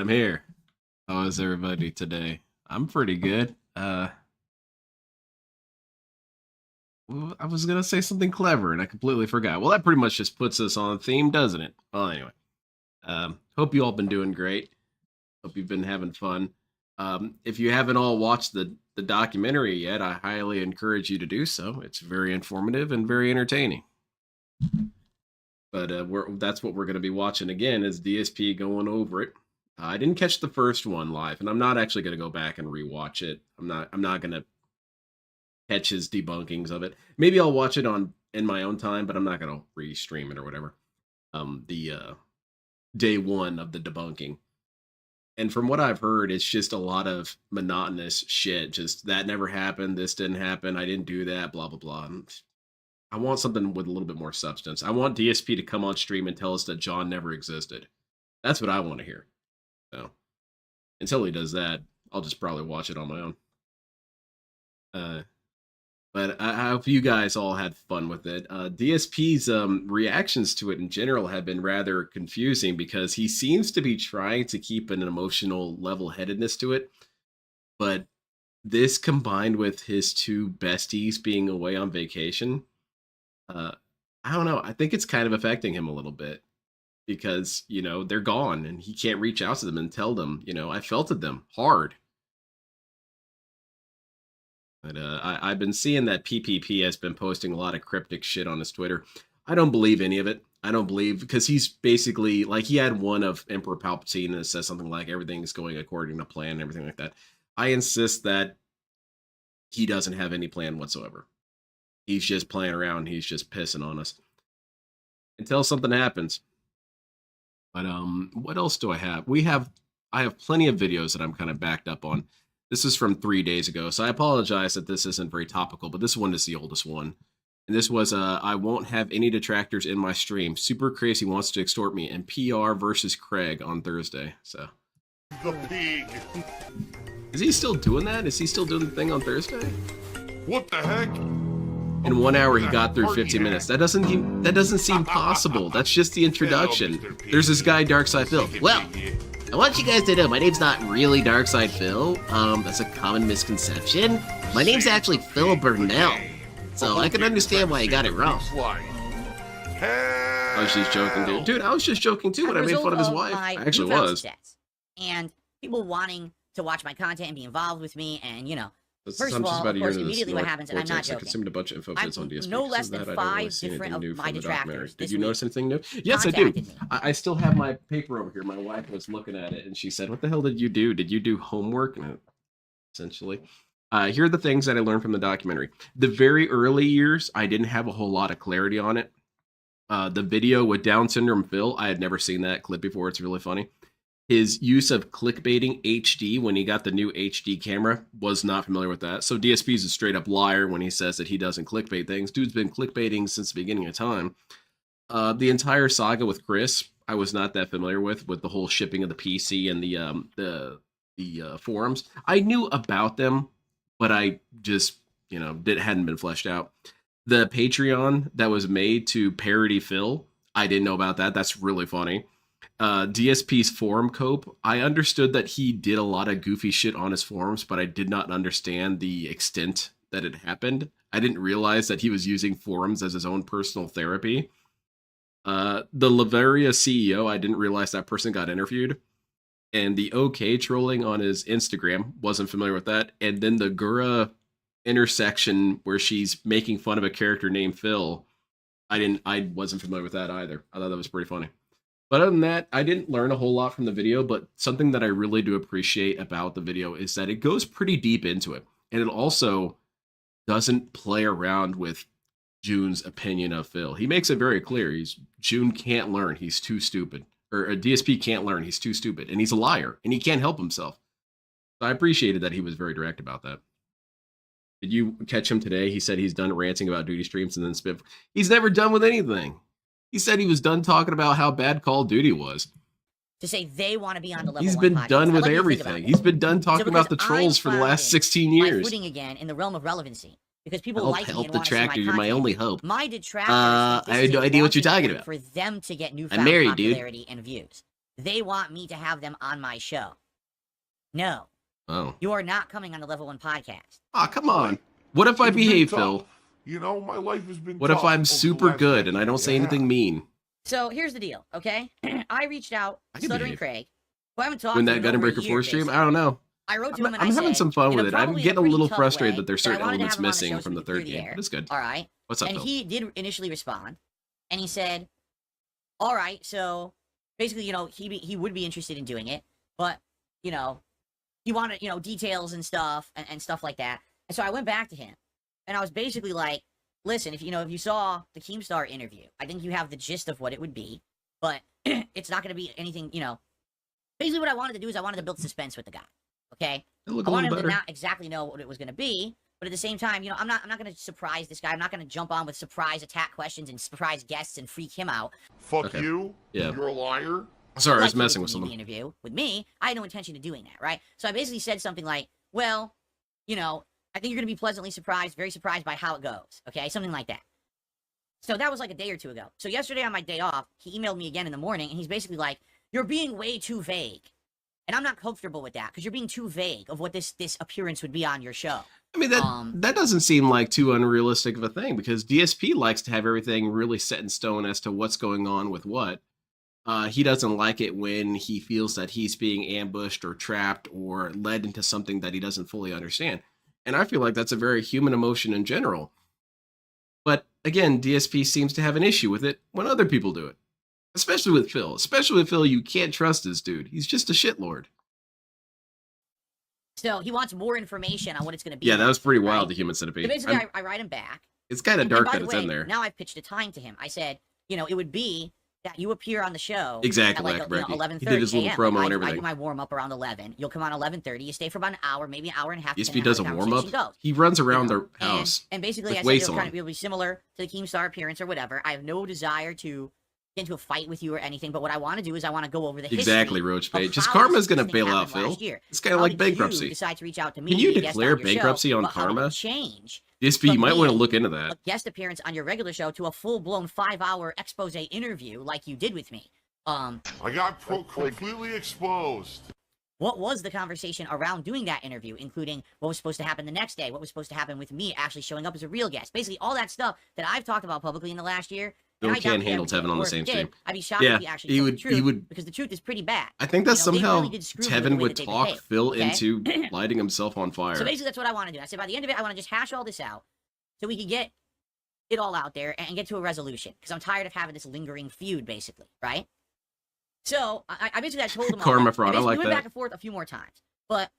I'm here. How is everybody today? I'm pretty good. I was gonna say something clever and I completely forgot. Well, that pretty much just puts us on theme, doesn't it? Well, anyway, hope you all been doing great. Hope you've been having fun. If you haven't all watched the documentary yet, I highly encourage you to do so. It's very informative and very entertaining. But that's what we're going to be watching again is DSP going over it. I didn't catch the first one live, and I'm not actually going to go back and rewatch it. I'm not going to catch his debunkings of it. Maybe I'll watch it in my own time, but I'm not going to restream it or whatever. The day one of the debunking. And from what I've heard, it's just a lot of monotonous shit. Just that never happened. This didn't happen. I didn't do that. Blah, blah, blah. I want something with a little bit more substance. I want DSP to come on stream and tell us that John never existed. That's what I want to hear. So until he does that, I'll just probably watch it on my own. But I hope you guys all had fun with it. DSP's reactions to it in general have been rather confusing because he seems to be trying to keep an emotional level-headedness to it. But this combined with his two besties being away on vacation, I don't know. I think it's kind of affecting him a little bit because, they're gone and he can't reach out to them and tell them, I felt at them hard. But I've been seeing that PPP has been posting a lot of cryptic shit on his Twitter. I don't believe any of it. I don't believe because he's basically like he had one of Emperor Palpatine and it says something like everything's going according to plan and everything like that. I insist that he doesn't have any plan whatsoever. He's just playing around. He's just pissing on us until something happens. But what else do I have? I have plenty of videos that I'm kind of backed up on. This is from 3 days ago, so I apologize that this isn't very topical, but this one is the oldest one. And this was, I won't have any detractors in my stream. Super Crazy wants to extort me, and PR versus Craig on Thursday, so. The pig. Is he still doing that? Is he still doing the thing on Thursday? What the heck? In 1 hour, he got through 15 minutes. That doesn't seem possible. That's just the introduction. There's this guy, Darkside Phil. Well, I want you guys to know my name's not really Darkside Phil. That's a common misconception. My name's actually Phil Burnell. So I can understand why you got it wrong. I was just joking, dude. Dude, I was just joking too when I made fun of his wife. I actually was. And people wanting to watch my content and be involved with me and, First of all, of course, immediately what happens, and I'm not joking. I consumed a bunch of info fits on DSP. No less than 5 different of my detractors. Did you notice anything new? Yes, I do. I still have my paper over here. My wife was looking at it, and she said, "What the hell did you do? Did you do homework?" And essentially, here are the things that I learned from the documentary. The very early years, I didn't have a whole lot of clarity on it. The video with Down syndrome Phil, I had never seen that clip before. It's really funny. His use of clickbaiting HD when he got the new HD camera, was not familiar with that. So DSP's a straight up liar when he says that he doesn't clickbait things. Dude's been clickbaiting since the beginning of time. The entire saga with Chris, I was not that familiar with the whole shipping of the PC and the forums. I knew about them, but I just, hadn't been fleshed out. The Patreon that was made to parody Phil, I didn't know about that. That's really funny. DSP's forum cope, I understood that he did a lot of goofy shit on his forums, but I did not understand the extent that it happened. I didn't realize that he was using forums as his own personal therapy. The Laveria CEO, I didn't realize that person got interviewed. And the OK trolling on his Instagram, wasn't familiar with that. And then the Gura intersection where she's making fun of a character named Phil, I wasn't familiar with that either. I thought that was pretty funny. But other than that, I didn't learn a whole lot from the video, but something that I really do appreciate about the video is that it goes pretty deep into it. And it also doesn't play around with Joon's opinion of Phil. He makes it very clear. Joon can't learn. He's too stupid. Or DSP can't learn. He's too stupid. And he's a liar. And he can't help himself. So I appreciated that he was very direct about that. Did you catch him today? He said he's done ranting about duty streams and then spit. He's never done with anything. He said he was done talking about how bad Call of Duty was. To say they want to be on the level. He's been done with everything. He's been done talking about the trolls for the last 16 years. My footing again in the realm of relevancy because people like help detractor. You're my only hope. My detractors. I have no idea what you're talking about. For them to get newfound I'm married, popularity and views. they want me to have them on my show. No. Oh. You are not coming on the Level 1 podcast. Ah, come on. What if I It's been behave, tough. Phil? You know, my life has been What tough if I'm over the super last good and I decade. don't say Yeah. anything mean? So here's the deal, okay? I reached out I to can Stuttering behave. Craig, who I haven't talked When to that in Gun and over a Breaker year, 4 stream? basically. I don't know. I wrote to him and I'm I having said, some fun in with a it. I'm probably getting a pretty little tough frustrated way, that there's but I certain wanted to elements have him on the missing show from so the we could clear third the game. air. But it's good. All right. What's up, And Phil? he did initially respond, and he said, all right, so basically, you know, he would be interested in doing it, but, you know, he wanted, you know, details and stuff like that. And so I went back to him, and I was basically like, listen, if you saw the Keemstar interview, I think you have the gist of what it would be, but it's not going to be anything, you know. Basically, what I wanted to do is I wanted to build suspense with the guy, okay? It look I a wanted little him to better. not exactly know what it was going to be, but at the same time, you know, I'm not going to surprise this guy. I'm not going to jump on with surprise attack questions and surprise guests and freak him out. Fuck Okay. you. Yeah. You're a liar. Sorry, I Like was he did messing to with me in someone. the interview with me. I had no intention of doing that, right? So I basically said something like, well, you know, I think you're going to be pleasantly surprised, very surprised by how it goes, okay? Something like that. So that was like a day or two ago. So yesterday on my day off, he emailed me again in the morning, and he's basically like, you're being way too vague. And I'm not comfortable with that, because you're being too vague of what this appearance would be on your show. I mean, that doesn't seem like too unrealistic of a thing, because DSP likes to have everything really set in stone as to what's going on with what. He doesn't like it when he feels that he's being ambushed or trapped or led into something that he doesn't fully understand. And I feel like that's a very human emotion in general. But again, DSP seems to have an issue with it when other people do it. Especially with Phil. Especially with Phil, you can't trust this dude. He's just a shitlord. So he wants more information on what it's going to be. Yeah, that was pretty wild, right? the human centipede. So basically, I write him back. It's kind of And dark by that the it's way, in there. Now I've pitched a time to him. I said, you know, it would be that you appear on the show Exactly, at like like 11:30 he did his little a.m. promo Like, and I everything. do my warm up around 11. You'll come on 11:30. You stay for about an hour, maybe an hour and a half. DSP depending on does a how the warm up. conversation goes. He runs around You know, the house. And basically, with I said weights it'll on. it'll be similar to the Keemstar appearance or whatever. I have no desire to get into a fight with you or anything, but what I want to do is I want to go over the Exactly, history Roach of Page. His how karma's this gonna thing bail out happened Phil. last year. It's kind of How like did bankruptcy. You decide to reach out to me? Can you to be a guest declare on your show, bankruptcy on but how did it karma? change DSP, you from might want to being look into a that. guest appearance on your regular show to a full-blown 5-hour expose interview like you did with me. I got completely exposed. What was the conversation around doing that interview, including what was supposed to happen the next day, what was supposed to happen with me actually showing up as a real guest, basically all that stuff that I've talked about publicly in the last year. Phil and I doubt can't he handle ever did, Tevin on or the if same he did, stream. I'd be shocked Yeah, if he actually he told would- the truth, he would- because the truth is pretty bad. I think that You know, they somehow really did screw me with the Tevin way would that they talk behaved, Phil okay? into lighting himself on fire. So basically, that's what I want to do. I said by the end of it, I want to just hash all this out so we can get it all out there and get to a resolution, because I'm tired of having this lingering feud, basically, right? So I basically told him all Karma that. fraud, And I basically like we went that. back and forth a few more times, but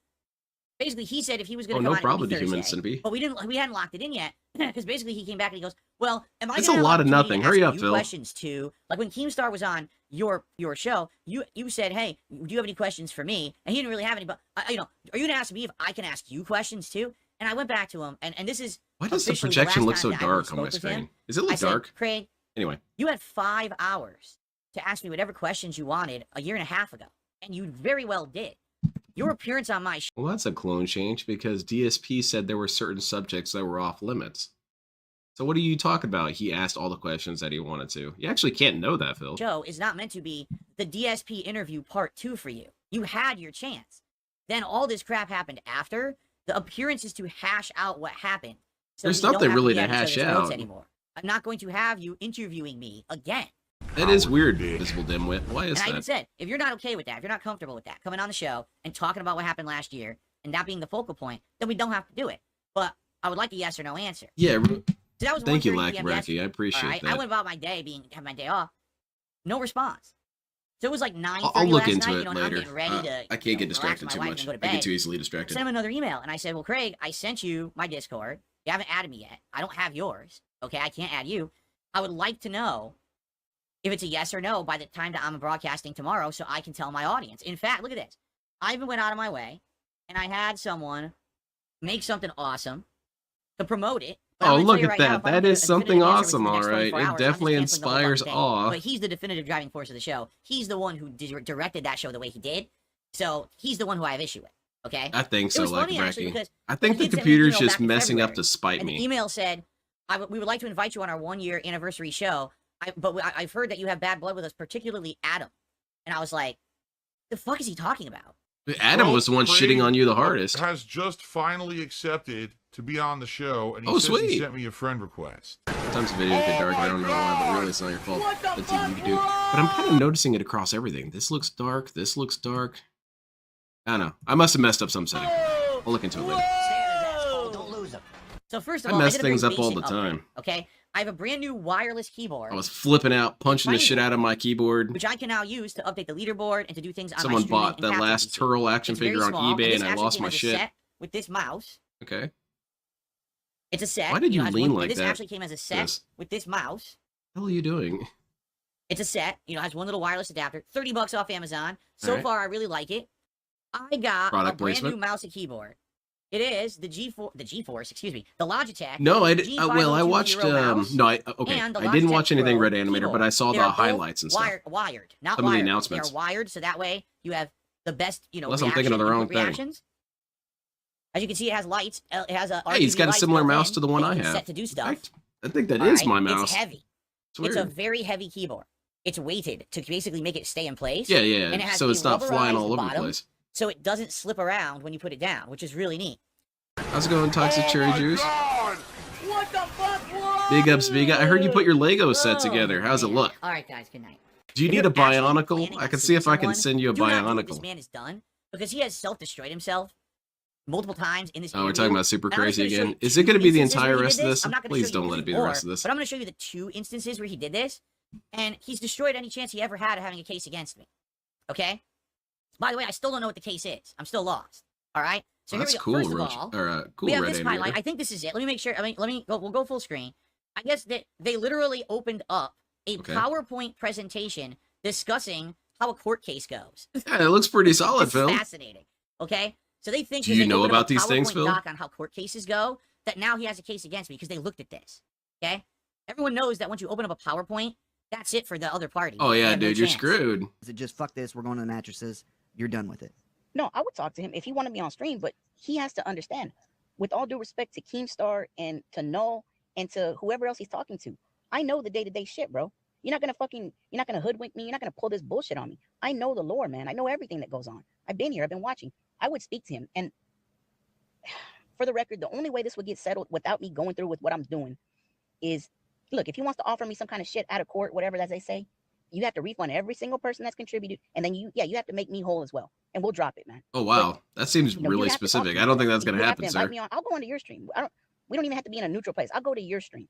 basically he said if he was going Oh, to no come on, problem, it would the be human Thursday, centipede. but we hadn't locked it in yet, because basically he came back and he goes, well, am I That's gonna a have lot of opportunity nothing. to Hurry ask up, you Phil. questions too? Like when Keemstar was on your show, you said, hey, do you have any questions for me? And he didn't really have any, but you know, are you gonna ask me if I can ask you questions too? And I went back to him, and this is Why does the officially projection last look so time that I really dark on my spoke with him. screen? Does it I look said, dark? Craig, Anyway, you had 5 hours to ask me whatever questions you wanted a year and a half ago, and you very well did. Your appearance on my show. well, that's a clone change because DSP said there were certain subjects that were off limits. So what are you talking about? He asked all the questions that he wanted to. You actually can't know that, Phil. Show is not meant to be the DSP interview part 2 for you. You had your chance. Then all this crap happened after. The appearance is to hash out what happened. So There's we don't nothing have really be to at each hash other's throats out. anymore. I'm not going to have you interviewing me again. That is weird, Visible Dimwit. Why is And I even that? said, if you're not okay with that, if you're not comfortable with that, coming on the show and talking about what happened last year and that being the focal point, then we don't have to do it. But I would like a yes or no answer. Yeah, So that was thank you, 1:30 Lacky PM Bracky. I yesterday. appreciate All right? that. I went about my day having my day off. No response. So it was like 9:30 I'll look last into night, it you know, and I'm later. getting ready to, I can't you know, get relax distracted with too my wife much. and go to I get bed. too easily distracted. Sent him another email, and I said, well, Craig, I sent you my Discord. You haven't added me yet. I don't have yours. Okay, I can't add you. I would like to know if it's a yes or no by the time that I'm broadcasting tomorrow so I can tell my audience. In fact, look at this. I even went out of my way, and I had someone make something awesome to promote it. But I'm Oh, gonna look tell you at right now, that. if I don't That get is a something definitive answer awesome, within the next all right. 24 It hours, I'm just definitely canceling the whole inspires fucking thing. awe. But he's the definitive driving force of the show. He's the one who directed that show the way he did. So he's the one who I have issue with. Okay? I think It so, was like funny, actually, Bracky. because I think he the did send me an computer's email just back in messing up February, to spite and the me. email said, we would like to invite you on our 1-year anniversary show, but I've heard that you have bad blood with us, particularly Adam. And I was like, The fuck is he talking about? Adam was the one shitting on you the hardest. Has just finally accepted to be on the show, and he says sweet. he sent me a friend request. Sometimes the videos get dark, and I don't know why, but really it's not your fault. That's easy to do. But I'm kind of noticing it across everything. This looks dark. This looks dark. I don't know. I must have messed up some setting. I'll look into it later. So first of I all, mess I did a things very up all basic the time. upgrade, okay, I have a brand new wireless keyboard. I was flipping out, punching the shit out of my keyboard. Which I can now use to update the leaderboard and to do things on Someone my streaming bought and the capture last PC. Turtle action It's figure very on small, eBay, this and I actually lost came my as a shit. set with this mouse. Okay. It's a set. Why did you has lean one, like this that? This actually came as a set Yes. with this mouse. What the hell are you doing? It's a set. Has one little wireless adapter. $30 off Amazon. So far, I really like it. I got a brand new mouse and keyboard. It is the GeForce, excuse me, the Logitech. No, I did. Well, I watched. mouse No, I didn't watch anything Red Animator, but I saw the highlights and stuff. Wired, not some wired. of the announcements. They're wired, so that way you have the best, Unless I'm thinking of the wrong thing. reactions. As you can see, it has lights. It has a. Hey, he's got a similar mouse to the one I have. Set to do stuff. I think that is my mouse. It's heavy. It's a very heavy keyboard. It's weighted to basically make it stay in place. Yeah. And it has So it's not flying all over the bottom, place. So it doesn't slip around when you put it down, which is really neat. How's it going, Toxic Cherry Juice? God! What the fuck? Whoa! Big ups, Vega. I heard you put your Lego set together. How's it look? All right, guys. Good night. Do you If need you're a actually Bionicle? planning I on can see suing if I can someone, send you a do not do what Bionicle. this man has done, because he has self-destroyed himself multiple times in this Oh, we're interview. talking about Super And I'm just Crazy gonna show again. you Is it two going to be the instances entire where he rest did of this. this? I'm not gonna Please show you don't let it be the more, rest of this. But I'm going to show you the 2 instances where he did this, and he's destroyed any chance he ever had of having a case against me. Okay? By the way, I still don't know what the case is. I'm still lost. All right? So That's here we go. cool, First of all, cool we have Red this Animator. highlight. I think this is it. Let me make sure. We'll go full screen. I guess that they literally opened up a PowerPoint presentation discussing how a court case goes. Yeah, it looks pretty solid, It's Phil. fascinating. Okay? So they think Do you know about these PowerPoint things, Phil? doc on how court cases go, that now he has a case against me because they looked at this. Okay? Everyone knows that once you open up a PowerPoint, that's it for the other party. Oh, They yeah, have no dude, you're chance. screwed. Is it just fuck this? We're going to the mattresses. You're done with it. No, I would talk to him if he wanted me on stream, but he has to understand, with all due respect to Keemstar and to Null and to whoever else he's talking to, I know the day-to-day shit, bro. You're not gonna hoodwink me. You're not gonna pull this bullshit on me. I know the lore, man. I know everything that goes on. I've been here. I've been watching. I would speak to him. And for the record, the only way this would get settled without me going through with what I'm doing is, look, if he wants to offer me some kind of shit out of court, whatever as they say, you have to refund every single person that's contributed, and then you have to make me whole as well, and we'll drop it, man. Oh, wow. That seems really specific. I don't think that's going to happen, sir. I'll go onto your stream. We don't even have to be in a neutral place. I'll go to your stream,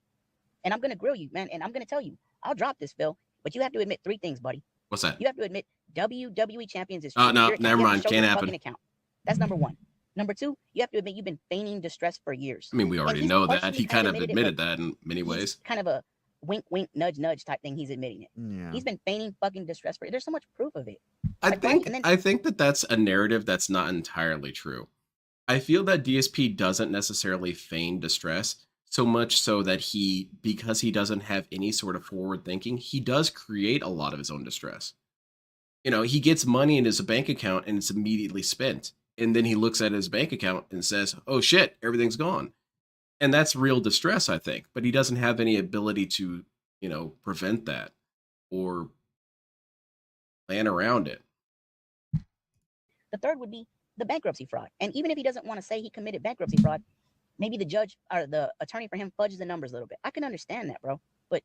and I'm gonna grill you, man, and I'm gonna tell you, I'll drop this, Phil, but you have to admit 3 things, buddy. What's that? You have to admit WWE Champions is Oh, no, your account. never You have to mind. show Can't your happen. fucking account. That's number 1. Number 2, you have to admit you've been feigning distress for years. I mean, we already he's know that. partially He kind of admitted it, admitted but that in many He's ways. kind of a wink, wink, nudge, nudge type thing. He's admitting it. Yeah. He's been feigning fucking distress for. There's so much proof of it. I Like, buddy, and then- think that that's a narrative that's not entirely true. I feel that DSP doesn't necessarily feign distress so much so that because he doesn't have any sort of forward thinking, he does create a lot of his own distress. He gets money in his bank account and it's immediately spent. And then he looks at his bank account and says, oh shit, everything's gone. And that's real distress, I think. But he doesn't have any ability to, prevent that or plan around it. The third would be the bankruptcy fraud. And even if he doesn't want to say he committed bankruptcy fraud, maybe the judge or the attorney for him fudges the numbers a little bit. I can understand that, bro. But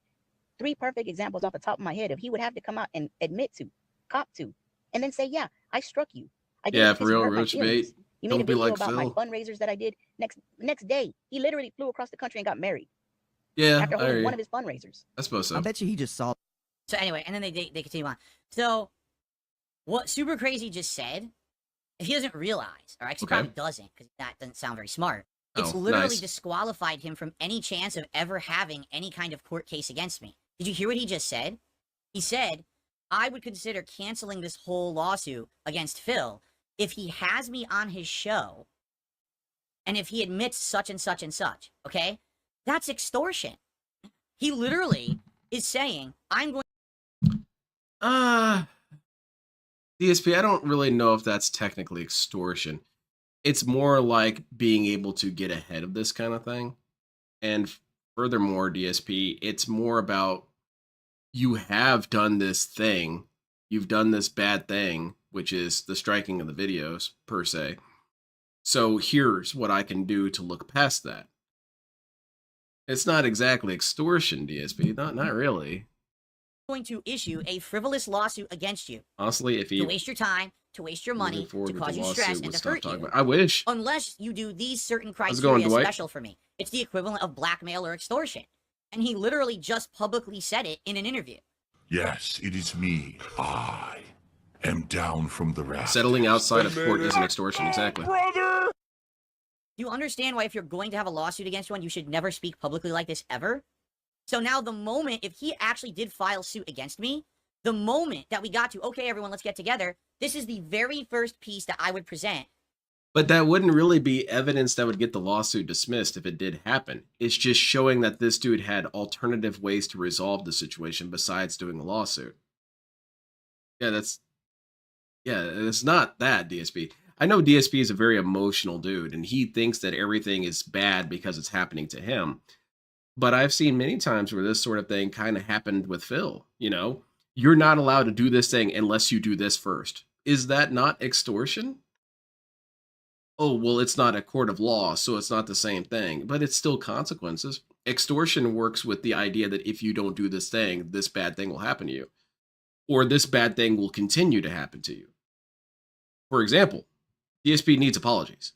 3 perfect examples off the top of my head, if he would have to come out and admit to, cop to, and then say, yeah, I struck you. I did Yeah, it for because you real, hurt my Roach feelings. Mate. You made a Don't be video like about my Phil. fundraisers that I did. Next day, he literally flew across the country and got married Yeah, after I hear holding you. one of his fundraisers. I suppose so. I bet you he just saw. So anyway, and then they continue on. So what Super Crazy just said, if he doesn't realize, all right, 'cause he probably doesn't, because that doesn't sound very smart. It's Oh, literally nice. disqualified him from any chance of ever having any kind of court case against me. Did you hear what he just said? He said, I would consider canceling this whole lawsuit against Phil if he has me on his show and if he admits such and such and such, okay? That's extortion. He literally is saying, I'm going DSP, I don't really know if that's technically extortion. It's more like being able to get ahead of this kind of thing. And furthermore, DSP, it's more about you have done this thing You've done this bad thing, which is the striking of the videos, per se. So here's what I can do to look past that. It's not exactly extortion, DSP. Not really. Going to issue a frivolous lawsuit against you. Honestly, if to you waste your time, to waste your money, to cause you stress, and to hurt you. I wish. Unless you do these certain How's it criteria going, special for me. It's the equivalent of blackmail or extortion. And he literally just publicly said it in an interview. Yes, it is me. I am down from the raft. Settling outside of court is an extortion, exactly. Brother! Do you understand why if you're going to have a lawsuit against one, you should never speak publicly like this ever? So now the moment, if he actually did file suit against me, the moment that we got to, okay, everyone, let's get together, this is the very first piece that I would present. But that wouldn't really be evidence that would get the lawsuit dismissed if it did happen. It's just showing that this dude had alternative ways to resolve the situation besides doing a lawsuit. Yeah, it's not that, DSP. I know DSP is a very emotional dude, and he thinks that everything is bad because it's happening to him. But I've seen many times where this sort of thing kind of happened with Phil. You know, you're not allowed to do this thing unless you do this first. Is that not extortion? Oh, well, it's not a court of law, so it's not the same thing, but it's still consequences. Extortion works with the idea that if you don't do this thing, this bad thing will happen to you, or this bad thing will continue to happen to you. For example, DSP needs apologies.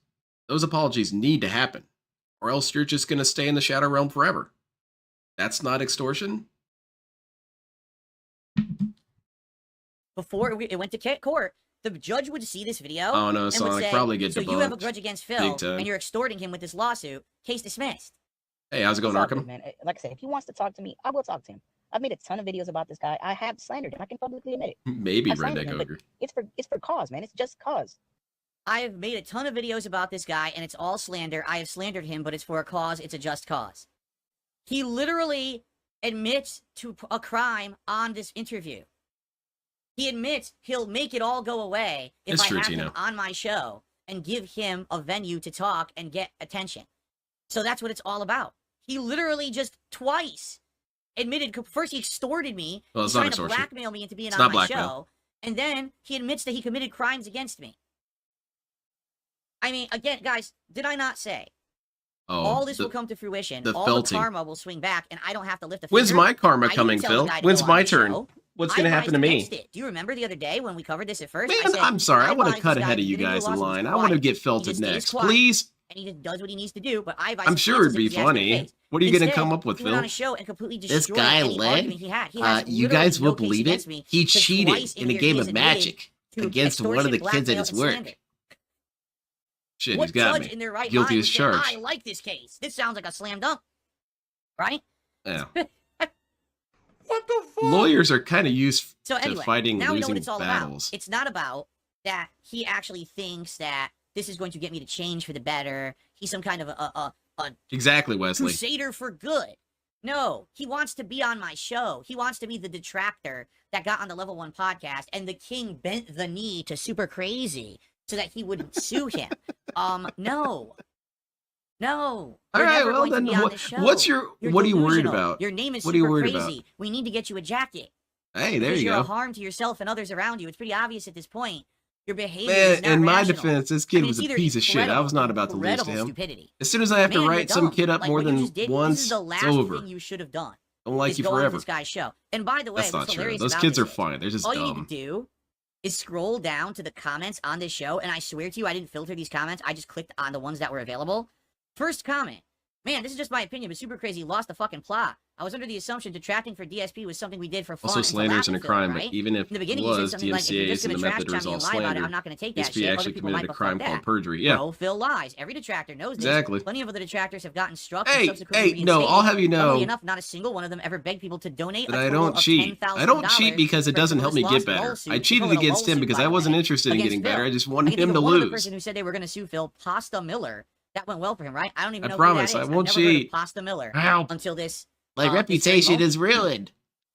Those apologies need to happen, or else you're just going to stay in the shadow realm forever. That's not extortion. Before it went to court, the judge would see this video. Oh no, and so would I say, probably get so debunked. you have a grudge against Phil, Big time. and you're extorting him with this lawsuit. Case dismissed. Hey, how's it going, It's all good, Arkham? man. Like I said, if he wants to talk to me, I will talk to him. I've made a ton of videos about this guy. I have slandered him. I can publicly admit it. Maybe I slandered Redneck him, but Ogre. it's for cause, man. It's just cause. I have made a ton of videos about this guy, and it's all slander. I have slandered him, but it's for a cause. It's a just cause. He literally admits to a crime on this interview. He admits he'll make it all go away if I have him on my show and give him a venue to talk and get attention. So that's what it's all about. He literally just twice admitted, first he extorted me. Well, He's it's not trying extortion. to blackmail me into being It's on not my blackmail. show. And then he admits that he committed crimes against me. I mean, again, guys, did I not say? Oh, All this will come to fruition. All felting. the karma will swing back, and I don't have to lift a finger. When's my karma I didn't coming, tell the Phil? guy to When's go on my the turn? show. What's I going to happen to advised me? against it. Do you remember the other day when we covered this at first? Man, I said, I'm sorry. I want to advised cut this guy ahead of to you get into a guys in lawsuit. line. He's I want to quiet. get He felted just stays next, quiet. please. And he just does what he needs to do, but I advise I'm sure it'd be funny. What are you going to Instead, come up with, he went on Phil? a show and completely This destroyed guy, any Len, argument he had. He has you literally guys no will case believe it? against me, He because cheated twice in a here game he of has admitted magic to against one of the extortion, kids at blackmail, his and work. slander. Shit, What he's got judge me. in their right Guilty mind as would say, charged. I like this case. This sounds like a slam dunk. Right? Yeah. What the fuck? Lawyers are kind of used So to anyway, fighting now we know what losing it's all battles. about. It's not about that he actually thinks that this is going to get me to change for the better. He's some kind of a Exactly, Wesley. crusader for good. No, he wants to be on my show. He wants to be the detractor that got on the Level 1 podcast, and the king bent the knee to Super Crazy so that he wouldn't sue him. No. No. All You're right, never well going to then, be on this show. what's your? You're what are you worried delusional. about? Your name is What are you Super worried Crazy. about? We need to get you a jacket. Hey, there Because you you're a go. harm to yourself and others around you. It's pretty obvious at this point. Your behavior Man, is not in my rational. defense, this I kid mean, was it's a either piece of shit. I was not about to lose to incredible him. Stupidity. As soon as I have to Man, write you're some dumb. kid up Like, more what you than just did, once, this is the last it's over. thing you should have done. Don't like is you go on forever. this guy's show. And by the way, That's what's not true. hilarious Those about kids this are is, fine. They're just all you dumb. need to do is scroll down to the comments on this show, and I swear to you, I didn't filter these comments. I just clicked on the ones that were available. First comment. Man, this is just my opinion, but Super Crazy lost the fucking plot. I was under the assumption detracting for DSP was something we did for fun. Also, and to slander laugh isn't a at Phil, crime, right? but even if In the it beginning, you said was, something like, if you're DMCA just is in going the to trash method talk me is and all lie about it, slander. I'm not going to take that DSP shit. Other actually people might, committed a but crime fuck called that. perjury. Yeah, Bro, Phil lies. Every detractor knows this. exactly. Plenty of other detractors have gotten struck Hey, and subsequently hey, no, reinstated. I'll have you know Funnily enough, not a single one of them ever begged people to donate that a I total don't of cheat. I don't $10,000 cheat because it for a doesn't help me frivolous get better. lawsuit. I They cheated call it a against him lawsuit, because by I the wasn't way, interested in against getting better. Phil. I just I wanted can him think to of one other lose. person who said they were going to sue Phil, Pasta Miller. That went well for him, right? I don't even I know promise, who I that is. won't I've never heard of cheat. Pasta Miller Help. until this. My this very reputation moment. is ruined.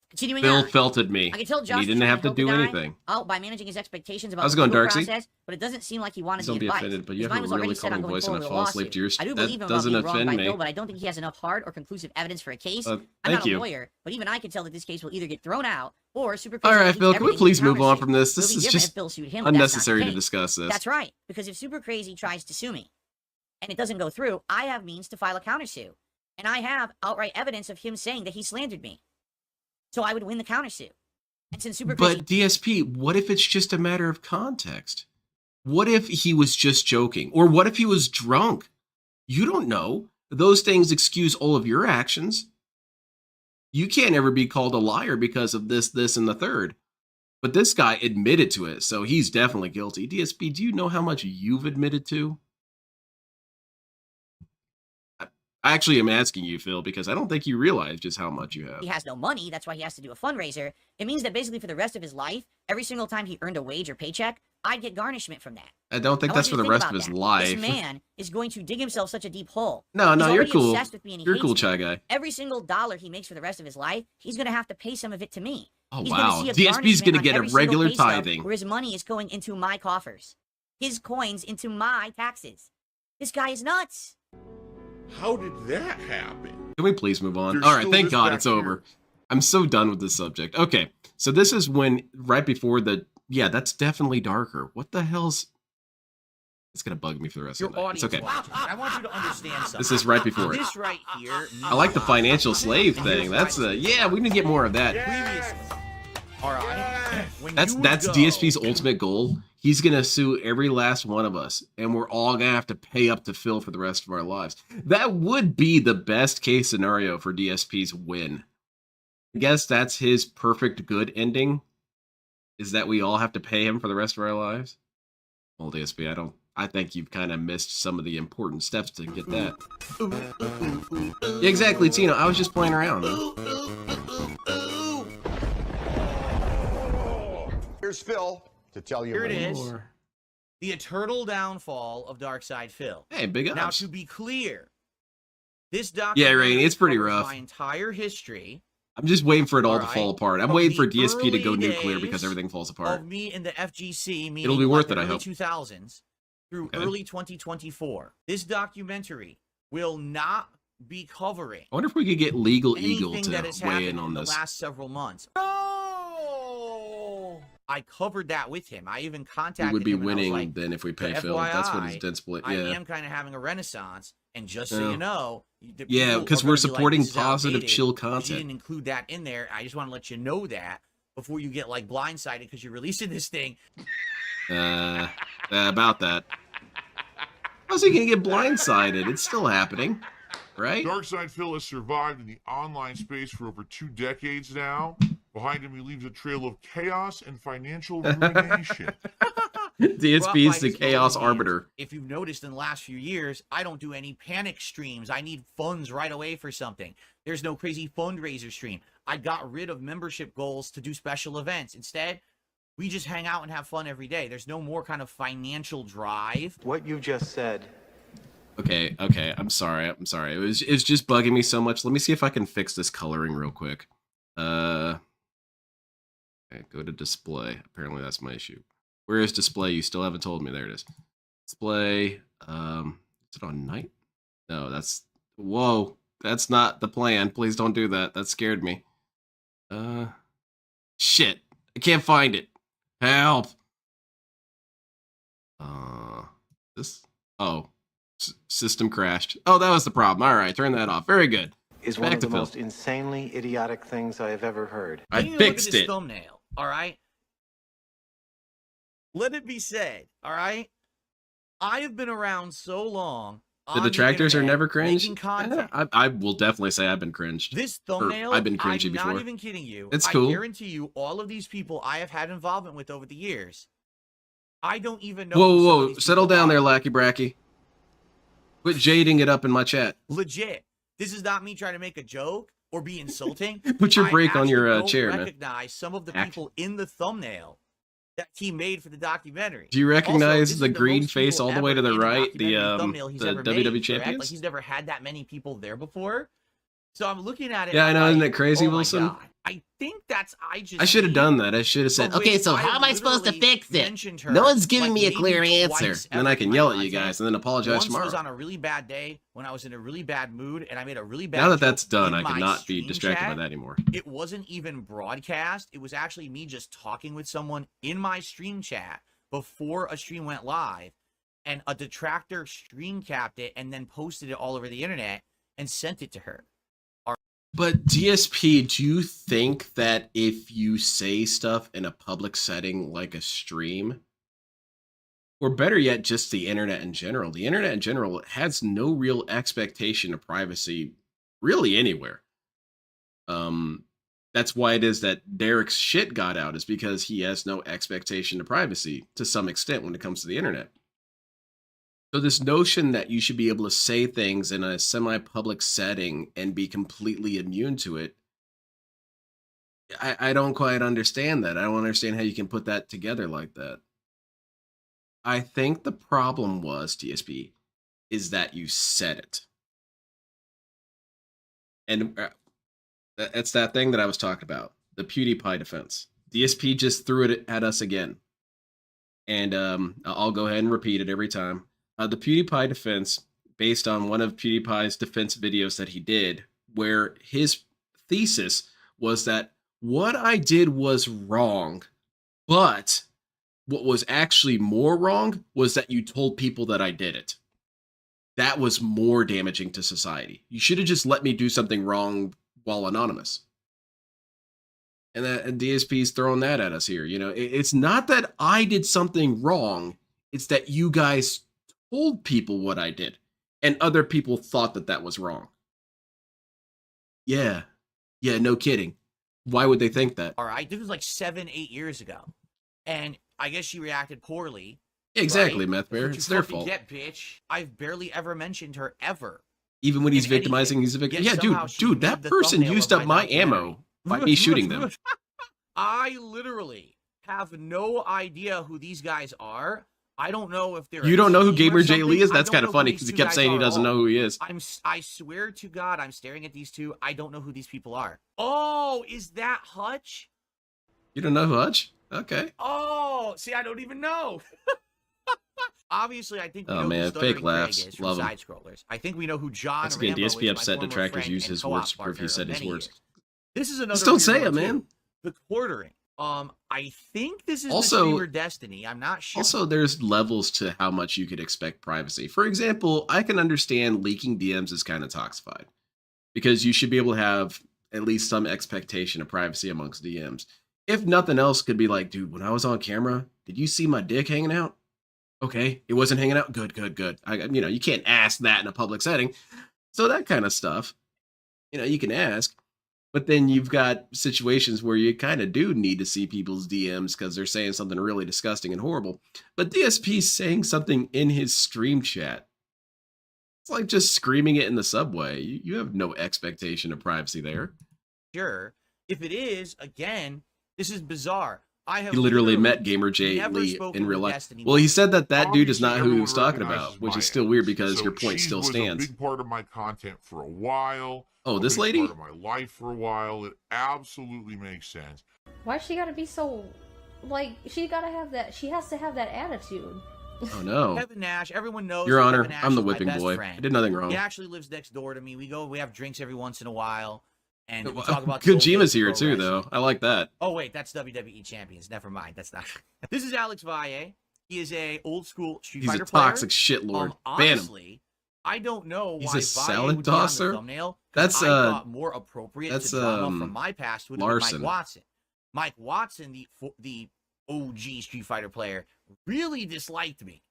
Continuing Phil on. felted me. I can tell and Josh he didn't have to do anything. out by managing his expectations about How's it the going, legal Darksy? process, but it doesn't seem like he wanted Don't the be advice. offended, but you His have mind a was really already set on calming going voice and I forward with a fall asleep lawsuit. to yours. I do That believe him about doesn't being wronged offend by me. Phil, but I don't think he has enough hard or conclusive evidence for a case. I'm Thank not a you. lawyer, but even I can tell that this case will either get thrown out or Super All Crazy right, keeps Phil, can we everything please in move on countersuit. from this? It'll This be is different just if Phil sued him, but that's not the unnecessary to case. discuss this. That's right, because if Super Crazy tries to sue me and it doesn't go through, I have means to file a countersuit. And I have outright evidence of him saying that he slandered me. So I would win the countersuit. And since Super Crazy... But DSP, what if it's just a matter of context? What if he was just joking? Or what if he was drunk? You don't know. Those things excuse all of your actions. You can't ever be called a liar because of this, and the third. But this guy admitted to it, so he's definitely guilty. DSP, do you know how much you've admitted to? I actually am asking you, Phil, because I don't think you realize just how much you have. He has no money, that's why he has to do a fundraiser. It means that basically for the rest of his life, every single time he earned a wage or paycheck, I'd get garnishment from that. I don't think I want that's you for to the think rest about of his that. life. This man is going to dig himself such a deep hole. No, He's you're already cool. obsessed with me and he You're hates cool, me. Chai Guy. Every single dollar he makes for the rest of his life, he's going to have to pay some of it to me. Oh, He's wow. gonna see a DSP's going to garnishment get on a every single regular pay stub tithing. where his money is going into my coffers. His coins into my taxes. This guy is nuts. How did that happen? Can we please move on? There's All right, still thank this God back it's here. over. I'm so done with this subject. Okay, so this is when, right before the, yeah, that's definitely darker. What the hell's, it's going to bug me for the rest Your of the night. audience It's okay. watching. I want you to understand something. This is right before it. This right here. I like the financial slave thing. That's a, yeah, we need to get more of that. Previously. All right. When That's you go- DSP's ultimate goal. He's gonna sue every last one of us, and we're all gonna have to pay up to Phil for the rest of our lives. That would be the best case scenario for DSP's win. I guess that's his perfect good ending. Is that we all have to pay him for the rest of our lives? Well, DSP, I think you've kind of missed some of the important steps to get that. Yeah, exactly, Tino. I was just playing around. Here's Phil to tell you. Here it later. is. The eternal downfall of Darkside Phil. Hey, big ups. Now, to be clear, this Yeah, documentary Rainy, it's pretty covers rough. my entire history I'm just waiting for it all to Alright. fall apart. I'm From waiting for the DSP to go early nuclear because days everything falls apart. of me in the FGC, meaning It'll be worth like it, I the early hope. 2000s through Okay. early 2024. This documentary will not be covering I wonder if we could get Legal Eagle anything that to has weigh happened in on the this. last several months. No! I covered that with him. I even We contacted would be him and I was winning like, then if we pay "But Phil. That's what his FYI, dead split. I Yeah. am kind of having a renaissance, and just so Yeah. you know, the Yeah, people because are we're gonna be like, supporting "This is positive, outdated chill because you content. didn't include that in there. I just want to let you know that before you get like blindsided because you're releasing this thing." About that. How's he gonna get blindsided? It's still happening, right? Darkside Phil has survived in the online space for over 2 decades now. Behind him, he leaves a trail of chaos and financial ruination. DSP's the Brought by chaos his arbiter. If you've noticed in the last few years, I don't do any panic streams. I need funds right away for something. There's no crazy fundraiser stream. I got rid of membership goals to do special events. Instead, we just hang out and have fun every day. There's no more kind of financial drive. What you just said. Okay. I'm sorry. It's just bugging me so much. Let me see if I can fix this coloring real quick. Okay, go to display. Apparently that's my issue. Where is display? You still haven't told me. There it is. Display. Is it on night? No, that's, whoa. That's not the plan. Please don't do that. That scared me. Shit. I can't find it. Help. This, oh. System crashed. Oh, that was the problem. All right, turn that off. Very good. Is Back one of to the Phil. most insanely idiotic things I have ever heard. I Taking a look at fixed this it. thumbnail, all right? Let it be said, all right? I have been around so long. The on the detractors are internet never cringe. making content. I will definitely say I've been cringed. This thumbnail, I've been cringy I'm before. not even kidding you. It's I cool. guarantee you, all of these people I have had involvement with over the years, I don't even know. Whoa, who some of whoa, these settle people down are. there, Lackey Bracky. Quit jading it up in my chat. Legit. This is not me trying to make a joke or be insulting. Put your I brake on actually your don't chair, man. recognize some of the Hack. people in the thumbnail that he made for the documentary. Do you recognize Also, the this is green most face people all the way to ever the in a right? documentary thumbnail he's The ever WWE made, correct? champions? Like he's never had that many people there before. So I'm looking at it. Yeah, I and know, I'm isn't like, it crazy, oh my Wilson? God. I think that's I should have done that. I should have said, okay, so how am I supposed to fix it? No one's giving me a clear answer. And then I can yell at you guys and then apologize Once tomorrow. was on a really bad day when I was in a really bad mood and I made a really bad Now that joke that's done, in I my cannot be stream distracted by chat. that anymore. It wasn't even broadcast. It was actually me just talking with someone in my stream chat before a stream went live, and a detractor screen capped it and then posted it all over the internet and sent it to her. But DSP, do you think that if you say stuff in a public setting like a stream, or better yet, just the internet in general, has no real expectation of privacy really anywhere. That's why it is that Derek's shit got out, is because he has no expectation of privacy to some extent when it comes to the internet. So this notion that you should be able to say things in a semi-public setting and be completely immune to it, I don't quite understand that. I don't understand how you can put that together like that. I think the problem was, DSP, is that you said it. And that's that thing that I was talking about, the PewDiePie defense. DSP just threw it at us again. And I'll go ahead and repeat it every time. The PewDiePie defense, based on one of PewDiePie's defense videos that he did, where his thesis was that what I did was wrong, but what was actually more wrong was that you told people that I did it. That was more damaging to society. You should have just let me do something wrong while anonymous. And DSP's throwing that at us here. You know, it's not that I did something wrong. It's that you guys told people what I did, and other people thought that that was wrong. Yeah, no kidding. Why would they think that? All right, this was like 7-8 years ago, and I guess she reacted poorly. Exactly, right? Meth Bear. It's their fault. Get, bitch. I've barely ever mentioned her ever. Even when he's victimizing, he's a victim. Yeah, dude, that person used up my ammo by me shooting them. I literally have no idea who these guys are. I don't know if they're. You don't know who Gamer J. Lee is? That's kind of funny because he kept saying he doesn't know who he is. I swear to God, I'm staring at these two. I don't know who these people are. Oh, is that Hutch? You don't know who Hutch? Okay. Oh, see, I don't even know. Obviously, I think we know man, who fake laughs. Craig is from Love Side Scrollers. I think we know who John Once again, Rambo DSP is, upset my former detractors friend use and his co-op words to prove he partner said of his many words. years. This is another. Just don't weird say one, it, man. too. The quartering. I think this is Also- the streamer Destiny. I'm not sure. Also, there's levels to how much you could expect privacy. For example, I can understand leaking DMs is kind of toxified because you should be able to have at least some expectation of privacy amongst DMs. If nothing else, could be like, dude, when I was on camera, did you see my dick hanging out? Okay, it wasn't hanging out. Good. You can't ask that in a public setting. So that kind of stuff, you can ask. But then you've got situations where you kind of do need to see people's DMs because they're saying something really disgusting and horrible. But DSP's saying something in his stream chat. It's like just screaming it in the subway. You have no expectation of privacy there. Sure. If it is, again, this is bizarre. I have He literally met Gamer J. Lee in real life. Well, he said that dude is not who he was talking about, which is still weird because your point still stands. A big part of my content for a while. Oh, this lady? Part of my life for a while. It absolutely makes sense. Why she gotta be so, like, she gotta have that, she has to have that attitude. Oh no. Kevin Nash, everyone knows. Your Honor, Kevin Nash I'm the is my whipping best boy. friend. I did nothing wrong. He actually lives next door to me. We have drinks every once in a while. And we talk about Kojima's here too, though. I like that. Oh wait, that's WWE Champions. Never mind. That's not. This is Alex Valle. He is a old school Street Fighter player. He's a toxic shitlord. Ban him. I don't know He's why a salad would be on the tosser? thumbnail. That's I thought more appropriate that's to drama from my past would be Larson. Mike Watson. Mike Watson, the OG Street Fighter player, really disliked me.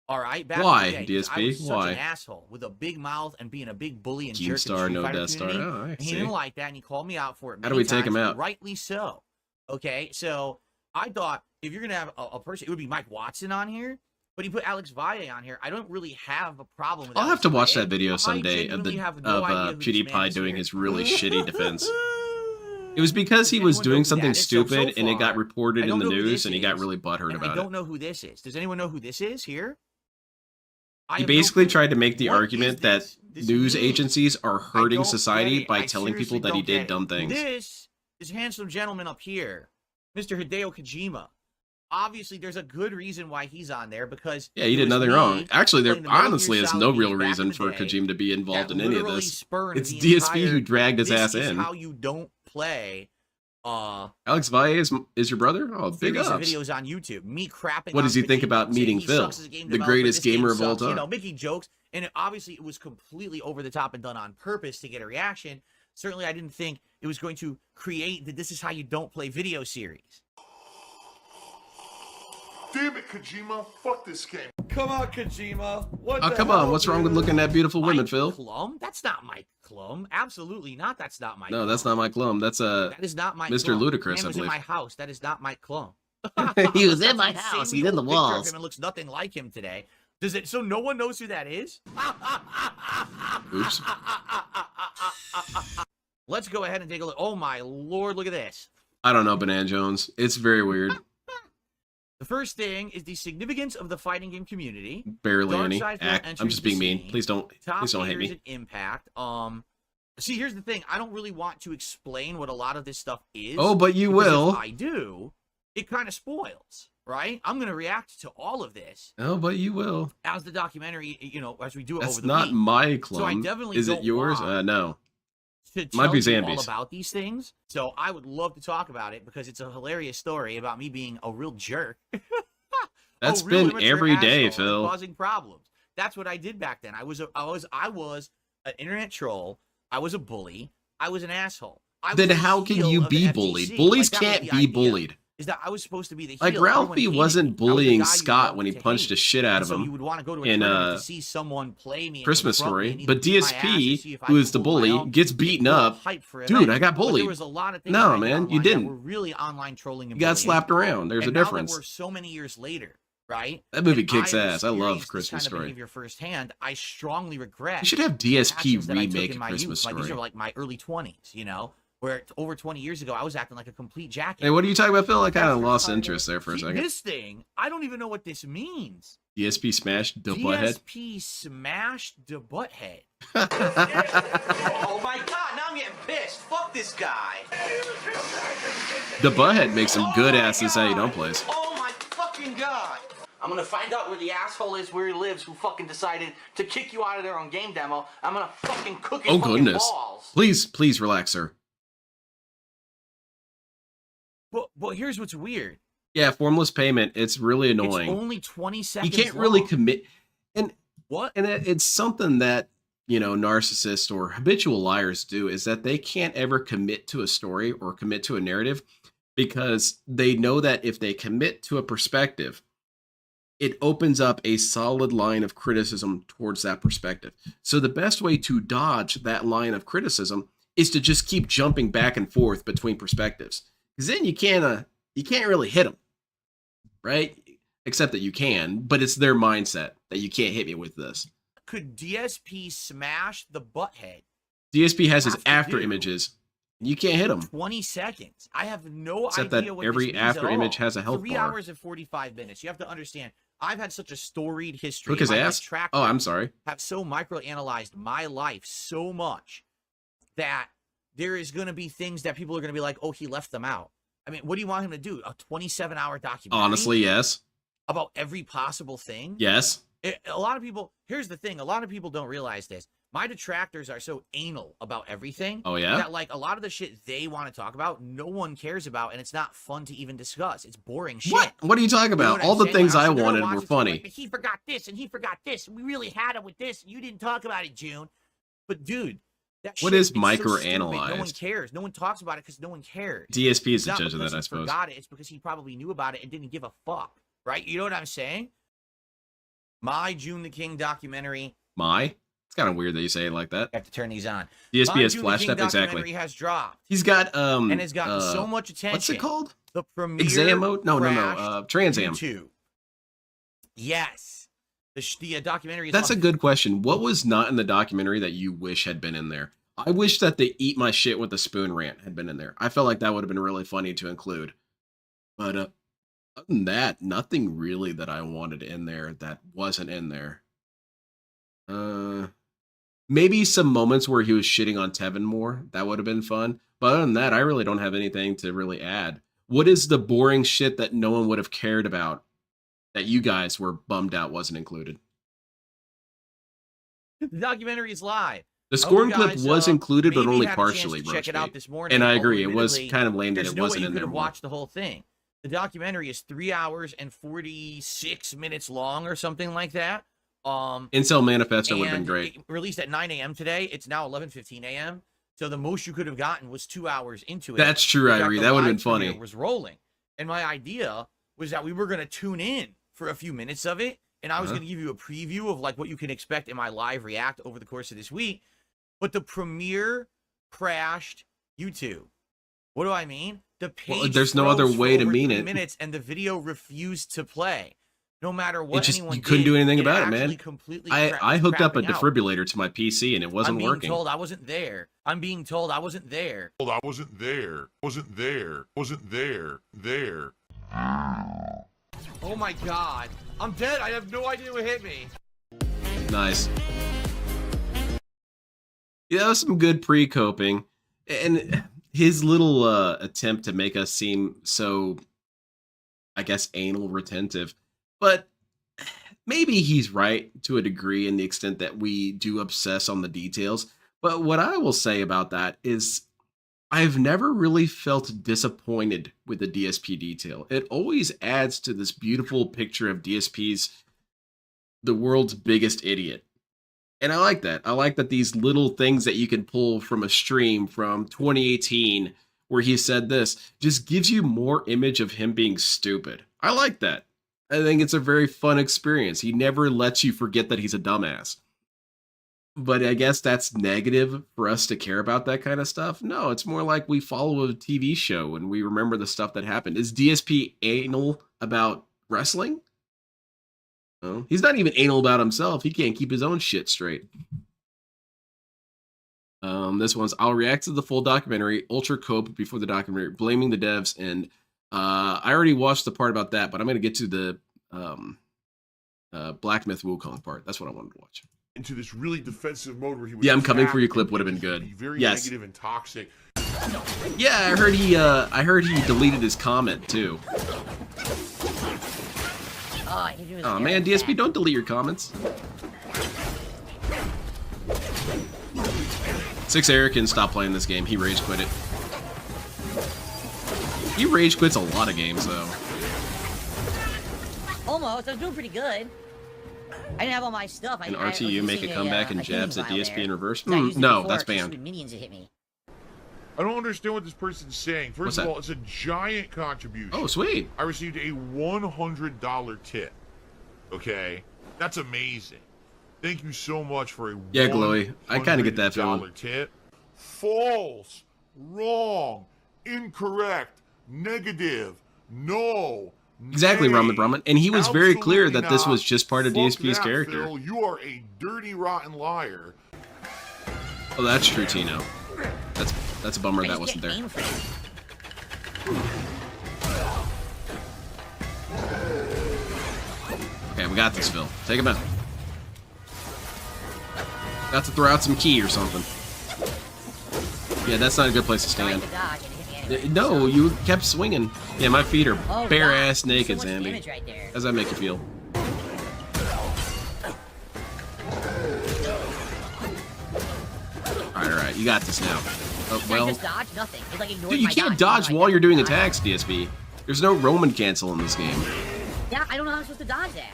All right, back why, in the day, DSP? I was Why? such an asshole with a big mouth and being a big bully and Team jerk. Star, in the no Street Fighter Death Star. community. Oh, I And he see. didn't like that, and he called me out for it. How do we take him times, out? Rightly so. Okay, so I thought if you're gonna have a person, it would be Mike Watson on here. But he put Alex Valle on here. I don't really have a problem with I'll Alex have to watch Valle. that video I someday of genuinely have no idea who this man PewDiePie is doing here. his really shitty defense. It was because he was doing something stupid and it got reported in the news and he got really butthurt about it. I don't know who this is. Does anyone know who this is here? He basically tried to make the argument that news agencies are hurting society by telling people that he did dumb things. This this handsome gentleman up here, Mr. Hideo Kojima. Obviously, there's a good reason why he's on there because Yeah, he did it was nothing me wrong. Actually, there playing the Metal Gear honestly is Solid no games real back in reason the for day Kojima to be involved that in any of literally this. spurned It's the DSP who entire, dragged his this ass is in. how you don't play Alex Valle is your brother? Oh, big series of ups. videos on YouTube. Me crapping What on does he think Kojima, about saying meeting he Phil, sucks as a game the developer, greatest this game gamer of all sucks, you time? know, making jokes. And obviously, it was completely over the top and done on purpose to get a reaction. Certainly, I didn't think it was going to create that this is how you don't play video series. Damn it, Kojima. Fuck this game. Come on, Kojima. What Oh, the come hell, on. What's wrong with dude? looking at beautiful women, Mike Phil? Klum? That's not Mike Klum. Absolutely not. That's not Mike No, Klum. that's not Mike Klum. That's That is not Mike Mr. Klum. Ludacris, Man I was in believe. my house. That is not Mike Klum. He was in That's my an house. insanely He's in the old picture of walls. him and looks nothing like him today. Does it? So no one knows who that is? Oops. Let's go ahead and take a look. Oh my lord! Look at this. I don't know, Banana Jones. It's very weird. The first thing is the significance of the fighting game community. Barely Dark any. Side I'm enters just the being mean. scene. Please don't hate Tiers me. and Impact. See, here's the thing. I don't really want to explain what a lot of this stuff is. Oh, but you because will. If I do, it kind of spoils, right? I'm going to react to all of this Oh, but you will. as the documentary, you know, as we do it That's over the not week. my So I Klum. definitely Is it don't yours? want No. to Might tell be you all Zambi's. about these things. So I would love to talk about it because it's a hilarious story about me being a real jerk. That's A real been immature every day, asshole and Phil. causing problems. That's what I did back then. I was an internet troll. I was a bully. I was an asshole. Then how can you be bullied? Bullies can't be bullied. Is that I was supposed to be the heel. Like Everyone Ralphie hated wasn't me. I was the bullying guy you Scott loved when he to punched hate. the shit out And of so him you would want to go to a in, tournament to see someone play me and Christmas confront me Story. and But eat my ass and see DSP, if I who could is the hold my bully, own, gets get beaten real up. hype for a Dude, event. I got But there bullied. was a lot of things No, that I did man, you online that didn't. were really online trolling and You got bullying. slapped around. There's And a now difference. that we're so many years later, right? That movie and kicks I've ass. I love experienced Christmas this kind of Story. behavior firsthand. I strongly regret. You should have the DSP actions that I took remake in my Christmas youth. Like, these Story. are like my early 20s, you know, where over 20 years ago I was acting like a complete jackass. Hey, what are you talking about, Phil? I kind of That's lost retarded. interest there for a See, second. This thing, I don't even know what this means. DSP smashed the butthead. DSP smashed the butthead. Oh my god, now I'm getting pissed. Fuck this guy. The butthead makes some good ass This How You Don't plays. Oh my fucking god. I'm gonna find out where the asshole is, where he lives, who fucking decided to kick you out of their own game demo. I'm gonna fucking cook his Oh fucking goodness! balls. Please relax, sir. But here's what's weird. Yeah, formless payment. It's really annoying. It's only 20 You seconds can't really long. commit, and What? and it's something that narcissists or habitual liars do, is that they can't ever commit to a story or commit to a narrative because they know that if they commit to a perspective, it opens up a solid line of criticism towards that perspective. So the best way to dodge that line of criticism is to just keep jumping back and forth between perspectives, because then you can't really hit them, right? Except that you can, but it's their mindset that you can't hit me with this. Could DSP smash the butthead? DSP has his Have to after do. images. You can't hit them. 20 seconds. I have no Except idea that what every this means after at image all. has a health 3 bar. hours and 45 minutes. You have to understand, I've had such a storied history. Look his My ass. track Oh, I'm sorry. have so microanalyzed my life so much that there is going to be things that people are going to be like, oh, he left them out. I mean, what do you want him to do? A 27-hour documentary? Honestly, yes. About every possible thing? Yes. A lot of people, here's the thing, a lot of people don't realize this. My detractors are so anal about everything. Oh, yeah? That, like, a lot of the shit they want to talk about, no one cares about, and it's not fun to even discuss. It's boring shit. What are you talking You know about? what I'm All the saying? things Like, I I'm sitting there wanted watching were someone funny. like, but he forgot this, and he forgot this, and we really had it with this, and you didn't talk about it, June. But, dude, that What shit is so stupid. No one microanalyzed? cares. No one talks about it because no one cares. DSP is It's the not judge of that, because I he suppose. forgot it. It's because he probably knew about it and didn't give a fuck. Right? You know what I'm saying? My June the King documentary. It's kind of weird that you say it like that. I have to turn these on. DSP My has June the flashed King up, exactly. documentary has dropped. He's got and has gotten so much attention. What's it called? The premiere Exam mode? No. crashed Trans Am. YouTube. Yes. The documentary is That's on a good question. What was not in the documentary that you wish had been in there? I wish that the eat my shit with a spoon rant had been in there. I felt like that would have been really funny to include. But other than that, nothing really that I wanted in there that wasn't in there. Maybe some moments where he was shitting on Tevin more. That would have been fun. But other than that, I really don't have anything to really add. What is the boring shit that no one would have cared about that you guys were bummed out wasn't included? The documentary is live. The Scorn you clip guys, was included, but maybe only had a chance partially, to check it Roach out Bait. this morning. And I although agree, it was admittedly, kind of lame that there's it no way wasn't you in could there have more. watched the whole thing. The documentary is 3 hours and 46 minutes long or something like that. Incel Manifesto would have been and great. it released at 9 a.m. today. It's now 11:15 a.m. So the most you could have gotten was 2 hours into it. That's true, In fact, Irie. the That would have live been funny. premiere was rolling. And my idea was that we were going to tune in for a few minutes of it. And I was going to give you a preview of like what you can expect in my live react over the course of this week. But the premiere crashed YouTube. What do I mean? The page there's no other froze for way to over mean 3 it. minutes and the video refused to play. No matter what It just, anyone you couldn't did, do anything about it, actually man. completely I hooked up a crapping out. defibrillator to my PC and it wasn't I'm being working. told I wasn't there. I'm being told I wasn't there. I wasn't there. Wasn't there. Wasn't there. There. Oh my god. I'm dead. I have no idea what hit me. Nice. Yeah, that was some good pre-coping. And his little attempt to make us seem so, I guess, anal retentive. But maybe he's right to a degree in the extent that we do obsess on the details. But what I will say about that is I've never really felt disappointed with the DSP detail. It always adds to this beautiful picture of DSP's the world's biggest idiot. And I like that. I like that these little things that you can pull from a stream from 2018 where he said this just gives you more image of him being stupid. I like that. I think it's a very fun experience. He never lets you forget that he's a dumbass. But I guess that's negative for us to care about that kind of stuff. No, it's more like we follow a TV show and we remember the stuff that happened. Is DSP anal about wrestling? No, he's not even anal about himself. He can't keep his own shit straight. This one's, I'll react to the full documentary, Ultra Cope before the documentary, blaming the devs, and I already watched the part about that, but I'm going to get to the Black Myth Wukong part. That's what I wanted to watch. Into this really defensive mode where he was Yeah, I'm coming for you attacked clip and would have been just good. be very Yes. negative and toxic. Yeah, I heard he deleted his comment too. Oh man, DSP, don't delete your comments. 6 Eric can stop playing this game. He rage quit it. He rage quits a lot of games though. Almost. I was doing pretty good. I didn't have all my stuff. Can I was RTU make a using comeback and a healing jabs at vial DSP there. in reverse? 'Cause I used it No, before that's to shoot banned. minions to hit me. I don't understand what this person's saying. What's First of that? all, it's a giant contribution. Oh, sweet. I received a $100 tip. Okay? That's amazing. Thank you so much for a Yeah, Glowy. I kinda get that feeling. $100 tip. False. Wrong. Incorrect. Negative. No. Exactly, nay, Ramen Brahman. And he was very clear absolutely that this was not. just part of Fuck DSP's that, character. Phil. You are a dirty, rotten liar. Oh, that's true, Tino. That's a bummer I that just wasn't can't there. aim for it. Okay, we got this, Phil. Take him out. Got to throw out some key or something. Yeah, that's not a good place to stand. Tried to dodge and it hit me anyway, No, so- you kept swinging. Yeah, my feet are Oh, bare God, ass so naked, much Zambi. damage right there. How does that make you feel? Alright, you got this now. Oh, Can I well. just dodge? Nothing. It, like, ignores Dude, you my can't dodge, dodge even though I while you're doing dodge. attacks, DSP. There's no Roman cancel in this game. Yeah, I don't know how I'm supposed to dodge that.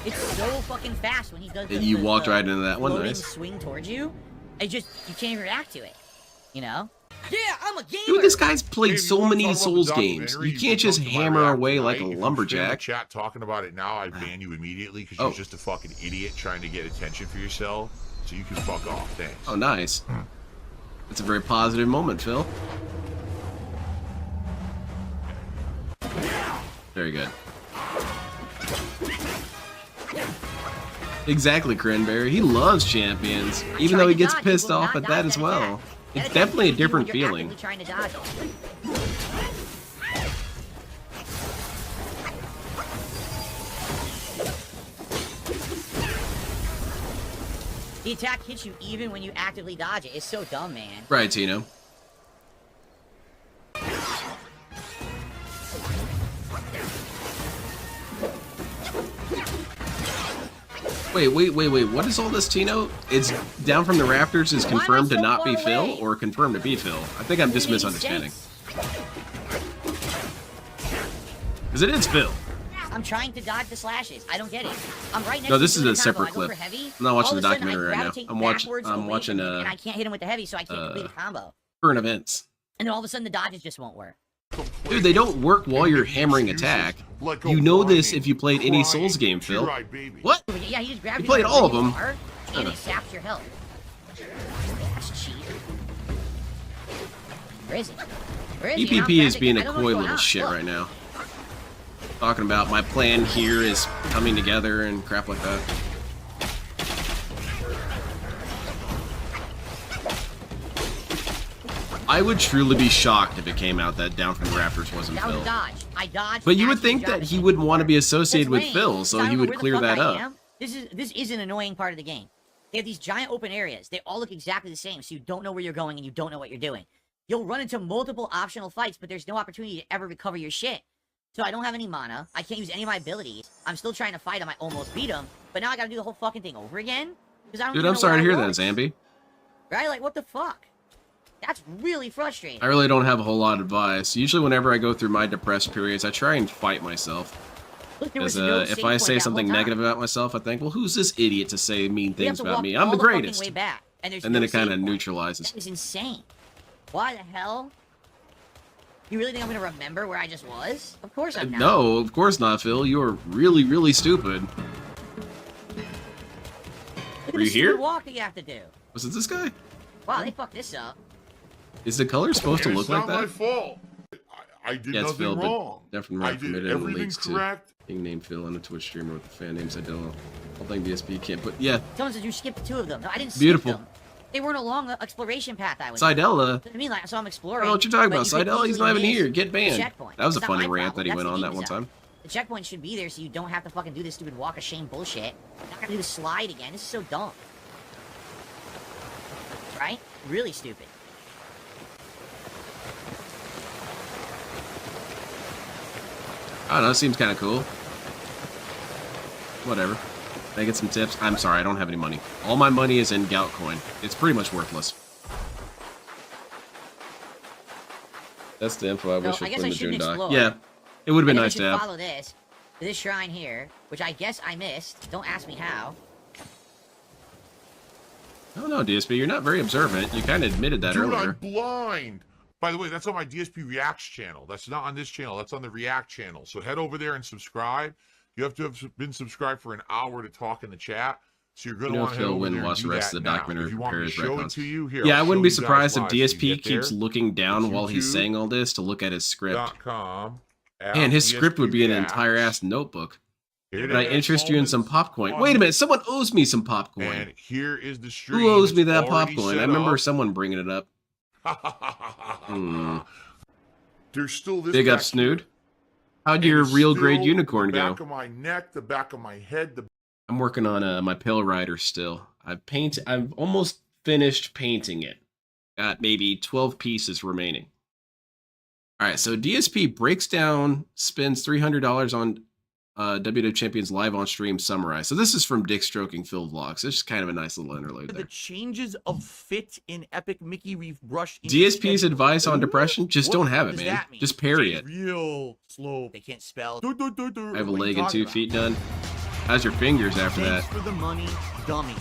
It's so fucking fast when he does And you walked right into that one, floating nice. swing towards you. It just, you can't even react to it. You know? Yeah, I'm a gamer! Dude, this guy's Hey, played if so you wanna many talk about the Souls games. documentary, You can can't just come to my hammer react away tonight. like a If you stay in the lumberjack. chat talking about it now, I ban you immediately because Oh. you're just a fucking idiot trying to get attention for yourself. So you can fuck off. Thanks. Oh, nice. That's a very positive moment, Phil. Very good. Exactly, Cranberry. He loves champions, even though he gets pissed off at that as well. It's definitely a different feeling. Trying to dodge it. The attack hits you even when you actively dodge it. It's so dumb, man. Right, Tino. Wait. What is all this, Tino? It's down from the rafters is confirmed to not be Phil or confirmed to be Phil? I think I'm just misunderstanding. Because it is Phil. I'm trying to dodge the slashes. I don't get it. I'm right next No, this to is the a separate combo. I clip. go for heavy. I'm not watching All the of a sudden, documentary I right now. gravitate I'm backwards watching away from him, and I can't hit him with the heavy, so I can't complete the combo. current events. And then all of a sudden, the dodges just won't work. Dude, they don't work while you're hammering attack. You know this if you played any Souls game, Phil. What? Yeah, he just grabs You played all of them. And it saps your health. That's cheap. Where is he? Where is he? EPP is being a I don't know coy what's going little on. shit Look. right now. Talking about my plan here is coming together and crap like that. I would truly be shocked if it came out that Down from the Rafters wasn't That was Phil. a dodge. I dodged. But you would actually think that dropped he it. wouldn't want to be associated with That's Phil, lame, so because I he don't know would where the clear fuck that I up. am. This is an annoying part of the game. They have these giant open areas. They all look exactly the same, so you don't know where you're going and you don't know what you're doing. You'll run into multiple optional fights, but there's no opportunity to ever recover your shit. So I don't have any mana. I can't use any of my abilities. I'm still trying to fight him. I almost beat him, but now I gotta do the whole fucking thing over again? Because I don't Dude, even I'm know sorry to where hear I that, was. Zambi. Right? Like, what the fuck? That's really frustrating. I really don't have a whole lot of advice. Usually whenever I go through my depressed periods, I try and fight myself. Look, there was Because no if save I point say that something whole time. negative about myself, I think, well, who's this idiot to say mean We have things to about walk me? I'm all the fucking greatest. way back, and there's And then no it kind save of point. neutralizes. That is insane. Why the hell? You really think I'm gonna remember where I just was? Of course I'm not. No, of course not, Phil. You're really, really stupid. Look at Were the you here? stupid walk that you have to do. Was it this guy? Wow, they fucked this up. Is the color supposed to And look it's like not my that? fault. I did Yeah, it's nothing Phil, wrong. but definitely I not did permitted in the everything leaks too. correct. Being named Phil on a Twitch streamer with the fan names I don't think DSP can't put. Yeah, Someone said you skipped 2 of them. No, I didn't Beautiful. skip them. They weren't along the exploration path I was. Sidella. I mean, like, so I'm I exploring. don't know what you're talking but about. you could Sidella, he's easily not even miss here. Get the banned. checkpoint. That was a It's not funny my rant that he problem. went That's on the that one game's time. up. The checkpoint should be there so you don't have to fucking do this stupid walk of shame bullshit. You're not gonna do the slide again. This is so dumb. Right? Really stupid. I don't know, it seems kind of cool. Whatever. Can I get some tips? I'm sorry, I don't have any money. All my money is in Gout Coin. It's pretty much worthless. That's the info I wish I I guess put I in the shouldn't Joon Doc. explore. Yeah, it would have been I nice should to have. follow this shrine here, which I guess I missed. Don't ask me how. Oh no, DSP, you're not very observant. You kind of admitted that Dude, earlier. I'm blind. By the way, that's on my DSP Reacts channel. That's not on this channel. That's on the React channel. So head over there and subscribe. You have to have been subscribed for an hour to talk in the chat. So you're going to You know, want to head Phil over wouldn't there and watch do the rest that of the now. documentary If you want me to prepared show it records. to you, here, Yeah, I I'll wouldn't show be you guys surprised if live. So you DSP get keeps there, looking down it's while he's YouTube. saying all this to look at his script. .com, Man, his script would be an Reacts. entire ass notebook. Here Can I it is, interest you in some moments popcorn? on- Wait a minute, someone owes me some popcorn. And here is the stream. Who owes me It's that already popcorn? I set remember up. someone bringing it up. There's still this Big up, back Snood. here. How'd And your it's real grade still unicorn the go? back of my neck, the back of my head, the I'm working on my Pale Rider still. I've almost finished painting it. Got maybe 12 pieces remaining. All right, so DSP breaks down, spends $300 on WWE Champions live on stream summarize. So this is from Dick Stroking Phil Vlogs. It's just kind of a nice little interlude The there. changes of fit in Epic Mickey Reef brush. DSP's advice on depression: just What don't have it, does man. that mean? Just parry it. Real slow. They can't spell. I have a leg and 2 feet done. How's your fingers after that? Thanks for the money, dummy.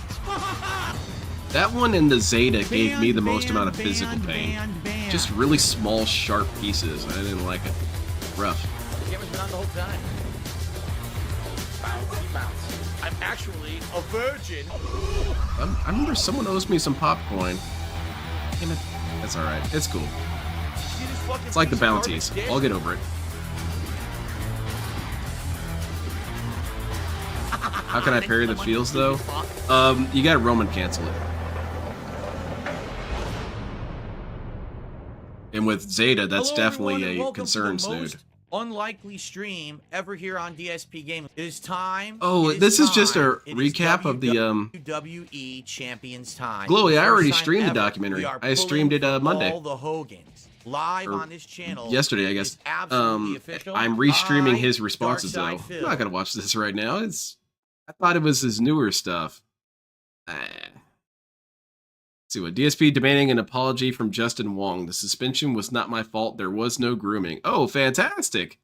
That one and the Zeta gave me the most amount of physical pain. Just really small, sharp pieces. I didn't like it. Rough. The camera's been on the whole time. Bouncy, bouncy. I'm actually a virgin. I remember someone owes me some popcorn. Damn it. That's alright. It's cool. It's like the bounties. I'll get over it. How can I parry the fields, though? You gotta Roman cancel it. And with Zeta, that's Hello, definitely everyone, and a welcome to concern, the Snood. most unlikely stream ever here on DSP Gaming. It is time. Oh, this is just a recap of the WWE Champions time. Glowy, I already First time streamed the ever, documentary. we are I streamed it pulling Monday. all the Hogans live Or on this channel. Yesterday, I guess. It's absolutely official. I'm restreaming his responses though. Darkside I'm Phil. not gonna watch this right now. I thought it was his newer stuff. Let's see what DSP demanding an apology from Justin Wong. The suspension was not my fault. There was no grooming. Oh, fantastic!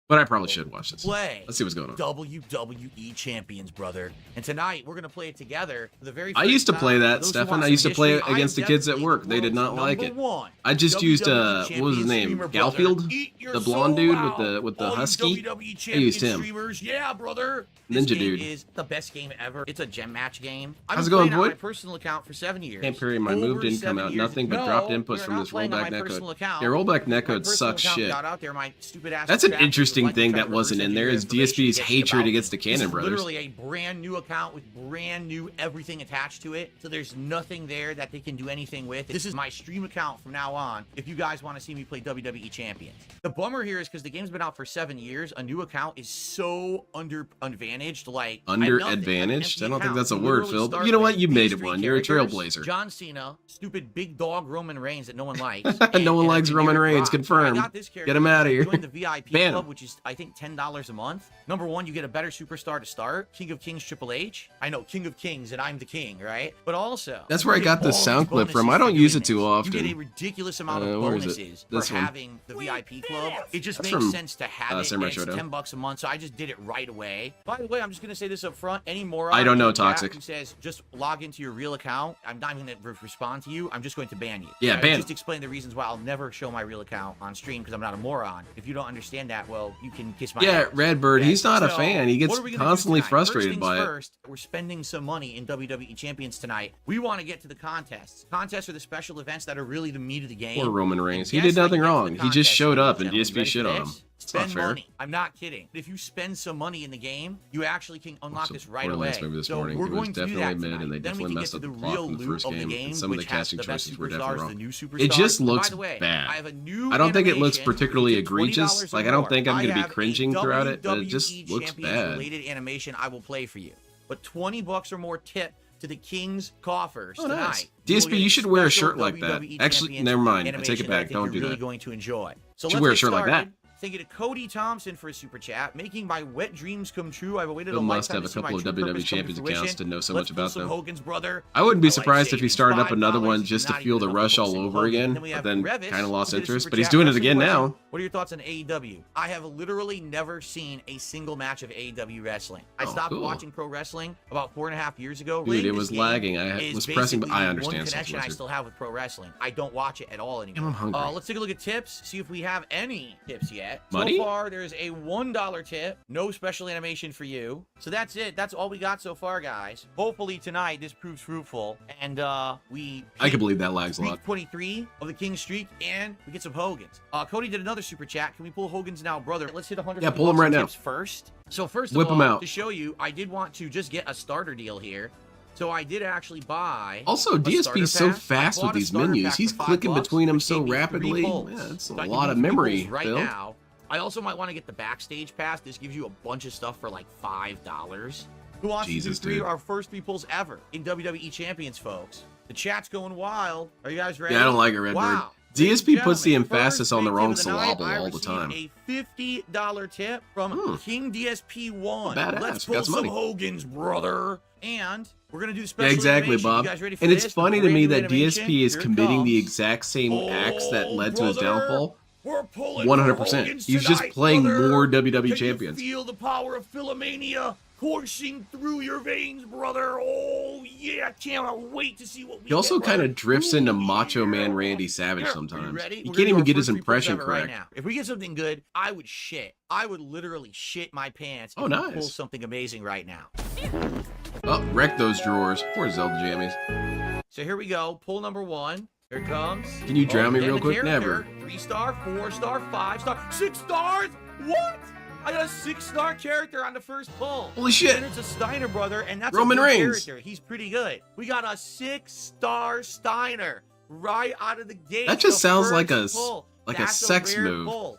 But I probably should watch this. Let's see what's going on. WWE Champions, brother. And tonight we're gonna play it together for the very I first used to play time. that, For those who Stefan. want I used to some play history, it against the I am kids at definitely work. They did not world's like it. number one I just used WWE what was his champion name? streamer, brother. Galfield, Eat your the blonde soul dude out. with the All you husky. WWE I champion used him. streamers, yeah, brother. Ninja This game dude. is the best game ever. It's a gem match game. I've How's it been going, playing on boy? my personal account for 7 years. Can't parry my move Over didn't come 7 out. years. Nothing but No, dropped inputs we're from not this playing on rollback my personal netcode. account. Yeah, rollback My netcode personal sucks account shit. got out there, my stupid ass That's an crackers would interesting like to thing try that to wasn't in there. reverse Is engineer DSP's information hatred about against the me. Cannon This is brothers. literally a brand new account with brand new everything attached to it. So there's nothing there that they can do anything with. This is my stream account from now on if you guys want to see me play WWE Champions. The bummer here is because the game's been out for 7 years, a new account is so advantaged. Like Under-advantaged? I don't think that's a word, Phil. But you know what? You made it one. You're a trailblazer. John Cena, stupid big dog Roman Reigns that no one likes. No one and likes Roman generic Reigns. Rock. Confirmed. I got this character Get him out of here. Join the VIP Ban club, him. which is I think $10 a month. Number one, you get a better superstar to start. King of Kings Triple H. I know King of Kings, and I'm the king, right? But also, That's where I you got get this all sound these clip from. bonuses I don't for use doing it too this. often. You get a ridiculous amount of Where is it? bonuses This for one. having the VIP club. It just That's makes from, sense to have it. Samurai And it's Showdown. $10 a month, so I just did it right away. By the way, I'm just gonna say this up front. Any moron I don't know, in the chat Toxic. who says just log into your real account, I'm not even gonna respond to you. I'm just going to ban you. Yeah, I ban. just explain the reasons why I'll never show my real account on stream because I'm not a moron. If you don't understand that, well, you can kiss my Yeah, ass. Redbird, Okay? he's not a So, fan. He gets what are we gonna do constantly tonight? frustrated First by things it. First, we're spending some money in WWE Champions tonight. We want to get to the contests. Contests are the special events that are really the meat of the game. Poor Roman Reigns. He And did guess how nothing you get to the wrong. He just contest, showed up and ladies DSP Ready shit for on him. this? It's not Spend fair. money. I'm not kidding. If you spend some money in the game, you actually can unlock this right away. Borderlands movie this so morning. we're It was going to do definitely that mid, tonight. and they Then we definitely can messed get up to the the plot real from the loot first of the game. game, And some of the which has casting the best choices were definitely superstars, wrong. the new superstars. It just And by looks the way, bad. I have a new I don't think it looks animation. particularly You get $20 egregious. or Like, I don't more. think I'm I going to be have a cringing throughout it, but it just WWE looks Champions bad. related animation I will play for you. But $20 or more tip to the King's coffers Oh, tonight. nice. You will DSP, get you should wear a special shirt like that. WWE Actually, Champions never mind. I take animation it that I back. think Don't you're do really that. going to enjoy. So Should let's wear a get shirt like started. that. Thank you to Cody Thompson for a super chat, making my wet dreams come true. I've awaited Bill a must lifetime have a to see my couple of true WWE purpose come to Champions accounts fruition. to know so Let's much pull about some them. Hogan's brother. I wouldn't be My life surprised if he savings, started up another one $5, just to not feel even the enough rush to all pull over Hogan. again, Then we but have then Revis, kind of lost who did a interest. super But he's chat. doing it Wrestling again question. now. What are your thoughts on AEW? I have literally never seen a single match of AEW wrestling. I Oh, stopped cool. watching pro wrestling about 4.5 years ago. Dude, Rating it this was game lagging. I is was pressing, but basically I the understand. one Stuff connection I was still have with pro wrestling. I don't watch it at all anymore. I'm hungry. Let's take a look at tips, see if we have any tips yet. Money? So far, there's a $1 tip. No special animation for you. So that's it. That's all we got so far, guys. Hopefully tonight this proves fruitful, and we. I can believe that lags a Week lot. 23 of the King streak, and we get some Hogans. Cody did another super chat. Can we pull Hogans now, brother? Let's hit 100. Yeah, pull 'em right now. First. So first Whip of 'em all, out. to show you, I did want to just get a starter deal here. So I did actually buy. Also, a DSP is so starter pack. fast I with bought a these starter menus. pack He's for clicking $5, between them which so gave me 3 rapidly. pulls. Yeah, that's a So I can lot do of 3 memory, pulls right Phil. now. I also might want to get the backstage pass. This gives you a bunch of stuff for like $5. Who wants Jesus, to do 3 dude. our first 3 pulls ever in WWE Champions, folks? The chat's going wild. Are you guys ready? Yeah, I don't like it, Redbird. Wow. DSP puts the Gentlemen, emphasis first on the big wrong tip of the night, syllable I all the received time. A $50 tip from King DSP1. Badass, Let's got pull some some money. Hogans, brother. And we're gonna do special Yeah, exactly, animation. Bob. You guys ready for And it's this? funny The to me brand that new animation? DSP is Here it committing the comes. exact same acts that led to his brother. downfall. We're pulling 100%. for Hogans He's just tonight, playing brother. more WWE Can champions. You feel the power of Philomania coursing through your veins, brother. Oh yeah, I can't wait to see what we He also get, kind brother. of drifts into Ooh, Macho Man yeah. Randy Savage Here, sometimes. Are you ready? He We're can't gonna do even our get his first 3 pulls impression ever right correct. now. If we get something good, I would shit. I would literally shit my pants if Oh, we nice. pull something amazing right now. Oh, wreck those drawers. Poor Zelda Jammies. So here we go. Pull number 1. Here it comes. Can you drown me then real the quick? character. Never. 3-star, 4-star, 5-star, 6 stars? What? I got a 6-star character on the first pull. Holy shit. And it's a Steiner brother, and that's Roman a good Reigns. character. He's pretty good. We got a 6-star Steiner right out of the gate. That just the sounds first like a pull. like That's a sex rare move. pull.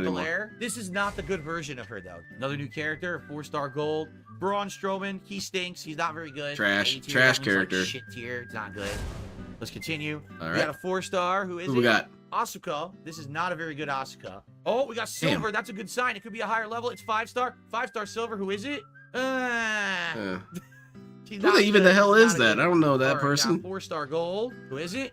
canon Bianca anymore. Belair. This is not the good version of her, though. Another new character, 4-star gold. Braun Strowman, he stinks. He's not very good. Trash. A tier, Trash that means, like, character. shit tier. It's not good. Let's continue. All We got right. a 4-star. Who is Who it? we got? Asuka. This is not a very good Asuka. Oh, we got silver. That's a good sign. It could be a higher level. It's 5-star. 5-star silver. Who is it? She's Who not even good. the hell She's is not a that? good- I don't know that All right, person. 4-star gold. Who is it?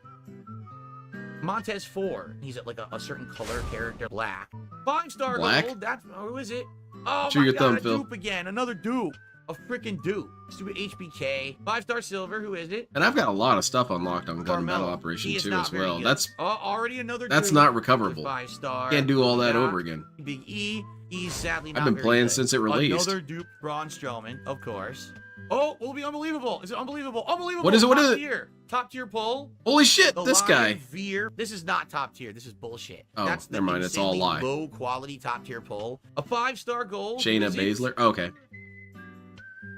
Montez 4. He's like a certain color character. Black. 5-star Black? gold. That's who is it? Oh Show my your god, thumb, a Phil. dupe again. Another dupe. A freaking dupe. Stupid HBK. 5-star silver. Who is it? And I've got a lot of stuff unlocked on Gun Battle Carmelo. Operation He is too not as very well. good. That's already another that's dupe. not recoverable. 5-star. Can't do all that Yeah. over again. Big E. He's sadly not I've been very playing good. since it released. Another dupe Braun Strowman, of course. Oh, will be unbelievable. Is it unbelievable? Unbelievable. What is it? What Top is it? tier. Top tier pull. Holy shit! The This Lion guy. Veer. This is not top tier. This is bullshit. Oh, That's the never mind. It's all insanely lie. low quality top tier pull. A 5-star gold. Shayna Who is it? Baszler. Okay.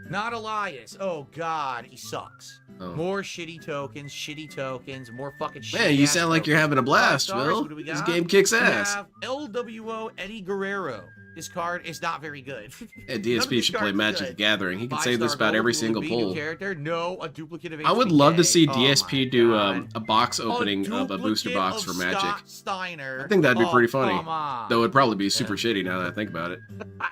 Not Elias. Oh god, he sucks. Oh. More shitty tokens, more fucking shit. Man, you sound like you're having a blast, Phil. This game kicks ass. We have LWO Eddie Guerrero. This card is not very good. Yeah, None of DSP these should play cards are Magic the good. Gathering. He can say 5-star this about gold, every who single would be new poll. character? No, a duplicate of HBK. I would love to see Oh DSP my do God. a box opening of a booster duplicate box of for Magic. Scott Steiner. I think that'd be Oh, pretty funny. come on. Though it'd probably be super shitty now that I think about it.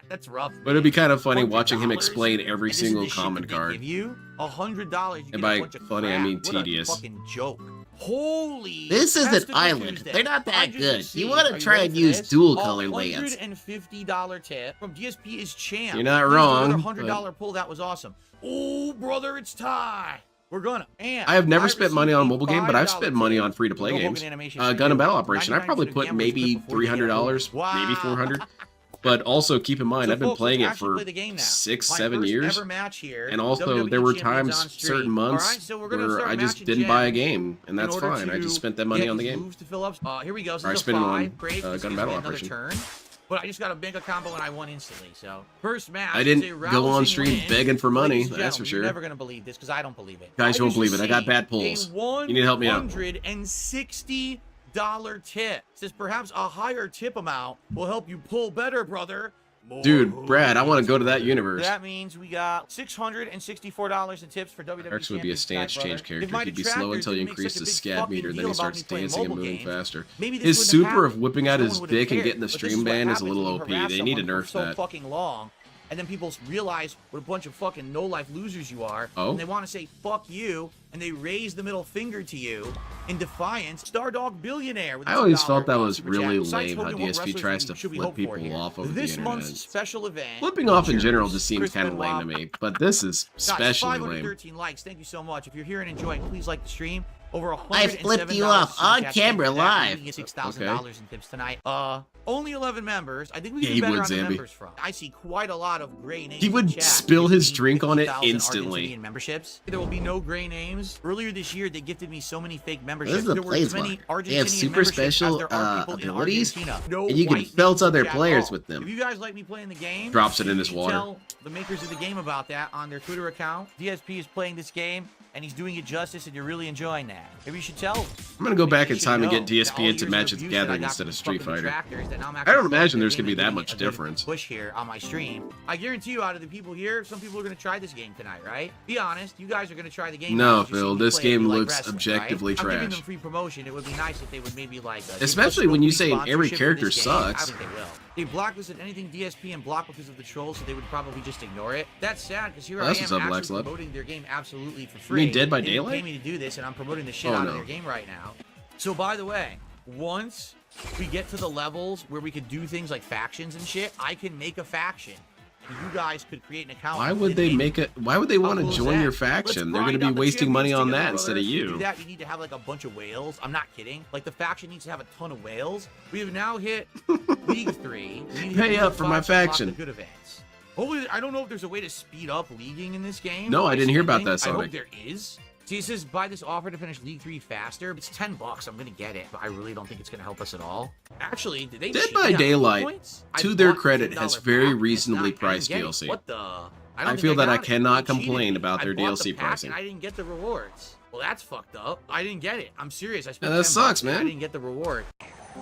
That's rough. But it'd be kind of funny $100, watching him explain every and this is single the shit common that they card. Give you $100. You And get by a bunch of funny, I crap. mean What a tedious. fucking joke. Holy. This is an Festival island. Tuesday. They're not that I just good. see- You want Are to you try ready and for use this? dual color layouts. $150 tip from DSP is champ. You're not Here's wrong, another $100 pull. That was awesome. Oh, brother, it's time. We're gonna. And I have never spent received money on a a mobile game, but I've $5 spent money tip. on free-to-play No games. Hogan animation Gun for and you. Battle Operation, I 99% probably of put gamblers maybe quit before they get $300, home. maybe Wow. $400. But also keep in mind, So I've been folks, playing let's it actually for play the game now. 6, My 7 first years. ever match here. And also, WWE there were champions times, on stream. certain months, All right, so we're gonna where start I just matching didn't buy a gems game, and in that's order fine. I just to spent that money get on the these game. moves to fill up. Here we go. So Or I this is spent it on, 5. Great. Gun This gives Battle me another Operation. turn. But I just got a mega combo and I won instantly. So first match. I is didn't a go on rousing stream win. begging for money, Ladies and that's for gentlemen, sure. You're never gonna believe this because I don't believe it. Guys, you won't believe it. I got bad A pulls. You need to help me out. $160 tip. Says perhaps a higher tip amount will help you pull better, brother. Dude, Brad, I want to go to that universe. That means we got $664 in tips for WWE. Rex would be a stance Champions change tonight, character. brother. He'd be If my slow detractors until you didn't make increase such a the big scab fucking meter, then deal he about starts me playing dancing and mobile moving games, faster. maybe this His wouldn't super have of whipping out happened. his No one would've dick and cared. getting the But this stream what ban is a happens little when you OP. harass They need to someone nerf for so that. fucking long, and then people realize what a bunch of fucking no-life losers you are, Oh? and they want to say fuck you, and they raise the middle finger to you in defiance. Stardog Billionaire. With a I always $2 felt that was super chat. really Besides lame how Hogan, what DSP wrestlers tries to should we flip hope for people here? off over the This month's internet. special event. Flipping off in general features just seems Chris kind of lame to Benoit. me, but this is Guys, especially lame. 513 likes. Thank you so much. If you're here and enjoying, please like the stream. Over I flipped you off on camera live. You get $6,000 in tips tonight. Only 11 members. I think we can Yeah, do he better would, on the Zambi. members front. I see quite a lot of gray names. He in would chat. spill his Gifted me drink on it 50,000 instantly. Argentinian memberships. There will be no gray names. Earlier this year, they gifted me so many fake memberships. This is the there were as plays many mark. They have Argentinian super memberships special as there are people in abilities, Argentina. No and you can white felt names in other chat at players all. with them. If you guys like me playing the game, Drops it in his you water. Tell the makers of the game about that on their Twitter account. DSP is playing this game, and he's doing it justice, and you're really enjoying that. Maybe you should tell them. I'm gonna go back in You should time and know get that DSP all into years of Magic the abuse that I Gathering got instead from of Street fucking Fighter. detractors that now I'm I actually don't imagine playing there's the gonna be game that and much giving it a good difference. Push here on my stream. I guarantee you, out of the people here, some people are gonna try this game tonight, right? Be honest, you guys are gonna try the game. No, because you see Phil, me this play it, you game like looks wrestling, objectively right? I'm giving trash. them free promotion. It would be nice if they would maybe like, give us Especially a when you free say every sponsorship for character this game. sucks. I think they will. They blacklisted anything DSP and blocked because of the trolls, so they would probably just ignore it. That's sad because here Well, I that's am what's up, actually Black Slut. promoting their game absolutely for You free. mean Dead by They Daylight? pay me to do this, and I'm promoting the shit Oh, out no. of their game right now. So by the way, once we get to the levels where we could do things like factions and shit, I can make a faction. And you guys could create an account. Why would they make it? Why would they want to join your faction? They're going to be wasting money on that instead of To do you. that, you need to have like a bunch of whales. I'm not kidding. Like the faction needs to have a ton of whales. We have now hit League 3. We need to hit Pay League up for my 5 to unlock faction. the good events. Hopefully, I don't know if there's a way to speed up leaguing in this game. No, I didn't hear about that, I hope Sonic. there is. See, it says buy this offer to finish League 3 faster. It's $10. I'm gonna get it, but I really don't think it's gonna help us at all. Actually, did they? Dead cheat by me on Daylight, points? to I their bought credit, $10 has very pack, and it's reasonably not- I didn't priced get it. DLC. What the? I I don't feel think that I got it. cannot They cheated complain me. about their I bought DLC the pack pricing. and I didn't get the rewards. Well, that's fucked up. I didn't get it. I'm serious. I spent Yeah, that 10 sucks, bucks and I man. didn't get the reward.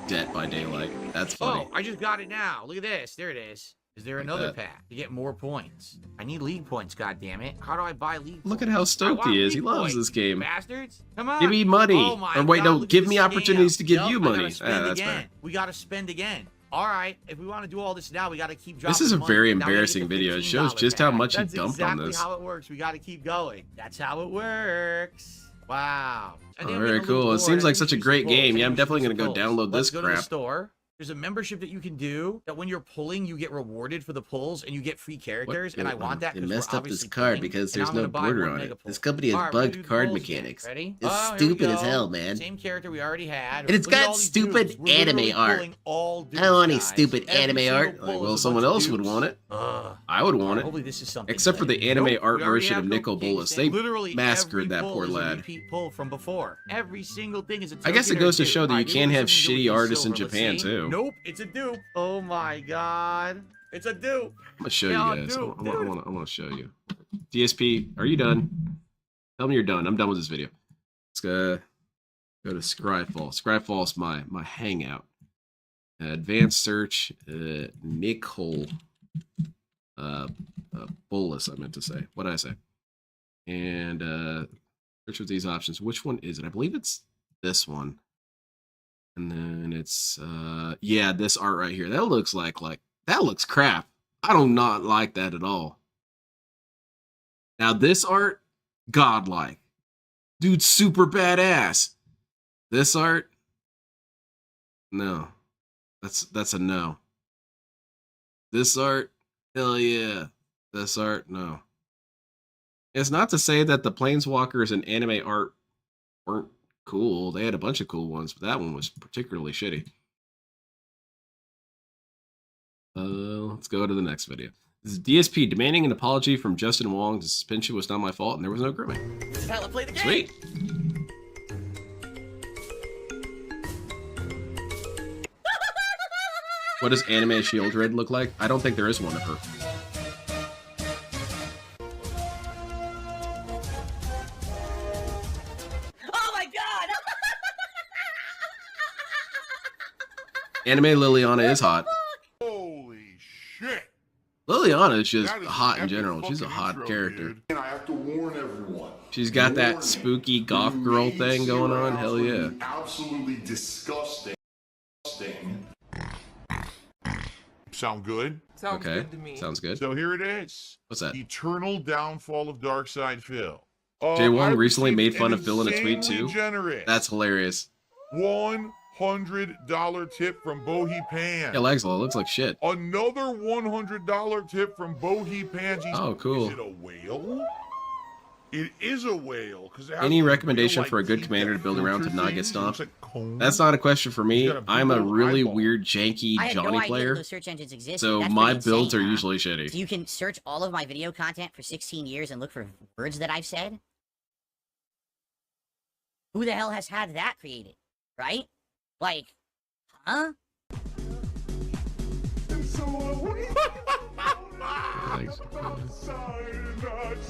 Dead by Daylight. That's funny. Oh, I just got it now. Look at this. There it is. Is there Like another that. pack to get more points? I need league points, goddammit. How do I buy league Look points? at how I stoked want he is. He league loves points, this game. bastards. Come on. Give me money. Oh my Or wait, God, no, look at give this me scam. opportunities to give Yup, you I gotta money. spend That's again. fair. We gotta spend again. All right, if we want to do all this now, we got to keep dropping. This is a money. very Now we gotta get embarrassing the video. It shows $15 just how pack. much he That's dumped exactly on this. how it works. We got to keep going. That's how it works. Wow. And then we Very have a little cool. It board. seems I like think such we a should great pull. game. Yeah, I'm I think we definitely should going to go pull. download Let's this go to the crap. store. There's a membership that you can do that when you're pulling, you get rewarded for the pulls and you get free characters. And I want that. They 'cause messed we're up this obviously card pulling, because and there's I'm no gonna buy border one on mega it. pull. This company has All right, we're gonna bugged do the card pulls again. mechanics. Ready? It's Here we stupid as go. hell, man. Same character we already had. And it's Look at got all these stupid dudes. We're literally anime art. pulling all I don't want any dudes, guys. stupid Every anime single art. pull Like, is well, a someone bunch of else would dudes. want it. Ugh. I would want Hopefully it. this is something Except for good. the anime Nope, art we already version have of no Nicol King Bolas. Stamp. They Literally massacred every that pull poor is a lad. repeat pull from before. Every single thing is a I guess it token or goes to two. show that All you right, can maybe have something to do shitty with the artists in silver. Let's Japan see. too. Nope, it's a dupe. Oh my god. It's a dupe. I'm gonna show you Yeah, guys. dude, I want to show you. DSP, are you done? Tell me you're done. I'm done with this video. Let's go to Scryfall. Scryfall is my hangout. Advanced search. Nicol Bolas. I meant to say. What did I say? And search with these options. Which one is it? I believe it's this one. And then it's yeah, this art right here. That looks like that looks crap. I do not like that at all. Now this art, godlike. Dude's super badass. This art, no. That's a no. This art, hell yeah. This art, no. It's not to say that the Planeswalkers and anime art weren't cool. They had a bunch of cool ones, but that one was particularly shitty. Let's go to the next video. This is DSP demanding an apology from Justin Wong. The suspension was not my fault and there was no grooming. This is how I play the game. Sweet. What does Anime Shield Red look like? I don't think there is one of her. Oh my god! Anime Liliana is hot. Holy shit! Liliana is just That is hot an in general. epic She's a fucking hot intro, character. dude. And I have to warn everyone. She's got that Warning. spooky goth You girl may thing see going her on. Hell yeah. absolutely- Absolutely disgusting. Sound good? Sounds Okay. good to me. Sounds good. So here it is. What's that? Eternal Downfall of Darkside Phil. J1 I recently made received fun an of Phil in a tweet insanely too. Generous That's hilarious. $100 tip from Bohi Pan. Yeah, Lexla, it looks like shit. Another $100 tip from Bohi Pansies. Oh, cool. Is it a whale? It is a whale. Any recommendation for a good commander to build around to not get stomped? That's not a question for me. I'm a really weird, janky I had no Johnny idea player, those search engines existed. so That's my pretty builds insane, are huh? usually So shitty. you can search all of my video content for 16 years and look for words that I've said? Who the hell has had that created? Right? Like, huh?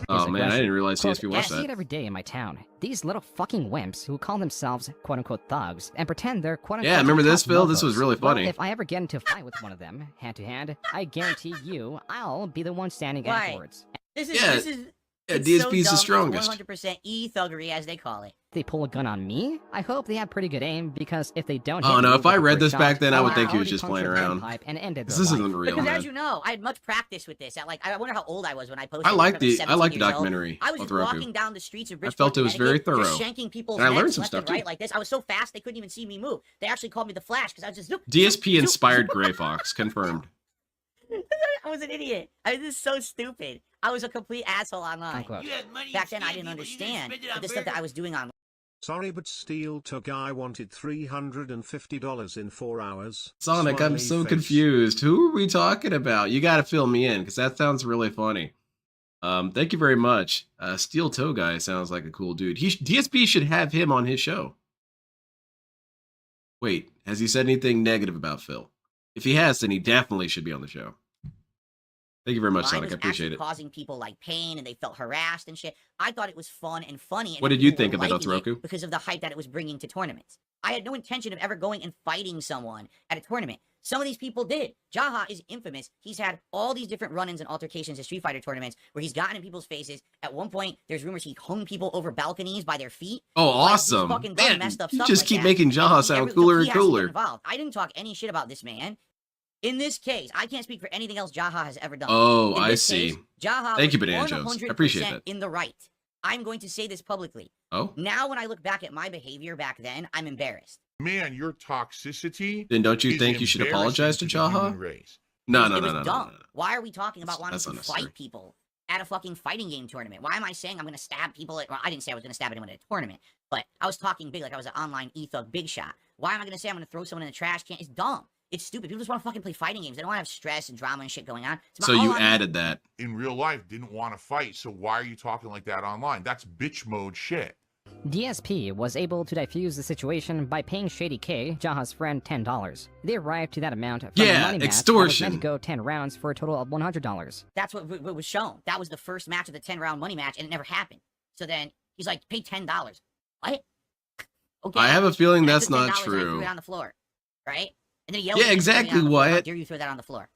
Oh man, I didn't realize CSP I watched see it that. every day in my town. These little fucking wimps who call themselves quote-unquote thugs and pretend they're quote-unquote Yeah, remember this, top Phil? This mofos. was really funny. Well, if I ever get into a fight with one of them, hand to hand, I guarantee you, I'll be the one standing Right. afterwards. This is, Yeah, this is, yeah, it's DSP so is the dumb, it's strongest. 100% E-thuggery, as they call it. They pull a gun on me. I hope they have pretty good aim because if they don't, Oh hit no, me if I with the read first this back shot, then, I would I'll think he was already just playing punctured their around. pipe and ended This their isn't life. real, Because man. as you know, I had much practice with this. I wonder how old I was when I posted. I like was the 17 years old. documentary I was with just Roku. walking down the streets of I Bridgeport, felt it was very Connecticut, just thorough. shanking people's And I learned necks some left stuff, and right too. like this. I was so fast they couldn't even see me move. They actually called me the Flash because I was just zoop, DSP zoop, inspired Gray Fox, confirmed. zoop. I was an idiot. I was just so stupid. I was a complete asshole online. Unquote. Back then, I didn't understand the stuff that I was doing online. Sorry, but Steel Toe Guy wanted $350 in 4 hours. Sonic, I'm Smiley so face. confused. Who are we talking about? You got to fill me in because that sounds really funny. Thank you very much. Steel Toe Guy sounds like a cool dude. DSP should have him on his show. Wait, has he said anything negative about Phil? If he has, then he definitely should be on the show. Thank you very much, Mine Sonic. was I appreciate actually it. causing people like pain and they felt harassed and shit. I thought it was fun and funny. And What did you people think were of it, liking Otoroku? Because of the hype that it was bringing to tournaments. I had no intention of ever going and fighting someone at a tournament. Some of these people did. Jaha is infamous. He's had all these different run-ins and altercations at Street Fighter tournaments where he's gotten in people's faces. At one point, there's rumors he hung people over balconies by their feet. Oh, Like, he's awesome. fucking done Man, messed up you stuff just like keep that. making Jaha And sound so cooler he and has to get cooler. involved. I didn't talk any shit about this man. In this case, I can't speak for anything else Jaha has ever done. Oh, In I this see. case, Jaha Thank you, was Banana Jones. I 100% appreciate that. in the right. I'm going to say this publicly. Oh? Now, when I look back at my behavior back then, I'm embarrassed. Man, your toxicity. Then don't you is think you should apologize to embarrassing the human Jaha? race. No, It no, was no, no, no, dumb. no. Why are we talking about wanting That's to unnecessary. fight people at a fucking fighting game tournament? Why am I saying I'm going to stab people? Well, I didn't say I was going to stab anyone at a tournament, but I was talking big, like I was an online e-thug big shot. Why am I going to say I'm going to throw someone in the trash can? It's dumb. It's stupid. People just want to fucking play fighting games. They don't want to have stress and drama and shit going on. It's So all you on me. added that. In real life, didn't want to fight. So why are you talking like that online? That's bitch mode shit. DSP was able to diffuse the situation by paying Shady K, Jaha's friend, $10. They arrived to that amount from Yeah, a money match extortion. that was meant to go 10 rounds for a total of $100. That's what was shown. That was the first match of the 10-round money match, and it never happened. So then he's like, pay $10. What? Okay. I have a feeling And I that's took $10 not and I threw true. it on the floor, right? And then he yelled Yeah, at me, exactly, "Throw it on the floor. How Wyatt. dare you throw that on the floor?"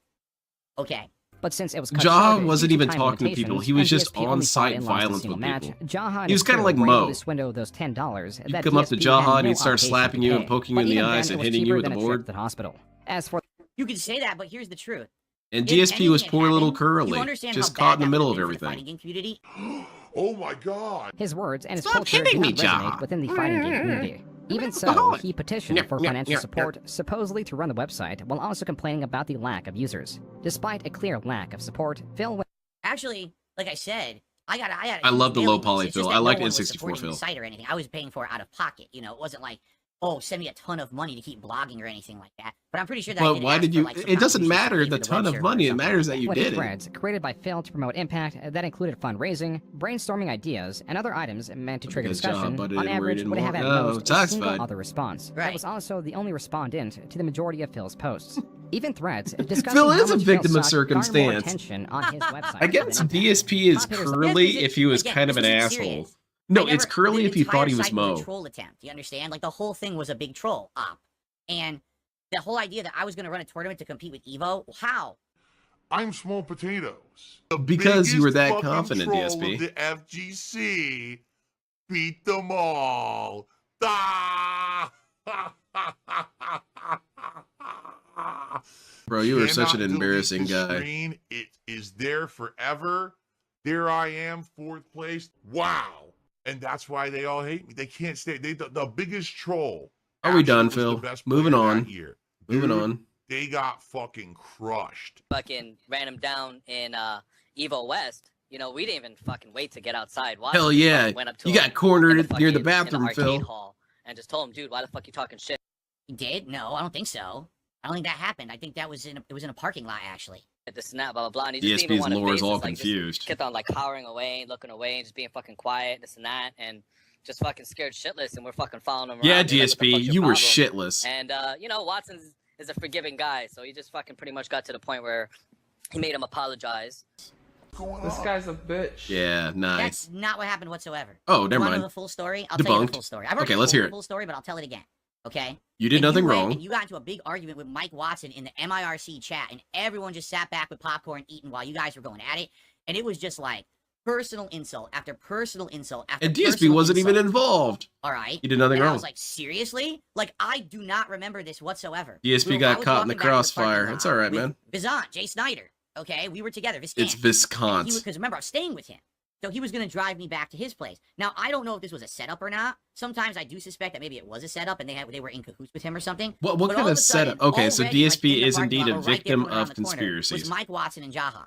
Okay. But since it was cut Jaha short wasn't due to even time talking to people. limitations, He was and just DSP only on-site fought and lost a violence single with match, people. Jaha and He was his kinda crew like were able Mo. to swindle those $10 You'd that come up to DSP Jaha had and no he'd start obligation slapping to you and pay. poking you But in the even then, eyes it and was hitting you cheaper with than the a trip board. to the hospital. As for You can say that, but here's the truth. And If DSP was anything poor had little happened, Curly, you understand just how caught in bad the that middle of would've been for the everything. fighting game community? Oh my god. his words and his Stop culture hitting did me, not resonate Jaha. within the fighting game community. Even so, he petitioned for financial support, supposedly to run the website, while also complaining about the lack of users. Despite a clear lack of support, Phil went. Actually, like I said, I had. I love the low mailings. poly It's just Phil. that I no like one was N64 supporting Phil. the site or anything. I was paying for it out of pocket. You know, it wasn't like, oh, send me a ton of money to keep blogging or anything like that. But I'm pretty sure that. I But did why ask did for, you? like, some It doesn't contributions matter to the the ton web of server or money. It something matters like that you With did it. threads created by Phil to promote Impact that included fundraising, brainstorming ideas, and other items meant to trigger Because Jaha discussion, butted on in where he average didn't would have at want- oh, most a that's single fine. other response. That Right. was also the only respondent to the majority of Phil's posts. Even threads discussing Phil how is a much victim Phil of sucked garnered more circumstance. attention on his website I guess than Impact. DSP is Top hitters- Curly Yes, if he was again, kind of this an isn't asshole. serious. No, I it's never- Curly the if you thought entire he was site Mo. a troll attempt. You understand? Like the whole thing was a big troll op, and the whole idea that I was going to run a tournament to compete with Evo. How? I'm small potatoes. The Because you were biggest that fucking confident, troll DSP. Of the FGC beat them all. Ah! Bro, you were such an Cannot embarrassing delete the guy. screen. It is there forever. There I am, 4th place. Wow. And that's why they all hate me. They can't stay. The biggest troll. Are we actually done, was the Phil? best Moving player on. that year. Moving Dude, on. They got fucking crushed. Fucking ran him down in Evo West. You know, we didn't even fucking wait to get outside. Hell yeah. Went up to You him got cornered in near the fucking- bathroom, in the Phil. arcade hall and just told him, dude, why the fuck you talking shit? He did? No, I don't think so. I don't think that happened. I think that was it was in a parking lot actually. This and that, blah, blah, blah. And he just didn't DSP's even want to lore is face all us, like, just confused. kept on, like, powering away, looking away, and just being fucking quiet, this and that, and just fucking scared shitless, and we're fucking following him around. Yeah, being like, what the DSP, fuck's your you were problem? shitless. And, you know, Watson is a forgiving guy, so he just fucking pretty much got to the point where he made him apologize. This guy's a bitch. Yeah, nice. That's not what happened whatsoever. Oh, never You wanna know mind. the full story? I'll tell you the Debunked. full story. I've already Okay, let's told hear the it. full story, but I'll tell it again. Okay? You did And nothing went wrong. And you got into a big argument with Mike Watson in the MIRC chat, and everyone just sat back with popcorn eating while you guys were going at it. And it was just like personal insult after personal insult after And DSP personal wasn't even insult. involved. All right. You did nothing and I wrong. was like, seriously? Like, I do not remember this whatsoever. DSP I got was caught in the walking back to parking crossfire. lot It's all right, with man. Vizant, Jay Snyder. Okay, we were together. Viscant. It's Viscant. Because remember, I was staying with him. So he was going to drive me back to his place. Now, I don't know if this was a setup or not. Sometimes I do suspect that maybe it was a setup and they were in cahoots with him or something. What But kind all of a sudden, setup? Okay, so already, like, DSP in the is parking indeed lot, a or right there victim going around of the corner, conspiracies. was Mike Watson and Jaha.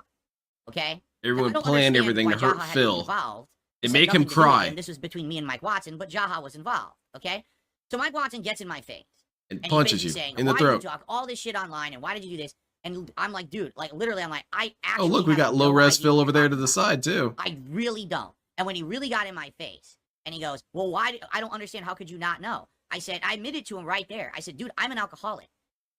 Okay? Everyone Now, I don't planned understand everything why to hurt Jaha had to be Phil. involved. It This had make him nothing to do with cry. him. This was between me and Mike Watson, but Jaha was involved. Okay? So Mike Watson gets in my face. And he's punches basically you saying, in the why throat. did you talk all this shit online and why did you do this? And I'm like, dude, like literally, I'm like, I Oh, actually. look, we have got no low res idea Phil what over you're there talking to the about. side, too. I really don't. And when he really got in my face, and he goes, well, I don't understand. How could you not know? I said, I admitted to him right there. I said, dude, I'm an alcoholic.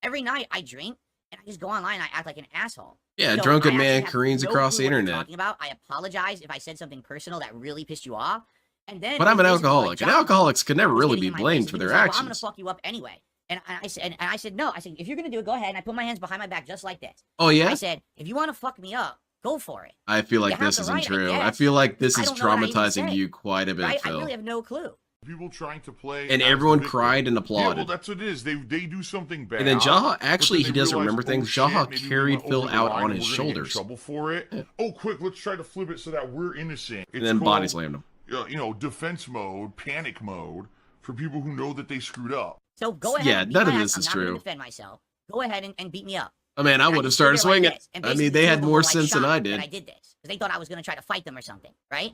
Every night I drink, and I just go online and I act like an asshole. Yeah, So drunken I actually man have careens no across clue the what you're internet. talking about. I apologize if I said something personal that really pissed you off. And then But I'm an basically alcoholic, and Jaha alcoholics can never was really getting be in my blamed face, for and he their was like, well, I'm actions. gonna fuck you up anyway. And I said, no. I said, if you're gonna do it, go ahead. And I put my hands behind my back just like this. Oh yeah. I said, if you want to fuck me up, go for it. I feel like this isn't true. I feel like this is traumatizing you quite a bit, right? Phil. I really have no clue. People trying to play, and everyone cried and applauded. Yeah, well, that's what it is. They do something bad. And then Jaha, actually, he doesn't remember things. Oh, Jaha carried Phil out on his shoulders. Trouble for it. Yeah. Oh, quick, let's try to flip it so that we're innocent. And then body slammed him. You know, defense mode, panic mode for people who know that they screwed up. So go ahead. Yeah, none of this is true. I'm not gonna defend myself. Go ahead and beat me up. Oh man, I would have started swinging. I mean, they had more sense than I did. I did this because they thought I was gonna try to fight them or something, right?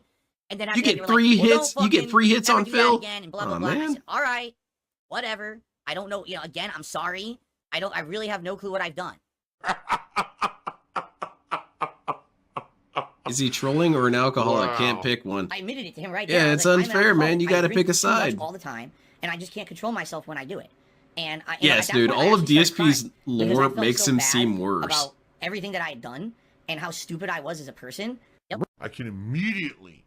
And then you get 3 hits. You get 3 hits on Phil. Again, and blah, blah, blah. I said, all right, whatever. I don't know. You know, again, I'm sorry. I really have no clue what I've done. Is he trolling or an alcoholic? Wow. Can't pick one. I admitted it to him right there. Yeah, it's like, unfair, man. You got to pick a side. All the time, and I just can't control myself when I do it. And yes, dude, all of DSP's lore makes him seem worse. About everything that I had done and how stupid I was as a person. Yep. I can immediately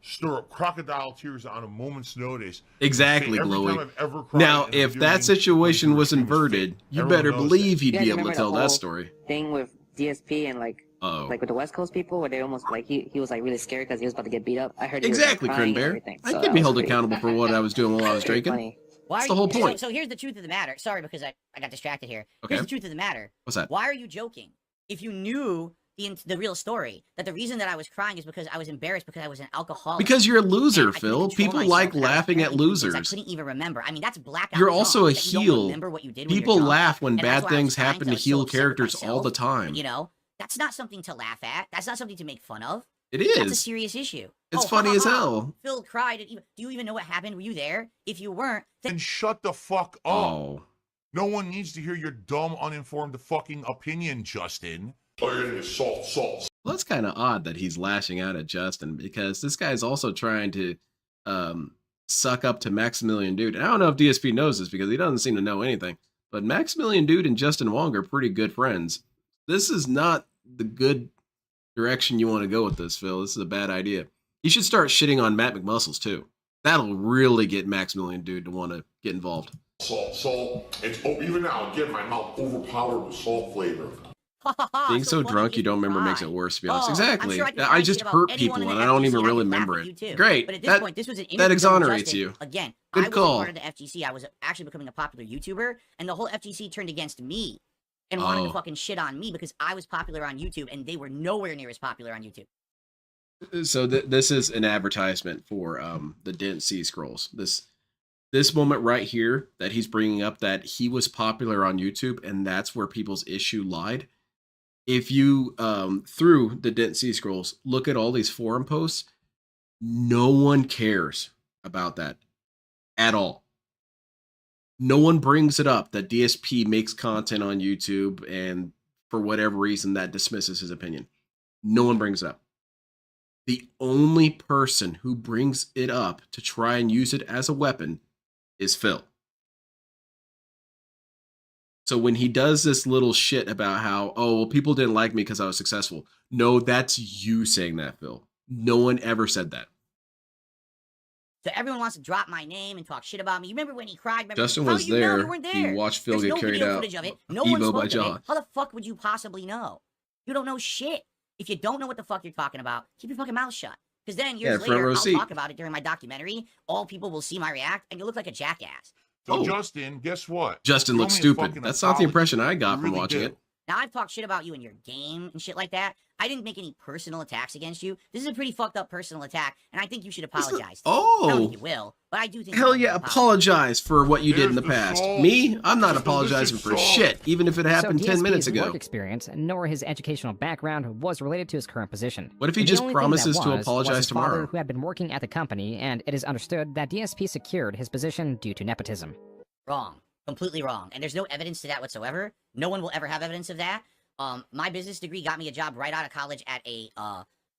stir up crocodile tears on a moment's notice. Exactly, Glowy. Now, if that situation was inverted, you better believe he'd be able to tell that story. Thing with DSP and like with the West Coast people, where they almost like he was like really scared because he was about to get beat up. I heard exactly, Crin Bear. I can't be held accountable for what I was doing while I was drinking. That's the whole point. So here's the truth of the matter. Sorry, because I got distracted here. Okay. Here's the truth of the matter. What's that? Why are you joking? If you knew the real story, that the reason that I was crying is because I was embarrassed because I was an alcoholic. Because you're a loser, Phil. People like laughing at losers. I couldn't even remember. I mean, that's blackout. You're also a heel. People when laugh when bad things happen to heel characters all the time. You know, that's not something to laugh at. That's not something to make fun of. It is. That's a serious issue. It's funny as hell. Phil cried. Do you even know what happened? Were you there? If you weren't, then shut the fuck up. Oh. No one needs to hear your dumb, uninformed fucking opinion, Justin. Oh, you're gonna get salt. Well, that's kind of odd that he's lashing out at Justin, because this guy's also trying to suck up to Maximilian Dude. And I don't know if DSP knows this because he doesn't seem to know anything, but Maximilian Dude and Justin Wong are pretty good friends. This is not the good direction you want to go with this, Phil. This is a bad idea. You should start shitting on Matt McMuscles too. That'll really get Maximilian Dude to want to get involved. Salt. It's even now, again, my mouth overpowered with salt flavor. Being so drunk you don't remember makes it worse, to be honest. Exactly. I just hurt people and I don't even really remember it. Great. But at this point, this was an that exonerates you. Again, good call. I was part of the FGC. I was actually becoming a popular YouTuber, and the whole FGC turned against me and wanted to fucking shit on me because I was popular on YouTube, and they were nowhere near as popular on YouTube. So this is an advertisement for the Didn't See Scrolls. This moment right here that he's bringing up, that he was popular on YouTube and that's where people's issue lied. If you, through the Didn't See Scrolls, look at all these forum posts, no one cares about that at all. No one brings it up that DSP makes content on YouTube and for whatever reason that dismisses his opinion. No one brings it up. The only person who brings it up to try and use it as a weapon is Phil. So when he does this little shit about how, oh, well, people didn't like me because I was successful. No, that's you saying that, Phil. No one ever said that. So everyone wants to drop my name and talk shit about me. You remember when he cried? Remember, Justin was there. You weren't there. He watched Phil get carried out. Of it. No one spoke of it. How the fuck would you possibly know? You don't know shit. If you don't know what the fuck you're talking about, keep your fucking mouth shut. Because then years later, I'll talk about it during my documentary. All people will see my react, and you look like a jackass. So Justin, guess what? Justin looks stupid. That's not the impression I got from watching it. Now, I've talked shit about you in your game and shit like that. I didn't make any personal attacks against you. This is a pretty fucked up personal attack, and I think you should apologize. I don't think you will, but I do think hell yeah, apologize for what you did in the past. Me? I'm not apologizing for shit, even if it happened 10 minutes ago. His work experience, nor his educational background, was related to his current position. What if he just promises to apologize tomorrow? Who had been working at the company, and it is understood that DSP secured his position due to nepotism. Wrong. Completely wrong. And there's no evidence to that whatsoever. No one will ever have evidence of that. My business degree got me a job right out of college at a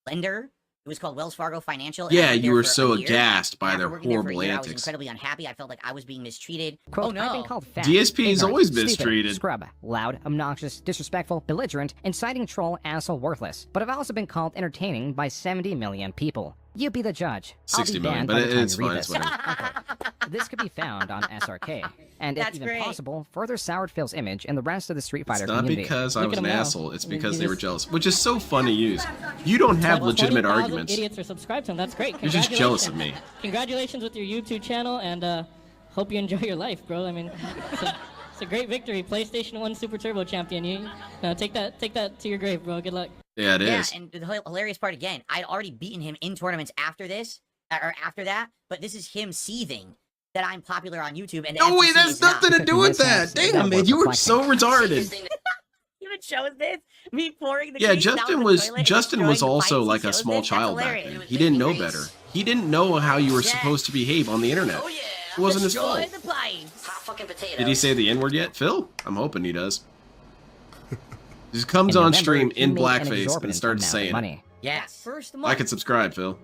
lender. It was called Wells Fargo Financial. Yeah, you were so aghast by their horrible antics. I was incredibly unhappy. I felt like I was being mistreated. Quote, oh no. I've been called fat, DSP's always mistreated. Stupid, scrub, loud, obnoxious, disrespectful, belligerent, inciting troll, asshole, worthless. But I've also been called entertaining by 70 million people. You be the judge. 60 I'll be million, banned but by the time it's you read fine. this. It's whatever. This could be found on SRK, and if That's even great. possible, further soured Phil's image and the rest of the Street Fighter It's not community. because I Look was at an him now. asshole. It's I mean, because he they were just- jealous, which is so fun to use. You don't have legitimate 20,000 arguments. idiots are subscribed to him. That's great. You're just jealous of me. Congratulations with your YouTube channel, and hope you enjoy your life, bro. I mean, it's a great victory. PlayStation 1 Super Turbo champion. You take that to your grave, bro. Good luck. Yeah, it is. Yeah, and the hilarious part again, I'd already beaten him in tournaments after this, or after that, but this is him seething that I'm popular on YouTube. And the No way, FTC that's is not. nothing to do with that. Damn, man, you were so retarded. Even shows this me pouring the Yeah, grease down Justin the was toilet, Justin destroying was the also pipes, like he a shows small this. child That's back hilarious. then. He didn't know better. He didn't know how you were supposed to behave on the internet. Oh, yeah. It wasn't his fault. Destroy the pipes. Hot fucking potato. Did he say the N-word yet, Phil? I'm hoping he does. Just comes In on November, stream he in made an blackface and exorbitant starts amount of saying it. money. Yes. First month. Like and subscribe, Phil.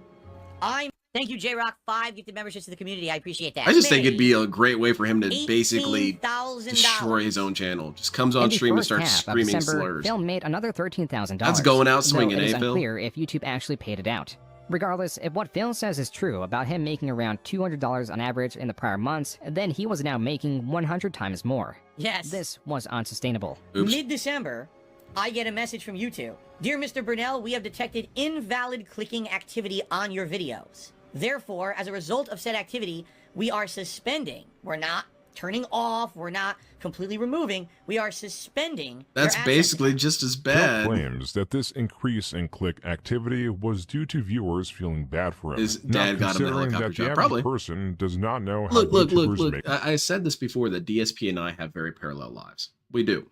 Thank you, J-Rock. 5 gifted memberships to the community. I appreciate that. I just think it'd be a great way for him to basically $18,000. destroy his own channel. Just comes on In the stream and first starts half of screaming December, slurs. Phil made another $13,000. That's going out swinging, though it is eh, Phil? unclear if YouTube actually paid it out. Regardless, if what Phil says is true about him making around $200 on average in the prior months, then he was now making 100 times more. Yes. This was unsustainable. Mid-December, I get a message from YouTube. Dear Mr. Burnell, we have detected invalid clicking activity on your videos. Therefore, as a result of said activity, we are suspending. We're not turning off. We're not completely removing. We are suspending. That's your AdSense basically just as bad. Phil claims that this increase in click activity was due to viewers feeling bad for him. His not dad got him a considering helicopter that job, the average probably. person does not know how Look. YouTubers make. I said this before that DSP and I have very parallel lives. We do.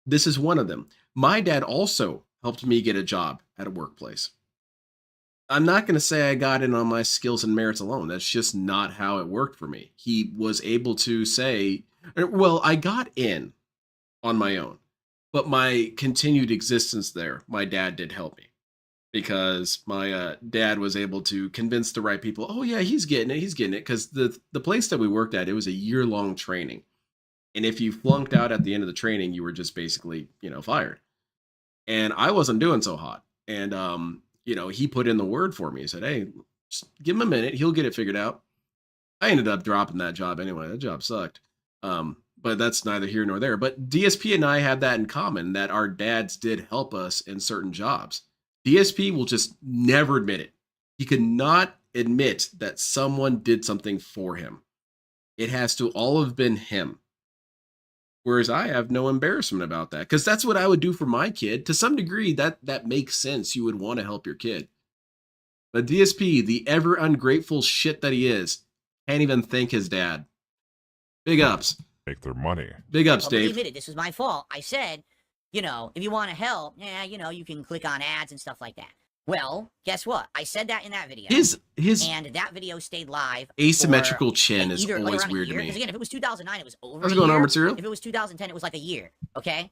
This is one of them. My dad also helped me get a job at a workplace. I'm not going to say I got in on my skills and merits alone. That's just not how it worked for me. He was able to say, well, I got in on my own, but my continued existence there, my dad did help me because my dad was able to convince the right people. Oh yeah, he's getting it. Because the place that we worked at, it was a year-long training. And if you flunked out at the end of the training, you were just basically, fired. And I wasn't doing so hot. And, he put in the word for me. He said, hey, just give him a minute. He'll get it figured out. I ended up dropping that job anyway. That job sucked. But that's neither here nor there. But DSP and I have that in common, that our dads did help us in certain jobs. DSP will just never admit it. He could not admit that someone did something for him. It has to all have been him. Whereas I have no embarrassment about that, because that's what I would do for my kid. To some degree, that makes sense. You would want to help your kid. But DSP, the ever ungrateful shit that he is, can't even thank his dad. Big ups. Make their money. Big ups, Dave. Dave. This was my fault. I said, if you want to help, you can click on ads and stuff like that. Well, guess what? I said that in that video. And that video stayed live. Asymmetrical chin is either, always around a weird to year. me. Because again, if it was 2009, it was over How's it a going on, year. Material? If it was 2010, it was like a year. Okay.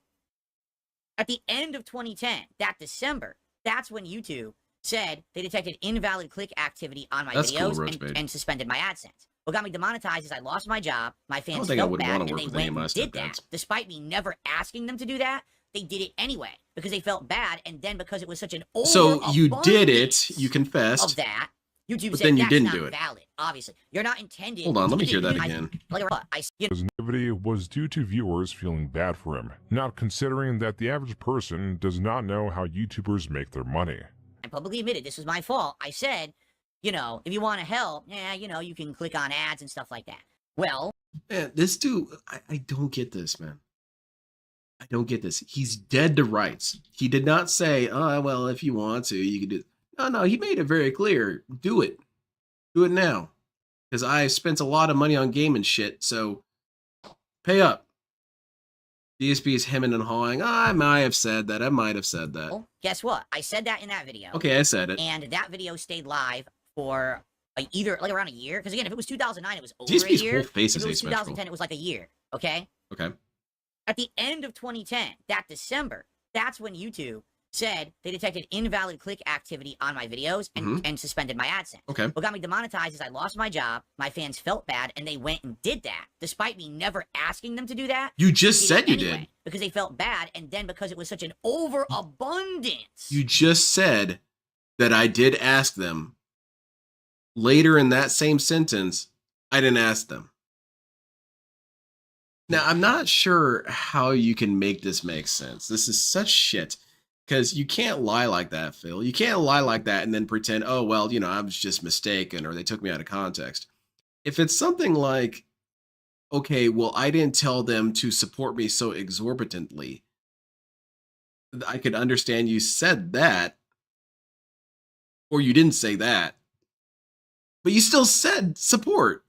At the end of 2010, that December, that's when YouTube said they detected invalid click activity on my That's cool, videos Roach Babe. and suspended my AdSense. What got me demonetized is I lost my job. My fans think I felt would bad, wanna and work they with any went of my and did stepdads. that. Despite me never asking them to do that, they did it anyway because they felt bad, and then because it was such an So you did it. You of confessed. that, YouTube But said then you that's didn't not do it. valid. Obviously, you're not intended. Hold on, let me to hear that I- again. Like what? His activity was due to viewers feeling bad for him, not considering that the average person does not know how YouTubers make their money. I publicly admitted this was my fault. I said, if you want to help, you can click on ads and stuff like that. Well, Man, this dude, I don't get this, man. I don't get this. He's dead to rights. He did not say, oh, well, if you want to, you can do it. No, he made it very clear. Do it. Do it now. Because I spent a lot of money on gaming shit, so pay up. DSP is hemming and hawing. I might have said that. I might have said that. guess what? I said that in that video. Okay, I said it. And that video stayed live for either around a year. Because again, if it was 2009, it was over DSP's a year. whole face if is it was asymmetrical. 2010, it was like a year. Okay. Okay. At the end of 2010, that December, that's when YouTube said they detected invalid click activity on my videos and suspended my AdSense. Okay. What got me demonetized is I lost my job, my fans felt bad, and they went and did that. Despite me never asking them to do that. You just they said you anyway, did. Because they felt bad, and then because it was such an overabundance. You just said that I did ask them Later in that same sentence, I didn't ask them. Now, I'm not sure how you can make this make sense. This is such shit. Because you can't lie like that, Phil. You can't lie like that and then pretend, oh, well, I was just mistaken or they took me out of context. If it's something like, okay, well, I didn't tell them to support me so exorbitantly, I could understand you said that, or you didn't say that, but you still said support.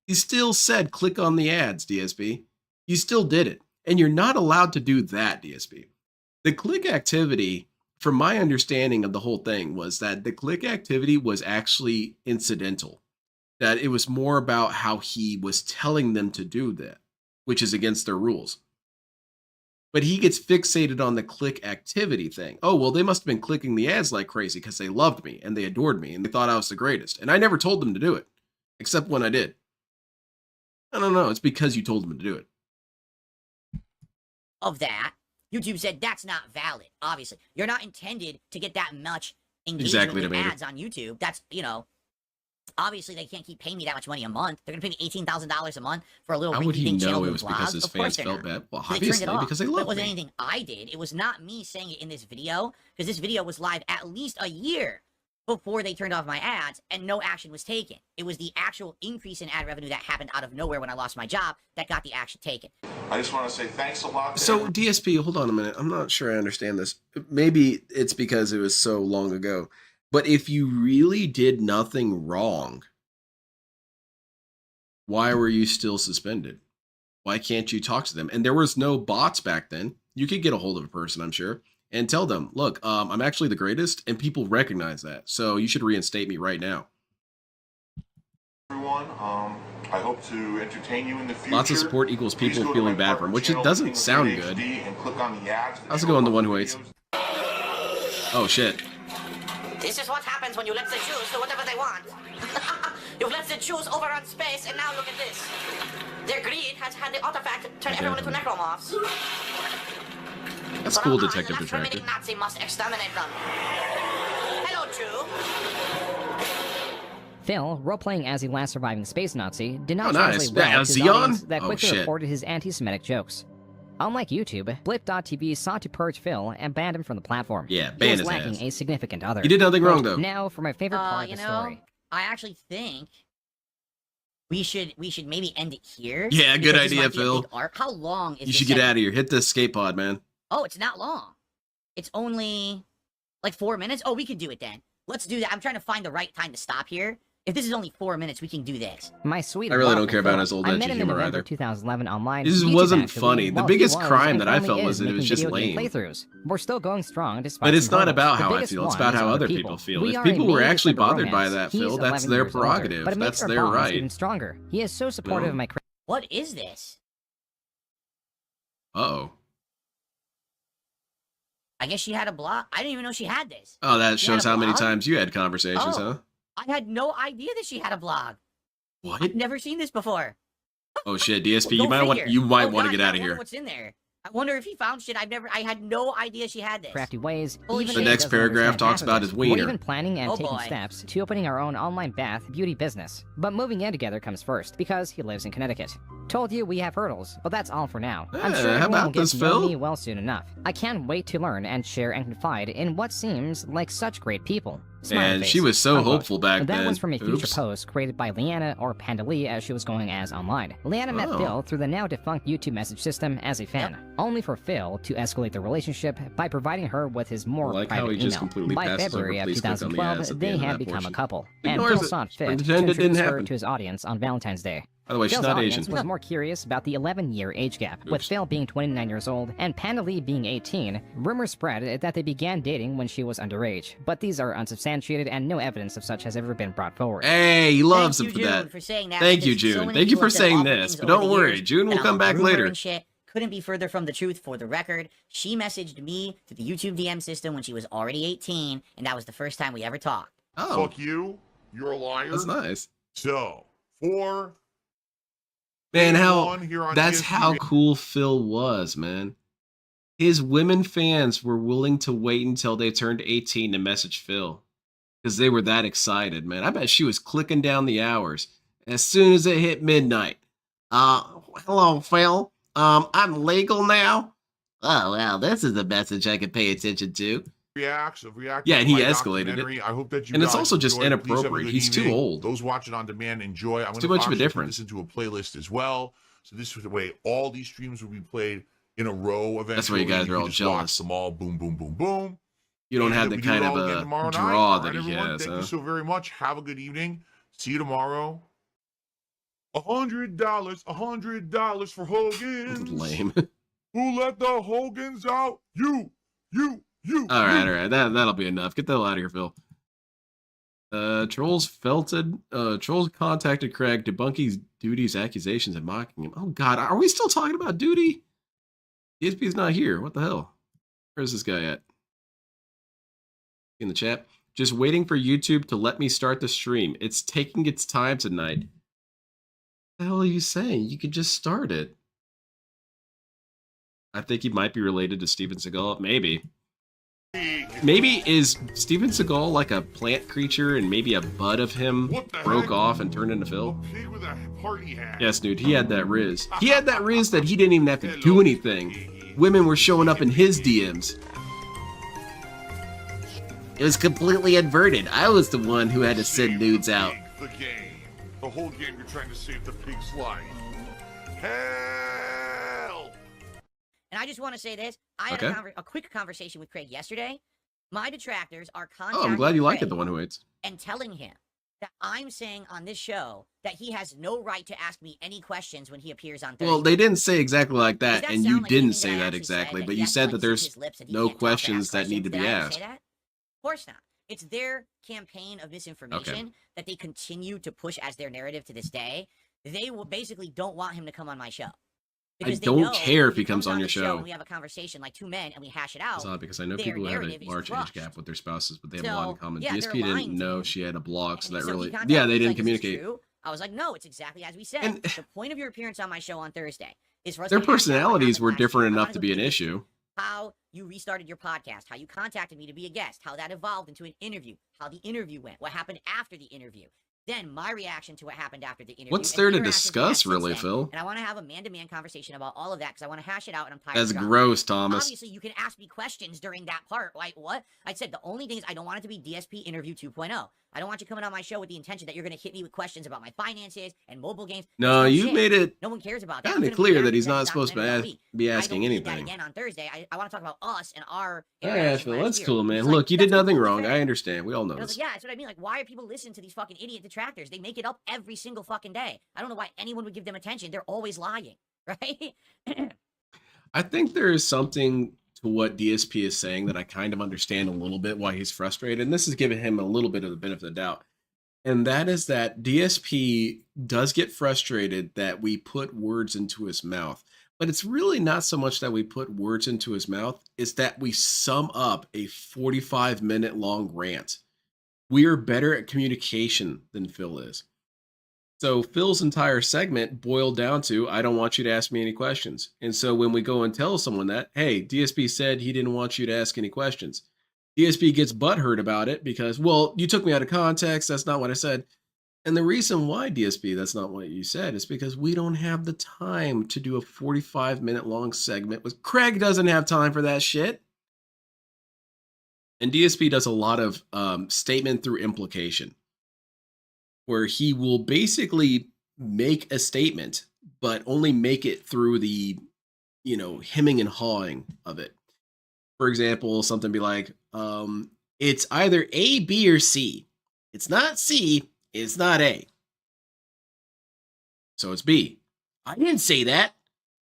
You still said click on the ads, DSP. You still did it. And you're not allowed to do that, DSP. The click activity, from my understanding of the whole thing, was that the click activity was actually incidental. That it was more about how he was telling them to do that, which is against their rules. But he gets fixated on the click activity thing. Oh, well, they must have been clicking the ads like crazy because they loved me and they adored me and they thought I was the greatest. And I never told them to do it, except when I did. I don't know. It's because you told them to do it. Of that, YouTube said that's not valid. Obviously, you're not intended to get that much engagement with ads on YouTube. That's, obviously they can't keep paying me that much money a month. They're gonna pay me $18,000 a month for a little. How would he know it was because his fans felt bad? Well, obviously because they love me. It wasn't me. anything I did. It was not me saying it in this video, because this video was live at least a year before they turned off my ads and no action was taken. It was the actual increase in ad revenue that happened out of nowhere when I lost my job that got the action taken. I just want to say thanks a lot. So DSP, hold on a minute. I'm not sure I understand this. Maybe it's because it was so long ago. But if you really did nothing wrong, why were you still suspended? Why can't you talk to them? And there was no bots back then. You could get a hold of a person, I'm sure, and tell them, look, I'm actually the greatest, and people recognize that. So you should reinstate me right now. Everyone, I hope to entertain you in the future. Lots of support equals people feeling bad for him, which it doesn't sound good. How's it going, the one who hates? Oh, shit. This is what happens when you let the Jews do whatever they want. You've let the Jews overrun space, and now look at this. Their greed has had the artifact turn everyone into necromorphs. That's cool, Detective Detractor. Nazi must exterminate them. Hello, Jew. Phil, role-playing as the last surviving space Nazi, did not nice. translate well to his audience that Oh, quickly shit. reported his anti-Semitic jokes. Unlike YouTube, Blip.tv sought to purge Phil and banned him from the platform. Yeah, he ban was his lacking ass. a significant other. He did nothing wrong, though. Now, for my favorite part of the story. I actually think we should maybe end it here. Yeah, good because this idea, might be a Phil. big arc. How long is You this should get segment? out of here. Hit the escape pod, man. Oh, it's not long. It's only like 4 minutes. Oh, we can do it then. Let's do that. I'm trying to find the right time to stop here. If this is only 4 minutes, we can do this. My sweet. I really don't lawful care about Phil. his old I edgy met him in humor November either. 2011 online. This YouTube wasn't actually. funny. The Well, biggest he was, crime and that I currently felt is was that it was making just video game lame. Playthroughs. We're still going strong despite. But it's some not hurdles. about The how I biggest feel. It's one about is how other other people feel. We If are people a were major actually type of bothered by romance. that, He's Phil, that's 11 their years older, prerogative. but it makes That's our their bonds right. even stronger. He is so supportive of my. What is this? Uh-oh. I guess she had a blog. I didn't even know she had this. Oh, that She had shows a how many blog? times you had conversations, Oh. huh? I had no idea that she had a blog. What? I've never seen this before. Oh shit, DSP, Go you might want figure. you might Oh, want to God, get I out of wonder here. What's in there? I wonder if he found shit I had no idea she had this. Crafty ways. Holy Even shit. if The he next doesn't paragraph understand talks half of about it. his We're wiener. even planning and Oh, taking boy. steps to opening our own online bath beauty business. But moving in together comes first because he lives in Connecticut. Told you we have hurdles, but that's all for now. I'm Yeah, sure how everyone will about get this, to know Phil? me well soon enough. I can't wait to learn and share and confide in what seems like such great people. Smiley Man, face. she was so Unquote. hopeful back That then. was from a future Oops. post created by Leanna, or Panda Lee as she was going as online. Leanna met Oh. Phil through the now defunct YouTube message system as a fan, only for Phil to escalate the relationship by providing her with his more I like how private he just email. completely By passes February over, of "Please click on the 2012, ads" at the they end of had that become portion. a couple, and Ignores Phil it. saw it fit to Pretend it didn't introduce her happen. to his audience on Valentine's Day. By the way, she's Phil's not audience Asian. was more curious about the 11-year age gap, with Oops. Phil being 29 years old and Panda Lee being 18. Rumors spread that they began dating when she was underage, but these are unsubstantiated and no evidence of such has ever been brought forward. Hey, he loves Thank him you, for June, that. for saying that, Thank you, because so June. many Thank you people for have said saying awful this, things but over don't the worry, years, June will and come I'm a back rumor later. and shit. Couldn't be further from the truth. For the record, she messaged me through the YouTube DM system when she was already 18, and that was the first time we ever talked. Oh, Fuck you. You're a liar. that's nice. So, for Man, how on here on that's DSP how cool Phil was, man. His women fans were willing to wait until they turned 18 to message Phil. because they were that excited, man. I bet she was clicking down the hours as soon as it hit midnight. Hello, Phil. I'm legal now. Oh, well, this is a message I can pay attention to. Reacts of reacting. Yeah, and he to my escalated it. documentary. I hope that you And it's guys also just enjoy it. Please have a inappropriate. good He's too evening. old. Those watching on demand, enjoy. I'm It's going too to much of a put difference. this into a playlist as well. So this is the way all these streams will be played in a row eventually. That's why you guys are all just jealous. watch them all. Boom, boom, boom, boom. You don't And have we the do it kind of all again a tomorrow night. draw All that right, he everyone, has. Thank you so very much. Have a good evening. See you tomorrow. $100, $100 for Hogan's. Lame. Who let the Hogans out? You. All right. That'll be enough. Get the hell out of here, Phil. Trolls contacted Craig debunking Duty's accusations and mocking him. Oh God, are we still talking about Duty? DSP's not here. What the hell? Where's this guy at? In the chat. Just waiting for YouTube to let me start the stream. It's taking its time tonight. What the hell are you saying? You could just start it. I think he might be related to Steven Seagal. Maybe. Maybe is Steven Seagal like a plant creature and maybe a bud of him broke off and turned into Phil? Pig with a party hat. Yes, dude, he had that riz. He had that riz that he didn't even have to do anything. Women were showing up in his DMs. It was completely inverted. I was the one who had to send nudes out. The game. The whole game you're trying to save the pig's life. Hell! And I just want to say this. I had a quick conversation with Craig yesterday. My detractors are contacting Oh, I'm glad you like Craig it, the one who hates. and telling him that I'm saying on this show that he has no right to ask me any questions when he appears on Thursday. Well, they didn't say exactly like Does that, that and sound you like didn't anything say that I that actually exactly, said, but he you has to, said like, that zip there's his lips and he no can't talk and ask questions that need to be Did I asked. say that? Of course not. It's their campaign of misinformation that they continue to push as their narrative to this day. They will basically don't want him to come on my show. I Because they don't know care if he comes comes on the your show. And we have a conversation like two men and we hash it out. It's odd because I know their people who have a narrative is large age crushed. gap with their spouses, but they have a So, lot in common. yeah, DSP they're lying didn't to know him. she had a blog, so that So he really, contacted yeah, me, they he's didn't like, "Is this communicate. true?" I was like, no, it's exactly as we said. The point of your appearance on my show on Thursday is for us Their to hash out what personalities happened were last year. different I enough wanna to go be an through issue. how you restarted your podcast, how you contacted me to be a guest, how that evolved into an interview, how the interview went, what happened after the interview, then my reaction to what happened after the interview. What's and there to interactions we've had discuss, since really, then. Phil? And I want to have a man-to-man conversation about all of that because I want to hash it out and I'm tired That's of drama. gross, Thomas. Obviously, you can ask me questions during that part. Like, what? I said the only thing is I don't want it to be DSP interview 2.0. I don't want you coming on my show with the intention that you're going to hit me with questions about my finances and mobile games. No, That's you bullshit. made it No one cares about that. kind of clear that he's not supposed to be asking I don't need anything. that again on Thursday. I want to talk about us and our Yeah, interaction Phil, last that's year. cool, man. It's like, Look, you that's did nothing completely wrong. fair. I understand. We all know And I was this. like, yeah, that's what I mean. Like, why are people listening to these fucking idiot detractors? They make it up every single fucking day. I don't know why anyone would give them attention. They're always lying, right? I think there is something to what DSP is saying that I kind of understand a little bit why he's frustrated. And this is giving him a little bit of the benefit of the doubt. And that is that DSP does get frustrated that we put words into his mouth. But it's really not so much that we put words into his mouth, it's that we sum up a 45-minute long rant. We are better at communication than Phil is. So Phil's entire segment boiled down to, I don't want you to ask me any questions. And so when we go and tell someone that, hey, DSP said he didn't want you to ask any questions, DSP gets butthurt about it because, well, you took me out of context. That's not what I said. And the reason why, DSP, that's not what you said is because we don't have the time to do a 45-minute long segment with Craig. Doesn't have time for that shit. And DSP does a lot of statement through implication, where he will basically make a statement, but only make it through the, hemming and hawing of it. For example, something be like, it's either A, B, or C. It's not C, it's not A. So it's B. I didn't say that,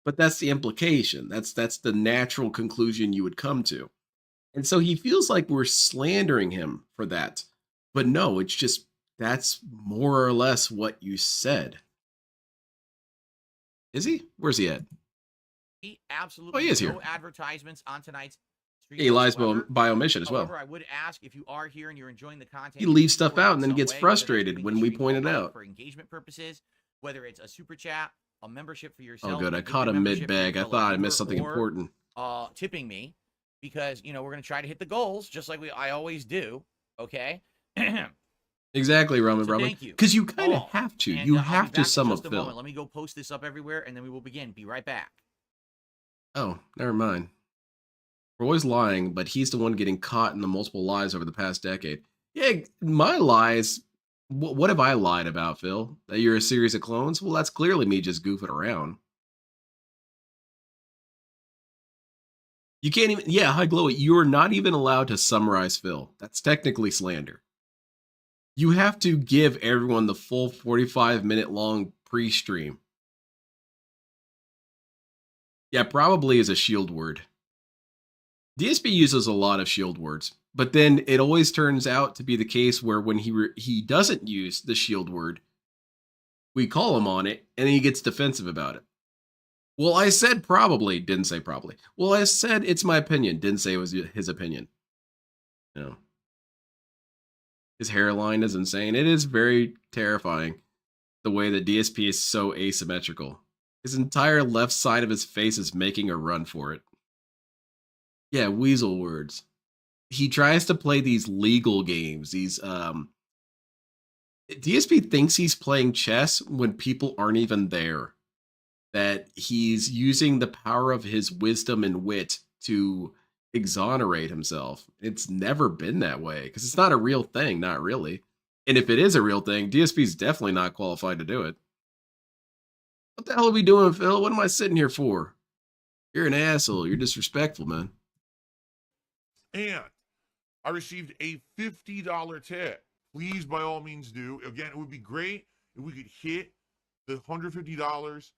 but that's the implication. That's the natural conclusion you would come to. And so he feels like we're slandering him for that. But no, it's just, that's more or less what you said. Is he? Where's he at? He absolutely he is no here. advertisements on tonight's stream. He lies whatsoever. by omission as well. However, I would ask if you are here and you're enjoying the content. He leaves stuff support out in and then some gets way, frustrated whether it's when we streaming point it live out. for engagement purposes, whether it's a super chat, a membership for yourself. Oh, good. I a gifted caught him membership for your mid-bag. I fellow thought I viewer, missed something or, important. Tipping me because we're going to try to hit the goals just like I always do. Okay. Exactly, Roman. So Roman. thank you. Because you kind of have to. And, You I'll have be to back in sum up just a Phil. moment. Let me go post this up everywhere, and then we will begin. Be right back. Oh, never mind. We're always lying, but he's the one getting caught in the multiple lies over the past decade. Yeah, my lies. What have I lied about, Phil? That you're a series of clones? Well, that's clearly me just goofing around. You can't even. Yeah, hi, Glowy. You're not even allowed to summarize Phil. That's technically slander. You have to give everyone the full 45-minute long pre-stream. Yeah, probably is a shield word. DSP uses a lot of shield words, but then it always turns out to be the case where when he doesn't use the shield word, we call him on it, and he gets defensive about it. Well, I said probably, didn't say probably. Well, I said it's my opinion, didn't say it was his opinion. No. His hairline is insane. It is very terrifying the way that DSP is so asymmetrical. His entire left side of his face is making a run for it. Yeah, weasel words. He tries to play these legal games. These DSP thinks he's playing chess when people aren't even there. That he's using the power of his wisdom and wit to exonerate himself. It's never been that way because it's not a real thing, not really. And if it is a real thing, DSP's definitely not qualified to do it. What the hell are we doing, Phil? What am I sitting here for? You're an asshole. You're disrespectful, man. And I received a $50 tip. Please, by all means, do. Again, it would be great if we could hit the $150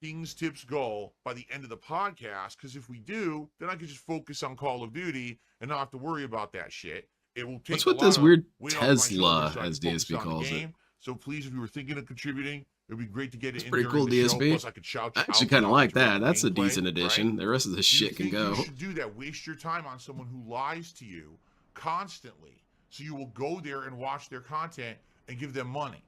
King's Tips goal by the end of the podcast, because if we do, then I can just focus on Call of Duty and not have to worry about that shit. It will take What's with this weird Tesla, as DSP calls it? So please, if you were thinking of contributing, it would be great to get it in pretty cool, during the show. DSP. Plus, I could shout you I actually out kind of like that. throughout That's a gameplay, decent addition. right? The rest of this shit can go. You should do that. Waste your time on someone who lies to you constantly, so you will go there and watch their content and give them money.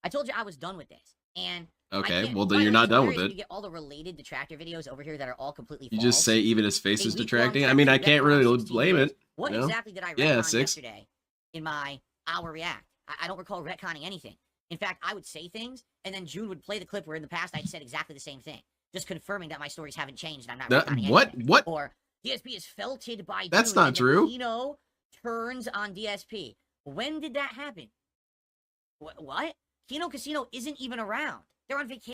I told you I was done with this, and okay, well then you're not done with it. You get all the related detractor videos over here that are all completely You false. just say even his face is detracting. I mean, I can't really blame it. What you know? exactly did I retcon yesterday in my hour react? I don't recall retconning anything. In fact, I would say things, and then June would play the clip where in the past I'd said exactly the same thing, just confirming that my stories haven't changed and I'm not retconning anything. What? Or DSP is felted by That's June, not and true. Kino turns on DSP. When did that happen? What? Kino Casino isn't even around. They're on vacation.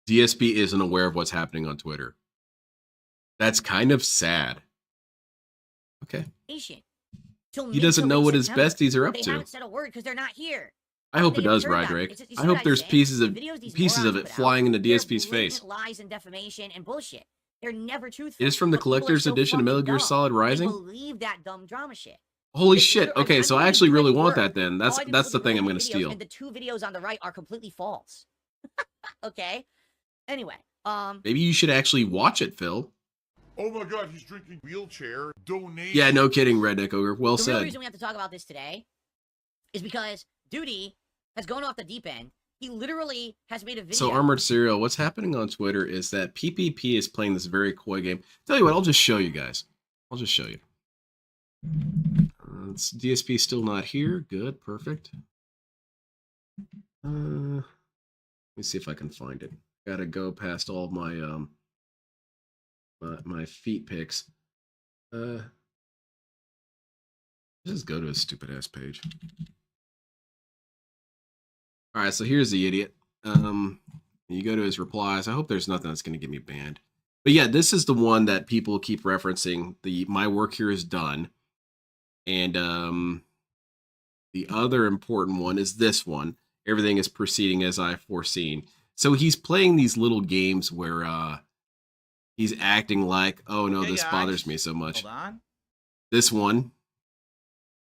DSP isn't aware of what's happening on Twitter. That's kind of sad. Okay. He doesn't know what his besties are up They to. haven't said a word because they're not here. I hope it does, Roderick. I hope there's pieces of it flying into DSP's face. Lies and defamation and bullshit. They're never truthful. It is from the collector's edition of Metal Gear Solid Rising. They believe that dumb drama shit. Holy shit! Okay, so I actually really want that. Then that's the thing I'm gonna steal. And the two videos on the right are completely false. Okay. Anyway, maybe you should actually watch it, Phil. Oh my God, he's drinking wheelchair donation. Yeah, no kidding, Redneck Ogre. Well said. The real reason we have to talk about this today is because Duty has gone off the deep end. He literally has made a video. So Armored Serial, what's happening on Twitter is that PPP is playing this very coy game. Tell you what, I'll just show you guys. I'll just show you. It's DSP still not here. Good, perfect. Let me see if I can find it. Gotta go past all my my feet pics. Just go to his stupid ass page. All right, so here's the idiot. You go to his replies. I hope there's nothing that's going to get me banned. But yeah, this is the one that people keep referencing. My work here is done. And the other important one is this one. Everything is proceeding as I foreseen. So he's playing these little games where he's acting like, oh no, this bothers me so much. Hold on. This one.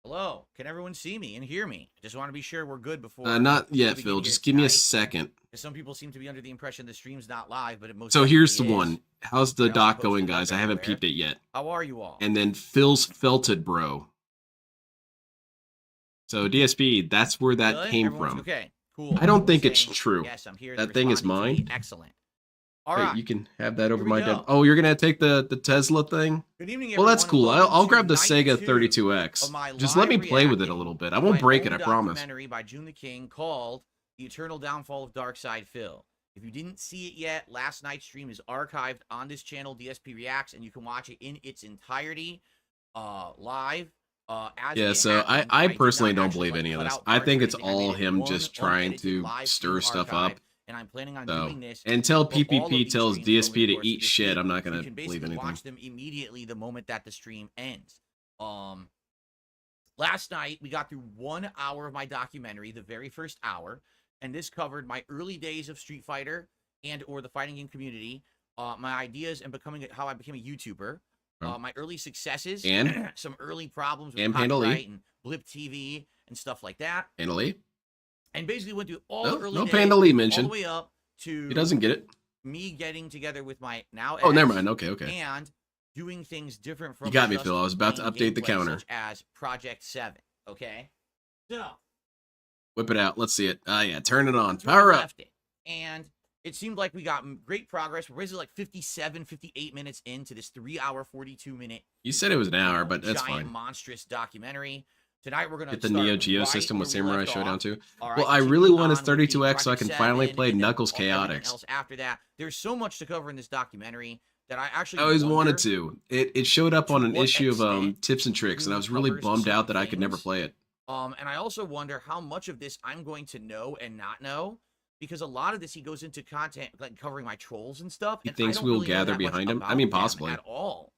Hello, can everyone see me and hear me? I just want to be sure we're good before. Not yet, Phil. Just give me a second. Some people seem to be under the impression the stream's not live, but it most. So here's the one. How's the doc going, guys? I haven't peeped it yet. How are you all? And then Phil's felted, bro. So DSP, that's where that came from. Okay, cool. I don't think it's true. Yes, I'm here. That thing is mine. Excellent. All Hey, right. you can have that over we my go. dev. Oh, you're gonna take the Tesla thing? Good evening, Well, that's everyone, cool. and welcome I'll to grab the night Sega 2 32X. of my Just let me live play with it a reacting little bit. I to won't my break own it, I promise. documentary by June the King called The Eternal Downfall of Darkside Phil. If you didn't see it yet, last night's stream is archived on this channel, DSP Reacts, and you can watch it in its entirety live. Yeah, so I personally don't believe any of this. I think it's all him just trying to stir stuff up. And I'm planning on So doing this until for all of PPP these tells streams over DSP the to course of eat this shit, week. I'm not So gonna you can believe basically anything. watch them immediately the moment that the stream ends. Last night we got through 1 hour of my documentary, the very first hour, and this covered my early days of Street Fighter and or the fighting game community, my ideas and how I became a YouTuber, my early successes, And some early problems with and Panda Lee. copyright and Blip TV and stuff like that. Panda Lee? And basically went through all No, the early no days, Panda Lee all mentioned. the way up to He doesn't get it. me getting together with my now Oh, never ex mind. Okay. and doing things different from You got me, just Phil. I was about to playing update the gameplay, counter. such as Project 7. Okay, so Whip it out. Let's see it. Ah, yeah. Turn it on. that's where we Power up. left it. And it seemed like we got great progress. We're basically like 57, 58 minutes into this 3 hour, 42-minute. You said it was an hour, but that's giant, fine. monstrous documentary. Tonight we're gonna Get the start Neo Geo right system with where we Samurai left Showdown off. too. All right, Well, I continue really want his on with the 32X so I can Project finally 7 play and then Knuckles everything Chaotix. else after that. There's so much to cover in this documentary that I actually I always wonder wanted to. It showed up on an what issue of extent Tips and Tricks, and I was really covers bummed out certain that I could never things. play it. And I also wonder how much of this I'm going to know and not know, because a lot of this he goes into content like covering my trolls and stuff. He and thinks I don't we'll really know gather that much behind him? I about mean, them possibly. at all.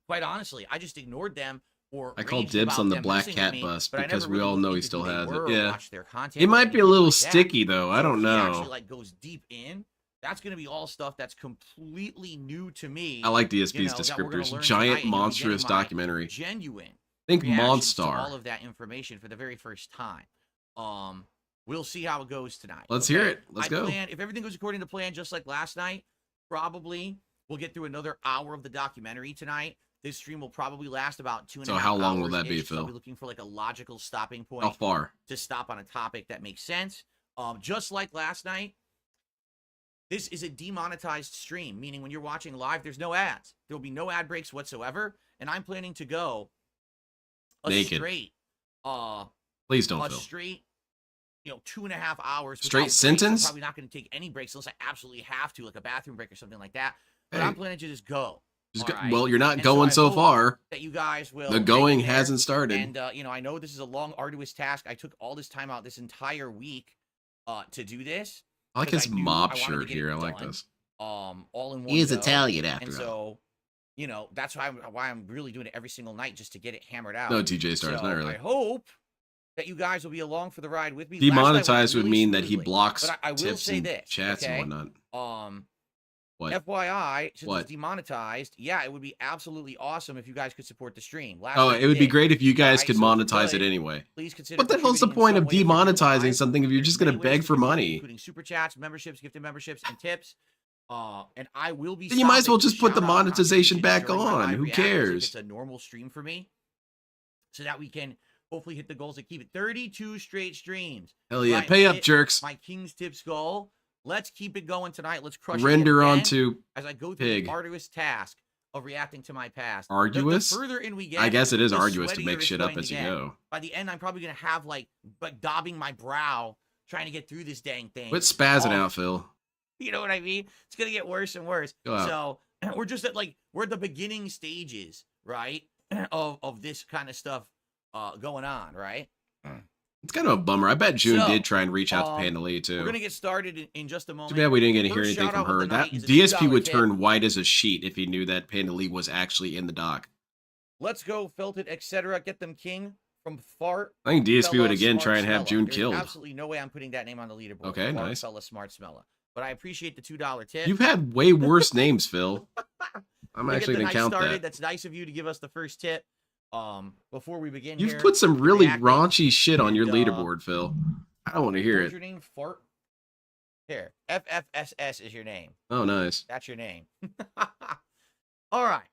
Quite honestly, I just ignored them or I called raged dibs about on the them Black messing Cat with me, bus but I because never we really all looked know he into still who they has it. were or Yeah. watched their content It or might be a anything little like that. sticky though. I So don't if he know. actually like goes deep in, that's going to be all stuff that's completely new to me. I like DSP's you know, that we're gonna descriptors. learn tonight, Giant and you'll be getting monstrous my documentary. Genuine Think reactions to Monstar. all of that information for the very first time. We'll see how it goes tonight. Let's hear it. Let's go. If everything goes according to plan, just like last night, probably we'll get through another hour of the documentary tonight. This stream will probably last about 2.5 hours. So how long will that be, Phil? I'll be looking for like a logical stopping point. How far? To stop on a topic that makes sense. Just like last night, this is a demonetized stream, meaning when you're watching live, there's no ads. There will be no ad breaks whatsoever, and I'm planning to go Naked. straight. Please don't, a Phil. straight, 2.5 hours. Straight without sentence? breaks. I'm probably not going to take any breaks unless I absolutely have to, like a bathroom break or something like that. But Hey. I'm planning to just go. Just all go, right? well, you're not And going I so hope far. that you guys will. The hang going in there. hasn't started. And I know this is a long, arduous task. I took all this time out this entire week to do this. I like his because I mob wanted to shirt get it here. I like done, this. all in one He is go. Italian, after and all. so, that's why I'm really doing it every single night just to get it hammered out. No, TJ Stars, So not really. I hope that you guys will be along for the ride with me. Demonetized Last night went would really mean that he smoothly, blocks but I will tips say and this, chats okay? and whatnot. What? FYI, since What? it's demonetized, yeah, it would be absolutely awesome if you guys could support the stream. Last Oh, night it would be did. great if you guys Alright, could so if you monetize it could, anyway. Please consider What the hell's the contributing in point some of way if you're doing demonetizing live. something if you're There's just going to many ways beg for contribute, money? including super chats, memberships, gifted memberships, and tips. And I will be. Then you might as well stopping just put the shout-out monetization back contributions during my on. live Who reactions if cares? It's a normal stream for me, so that we can hopefully hit the goals that keep it 32 straight streams. Hell yeah. Try and Pay up, hit jerks. My King's Tips goal. Let's keep it going tonight. Let's crush Render it again onto as I go through pig. the arduous task of reacting to my past. Arduous? The further in we get, I guess it is the arduous to sweatier make it's shit up going as to you get. go. By the end, I'm probably going to have like daubing my brow trying to get through this dang thing. Quit spazzing All- out, Phil. You know what I mean? It's going to get worse and worse. Go out. So we're just at we're at the beginning stages, right? of this kind of stuff going on, right? It's kind of a bummer. I bet June So, did try and reach out to Panda Lee, We're too. going to get started in just a moment. Too bad we didn't get to hear First anything from shout-out of her. the That night is a DSP would $2 tip. turn white as a sheet if he knew that Panda Lee was actually in the doc. Let's go, felt it, etc. Get them king from Fart. I think DSP would Fella again Smart try and have Smella. June There's killed. absolutely no way I'm putting that name on the leaderboard. Okay, Fart nice. Fella Smart Smella. But I appreciate the $2 tip. You've had way worse names, Phil. I'm We'll actually get the going night to count started. that. That's nice of you to give us the first tip. Before we begin, You've here, put some really reacting. raunchy shit on your And, leaderboard, Phil. I don't want to hear What's it. your name? Fart. Here, FFSS is your name. Oh, nice. That's your name. All right.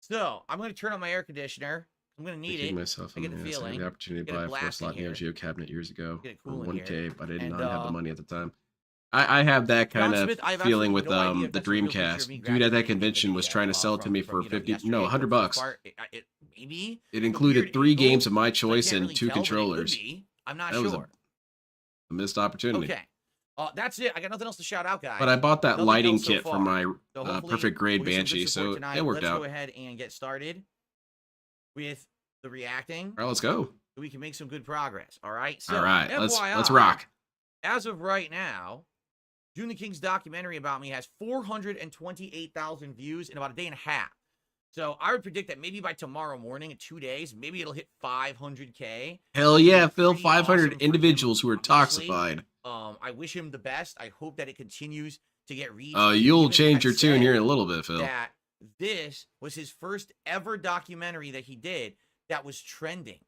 So I'm going to turn on my air conditioner. I'm going to need Thinking it. myself I get the I had feeling. the opportunity to Get it buy a blasting 4-slot Neo here. Geo cabinet years ago Get it for cool in 1K, here. but I did And, not have the money at the time. I have that kind John of Smith, I have feeling absolutely with no idea if the that's a real picture of Dreamcast. me Dude at that graduating convention was NVIDIA, trying to sell it to me for from, $50, yesterday. no, The first $100. part, maybe. It The included weird 3 angle, games of my but I choice can't and really 2 tell, but it could controllers. be. I'm not That was sure. a missed opportunity. Okay. That's it. I got nothing else to shout out, guys. But I bought that Nothing lighting else so kit for far. my So hopefully perfect grade we'll get some good Banshee, support so tonight. it worked Let's out. go ahead and get started with the reacting. All right, let's go. So we can make some good progress. All right. So All right, let's FYI, rock. As of right now, June the King's documentary about me has 428,000 views in about a day and a half. So I would predict that maybe by tomorrow morning, in 2 days, maybe it'll hit 500K. Hell yeah, Phil! Pretty 500 awesome for individuals who are obviously. toxified. I wish him the best. I hope that it continues to get reach. You'll Even change your had tune here in said a little bit, Phil. That this was his first ever documentary that he did that was trending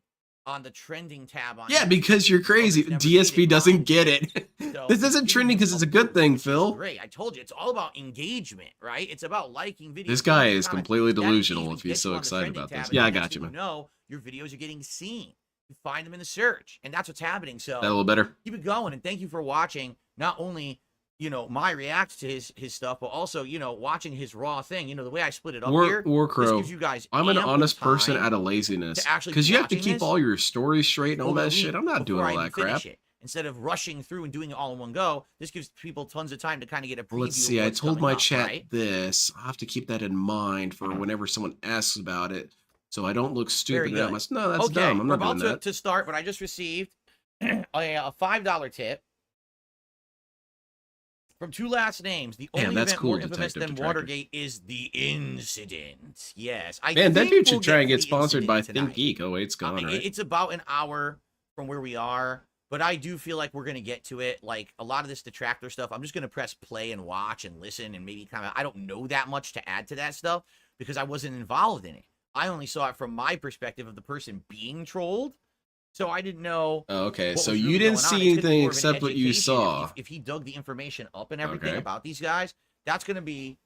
on the trending tab on Yeah, YouTube. because you're crazy. DSP doesn't get it. So This isn't trending because it's a good thing, Phil. Great. I told you, it's all about engagement, right? It's about liking videos. This guy liking is comments. completely That delusional engagement if he's gets so you on the excited trending about tab, this. and Yeah, I the got next you, thing man. know, your videos are getting seen. You find them in the search, and that's what's happening. So That a little better? Keep it going, and thank you for watching. Not only my reacts to his stuff, but also watching his raw thing. The way I split it up here. This Warcrow. gives you guys I'm an ample honest person time out of laziness to actually because you have to watching keep this all your stories straight and all over a that shit. week I'm not doing before all I that even finish crap. it. Instead of rushing through and doing it all in one go, this gives people tons of time to kind of get a preview. Let's see. Of I what's told coming my up, chat right? this. I'll have to keep that in mind for whenever someone asks about it, so I don't look Very stupid. good. No, that's okay, dumb. I'm we're not about doing that. to start, but I just received a $5 tip from 2 last names. The only that's event cool, more infamous Detective than Detractor. Watergate is the incident. Yes, Man, that think dude should we'll try and to get the sponsored by incident Think Geek. Oh, wait, it's gone, right? It's about an hour from where we are, but I do feel like we're going to get to it. Like, a lot of this detractor stuff, I'm just going to press play and watch and listen and maybe kind of, I don't know that much to add to that stuff because I wasn't involved in it. I only saw it from my perspective of the person being trolled. So I didn't know. Oh, okay, what so was you really didn't going on. see It's gonna be anything more of an except what you education. saw. If he dug the information up and everything Okay. about these guys, that's going to be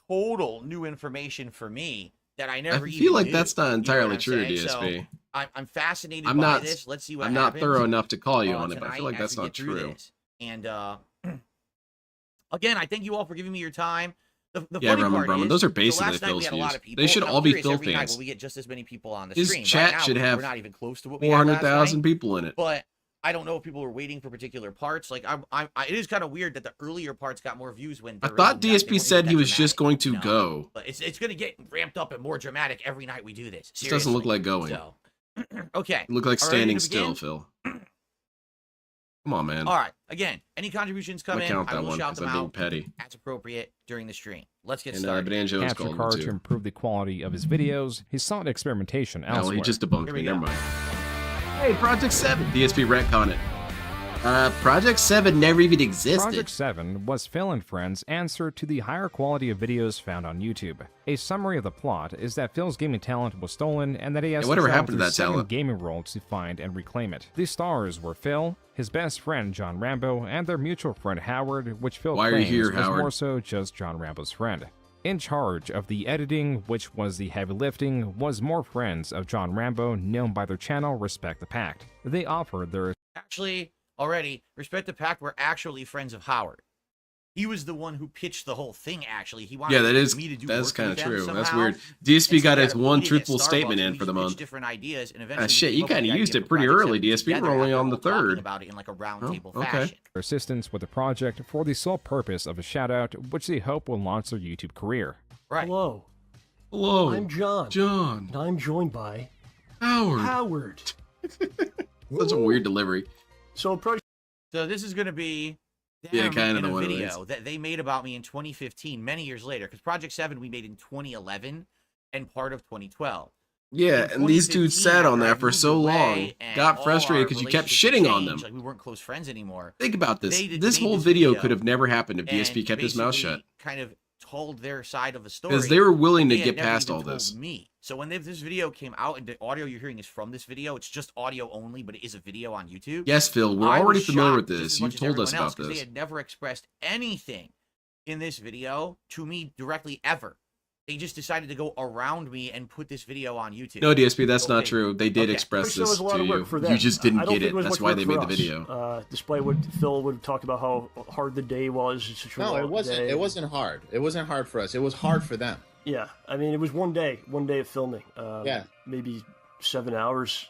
total new information for me that I never I even feel like knew. that's not You know what entirely I'm true, saying? DSP. So I'm fascinated I'm by not. this. Let's see what I'm happens. not thorough enough to call you on it, but I feel tonight like as that's we not get through true. this. And again, I thank you all for giving me your time. The Yeah, funny part Brahman, is, those are so basically last night we Phil's had a lot views. of people, They should and I'm all be curious Phil every night fans. will we get just as many people on the His stream. chat Right now, should have we're not even close to what we had last 400,000 night, people in it. But I don't know if people were waiting for particular parts. Like, it is kind of weird that the earlier parts got more views when I thought DSP said he was just going to go. But it's going to get ramped up and more dramatic every night we do this. This doesn't look like going. So, okay. You look like Are we ready standing to still, begin? Phil. Come on, man. All right. Again, any contributions come I'm in, gonna count I that will one shout 'cause them I'm being out petty. as appropriate during the stream. Let's get And started. Banjo's Capture called card him to too. improve the quality of his videos. He sought experimentation No, elsewhere. he just debunked Here me. we Never go. mind. Hey, Project 7. DSP retcon it. Project 7 never even existed. Project 7 was Phil and Friends' answer to the higher quality of videos found on YouTube. A summary of the plot is that Phil's gaming talent was stolen and that he has Hey, whatever to travel happened to through that 7 talent? gaming worlds to find and reclaim it. The stars were Phil, his best friend John Rambo, and their mutual friend Howard, which Phil Why are you claims here, was Howard? more so just John Rambo's friend. In charge of the editing, which was the heavy lifting, was more friends of John Rambo known by their channel Respect the Pact. They offered their Actually, already, Respect the Pact were actually friends of Howard. He was the one who pitched the whole thing, actually. He wanted Yeah, that is me to do that's work kind with of them true. That's somehow. weird. DSP And so got we his had a one meeting at truthful Starbucks statement where in we for the pitched month. different ideas, and eventually Shit, we you came up with kind the of idea used for it pretty Project early, 7 DSP. We're together only after on the all talking third. about it in like a roundtable okay. fashion. assistance with the project for the sole purpose of a shout-out, which they hope will launch their YouTube career. Right. Hello. Hello. I'm John. John. And I'm joined by Howard. Howard. That's a weird delivery. So this is going to be Yeah, them kinda in the a one it video is. that they made about me in 2015, many years later, because Project 7 we made in 2011 and part of 2012. Yeah, and these dudes 2015, sat on after I that for moved so long, away and got all frustrated our because you kept relationships shitting on them. changed, like we weren't close friends anymore. Think about this. They This made whole this video video could have never happened if DSP and kept his mouth basically shut. Kind of told their side of the story Because they were willing that to they had get never past even all told this. Me. So when this video came out and the audio you're hearing is from this video, it's just audio only, but it is a video on YouTube. Yes, Phil, we're I already was familiar shocked with just this. as You much as told us everyone else, about 'cause this. They had never expressed anything in this video to me directly ever. They just decided to go around me and put this video on YouTube. No, DSP, that's not true. They did express this to you. You just didn't get it. That's why they made the video. Despite what Phil would have talked about how hard the day was. No, it wasn't. It wasn't hard. It wasn't hard for us. It was hard for them. Yeah, I mean, it was one day of filming. Yeah, maybe 7 hours.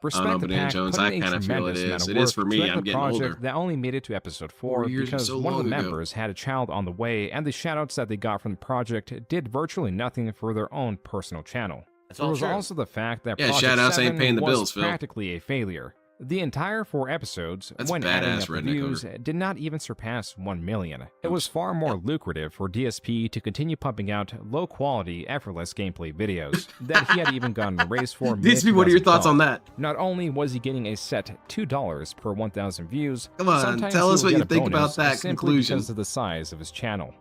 Respect the Pack Jones, put I in a kind of feel it tremendous is. amount of It is work for to me. make I'm the getting project older. that only made it to episode 4 4 years because so one of the long ago. members had a child on the way, and the shoutouts that they got from the project did virtually nothing for their own personal channel. There was also the fact that Yeah, Project shoutouts 7 ain't paying the was bills, Phil. practically a failure. The entire 4 episodes, That's when adding badass up the redneck views, did not even surpass 1 million. It was far more lucrative for DSP to continue pumping out low-quality, effortless gameplay videos that he had even gotten raised for. DSP, what are your thoughts on that? Not only was he getting a set $2 per 1,000 views, Come on, sometimes tell he us would what get you a think about bonus that simply conclusion. because of the size of his channel.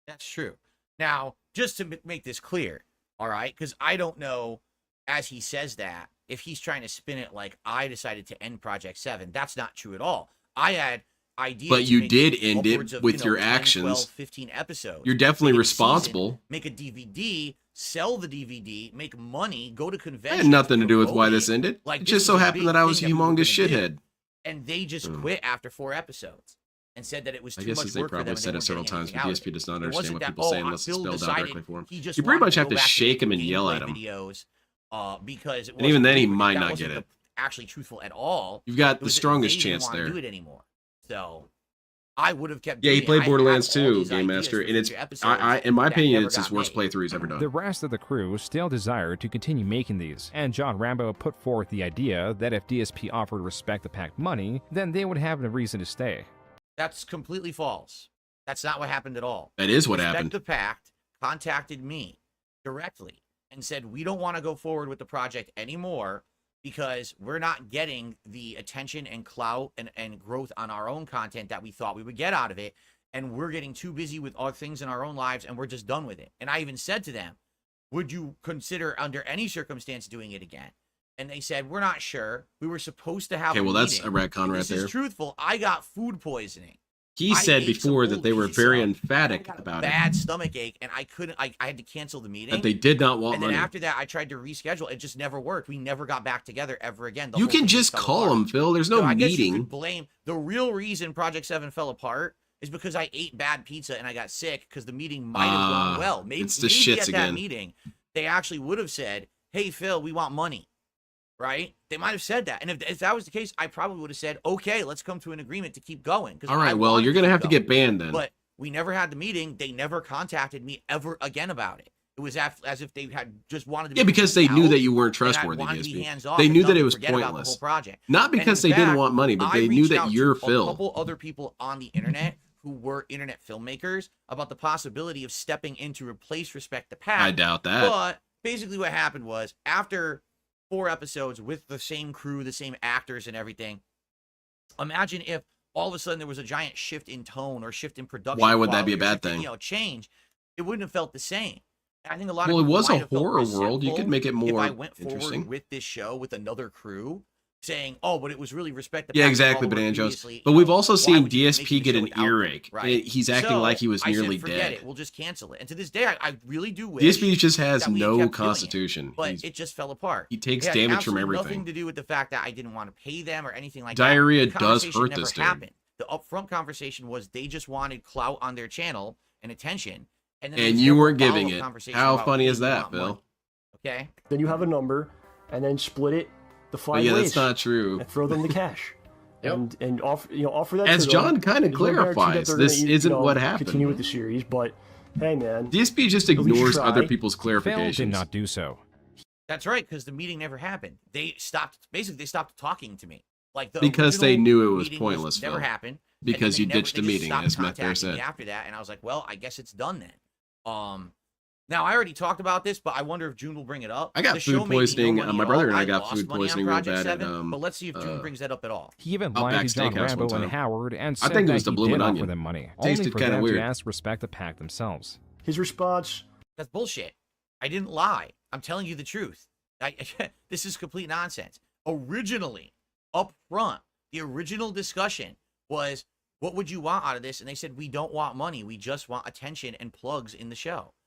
That's true. Now, just to make this clear, all right, because I don't know, as he says that, if he's trying to spin it like I decided to end Project 7. That's not true at all. I had ideas. But you to make did end upwards it of, with you know, your 10, actions. 12, 15 episodes. You're definitely Make it a responsible. season, make a DVD, sell the DVD, make money, go to It conventions. had nothing to do with promote why it. this ended. Like, It this just so was a happened big that I was a thing we were humongous gonna do. shithead. And they just quit after 4 episodes and said that it was too I guess much as they work for them. probably and they said it weren't several getting times, but anything out of DSP it. does not It understand wasn't what that, people say oh, unless it's Phil spelled out decided directly for him. he just You pretty wanted much to have go to back shake him and gameplay yell at him. videos, because it And even wasn't then, he lucrative. might That not wasn't get it. actually truthful at all. You've got It the was that strongest they didn't chance wanna there. do it anymore. So I would have kept. Yeah, he doing it. played I had Borderlands all 2, these Game ideas Master, for and it's, future episodes in my that opinion, never it's his got worst made. playthrough he's ever done. The rest of the crew still desired to continue making these, and John Rambo put forth the idea that if DSP offered Respect the Pack money, then they would have no reason to stay. That's completely false. That's not what happened at all. That is what Respect happened. the Pact contacted me directly and said, we don't want to go forward with the project anymore because we're not getting the attention and clout and growth on our own content that we thought we would get out of it. And we're getting too busy with other things in our own lives, and we're just done with it. And I even said to them, would you consider under any circumstance doing it again? And they said, we're not sure. We were supposed to have Okay, a well, that's meeting. a retcon right This there. is truthful. I got food poisoning. He I said ate some before that old they were pizza. very emphatic about it. Bad stomach ache, and I couldn't. I had to cancel the meeting. That they did not want and then money. after that, I tried to reschedule. It just never worked. We never got back together ever again. The You whole can thing just fell call apart. him, Phil. There's no So I guess you meeting. could blame the real reason Project 7 fell apart is because I ate bad pizza and I got sick because the meeting might have gone well. Maybe, it's the maybe shits at again. that meeting they actually would have said, "Hey Phil, we want money." Right? They might have said that. And if that was the case, I probably would have said, okay, let's come to an agreement to keep going. All right, well, you're going to have to get banned then. But we never had the meeting. They never contacted me ever again about it. It was as if they had just wanted to be Yeah, because they knew out, that you weren't and I trustworthy, wanted to be DSP. hands-off They and knew done that it and was forget about the pointless. whole project. Not And because in they didn't fact, want money, but I they knew reached that out to you're a Phil. couple other people on the internet who were internet filmmakers about the possibility of stepping in to replace Respect the Pack. I doubt that. But basically what happened was after 4 episodes with the same crew, the same actors and everything, imagine if all of a sudden there was a giant shift in tone or shift in production. Why would that be a quality or bad shift in, thing? Change. It wouldn't have felt the same. I think a lot Well, of it people was might a have felt horror world. You could resentful make it if more I went forward interesting. with this show with another crew saying, "Oh, but it was really Respect the Yeah, Pack exactly, all the way Banana Jones. previously, But you we've know, also why seen would you be making DSP the get show an without them?" earache. Right. He's acting So, like he was I said, nearly forget dead. it. We'll just cancel it. And to this day, I really do wish DSP just has that we no kept doing it, constitution. but it just fell apart. He takes It had damage from absolutely everything. Nothing to do with the fact that I didn't want to pay them or anything like Diarrhea that. The does conversation hurt never this dude. happened. The upfront conversation was they just wanted clout on their channel and attention, and then And there was you never a weren't giving follow-up it. conversation How about, funny "Hey, is we that, want Phil? money." Okay. Then you have a number, and then split it the 5 But yeah, ways. that's not true. And throw them the cash. And offer that. As to them. John kinda There's no guarantee that clarifies, they're this gonna, isn't what happened. Continue with the series, but hey, man. DSP just at least ignores try. other people's Phil clarifications. did not do so. That's right, because the meeting never happened. They stopped. Basically, they stopped talking to me. Like the Because they original knew it was meeting pointless, Never Phil. happened. and Because then you they never- ditched they the just meeting, stopped as Matt there contacting me said. After that, and I was like, well, I guess it's done then. Now I already talked about this, but I wonder if June will bring it up. I got The show food made me no poisoning. money My at brother all. and I got lost food money on poisoning real Project bad at 7, but let's see if June brings that up at all. He even Out lied back to John steakhouse one Rambo and time. Howard and I said think it that was the he Bloomin' did offer Onion. them money, Tasted only for kinda them weird. to ask Respect the Pack themselves. His response. That's bullshit. I didn't lie. I'm telling you the truth. This is complete nonsense. Originally, up front, the original discussion was, what would you want out of this? And they said, we don't want money. We just want attention and plugs in the show.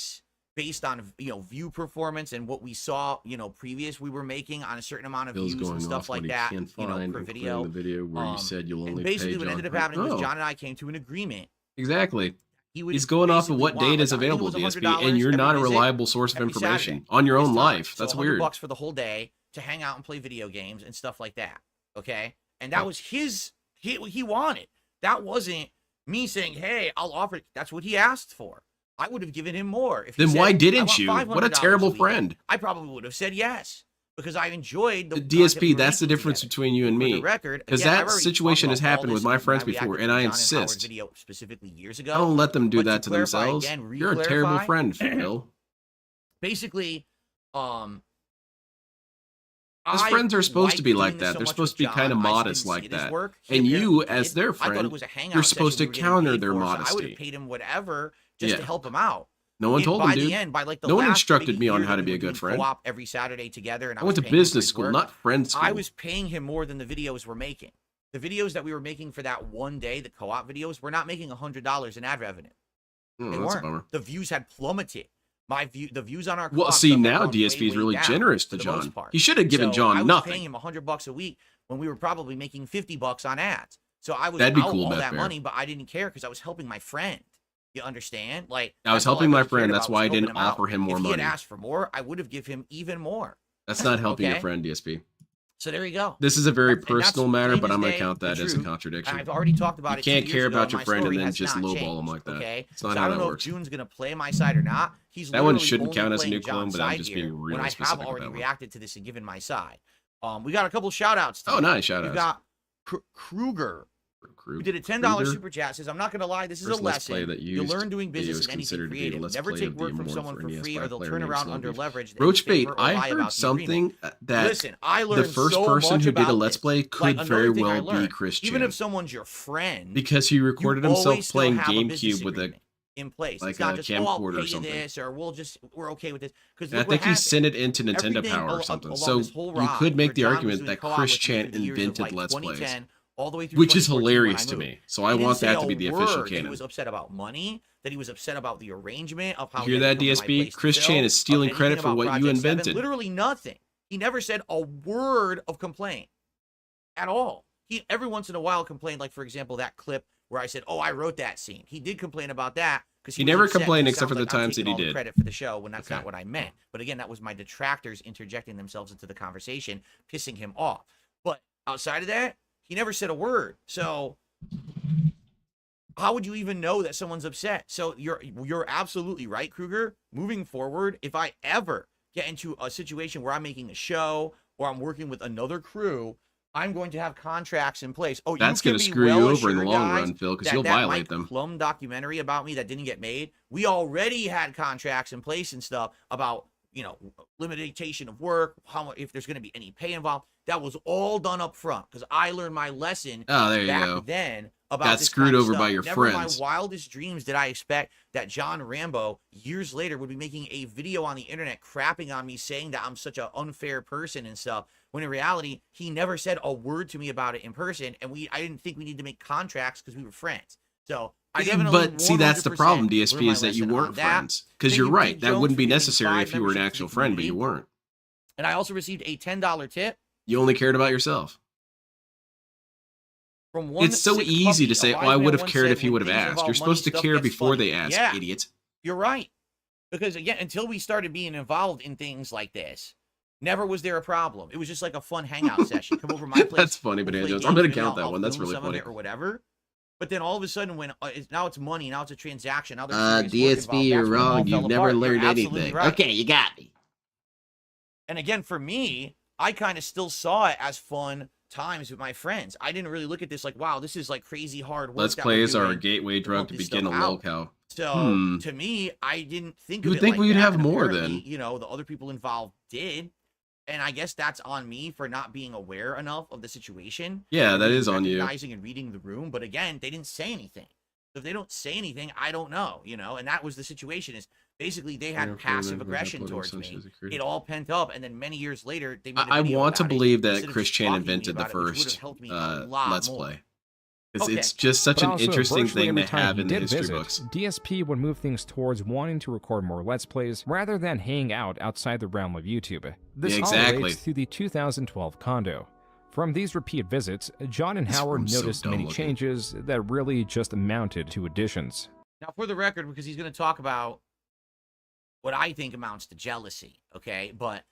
us based on, you know, view performance and what we saw, you know, previous we were making on a certain amount of Bill's views and going stuff off like what he that, can't you know, find, per including video. the video where you said you'll only and basically pay what John ended up Cruz. happening was Oh. John and I came to an agreement. Exactly. Would He's going off of basically what want, data is like, I think it available, was DSP, $100 and you're not a every visit, reliable source of every information Saturday. on your His own time. life. So That's $100 weird. for the whole day. to hang out and play video games and stuff like that. Okay, and that was he wanted. That wasn't me saying, "Hey, I'll offer it." That's what he asked for. I would have given him more. If he Then said, why didn't you? $500 What a terrible a week, friend. I probably would have said yes because I enjoyed the DSP. That's the difference between you and me. Record Because that situation has happened with my friends before, and I insist. Video specifically years ago. I don't let them do that to clarify themselves. again, You're a terrible friend, Phil. Basically, His friends are supposed to be like that. They're supposed to be kind of modest like that. And you, as their friend, you're supposed to counter their modesty. I would have paid him whatever just to help him out. No one told him, dude. No one instructed me on how to be a good friend. Co-op every Saturday together, and I went to business school, not friend school. I was paying him more than the videos we're making. The videos that we were making for that one day, the co-op videos, we're not making $100 in ad revenue. They weren't. The views had plummeted. The views on our well, see now DSP is really generous to John. He should have given John nothing. I was paying him $100 a week when we were probably making $50 on ads. So I was That'd be out cool, all Beth that Bear. money, but I didn't care because I was helping my friend. You understand? Like I was helping my friend. That's why I didn't offer him more money. If he had asked for more, I would have given him even more. That's not helping your friend, DSP. So there you go. This is a very personal matter, but I'm going to count that as a contradiction. I've already talked about it. You can't care about your friend and then just lowball him like that. Okay? It's not so how I that don't know works. if June's going to play my side or not. He's that one literally shouldn't only count as a playing new clone, John's but I'm side just here being really when I specific have with already that one. reacted to this and given my side. We got a couple shout outs. Oh, nice shout outs. We got Kruger. We did a $10 super chat. Says, I'm not going to lie, this is a lesson. You learn doing business in anything creative. Never take work from someone for free or they'll turn around under leverage. Roachbait, I heard something that the first person who did a Let's Play could very well be Chris Chan. Even if someone's your friend. Because he recorded himself playing GameCube with a in place. like it's not a just, camcorder I'll or something. This, or we're okay with this. Because I think he sent it into Nintendo Power or something. So you could make the argument that Chris Chan invented Let's Plays. All the way through which is hilarious to me. So I want that to be the official canon. He was upset about money, that he was upset about the arrangement of how. You hear that, DSP? Chris Chan is stealing credit for what you invented. Literally nothing. He never said a word of complaint at all. He every once in a while complained, like for example that clip where I said, "Oh, I wrote that scene." He did complain about that because he never complained except for the times that he did credit for the show when that's not what I meant. But again, that was my detractors interjecting themselves into the conversation, pissing him off. But outside of that, he never said a word. So how would you even know that someone's upset? So you're absolutely right, Kruger. Moving forward, if I ever get into a situation where I'm making a show or I'm working with another crew, I'm going to have contracts in place. Oh, that's going to screw you over in the long run, Phil, because you'll violate them. Plum documentary about me that didn't get made. We already had contracts in place and stuff about, you know, limitation of work, if there's going to be any pay involved. That was all done up front because I learned my lesson back then about got this screwed kind of over stuff. by your Never friends. in my wildest dreams did I expect that John Rambo years later would be making a video on the internet crapping on me, saying that I'm such an unfair person and stuff. When in reality, he never said a word to me about it in person, and I didn't think we need to make contracts because we were friends. So I definitely. But see, that's the problem, DSP, is that you weren't friends. Because you're right, that wouldn't be necessary if you were an actual friend, but you weren't. And I also received a $10 tip. You only cared about yourself. From it's so easy to say, "Oh, I would have cared if he would have asked." You're supposed to care before they ask, idiot. You're right. Because again, until we started being involved in things like this, never was there a problem. It was just like a fun hangout session. Come over my place. That's funny, but I'm going to count that one. That's really funny. Or whatever. But then all of a sudden, when now it's money, now it's a transaction. Now DSP, you're wrong. You've never learned anything. Right. Okay, you got me. And again, for me, I kind of still saw it as fun times with my friends. I didn't really look at this like, wow, this is like crazy hard work. Let's Plays are a gateway drug to begin a lolcow. So to me, I didn't think you of would it think like we'd that. have And more apparently, then. You know, the other people involved did. And I guess that's on me for not being aware enough of the situation. Yeah, that is on you. Recognizing and reading the room. But again, they didn't say anything. So if they don't say anything, I don't know, you know, and that was the situation is basically they had passive aggression towards me. It all pent up. And then many years later, they made I want to believe that Chris Chan invented the first Let's Play. It's just such an interesting thing to have in the history books. DSP would move things towards wanting to record more Let's Plays rather than hang out outside the realm of YouTube. This all relates to the 2012 condo. From these repeat visits, John and Howard noticed many changes that really just amounted to additions. Now, for the record, because he's going to talk about what I think amounts to jealousy, okay? But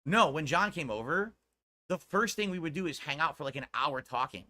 No, when John came over, the first thing we would do is hang out for like an hour talking.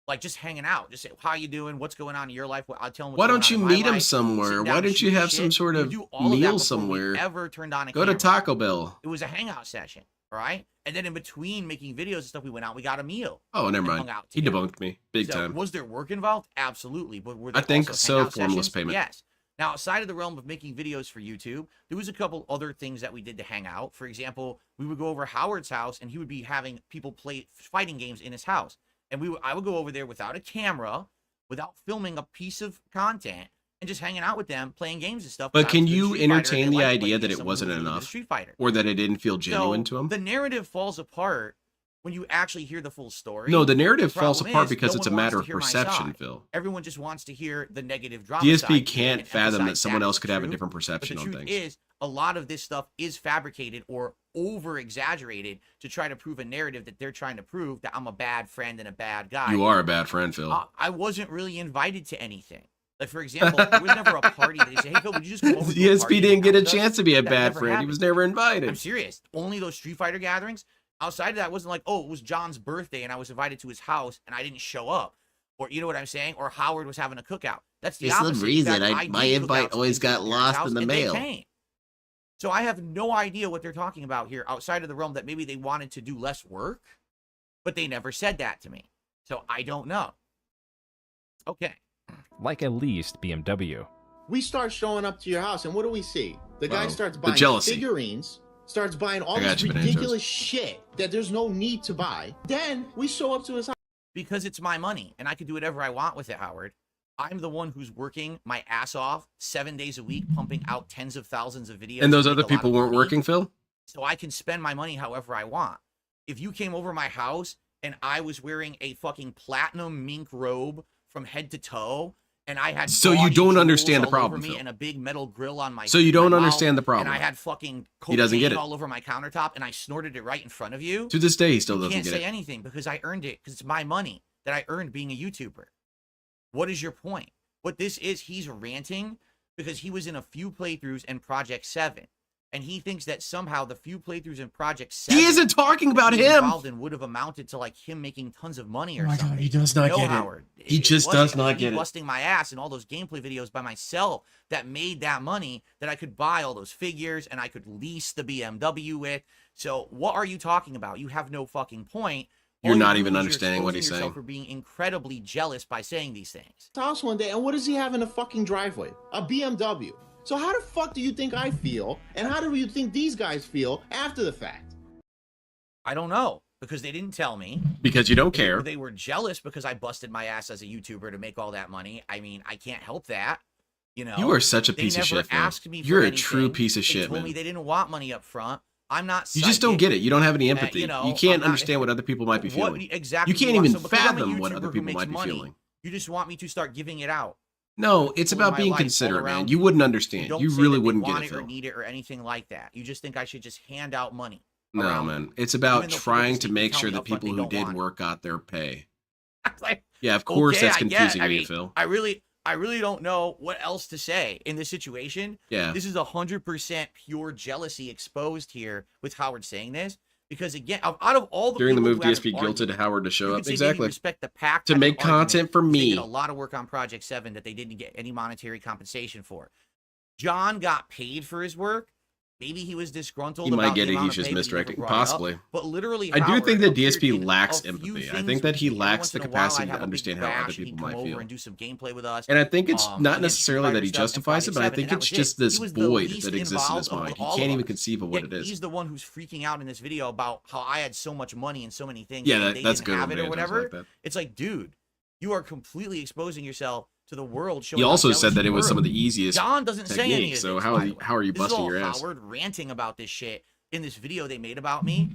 Like just hanging out. Just say, how you doing? What's going on in your life? I'll tell him what's Why going don't you on in my meet him life. somewhere? Why Sit down and don't you shoot have the some shit. sort We of do all of that meal before we somewhere? ever turned on a Go to camera. Taco Bell. It was a hangout session, all right? And then in between making videos and stuff, we went out, we got a meal. Oh, never and mind. hung out He together. debunked me big So, time. was there work involved? Absolutely. But were I there think also so. hangout Formless sessions? payment. Yes. Now, outside of the realm of making videos for YouTube, there was a couple other things that we did to hang out. For example, we would go over Howard's house, and he would be having people play fighting games in his house. And I would go over there without a camera, without filming a piece of content, and just hanging out with them, playing games and stuff. But Because I can was a you Street Fighter, entertain and they the liked idea playing that against it someone who wasn't was really good at enough, Street Fighter. or that it didn't feel genuine So, to him? the narrative falls apart when you actually hear the full story. No, the narrative The falls problem apart is, because no it's a one wants matter to of hear my perception, side. Phil. Everyone just wants to hear the negative drama DSP side can't and fathom that emphasize someone that else is could have a true. different But perception the on truth things. is, a lot of this stuff is fabricated or over-exaggerated to try to prove a narrative that they're trying to prove that I'm a bad friend and a bad guy. You are a bad friend, Phil. I wasn't really invited to anything. Like, for example, there was never a party that they say, hey, Phil, would you just come over to a party DSP and didn't get a hang out with us?" chance to be a That bad never friend. He happened. was never invited. I'm serious. Only those Street Fighter gatherings. Outside of that, it wasn't like, oh, it was John's birthday and I was invited to his house and I didn't show up. Or, you know what I'm saying? Or Howard was having a cookout. That's the For some opposite. In reason, fact, my did invite cookouts always in got his parents' lost house, in the and they mail. came. So I have no idea what they're talking about here outside of the realm that maybe they wanted to do less work, but they never said that to me. So I don't know. Okay. Like at least BMW. We start showing up to your house, and what do we see? The guy Uh-oh. starts The buying jealousy. figurines, starts buying all I got this you, Benanjos. ridiculous shit that there's no need to buy. Then we show up to his house. Because it's my money and I can do whatever I want with it, Howard. I'm the one who's working my ass off 7 days a week, pumping out tens of thousands of videos. And those to other make a lot people of weren't money. working, Phil? So I can spend my money however I want. If you came over my house and I was wearing a fucking platinum mink robe from head to toe, and I had So you gaudy don't jewels understand the all over problem, me Phil. and a big metal grill on my So you don't my mouth, understand the problem. and I had fucking He doesn't get cocaine it. all over my countertop, and I snorted it right in front of you. To this day, he still You doesn't can't get say it. anything because I earned it because it's my money that I earned being a YouTuber. What is your point? What this is, he's ranting because he was in a few playthroughs in Project 7. And he thinks that somehow the few playthroughs in Project 7 He isn't talking about he was him. involved in would have amounted to like him making tons of money or Oh my something. God, he does not No, get it. Howard. He just wasn't. does not Me get it. busting my ass in all those gameplay videos by myself that made that money that I could buy all those figures and I could lease the BMW with. So what are you talking about? You have no fucking point. You're All not doing even is understanding what exposing he's yourself saying. For being incredibly jealous by saying these things. House one day, and what does he have in the fucking driveway? A BMW. So how the fuck do you think I feel, and how do you think these guys feel after the fact? I don't know because they didn't tell me. Because you don't care. They were jealous because I busted my ass as a YouTuber to make all that money. I mean, I can't help that. You know, You are such a they piece of never shit, Phil. asked me for You're a anything. true piece of They shit, told man. me they didn't want money up front. I'm not. You just don't psychic. get it. You don't have any empathy. You know, you can't I'm not- understand what other people might be What feeling. exactly You can't do want? even So because I'm a fathom what YouTuber other who people makes might be money, feeling. You just want me to start giving it out. No, it's People in about my being life all considerate, man. around You me wouldn't who understand. don't You say really that they wouldn't get want it, or Phil. need it or anything like that. You just think I should just hand out money. No, around man. It's even about though people trying just to need make tell sure me that upfront people they who don't did want it. work got their pay. Like, Yeah, of course okay, that's I get it. confusing I to you, mean, Phil. I really don't know what else to say in this situation. Yeah. This is 100% pure jealousy exposed here with Howard saying this. Because again, out of all the During the people move, who haven't DSP guilted argued, Howard to show you up. could say maybe Exactly. respect the pack To type of make content argument, for because they me. did a lot of work on Project 7 that they didn't get any monetary compensation for. John got paid for his work. Maybe he was disgruntled. He might about get the it. amount He's of just pay, but he never misdirecting. brought it up. Possibly. But literally, I do Howard think that appeared DSP in lacks a few empathy. I things think that with he me. Every lacks once the in a while, capacity I'd to have a big understand how other bash, and he'd people might come over feel. and do some gameplay with us. And I think it's not against necessarily that he Street Fighter stuff justifies and it, but I Project 7, think and it's that was just it. this He was the void least that exists in his involved mind. of He all can't of even us. conceive of what Yet it is. He's the one who's freaking out in this video about how I had so much money and so many things. Yeah, and they that's didn't good have when it or Banjo's whatever. like that. It's like, dude, you are completely exposing yourself to the world. He also said that it was some of the easiest John doesn't say any of techniques, this. so by how the way. are you This is busting all your ass? Howard ranting about this shit in this video they made about me,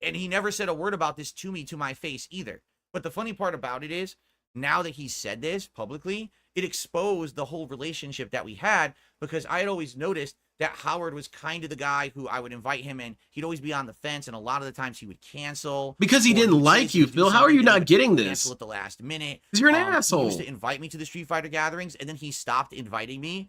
and he never said a word about this to me to my face either. But the funny part about it is, now that he said this publicly, it exposed the whole relationship that we had, because I had always noticed that Howard was kind of the guy who I would invite him and he'd always be on the fence, and a lot of the times he would cancel. Because he or didn't would say like he you, would do Phil. How are something you and not he would getting this? cancel at the last minute. 'Cause you're an He asshole. used to invite me to the Street Fighter gatherings, and then he stopped inviting me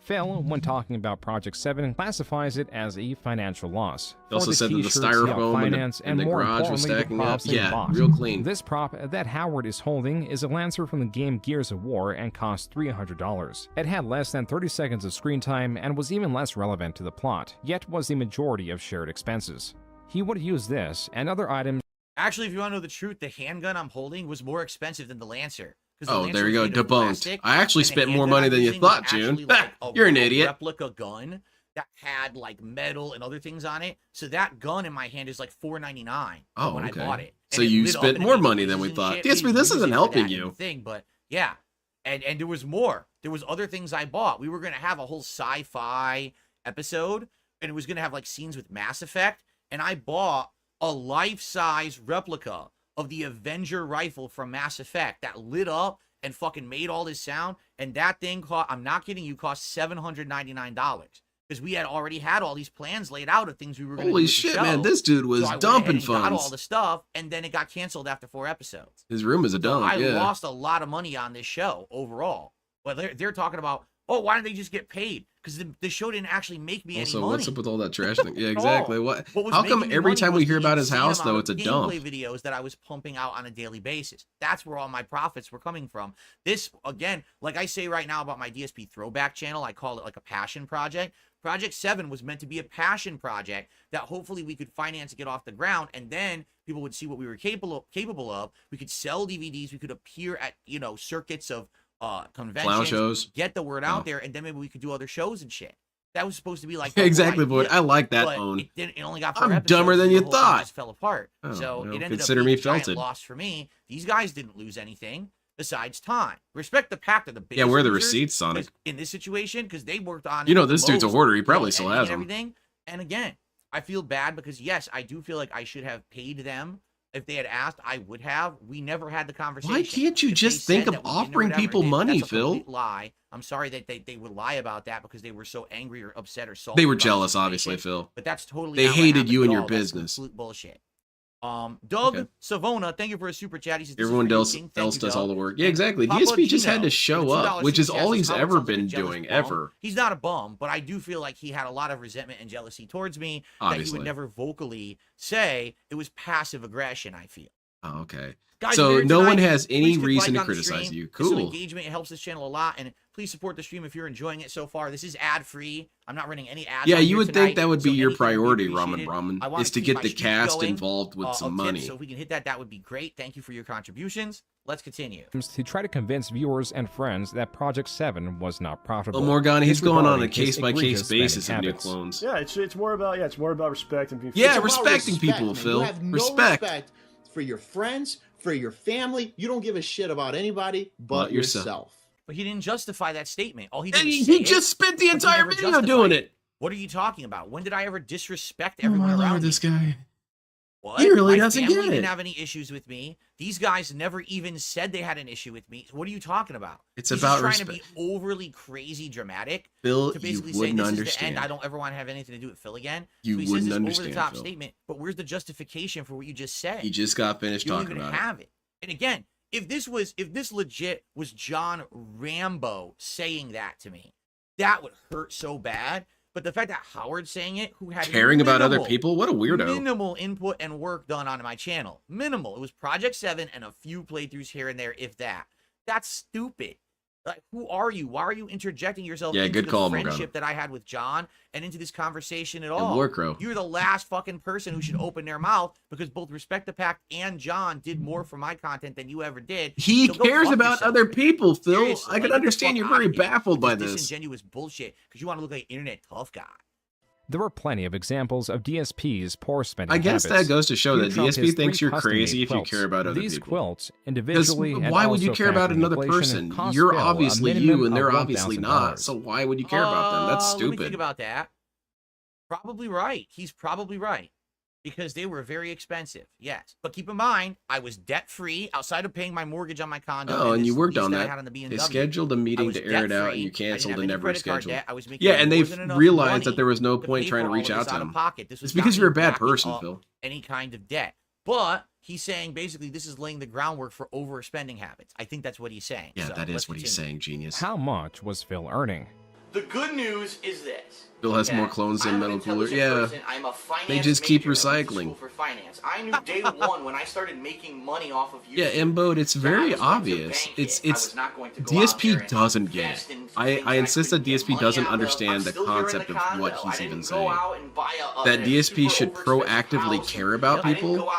Phil, when talking about Project 7, classifies it as a financial loss. He also said that the t-shirts, styrofoam finance, in the more garage was importantly, the stacking up. props they Yeah, bought. real clean. This prop that Howard is holding is a Lancer from the game Gears of War and cost $300. It had less than 30 seconds of screen time and was even less relevant to the plot, yet was the majority of shared expenses. He would use this and other items. Actually, if you want to know the truth, the handgun I'm holding was more expensive than the Lancer. Oh, there you go, debunked. I actually spent more money than you thought, June. You're an idiot. Replica gun that had like metal and other things on it. So that gun in my hand is like $4.99 when I bought it. So you spent more money than we thought. DSP, this isn't helping you. But yeah, and there was more. There was other things I bought. We were gonna have a whole sci-fi episode, and it was gonna have like scenes with Mass Effect, and I bought a life-size replica of the Avenger rifle from Mass Effect that lit up and fucking made all this sound, and that thing cost, I'm not kidding you, cost $799. Because we had already had all these plans laid out of things we were going to do. Holy shit, man, this dude was dumping funds. Got all the stuff, and then it got canceled after 4 episodes. His room is a dump, I lost a lot of money on this show overall. But they're talking about, oh, why didn't they just get paid? Because the show didn't actually make me any money. So what's up with all that trash thing? Yeah, exactly. How come every time we hear about his house, though, it's a dump? Gameplay videos that I was pumping out on a daily basis. That's where all my profits were coming from. This, again, like I say right now about my DSP throwback channel, I call it like a passion project. Project 7 was meant to be a passion project that hopefully we could finance and get off the ground, and then people would see what we were capable of. We could sell DVDs. We could appear at, circuits of conventions, clown shows, get the word out there, and then maybe we could do other shows and shit. That was supposed to be like exactly, boy. I like that. It only got 4 I'm episodes, dumber than you the whole thing thought. just fell apart. So it ended consider up me being a giant felted. loss for me. These guys didn't lose anything besides time. Respect the pact of the biggest. Yeah, where are the losers receipts, Sonic? in this situation, because they worked on. This dude's a hoarder. He probably still has them. Everything. And again, I feel bad because yes, I do feel like I should have paid them. If they had asked, I would have. We never had the conversation. Why can't you just think of offering people money, Phil? Lie. I'm sorry that they would lie about that because they were so angry or upset or salty. They were jealous, obviously, Phil. But that's totally. They not hated you and at your all. That's business. complete bullshit. Doug Savona, thank you for a super chat. He says, Everyone else does all the work. Yeah, exactly. DSP just had to show up, which is all he's ever been doing, ever. He's not a bum, but I do feel like he had a lot of resentment and jealousy towards me that he would never vocally say. It was passive aggression, I feel. Oh, okay. Guys, so no tonight, one has any click reason like to on the criticize stream. you. It's some Cool. engagement. It helps this channel a lot. And please support the stream if you're enjoying it so far. This is ad-free. I'm not running any ads. Yeah, on you here would tonight, think that would be so your anything would be priority, appreciated. Ramen, I want is to keep get my the streak cast going, involved with some of money. tips, so if we can hit that, that would be great. Thank you for your contributions. Let's continue. To try to convince viewers and friends that Project 7 was not profitable. Well, Morgana, he's going on a Disregarding his case-by-case egregious spending basis of new habits. clones. Yeah, it's more about respect and being. Yeah, It's about respecting people, man. Phil. You have no respect for your friends, for your family. You don't give a shit about anybody but yourself. But he didn't justify that statement. All he did And was he say just it, spent the but he entire never video justified doing it. What are you talking about? When did I ever disrespect Oh everyone my around lord, me? this guy. What? He really My doesn't family get it. didn't have any issues with me. These guys never even said they had an issue with me. What are you talking about? It's He's about just trying to be overly crazy dramatic. Phil, to basically you say wouldn't this is the understand. end. I don't ever want to have anything to do with Phil again. You so he wouldn't says this understand, over the top Phil. statement. But where's the justification for what you just said? He just got finished You don't talking even about have it. And again, if this legit was John Rambo saying that to me, that would hurt so bad. But the fact that Howard's saying it, who had Caring about other minimal- people? What a weirdo. Minimal input and work done on my channel. Minimal. It was Project 7 and a few playthroughs here and there, if that. That's stupid. Like, who are you? Why are you interjecting yourself into good the call, Morgana. friendship that I had with John and into this conversation at And all? Warcrow. You're the last fucking person who should open their mouth because both Respect the Pact and John did more for my content than you ever did. He So go cares fuck about yourself. other people, Phil. Seriously, I like, can get the understand fuck you're out very of here baffled with by this this. disingenuous bullshit because you want to look like an internet tough guy. There were plenty of examples of DSP's poor spending I guess habits. that goes to show He that trumped DSP his thinks 3 you're crazy if you custom-made care about other These people. quilts, individually and why would you also care about factoring another inflation, person? cost You're Phil a obviously minimum you, and they're of obviously not. $1,000. So why would you care about them? That's Let me think stupid. about that. Probably right. He's probably right. Because they were very expensive, yes. But keep in mind, I was debt-free outside of paying my mortgage on my condo. Oh, and this you worked lease on I that. had on the BMW. They scheduled a I meeting was to air it out, and debt-free. you I didn't canceled have and any never credit card scheduled. debt. I was making Yeah, and more they've than enough realized that money there was no to point pay trying to for all reach of out this to out of him. pocket. This was It's because not you're a me bad backing person, up Phil. any kind of debt. But he's saying basically this is laying the groundwork for overspending habits. I think that's what he's saying. Yeah, So, that let's is what he's continue. saying, genius. How much was Phil earning? The good news is this. Bill has more clones than Metal Cooler. Yeah, I'm a finance they just keep major. I went to recycling. school for finance. I knew day one when I started making money off of YouTube. Yeah, Mbode, it's very obvious. It's DSP doesn't get it. I insist that DSP doesn't understand the concept of what he's even saying. That DSP should proactively care about people?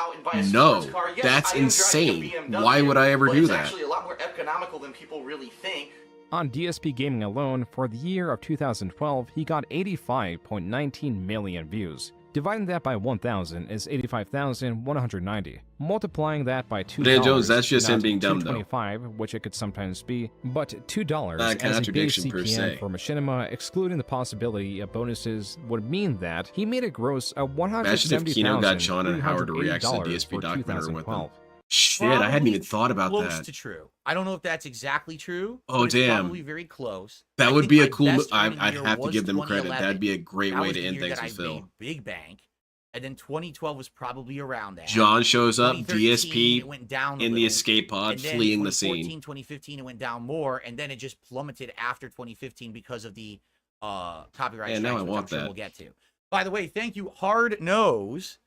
No, that's insane. Why would I ever do It's that? actually a lot more economical than people really think. On DSP Gaming alone, for the year of 2012, he got 85.19 million views. Dividing that by 1,000 is 85,190. Multiplying that by $2, Dan Jones, that's just him being dumb, though. $2.25, which it could sometimes be, but $2 Not a as a base contradiction per CPM se. for Machinima, excluding the possibility of bonuses, would mean that he made a gross of $170,000. Imagine if Kino got John and Howard to react to the DSP documentary with them. Shit, I hadn't even thought about close that. to true. I don't know if that's exactly true. Oh, but it's damn. Probably very close. That I would think be a my cool. best I'd earning year have to was give them credit. 2011. That'd be a great That way was to the end year things that with I Phil. made Big bank, and then 2012 was probably around that. John shows up, 2013, DSP it went down a in the little. escape pod, And then fleeing the 2014, scene. 2015, it went down more, and then it just plummeted after 2015 because of the copyright Yeah, strikes, now I which want I'm sure that. we'll get to. By the way, thank you, Hard Nose,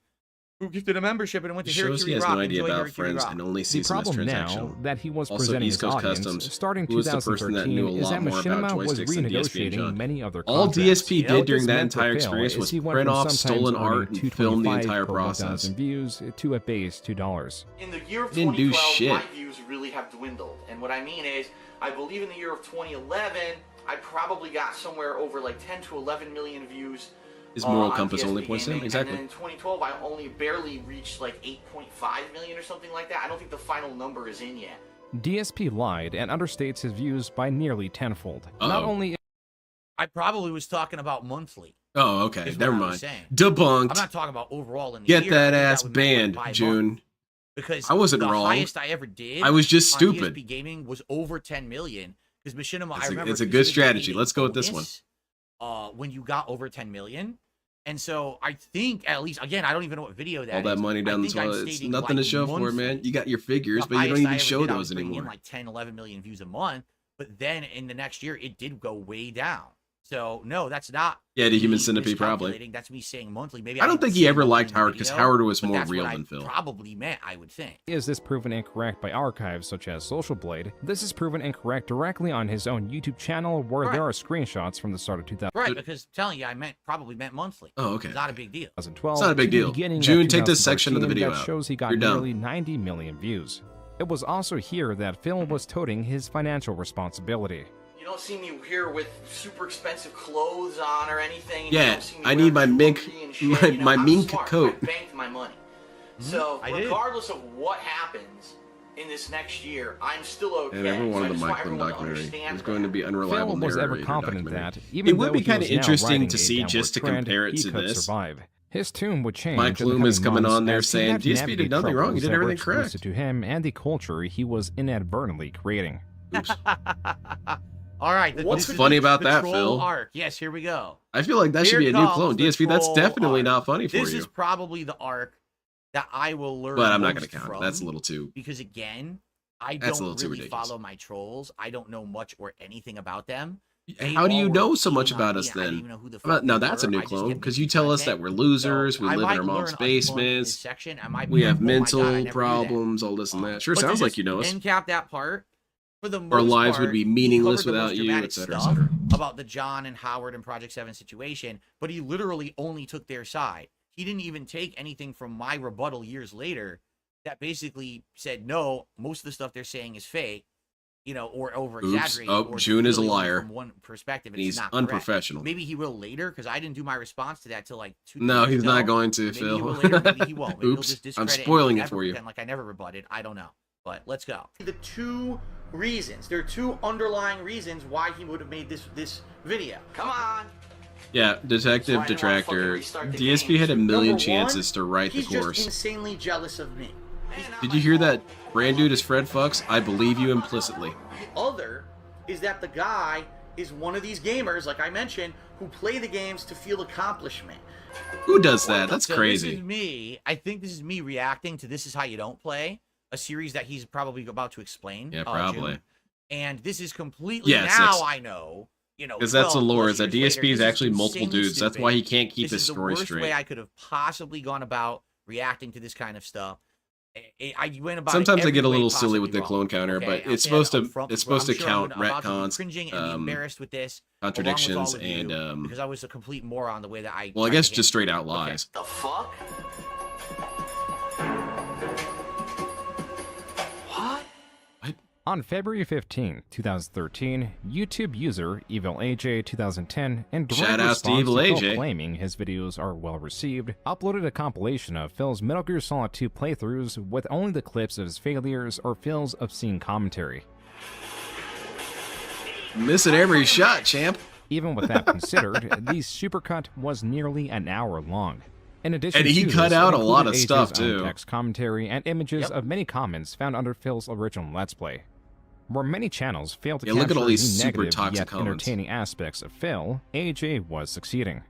who gifted a membership and went to Shows he Harakiri has Rock. no idea Enjoy about Harakiri friends Rock. and only The sees them as problem now transactional. that he was Also, presenting East his Coast audience Customs, starting who was the person that 2013 knew a is lot that more about Machinima was joysticks than DSP and renegotiating John. many other All contracts. DSP What did this during that meant for entire Phil experience is was he went print from off sometimes stolen earning art and film the $2.25 entire per process. 1,000 views to a base $2. In the year of Didn't do 2012, shit. my views really have dwindled. And what I mean is, I believe in the year of 2011, I probably got somewhere over like 10 to 11 million views. His moral on compass DSP only points to him. Gaming. Exactly. And then in 2012, I only barely reached like 8.5 million or something like that. I don't think the final number is in yet. DSP lied and understates his views by nearly tenfold. Not only I probably was talking about monthly. Oh, okay. is what Never I was mind. saying. Debunked. I'm not talking about overall in the Get year. that I think ass would make, like, banned, by June. month. Because I wasn't the wrong. highest I ever did. I was just on stupid. DSP Gaming was over 10 million. Because Machinima, I It's remember a good specifically strategy. getting Let's go with this one. bonus, when you got over 10 million. And so I think at least, again, I don't even know what video that All that is. money I down the think I'm toilet. It's stating, nothing to like, show for it, monthly. man. You got your figures, The but you don't highest I even ever show did, I was those bringing anymore. in like 10, 11 million views a month. But then in the next year, it did go way down. So no, that's not. Yeah, the Human me Centipede probably. miscalculating. That's me saying monthly. Maybe I don't didn't think he say ever monthly liked in the Howard because video, Howard was but more that's real what than I Phil. Probably meant, I would think. Is this proven incorrect by archives such as Social Blade? This is proven incorrect directly on his own YouTube channel, where there are screenshots from the start of 2000. Right, because I'm telling you, probably meant monthly. Oh, okay. It's not a big deal. 2012. It's not a big to the deal. beginning of June, take this section of the 2013 video that out. shows he got You're dumb. nearly 90 million views. It was also here that Phil was toting his financial responsibility. You don't see me here with super expensive clothes on or anything. And you Yeah, don't see me I need my wearing mink, jewelry and shit, you know, my I'm mink smart. coat. I banked my money. So I did. regardless of what happens in this next year, I'm still okay. And every one So I of the just want Mike Lim everyone to documentary understand is going to be Phil unreliable was ever narrator confident documentary. that even It would though be he kind was of now interesting riding to a see downward just to trend, compare it he to could this. survive. His tune would change. Mike in the Bloom is coming coming on months there as he saying had to DSP navigate did nothing wrong. He troubles did that were everything correct. exclusive to him and the culture he was inadvertently creating. All right. What's funny about that, troll Phil? Arc. Yes, here we go. I feel like that should Here be a new comes clone. the DSP, that's troll definitely arc. not funny for This you. is probably the arc that I will learn. But I'm not going to count it. That's a little too. Because again, I That's a don't little too really ridiculous. follow my trolls. I don't know much or anything about them. How do you know so much about us then? Now that's a new clone because you tell us that we're losers, we live in our mom's basements, we have mental problems, all this and that. Sure, But to sounds like just you know us. End cap that part. For the most Our lives part, would be he meaningless covered the most without you, dramatic etc., stuff etc. About the John and Howard and Project 7 situation, but he literally only took their side. He didn't even take anything from my rebuttal years later that basically said, no, most of the stuff they're saying is fake, you know, or over exaggerated. Oh, June is a liar. From one perspective, and He's it's not unprofessional. Correct. Maybe he will later, because I didn't do my response to that till like 2 No, days he's ago. not going to, Maybe Phil. he will later, maybe he won't. Maybe he'll Oops, just I'm discredit spoiling and it for you. pretend like I never rebutted. I don't know. But let's go. The two reasons. There are two underlying reasons why he would have made this video. Come on. Yeah, Detective Detractor. DSP had a million chances to write the He's just course. insanely jealous of me. Did you hear that? Brand dude is Fred Fucks. I believe you implicitly. The other is that the guy is one of these gamers, like I mentioned, who play the games to feel accomplishment. Who does that? That's So crazy. This is me. I think this is me reacting to This Is How You Don't Play, a series that he's probably about to explain. Yeah, probably. June. And this is completely Yeah, now 6. I know you know, Because that's the 12 lore, plus is that years DSP later, is this actually multiple insanely dudes. That's stupid. why he can't keep This his is the story worst straight. way I could have possibly gone about reacting to this kind of stuff. I went about Sometimes it they get a every way little silly with the possibly clone wrong, counter, okay? but I'll it's say that supposed to upfront, it's because supposed to I'm sure count I'm about to be retcons, cringing and be embarrassed with this, along with all contradictions, of you, and because I was a complete moron the way that I. well, I tried guess to just straight handle out it. lies. The fuck? On February 15, 2013, YouTube user EvilAJ2010, in direct Shout outs to response Evil to Phil AJ. claiming his videos are well received, uploaded a compilation of Phil's Metal Gear Solid 2 playthroughs with only the clips of his failures or Phil's obscene commentary. Missing every shot, champ. Even with that considered, the supercut was nearly an hour long. In addition And he to cut this, out it a lot of included stuff, AJ's own too. text commentary and images of many comments found under Phil's original Let's Play. Where many channels failed to Yeah, capture look at all these the super negative toxic yet comments. entertaining aspects of Phil, AJ was succeeding.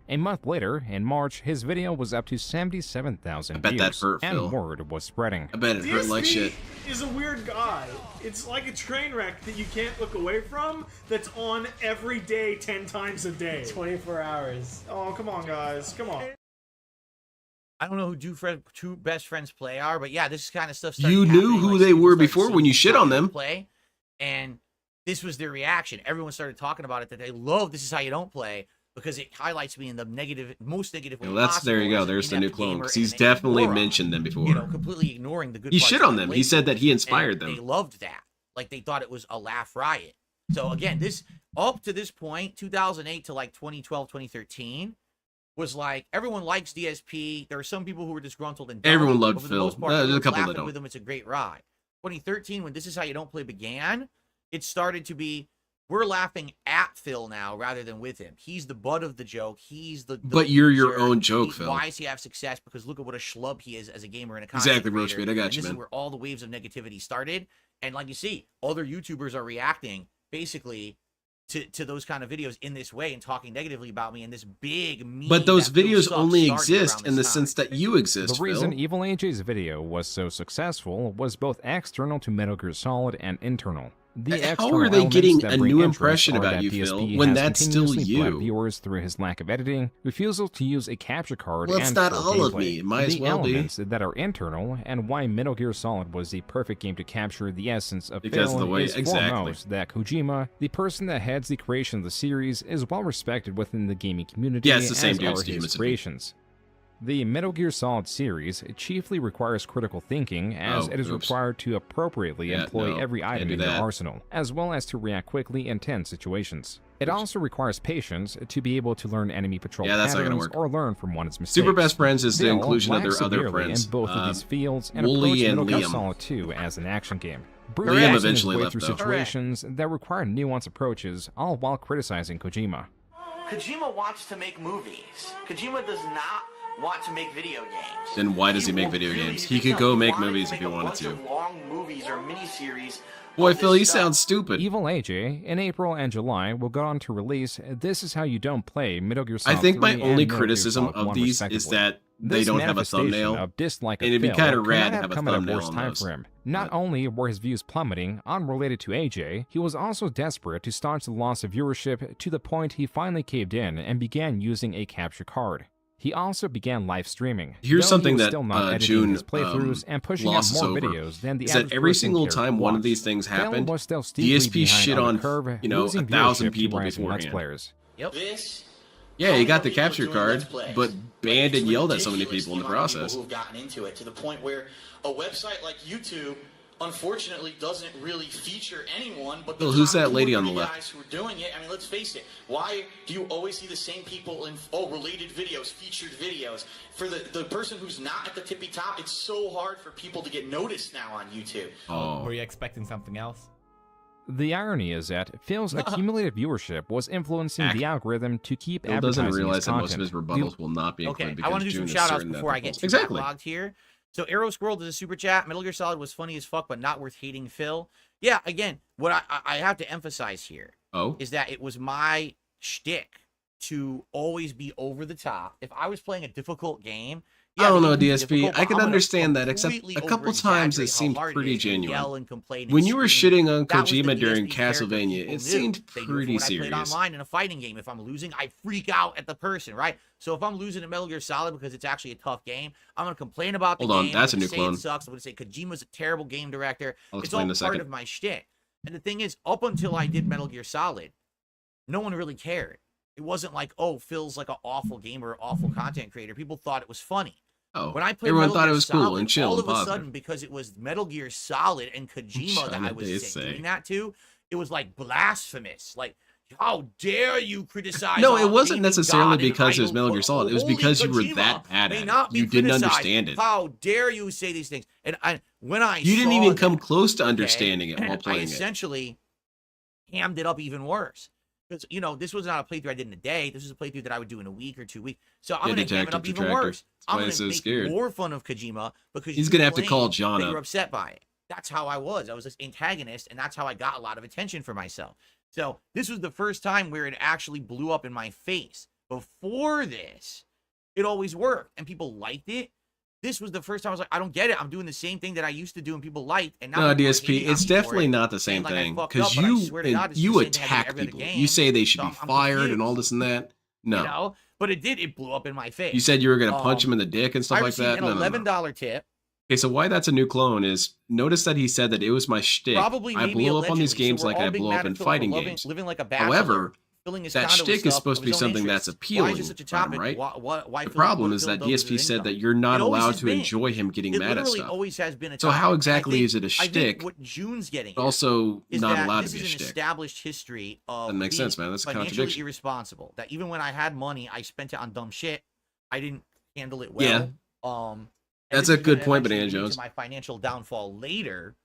A month later, in March, his video was up to 77,000 I bet views, that hurt, and Phil. word was spreading. I bet it hurt like shit. is a weird guy. It's like a train wreck that you can't look away from, that's on every day 10 times a day. 24 hours. Oh, come on, guys. Come on. I don't know who two best friends play are, but yeah, this kind of stuff. You knew who they were before when you shit on them. Play, and this was their reaction. Everyone started talking about it, that they love This Is How You Don't Play, because it highlights me in the most negative way Well, that's possible. there you go. as an There's the new inept clone. gamer 'Cause and he's an definitely moron, mentioned them before. You know, completely ignoring the good. He parts shit of on the them. He said that he inspired and them. They loved that. Like they thought it was a laugh riot. So again, this up to this point, 2008 to like 2012, 2013. Was like everyone likes DSP. There are some people who were disgruntled and dumb, Everyone loved but for the Phil. most part, There's a everyone's couple that laughing don't. with him. It's a great ride. 2013, when This Is How You Don't Play began, it started to be we're laughing at Phil now rather than with him. He's the butt of the joke. He's the But you're your loser. own joke, Phil. Why does he have success? Because look at what a schlub he is as a gamer and a content Exactly, Roach creator. Meat. I got And you, this man. is where all the waves of negativity started. And like you see, other YouTubers are reacting basically to those kind of videos in this way and talking negatively about me in this big meme. But those that Phil videos sucks only started exist around in the this time. sense that you exist, The reason Phil. Evil AJ's video was so successful was both external to Metal Gear Solid and internal. The How external are they elements getting that a bring new interest impression are about that you, DSP Phil, when has that's still continuously bled you? viewers through his lack of editing, refusal to use a capture card, Well, it's and not poor all of gameplay. me. It might as the well be. elements that are internal, and why Metal Gear Solid was the perfect game to capture the essence of Because Phil of the way- is exactly. foremost that Kojima, the person that heads the creation of the series, is well respected within the gaming community Yeah, it's the same as dude, are Steve, his it's a- creations. The Metal Gear Solid series chiefly requires critical thinking, as Oh, it is oops. required to appropriately Yeah, employ no, every can't item do in your that. arsenal, as well as to react quickly in tense situations. It also requires patience to be able to learn enemy patrol Yeah, that's not patterns gonna work. or learn from one's mistakes. Super Best Friends is the Phil inclusion of lacks their other severely friends, in both of these fields and Wooly approached and Metal Gear Liam. Solid 2 as an action game. Liam Brutalizing his eventually way left, through though. situations that require nuanced approaches, all while criticizing Kojima. Kojima wants to make movies. Kojima does not want to make video games. Then why does he make video games? He could go make movies if he a wanted bunch to. of long movies or miniseries. Boy, Phil, he sounds stupid. Evil AJ, in April and July, will go on to release This Is How You Don't Play Metal Gear I Solid think my 3 only and Metal Gear criticism Solid of 1 these is respectively. that they This don't have a manifestation thumbnail. Of dislike And of it'd be Phil kind of could rad not to have a come at thumbnail worse on time those. for him. Not only were his views plummeting, unrelated to AJ, he was also desperate to staunch the loss of viewership to the point he finally caved in and began using a capture card. He also began live streaming. Here's though something he was that still not editing June his playthroughs and pushing out glosses more over, videos than the is that average every person single cared to time one of watch. these things Phil happened, was still steeply DSP behind shit on on, the curve, you know, losing 1,000 viewership to people rising Let's beforehand. players. Yep. Yeah, he got the capture card, but banned and yelled at so many people in the process. Who've gotten into it to the point where a website like YouTube, unfortunately, doesn't really feature anyone. But the Well, who's top that 2 or lady on 3 the left? guys who are doing it. I mean, let's face it. Why do you always see the same people in related videos, featured videos? For the person who's not at the tippy top, it's so hard for people to get noticed now on YouTube. Oh. Were you expecting something else? The irony is that Phil's accumulated viewership was influencing the algorithm to keep Phil advertising doesn't realize his that content. most of his rebuttals will not be included Okay, because I want to do June some is shout outs certain that before the I get polls- too Exactly. backlogged here. So Arrow Squirrel does a super chat. Metal Gear Solid was funny as fuck, but not worth hating Phil. Yeah, again, what I have to emphasize here is that it was my shtick to always be over the top. If I was playing a difficult game I don't know, DSP. I can understand that, except a couple times it seemed pretty genuine. When you were shitting on Kojima during Castlevania, it seemed pretty serious. I played online in a fighting game. If I'm losing, I freak out at the person, right? So if I'm losing a Metal Gear Solid because it's actually a tough game, I'm gonna complain about the game. Hold on, that's a new say clone. It sucks. I'm gonna say Kojima's a terrible game director. I'll It's explain all in a part second. of my shtick. And the thing is, up until I did Metal Gear Solid, no one really cared. It wasn't like, oh, Phil's like an awful gamer, or awful content creator. People thought it was funny. Oh, when I played everyone Metal thought Gear it was Solid, cool and chill all and of a positive. sudden, because it was Metal Gear Solid and Kojima that I was doing that to, it was like blasphemous. Like, how dare you criticize? No, our it wasn't gaming necessarily god and because it was idol Metal Gear for Solid. It was holy because you were Kojima that bad may at not it. be You didn't criticized. understand it. How dare you say these things? And when I You didn't saw even that, come close to okay, understanding it while playing I it. essentially hammed it up even worse. Because, you know, this was not a playthrough I did in a day. This was a playthrough that I would do in a week or 2 weeks. So I'm Yeah, going to ham it up Detective, even Detractor. worse. That's why I'm going he's to so make scared. more fun of Kojima because He's you gonna have to call claim John that up. you're upset by it. That's how I was. I was this antagonist, and that's how I got a lot of attention for myself. So this was the first time where it actually blew up in my face. Before this, it always worked, and people liked it. This was the first time I was like, I don't get it. I'm doing the same thing that I used to do, and people liked. And now No, people are DSP, hating on it's me for definitely it, not the saying, same like, I thing. fucked Because up, but I swear to God, it's the you same thing I do attack every other people. game. You say they should So be I'm fired and all confused. this and that. No. You know, but it blew up in my face. You said you were going to punch him in the dick and stuff I like received that? an $11 tip. Okay, so why that's a new clone is, notice that he said that it was my shtick. Probably I maybe blow up on these allegedly. games So we're like all I being blow up mad in at Phil for fighting living- games. living like a bachelor, However, filling his that condo with shtick is stuff supposed of to be his own something that's interests. Why is appealing, it such a from him, topic? right? Why The Phil problem Phil is that does his DSP said income? that you're not It always allowed has to been. enjoy him getting It mad at literally stuff. always has been a So how topic. exactly I think- is it a I think shtick? what June's getting But also is not that allowed this to be a is an shtick. established history of That makes being sense, man. That's a financially contradiction. irresponsible. That even when I had money, I spent it on dumb shit. I didn't handle it Yeah. well. And That's this a is good gonna point, eventually Banana lead to Jones. my financial downfall later.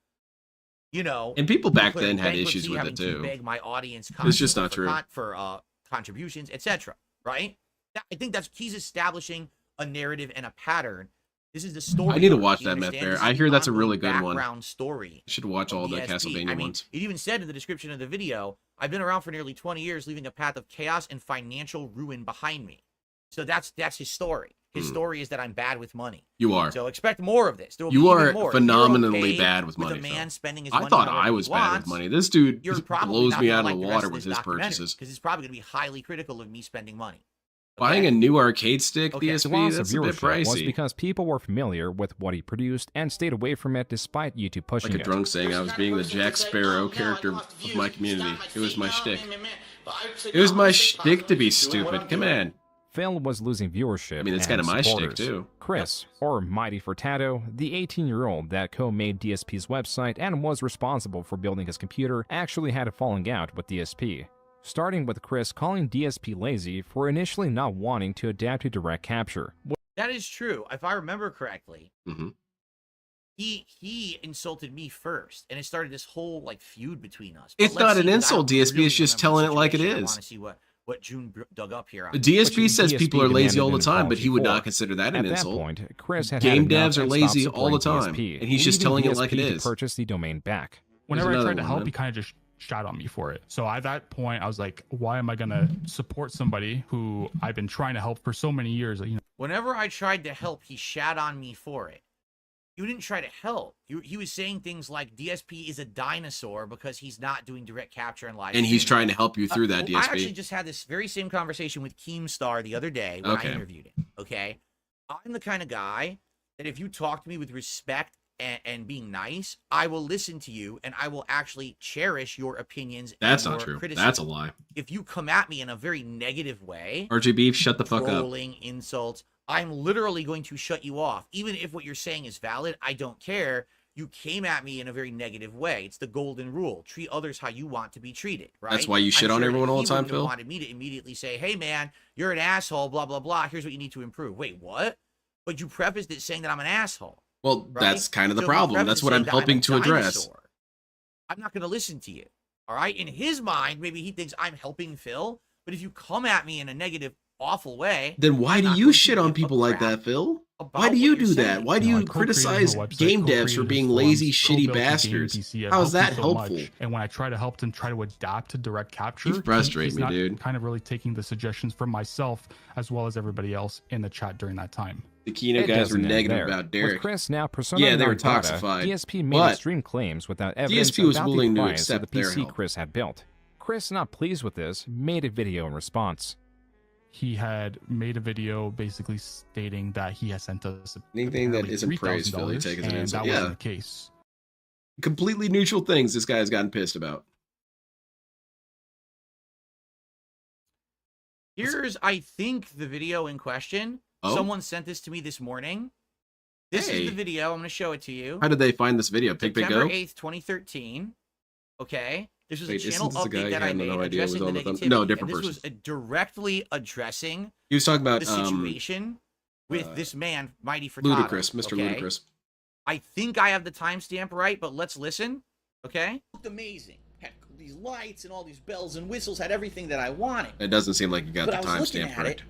You know, And people back declaring then had bankruptcy, issues with having it to too. beg my audience It's just not for true. contributions, etc. Right? I think that's he's establishing a narrative and a pattern. This is the story. I need to arc, watch you that, Meth understand? Bear. This is I the hear that's a really ongoing good one. background story. Should watch all the DSP. Castlevania I mean, ones. it even said in the description of the video, I've been around for nearly 20 years, leaving a path of chaos and financial ruin behind me. So that's his story. His story is that I'm bad with money. You are. So expect more of this. There will You be are even more. If you're phenomenally okay bad with with money, a man Phil. spending his I money thought however I he was bad with wants, money. This dude you're probably blows not me gonna out of like the the rest water of with this his purchases. because he's probably going to be highly critical of me spending money. Buying a new arcade stick, The DSP, loss of that's a bit viewership was pricey. because people were familiar with what he produced and stayed away from it despite YouTube pushing Like a it. drunk saying I was being the Jack Sparrow character of my community. It was my shtick. It was my shtick to be stupid. Come on. Phil was losing viewership. I mean, it's and kinda my shtick, supporters. too. Chris, or Mighty Furtado, the 18-year-old that co-made DSP's website and was responsible for building his computer, actually had a falling out with DSP. Starting with Chris calling DSP lazy for initially not wanting to adapt to direct capture. That is true. If I remember correctly, Mm-hmm. he insulted me first, and it started this whole like feud between us. It's not an insult, DSP. It's just telling it like it I want is. to see what June dug up here. DSP says people are lazy all the demanded an time, but he would apology not consider that At an that insult. point, Chris had Game had enough devs are and lazy stopped all the supporting time, DSP, and he's just leaving telling it DSP like it to is. purchase the domain back. Whenever I another tried to one, help, man. he kind of just shot on me for it. So at that point, I was like, why am I going to support somebody who I've been trying to help for so many years? You know, Whenever I tried to help, he shat on me for it. You didn't try to help. He was saying things like DSP is a dinosaur because he's not doing direct capture and live. And he's streaming. trying to help you through that, I DSP. actually just had this very same conversation with Keemstar the other day when Okay. I interviewed him. Okay, I'm the kind of guy that if you talk to me with respect and being nice, I will listen to you and I will actually cherish your opinions. That's and not your true. criticism. That's a lie. If you come at me in a very negative way, RGB, shut the fuck up. trolling, insults, I'm literally going to shut you off. Even if what you're saying is valid, I don't care. You came at me in a very negative way. It's the golden rule. Treat others how you want to be treated, right? That's why you shit I'm on sure everyone that all he the time, wouldn't have Phil? wanted me to immediately say, hey, man, you're an asshole, blah, blah, blah. Here's what you need to improve. Wait, what? But you prefaced it saying that I'm an asshole. Well, right? that's kind of the So if you problem. preface That's it what I'm saying that helping a to address. dinosaur, I'm not going to listen to you, all right? In his mind, maybe he thinks I'm helping Phil, but if you come at me in a negative, awful way, Then why I'm do not you going to shit on give a people like crap that, Phil? Why do you do that? Why do you criticize game devs for being lazy, shitty bastards? How is that helpful? And when I try to help them try to adapt to direct capture, you frustrate he's me, not dude. Kind of really taking the suggestions from myself as well as everybody else in the chat during that time. The Kino guys were negative about Derek. With Chris now persona yeah, they were non grata, toxified. DSP made extreme claims without evidence DSP was about willing the to price of the accept their PC help. Chris had built. Chris, not pleased with this, made a video in response. He had made a video basically stating that he has sent us anything that isn't praised, Philly, take as an insult. That wasn't the case. Completely neutral things this guy has gotten pissed about. Here's, I think, the video in question. Oh? Someone sent this to me this morning. This is the video. I'm going to show it to you. How did they find this video? September Go? 8th, 2013. Okay. This was Wait, a channel update that I made addressing the negativity. No, different and this person. was directly addressing he was talking about the situation with this man, Mighty Furtado. Ludicrous, Mr. Okay? Ludicrous. I think I have the timestamp right, but let's listen. Okay? It looked amazing. Had these lights and all these bells and whistles, had everything that I wanted. It doesn't seem like you got But the I was looking timestamp at correct. it,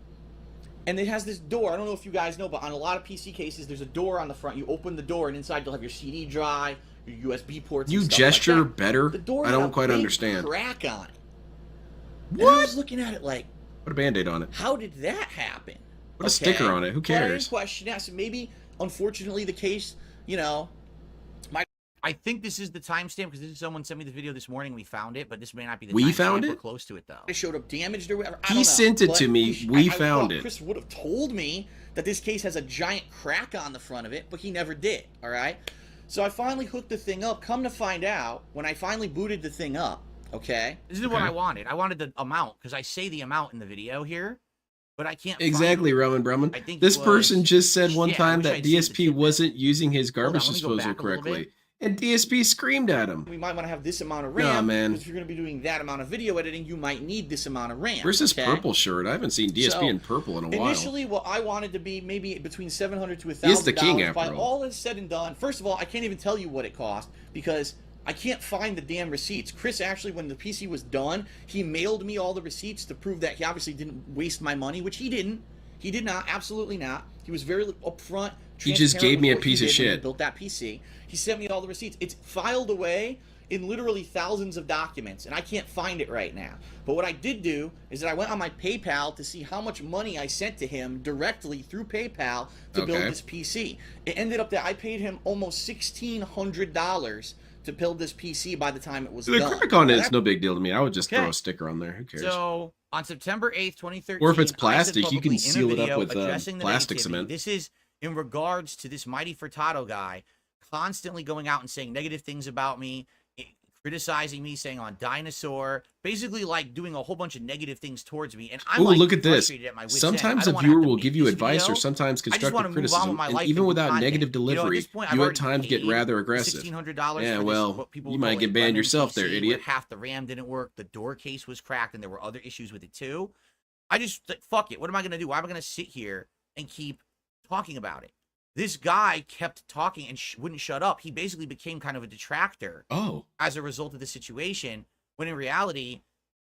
and it has this door. I don't know if you guys know, but on a lot of PC cases, there's a door on the front. You open the door, and inside you'll have your CD drive, your USB ports. You and stuff gesture like that. better? The door I had don't a quite big understand. Crack on it. What? And I was looking at it like, put a band-aid on it. how did that happen? Put a sticker on it. Who But I didn't cares? question that. So maybe, unfortunately, the case, you know, I think this is the timestamp because this is someone sent me the video this morning. We found it, but this may not be the We timestamp. found We're it? close to it though. It showed up damaged or whatever. I He don't know, sent it but to me. We I found thought it. Chris would have told me that this case has a giant crack on the front of it, but he never did. All right. So I finally hooked the thing up. Come to find out, when I finally booted the thing up, okay, this is what I wanted. I wanted the amount because I say the amount in the video here, but I can't. Exactly, Roman Brumman. I think This it was- person just said one Yeah, I time wish that I'd seen the DSP wasn't using his garbage let me go back disposal a little bit. correctly. And DSP screamed at him. We might want to have this amount of RAM. Nah, man. Because if you're going to be doing that amount of video editing, you might need this amount of RAM. Where's this okay? purple shirt? I haven't seen DSP So, in purple in a while. Initially, what I wanted to be maybe between $700 to $1,000. He is the king, after By all. all is said and done, first of all, I can't even tell you what it cost because I can't find the damn receipts. Chris actually, when the PC was done, he mailed me all the receipts to prove that he obviously didn't waste my money, which he didn't. He did not, absolutely not. He was very upfront. He just gave me a piece of When he shit. built that PC. He sent me all the receipts. It's filed away in literally thousands of documents, and I can't find it right now. But what I did do is that I went on my PayPal to see how much money I sent to him directly through PayPal to build this PC. It ended up that I paid him almost $1,600 to build this PC by the time it was The done. crack on it is no big deal to me. I would just Okay. throw a sticker on there. Who cares? So on September 8th, 2013, Or if it's I said plastic, you publicly can in a seal it up video with addressing the plastic negativity. cement. This is in regards to this Mighty Furtado guy constantly going out and saying negative things about me, criticizing me, saying I'm a dinosaur, basically like doing a whole bunch of negative things towards me. And I'm Ooh, like, look at this. frustrated at my wit's Sometimes end. a I don't wanna viewer have to will make give you this advice video. or sometimes I just wanna constructive move on with criticism. my And life even and do without content. negative You know, at delivery, this point, I've you at already times get paid rather aggressive. $1,600 Yeah, for this, well, what people you call might a get banned Brennan yourself there, PC, where idiot. half the RAM didn't work, the door case was cracked, and there were other issues with it too. I just, fuck it. What am I going to do? Why am I going to sit here and keep talking about it? This guy kept talking and wouldn't shut up. He basically became kind of a detractor as a result of the situation, when in reality,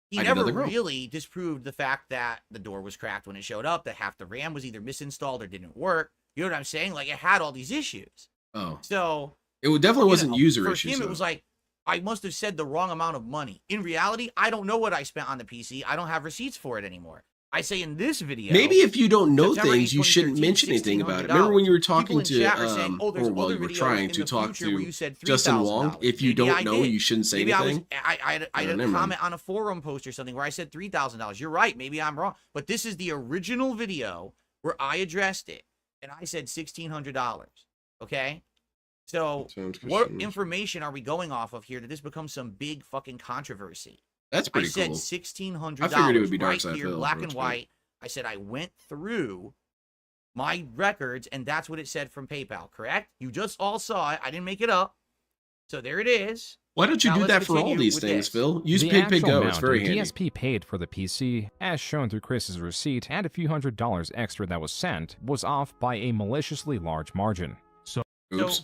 he never really disproved the fact that the door was cracked when it showed up, that half the RAM was either misinstalled or didn't work. You know what I'm saying? Like, it had all these issues. Oh. So It definitely wasn't user for issues. him, it though. was like, I must have said the wrong amount of money. In reality, I don't know what I spent on the PC. I don't have receipts for it anymore. I say in this video, Maybe if you don't know September things, 8th, you shouldn't 2013, mention anything about it. $1,600. Remember when you were People talking in to, chat were saying, oh, there's or well, other you were videos trying in to the talk future where to you said Justin Wong. $3,000. If you Maybe don't I know, did. you shouldn't say Maybe anything. I had never a mind. comment on a forum post or something where I said $3,000. You're right. Maybe I'm wrong. But this is the original video where I addressed it, and I said $1,600. Okay? So what information are we going off of here that this becomes some big fucking controversy? That's pretty I said cool. $1,600 I figured it would be Dark right Side here, Phil, black which and is white. I said I went through my records, and that's what it said from PayPal, correct? You just all saw it. I didn't make it up. So there it is. Why don't you Now do let's that for all continue these with things, this. Phil? Use The PayPal actual Go. amount It's very the handy. DSP paid for the PC, as shown through Chris's receipt, and a few $100s extra that was sent, was off by a maliciously large margin. So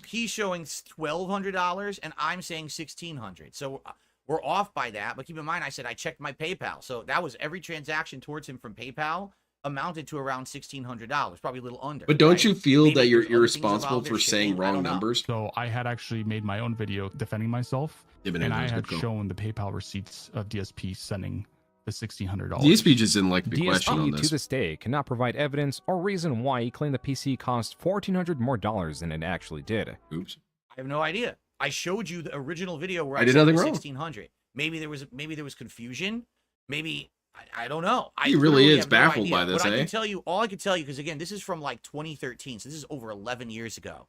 he's showing $1,200, and I'm saying $1,600. So we're off by that. But keep in mind, I said I checked my PayPal. So that was every transaction towards him from PayPal amounted to around $1,600, probably a little under. But don't right? you feel Maybe that you're there's other things irresponsible involved for there, saying shipping, I wrong don't know. numbers? So I had actually made my own video defending myself, and I had shown the PayPal receipts of DSP sending the $1,600. DSP just didn't like to be questioned on DSP to this. this day cannot provide evidence or reason why he claimed the PC cost $1,400 more than it actually did. Oops. I have no idea. I showed you the original video where I, I did said nothing it was wrong. 1,600. Maybe there was confusion. Maybe I don't know. He really is have no baffled idea. by this, What I eh? can tell you, all I can tell you, because again, this is from like 2013, so this is over 11 years ago.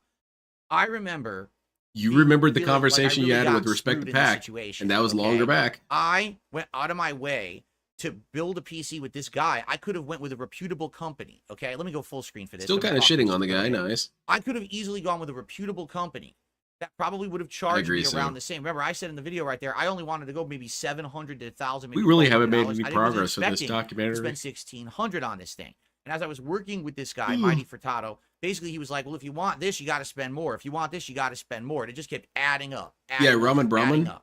I remember. You remembered the feeling like I conversation you really had with got respect screwed to in this Pac, situation, and that was okay? longer back. I went out of my way to build a PC with this guy. I could have went with a reputable company. Okay, let me go full screen for this. Still I'm kind of talking shitting on the guy. okay? Nice. I could have easily gone with a reputable company that probably would have charged agree, me around Sam. the same. Remember, I said in the video right there, I only wanted to go maybe 700 to 1,000. We really haven't made $1,200. any I wasn't progress with this expecting documentary. to spend 1,600 on this thing. And as I was working with this guy, Mm. Mighty Furtado, basically he was like, "Well, if you want this, you got to spend more. If you want this, you got to spend more." And it just kept adding up. Yeah, adding Ramen up, adding Brahman. up.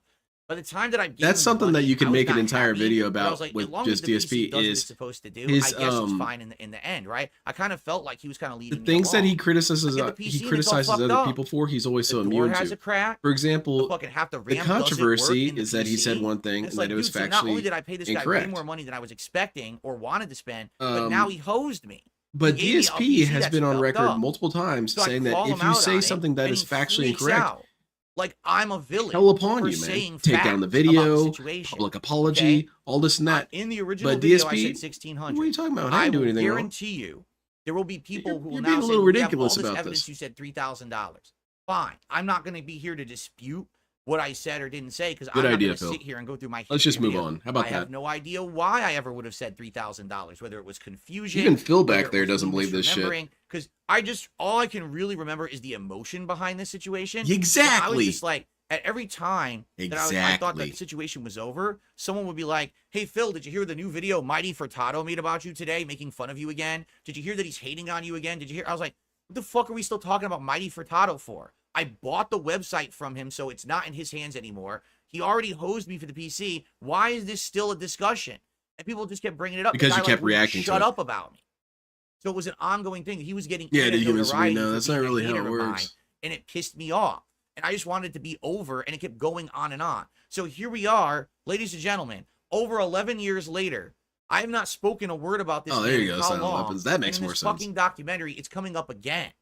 By the time that I gave That's him something that money, you could I was make an not entire happy, video but I was about like, as with long just as the PC DSP does what is it's supposed to do, his, I guess it's fine in the end, right? I kind of felt like he was kind of leading the things me that he along. criticizes I get the PC he and it's all criticizes fucked other up. people for, he's always so The door immune has to. a crack. For example, Fucking half the the RAM doesn't work controversy in the is that he said PC. one thing It's and like, that it was dude, so not only factually did I pay this guy way incorrect. more money than I was expecting or wanted to spend, but now he hosed me. But He gave me a DSP PC has that's been on fucked record up. multiple times So I saying that call if him you out say on it, something that and is he factually freaks incorrect, out. Like I'm a villain hell upon for you, man. saying Take down the facts about video, situation. public apology, Okay? all this and that. In the original But video, DSP, I said 1,600. what are you talking about? I I didn't do will anything wrong. guarantee you, there will be people who will you're now being a say, little "We have ridiculous all this about evidence this." you said $3,000." Fine. I'm not going to be here to dispute what I said or didn't say because I'm Good not idea, going to Phil. sit here and go through my. Let's just history move of- on. How about I that? have no idea why I ever would have said $3,000, whether it was confusion. Even Phil whether back it there was doesn't me believe this shit. misremembering, because all I can really remember is the emotion behind this situation. So I Exactly. was just like, at every time that I thought that Exactly. the situation was over, someone would be like, "Hey Phil, did you hear the new video Mighty Furtado made about you today, making fun of you again? Did you hear that he's hating on you again? Did you hear?" I was like, "What the fuck are we still talking about Mighty Furtado for? I bought the website from him, so it's not in his hands anymore. He already hosed me for the PC. Why is this still a discussion?" And people just kept bringing it up. The Because guy, you kept wouldn't reacting to shut it. up about me. So it was an ongoing thing. He was getting Yeah, internet the humans we notoriety know. for That's being not a really how hater it of mine, works. and it pissed me off. And I just wanted it to be over, and it kept going on and on. So here we are, ladies and gentlemen, over 11 years later. I have not spoken a word about this. Oh, there man you in go, how Silent long, Weapons. That makes and in more this sense. fucking documentary, it's coming up again.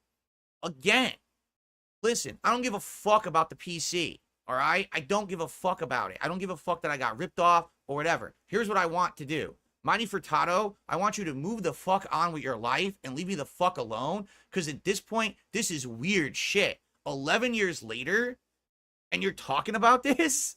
Again. Listen, I don't give a fuck about the PC. All right? I don't give a fuck about it. I don't give a fuck that I got ripped off or whatever. Here's what I want to do. Mighty Furtado, I want you to move the fuck on with your life and leave me the fuck alone. Because at this point, this is weird shit. 11 years later, and you're talking about this?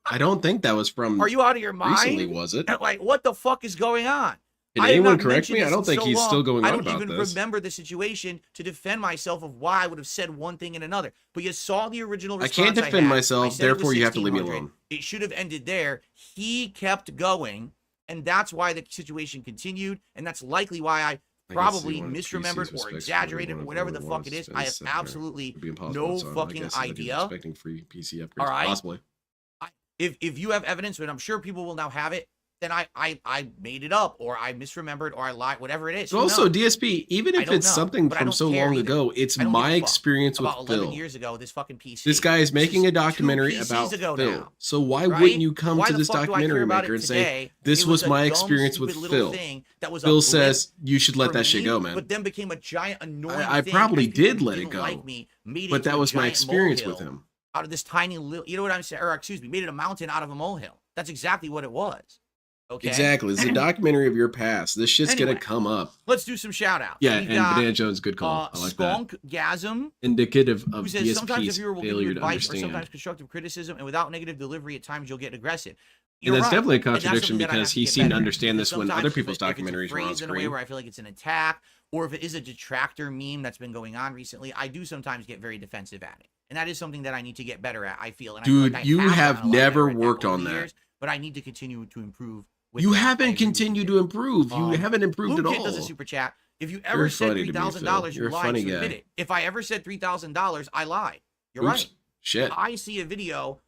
I don't think that was from. Are you out of your mind? Recently, was it? Like, what the fuck is going on? Can I have anyone not correct mentioned me? I this don't in think so he's long, still going I on don't about even this. remember the situation to defend myself of why I would have said one thing and another. But you saw the original I response can't defend had. myself, I said it was therefore you have to leave me 1600. alone. It should have ended there. He kept going, and that's why the situation continued, and that's likely why I probably misremembered or exaggerated or whatever the fuck it is. I have absolutely no fucking idea. Expecting free PC upgrades, All right. possibly. If you have evidence, and I'm sure people will now have it, then I made it up, or I misremembered, or I lied, whatever it is. But Who also, knows? DSP, even I if don't it's know, something but I from don't so care long either. ago, it's I don't my give a fuck. experience with About 11 Phil. years ago, this fucking PC. This guy is making a documentary PCs about ago Phil. now, So why right? wouldn't you come Why to the this fuck do I care documentary about maker it and say, today? this It was a my dumb, experience with stupid little Phil? thing that was a Phil blip says you should let for that shit me, go, man. But then became a giant annoying I thing probably because people did let it didn't go. like me, made it But into that a was my giant experience with molehill him. out of this tiny little, you know what I'm saying? Or excuse me, made it a mountain out of a molehill. That's exactly what it was. Okay. Exactly. It's a documentary of your past. This shit's Anyway, gonna come up. Let's do some shout outs. Yeah, We've and got, Banana Jones, good call. I like that. Skunkgasm, Indicative of who says sometimes a DSP's viewer will give you failure to advice or understand. sometimes constructive criticism, and without negative delivery, at times you'll get aggressive. And You're that's right. definitely a And that's contradiction something that I because have to he get seemed to better at. understand this when Sometimes other if people's it's documentaries were on phrased in a way screen. where I feel like it's an attack, or if it is a detractor meme that's been going on recently, I do sometimes get very defensive at it, and that is something that I need to get better at. I feel, and I feel Dude, like I you have have gotten a lot never better at worked over on the that. years, but I need to continue to improve. With You that. I haven't agree with continued to improve. You haven't improved at Blue Kid all. does a super chat. If you ever You're said funny to me, $3,000, Phil. you You're a lied. funny So admit guy. it. If I ever said $3,000, I lied. You're Oops. right. Shit. I see a video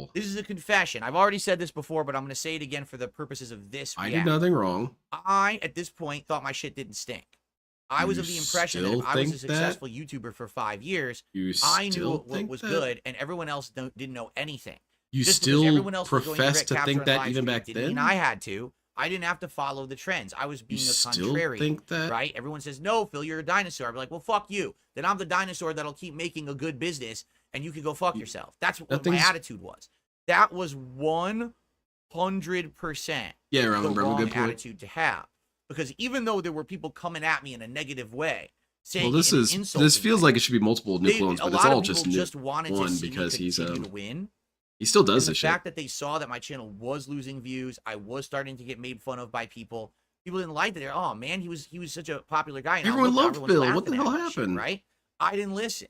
asshole. This is a confession. I've already said this before, but I'm going to say it again for the purposes of this I react. did nothing wrong. I, at this point, thought my shit didn't stink. I was of the impression that if I was a successful YouTuber for 5 years, I knew what was good, and everyone else didn't know anything. You Just still everyone else was going profess direct to capture think and that live even stream back didn't mean then? I had to. I didn't have to follow the trends. I was being a still contrarian. think that? Right? Everyone says, no, Phil, you're a dinosaur. I'd be like, well, fuck you. Then I'm the dinosaur that'll keep making a good business, and you can go fuck yourself. That's what my attitude was. That was 100% Yeah, the remember, wrong good point. attitude to have. Because even though there were people coming at me in a negative way, saying Well, this feels like it should be multiple new clones, but it's all just wanted one to see because me he's continue to win. he still does And this the shit. fact that they saw that my channel was losing views, I was starting to get made fun of by people. People didn't like that. Oh man, he was such a popular guy. And Everyone loved everyone's Phil. What the laughing hell at that shit, happened? right? I didn't listen.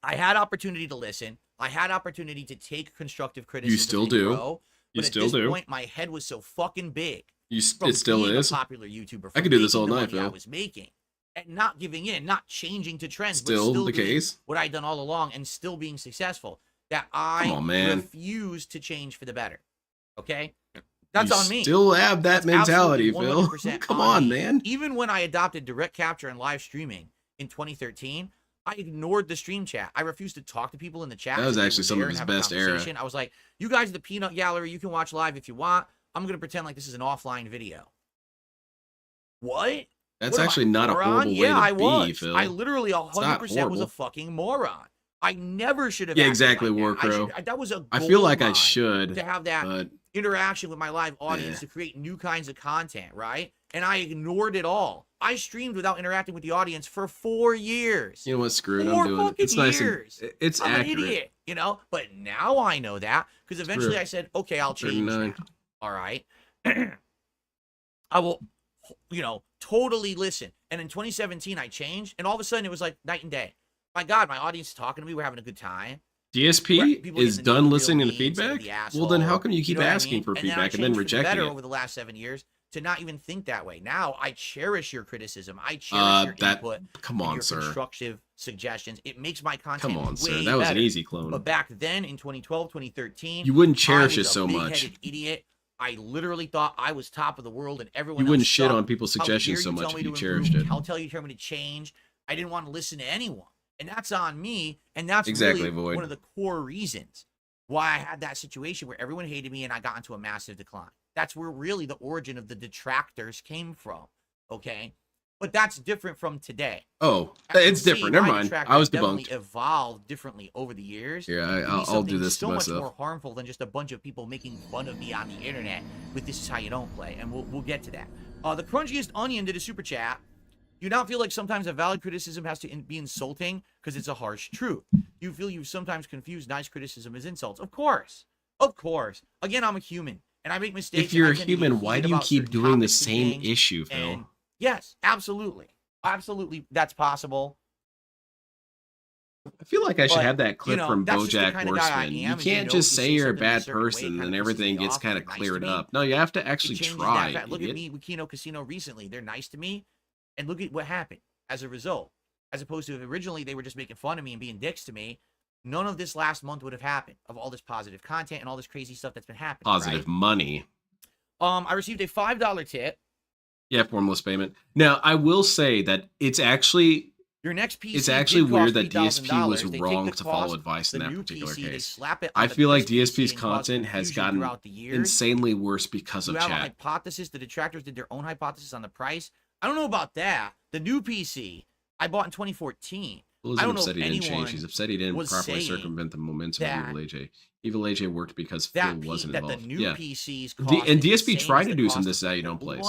I had opportunity to listen. I had opportunity to take constructive criticism. You still do. You still do. At this point, my head was so fucking big. It still is. A popular YouTuber. I could do this all night, Phil. I Phil. was making and not giving in, not changing to trends. Still but still the doing case. What I'd done all along and still being successful. That I refuse to change for the better. Okay? That's on me. Still have that mentality, Phil. Come on, man. Even when I adopted direct capture and live streaming in 2013, I ignored the stream chat. I refused to talk to people in the chat. That was actually some of his best era. I was like, you guys are the peanut gallery. You can watch live if you want. I'm going to pretend like this is an offline video. What? That's actually not a horrible way to be, Phil. I literally 100% was a fucking moron. I never should have. Yeah, exactly, Warcrow. That was a. I feel like I should to have that interaction with my live audience to create new kinds of content, right? And I ignored it all. I streamed without interacting with the audience for 4 years. You know what? Screw it. 4 I'm doing it. It's nice. It's I'm accurate. an idiot, you know. But now I know that because eventually I said, okay, I'll change. Now. All right. I will, totally listen. And in 2017, I changed, and all of a sudden it was like night and day. My God, my audience is talking to me. We're having a good time. DSP is done listening to feedback? Well, then how come you keep asking for feedback and then rejecting it? Over the last 7 years to not even think that way. Now I cherish your criticism. I cherish your input. Come on, your sir. Constructive suggestions. It makes my content. Come on, sir. Way That was better. an easy clone. But back then in 2012, 2013, you wouldn't cherish I it was so a much. big-headed idiot. I literally thought I was top of the world and everyone. You wouldn't else shit sucked. on people's suggestions so much if you cherished it. How tell you tell me to change? I didn't want to listen to anyone. And that's on me, and that's exactly, really Void. one of the core reasons why I had that situation where everyone hated me and I got into a massive decline. That's where really the origin of the detractors came from, okay? But that's different from today. Oh, it's different. Never mind. I was debunked. Evolved differently over the years. Yeah, I'll do this to myself. So much more harmful than just a bunch of people making fun of me on the internet with "This is how you don't play," and we'll get to that. The crunchiest onion did a super chat. Do you not feel like sometimes a valid criticism has to be insulting because it's a harsh truth? Do you feel you sometimes confuse nice criticism as insults? Of course. Of course. Again, I'm a human, and I make mistakes. If you're a human, why do you keep doing the same issue, Phil? Yes, absolutely. Absolutely, that's possible. I feel like I should have that clip from BoJack Horseman. You can't just say you're a bad person and everything gets kind of cleared up. No, you have to actually try. Look at me with Kino Casino recently. They're nice to me. And look at what happened as a result. As opposed to originally they were just making fun of me and being dicks to me. None of this last month would have happened of all this positive content and all this crazy stuff that's been happening. Positive money. I received a $5 tip. Yeah, formless payment. Now, I will say that it's actually your next PC. It's actually weird that DSP was wrong to follow advice in that particular case. I feel like DSP's content has gotten insanely worse because of chat. chat. A hypothesis. The detractors did their own hypothesis on the price. I don't know about that. The new PC I bought in 2014. I don't know if anyone change. He's upset he didn't properly circumvent the momentum of Evil AJ. Evil AJ worked because Phil wasn't involved. The new PCs and DSP tried to do some This Is How You Don't Plays.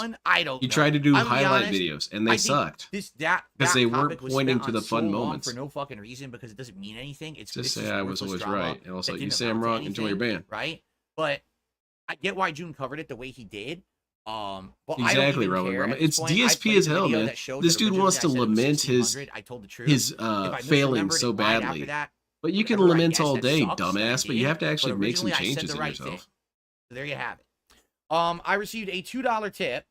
He tried to do highlight videos, and they sucked. Because they weren't pointing to the fun moments. For no fucking reason, because it doesn't mean anything. It's just say I was always right. And also, you say I'm wrong, enjoy your band. Right? But I get why June covered it the way he did. But exactly, Roman. It's DSP as hell, man. This dude wants to lament his failings so badly. But you can lament all day, dumbass. But you have to actually make some changes in yourself. So there you have it. I received a $2 tip.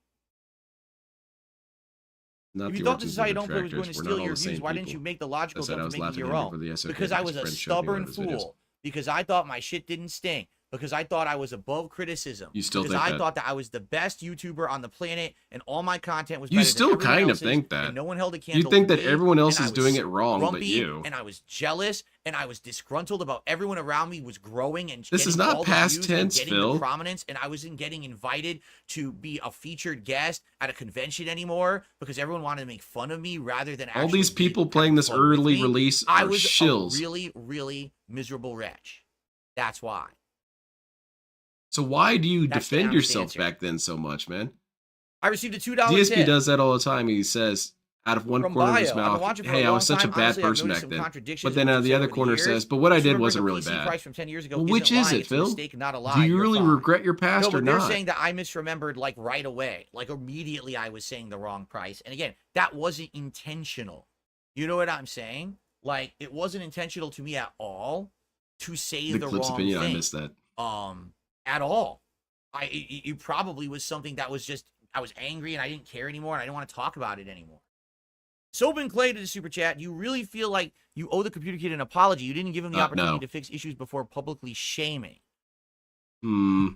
If you thought This Is How You Don't Play was going to steal your views, why didn't you make the logical jump to making your own? Because I was a stubborn fool. Because I thought my shit didn't stink. because I thought I was above criticism. You still because think I that? thought that I was the best YouTuber on the planet, and all my content was. You better still than everyone kind of else's, think that. And no one held a candle. You think to that me, everyone else and I is was doing it wrong, but grumpy, you. And I was jealous, and I was disgruntled about everyone around me was growing and This is getting not all the past views tense, and getting Phil. the prominence, and I wasn't getting invited to be a featured guest at a convention anymore because everyone wanted to make fun of me rather than All actually these people playing this fun with early me. release I are was shills. a really, really miserable wretch. That's why. So why do you That's the defend honest yourself answer. back then so much, man? I received a $2 DSP tip. does that all the time. He says out of one From corner of his bio. I've been mouth, watching for a "Hey, I long was such a time. bad Honestly, I've person noticed back some then." contradictions But in then what you've the said other over the corner years. says, "But what I Just did remembering wasn't a really PC bad." price from 10 years ago Well, which isn't is lying. it, It's Phil? a mistake, not a lie. Do you You're really fine. regret your past No, or but they're not? saying that I misremembered like right away. Like immediately I was saying the wrong price. And again, that wasn't intentional. You know what I'm saying? Like it wasn't intentional to me at all to say the Clip's wrong opinion, thing. I missed that. At all. It probably was something that was just I was angry and I didn't care anymore and I didn't want to talk about it anymore. Sobin Clay to the super chat. You really feel like you owe the computer kid an apology. You didn't give him the opportunity No. to fix issues before publicly shaming. Hmm.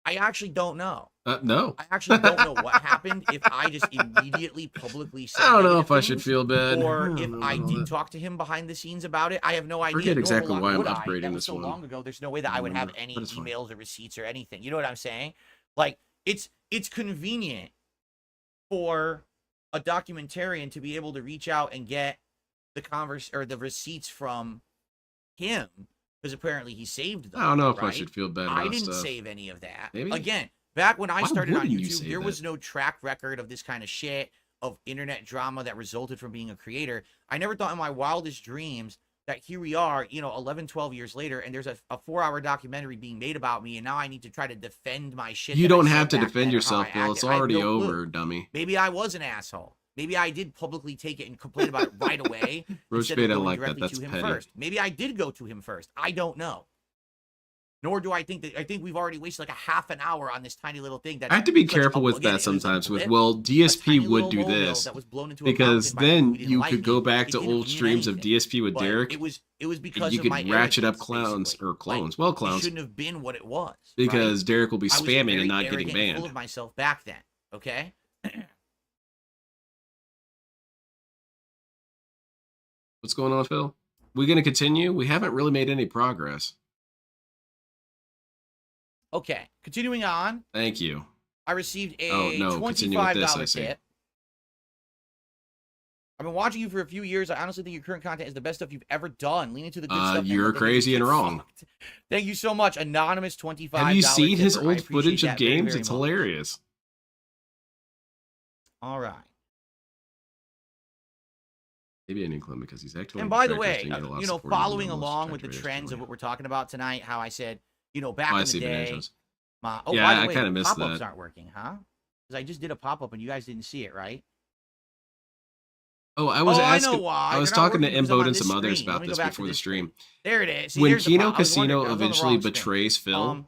I actually don't know. No. I actually don't know what happened if I just immediately publicly said I don't know negative if I should things, feel bad. or I if don't I know did that. talk to him behind the scenes about it. I have no idea. Forget nor exactly why I'm would I. upgrading That was this so one. long ago. There's no way that I would have remember, any but it's fine. emails or receipts or anything. You know what I'm saying? Like it's convenient for a documentarian to be able to reach out and get the receipts from him because apparently he saved them. I don't know if I right? should feel bad I about didn't stuff. save any of that. Maybe. Again, back when I Why started on wouldn't you YouTube, say there was that? no track record of this kind of shit, of internet drama that resulted from being a creator. I never thought in my wildest dreams that here we are, 11, 12 years later, and there's a 4-hour documentary being made about me, and now I need to try to defend my shit. You that I don't said have to back defend then or how yourself, I Phil. It's acted. I have already no clue. over, dummy. Maybe I was an asshole. Maybe I did publicly take it and complain about it right away Roach instead Bait, I of going like that. directly That's to him petty. first. Maybe I did go to him first. I don't know. Nor do I think that. I think we've already wasted like a half an hour on this tiny little thing. That I have to be such careful a- with again, that it was a sometimes. With blip, well, a DSP tiny would little do molehill this that was blown into a because mountain by people then who didn't you like could go me. back It to didn't old mean streams of anything. DSP with But Derek. It was and because you of could my ratchet up arrogance, clowns basically. or clones. Like, Well, it clowns. shouldn't have been what it was. Because right? Derek will be I was spamming very and not arrogant getting and full banned. of myself back then. Okay. What's going on, Phil? We gonna continue? We haven't really made any progress. Okay. Continuing on. Thank you. I received a continue with this, I $25 see. tip. I've been watching you for a few years. I honestly think your current content is the best stuff you've ever done. Leaning to the good stuff. and You're looking at crazy you and get wrong. fucked. Thank you so much, anonymous $25. Have you seen his tipper. I old footage appreciate of that very, games? very It's much. hilarious. All right. Maybe an inkling because he's actually. And by the way, following along with the trends of what we're talking about tonight, how I said, back in the day, yeah, by the I way, kind of missed pop-ups that. aren't working, huh? Because I just did a pop-up and you guys didn't see it, right? Oh, I was asking. I know why. I was They're not talking to working because I'm Embode on and this some others screen. Let about me go this back to before the this stream. There it is. See, When here's the Kino problem. I was wondering, Casino I was on the eventually wrong screen. betrays Phil,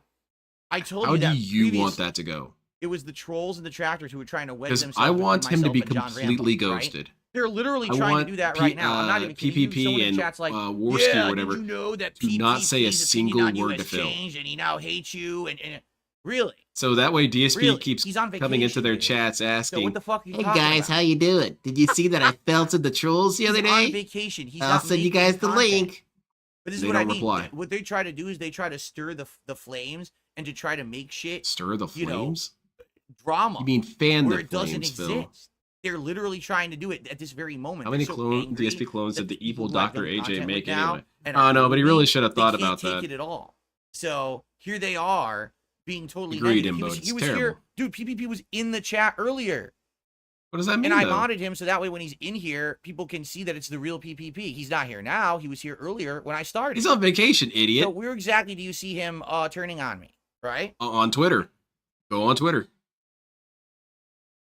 I told how you do that you want that to go? It was the trolls and the tractors who were trying to wedge Because themselves I between want him to myself be and John completely Rambo, right? ghosted. They're literally I trying to want do that right now. I'm not even kidding you. Someone in PPP the chat's like, and Warski yeah, or whatever did you know that to not say a PPP's single opinion on you word has to Phil. changed and he now hates you and really? So that way DSP Really? keeps He's on coming into vacation, their dude. chats asking, So what the fuck are you Hey talking guys, about? how you doing? Did you see that I felted the trolls the other He's on day? vacation. He's I'll not send you making guys the content. link. But this is They what I don't mean. reply. What they try to do is they try to stir the flames and to try to make shit stir the flames? Drama. You mean fan where the it doesn't flames, exist. Phil? They're literally trying to do it at this very moment. How many They're so angry DSP clones did the evil people who I've Dr. done AJ content make with now anyway? and Oh are no, but he rude, really should have they thought can't about take that. it at all. So here they are being totally Agreed, negative. Imbo, He it's was here, terrible. dude. PPP was in the chat earlier. What does that mean, And I though? modded him so that way when he's in here, people can see that it's the real PPP. He's not here now. He was here earlier when I started. He's on vacation, idiot. So where exactly do you see him turning on me, right? On Twitter. Go on Twitter.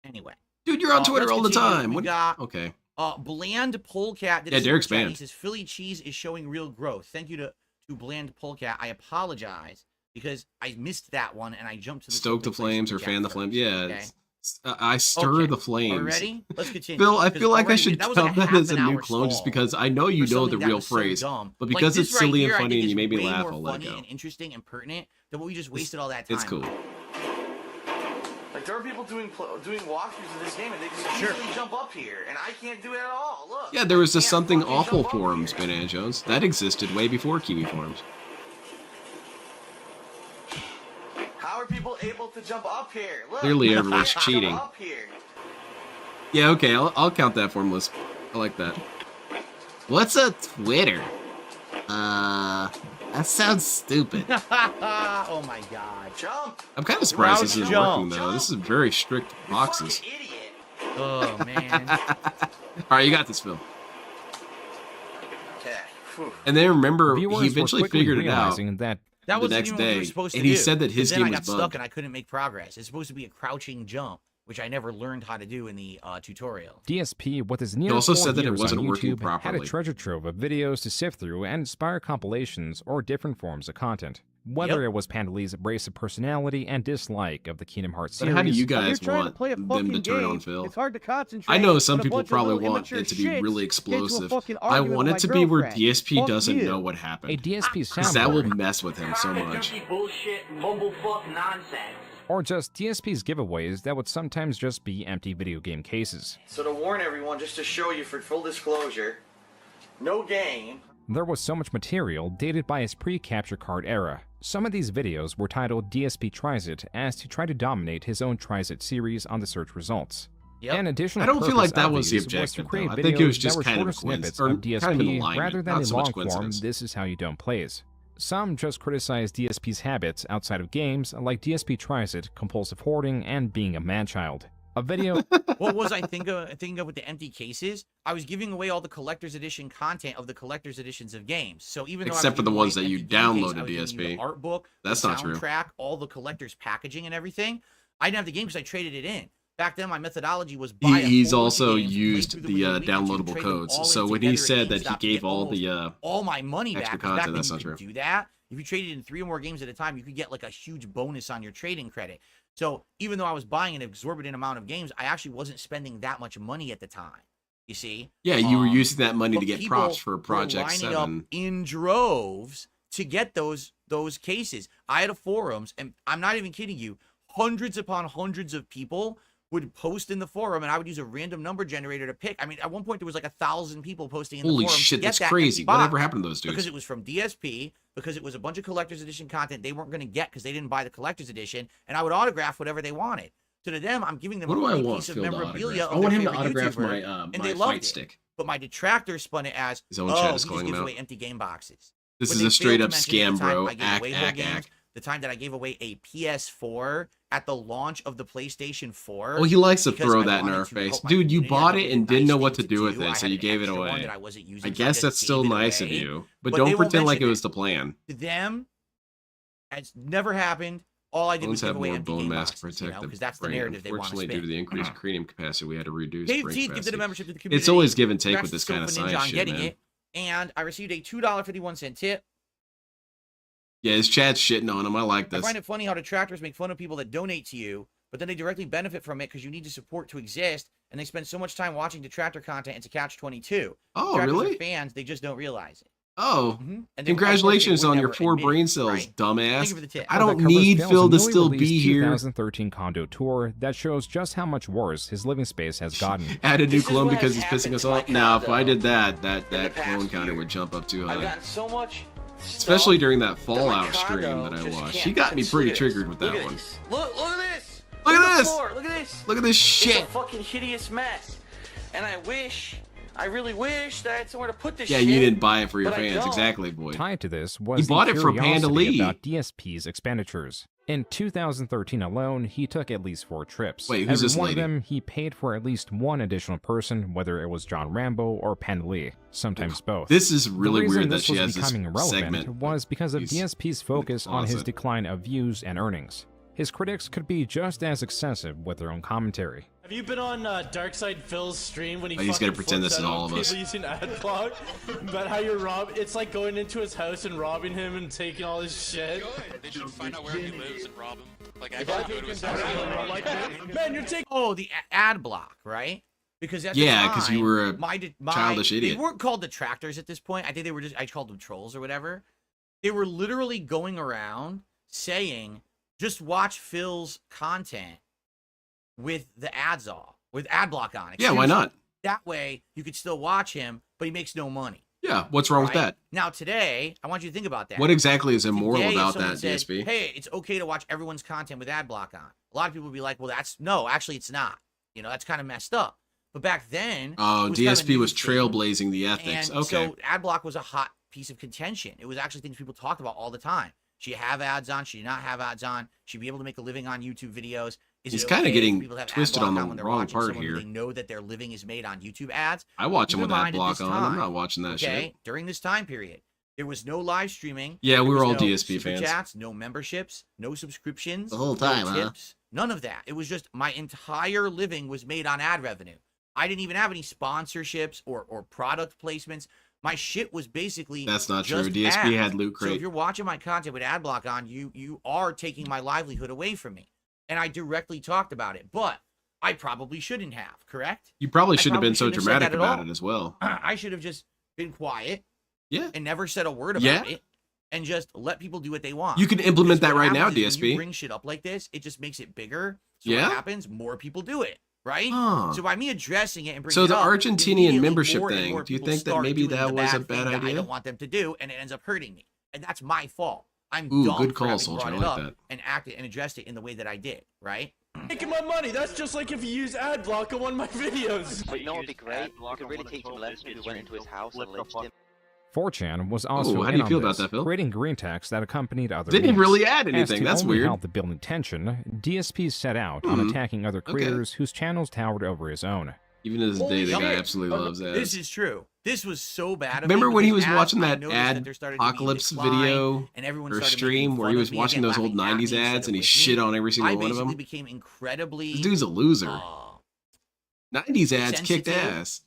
Anyway. Dude, you're on Twitter let's all the continue. time. We What? got Okay. Bland Polecat did Yeah, a super Derek's chat. He banned. says Philly cheese is showing real growth. Thank you to Bland Polecat. I apologize because I missed that one and I jumped to the Stoke the Super Chat flames or super fan the chat flames. first, Yeah, okay? I stir the flames. Already? Let's continue. Bill, I 'Cause feel like I already should that was count like a that as a half an new hour clone just stall because I know you for know the something that real was so phrase. dumb. But Like, because this it's silly right here, and I funny think and you is made me way laugh, more I'll let funny go. and interesting and pertinent than what we just wasted all that time. It's cool. Like there are people doing walkthroughs of this game, and they just easily jump up here, and I can't do it at all. Look. Yeah, there was the Something Awful forums, Banana Jones. That existed way before Kiwi forums. How are people able to jump up here? Look, Clearly I everyone's can't cheating. Jump up here. Yeah, okay, I'll count that formless. I like that. What's a Twitter? That sounds stupid. Oh my god. Jump. I'm kind of surprised this isn't working, though. Jump. This is very strict boxes. Oh, man. Alright, you got this, Phil. Okay. And then remember, Viewers he eventually were quickly figured it out realizing that That the wasn't next even what we day, were supposed to and he do. said that his then game I was got stuck bugged. and I couldn't make progress. It's supposed to be a crouching jump, which I never learned how to do in the tutorial. DSP, with his near also 4 said that it years wasn't on working YouTube, had a properly. treasure trove of videos to sift through and inspire compilations or different forms of content. Whether it was Pandalee's abrasive personality and dislike of the Kingdom Hearts But series, how do you guys want them to turn on Phil? It's hard to concentrate. I know some when a people bunch of probably little want immature it to be shits really get into a explosive. fucking I argument want with it my to be where girlfriend. DSP Fuck doesn't you. know what happened. a DSP Because that will soundboard, mess with him so much. Bullshit, mumblefuck nonsense. or just DSP's giveaways that would sometimes just be empty video game cases. So to warn everyone, just to show you for full disclosure, no game. There was so much material dated by his pre-capture card era. Some of these videos were titled DSP Tries It as to try to dominate his own Tries It series on the search results. An additional I don't feel like purpose that of was the these to objective, create though. I think it was videos just that were kind of a shorter snippets coincidence, of DSP or kind of an alignment, rather than not a so much long form, coincidence. this is how you don't plays. Some just criticize DSP's habits outside of games, like DSP Tries It, compulsive hoarding, and being a man-child. A video... What was I thinking of with the empty cases? I was giving away all the collector's edition content of the collector's editions of games. So even though Except for the ones that you downloaded, I was giving you DSP. the art book, That's the not true. soundtrack, all the collector's packaging and everything. I didn't have the game because I traded it in. Back then, my methodology was buy He's a whole also bunch of games, play used through the them within a week or two, downloadable trade them all codes. in So when he together said at that he GameStop, gave you get all almost the all my money back, extra 'cause back content, then that's you not could true. do that. If you traded in 3 or more games at a time, you could get like a huge bonus on your trading credit. So even though I was buying an exorbitant amount of games, I actually wasn't spending that much money at the time. You see? Yeah, you were using that money but to get people props for were Project lining 7. up in droves to get those cases. I had a forums, and I'm not even kidding you, hundreds upon hundreds of people would post in the forum, and I would use a random number generator to pick. I mean, at one point there was like 1,000 people posting in the Holy forum. shit, to get that's that crazy. empty box Whatever happened to those dudes? Because it was from DSP, because it was a bunch of collector's edition content they weren't going to get because they didn't buy the collector's edition, and I would autograph whatever they wanted. So to them, I'm giving them What do a I free want piece of Phil to memorabilia autograph? I of want their him to favorite autograph YouTuber, my and my they loved fight it. stick. But my detractors spun it as, His own chat is he just calling him gives out. away empty game boxes. This But is they a straight failed up to mention scam, the time bro. I gave Ack, away whole ack, games, ack. the time that I gave away a PS4 at the launch of the PlayStation 4. Oh, he likes to because throw I that in wanted our to face. help my Dude, you community. I bought thought it and was a didn't know nice what to thing do with do. I it, so had you an gave it extra one away. that I wasn't using, I so guess just that's still gave it nice of away. you. But But don't they won't pretend like it mention was the plan. To them, it's never happened. All I did was Bones give have away more empty bone game mass to boxes, protect the because that's the brain. narrative they want to Unfortunately, due to spin. the increased cranium capacity, we had to reduce Dave brain Teeth capacity. gifted a membership to the community. It's always give and take Congrats with this to kind of Sofa Ninja science on shit, getting man. it. And I received a $2.51 tip. Yeah, his chat's shitting on him. I like I this. find it funny how detractors make fun of people that donate to you, but then they directly benefit from it because you need to support to exist, and they spend so much time watching detractor content into catch-22. Oh, Detractors really? are fans, they just don't realize it. Oh, And they- congratulations of course, on they your would 4 never brain admit it, cells, right? Thank dumbass. you for the tip. I That don't covers need Phil's Phil to newly still be released here. 2013 condo tour that shows just how much worse his living space has gotten. Add a new This is clone what because has he's pissing happened us to my off. Now, if condo I did that past clone counter year. would jump up too I've high. gotten so much Especially stuff during that my Fallout stream condo that I just watched. can't He got me pretty consider. triggered with Look that at one. this. Look at this. Look at the this. floor. Look at this. Look at this shit. It's a fucking hideous mess. And I really wish that I had somewhere to put this Yeah, shit. you didn't buy it for your but I fans. don't. Exactly, boy. Tied to this was He bought the it from Panda curiosity Lee. about DSP's expenditures. In 2013 alone, he took at least 4 trips. Wait, who's Every this one lady? of them, he paid for at least one additional person, whether it was John Rambo or Panda Lee, sometimes both. This is really the reason weird that this she was has this becoming irrelevant segment. was because of He's DSP's focus on his closet. decline of views and earnings. his critics could be just as excessive with their own commentary. Have you been on Darkside Phil's stream when he he's gonna fucking pretend this flips is out all on of us. people using adblock about how you're it's like going into his house and robbing him and taking all his shit. They should find out where he lives and rob him. Like, actually go to his house. Man, you're taking. Oh, the ad block, right? Because at Yeah, the 'cause time, you were a my childish idiot. They weren't called detractors at this point. I think they were I called them trolls or whatever. They were literally going around saying, just watch Phil's content with the ads off, with ad block on. Yeah, why not? That way you could still watch him, but he makes no money. Yeah, what's wrong with that? Now today, I want you to think about that. What exactly is immoral Today, if about someone that, said, DSP? Hey, it's okay to watch everyone's content with ad block on. A lot of people would be like, well, no, actually it's not. You know, that's kind of messed up. But back then, Oh, it was kind of a DSP was new thing. trailblazing the ethics. And Okay. so ad block was a hot piece of contention. It was actually things people talked about all the time. Should you have ads on? Should you not have ads on? Should you be able to make a living on YouTube videos? Is He's it kinda okay getting for people to have ad twisted block on the when they're wrong watching part someone who here. They know that their living is made on YouTube ads. I watch him Keep with in ad mind at block this on. I'm time, not watching that shit. During this time period, there was no live streaming. Yeah, there we were was all no DSP super fans. chats, no memberships, no subscriptions, The whole time, no huh? tips, none of that. It was just my entire living was made on ad revenue. I didn't even have any sponsorships or product placements. My shit was basically That's not just true. DSP ads. had Loot So if Crate. you're watching my content with ad block on, you are taking my livelihood away from me. And I directly talked about it, but I probably shouldn't have, correct? You probably I shouldn't have been so shouldn't have said dramatic that at about all. it as well. I should have just been quiet. Yeah. And never said a word about Yeah. it. And just let people do what they want. You can implement Because that what right now, happens is when DSP. you bring shit up like this, it just makes it bigger. So Yeah? what happens? More people do it, right? Huh. So by me addressing it and bringing So it the up, Argentinian immediately membership more and thing, more do you people think that start maybe doing that the was a bad bad thing that I idea? don't want them to do, and it ends up hurting me. And that's my fault. I'm Ooh, dumb good for call, having Soldier. brought I it like up that. and acted and addressed it in the way that I did, right? Making my money. That's just like if you use ad block on one of my videos. But you know what would be great? You could really take some lesson who went into his house and lynched him. 4chan was also how in do you on feel about this, that, Phil? creating green text that accompanied other Didn't memes. really add As anything. to That's only weird. help the building tension, DSP set out on attacking other Okay. creators whose channels towered over his own. Even to this day, the Holy guy shit. absolutely loves ads. This is true. This was so bad. of Remember me when he because was as watching I that noticed that ad there started to be a apocalypse decline, video and everyone or started stream making where fun he of was me watching again, those old laughing at me 90s instead ads of and he with shit me, on every single I one of basically them? became incredibly This dude's a loser. 90s ads kicked sensitive ass.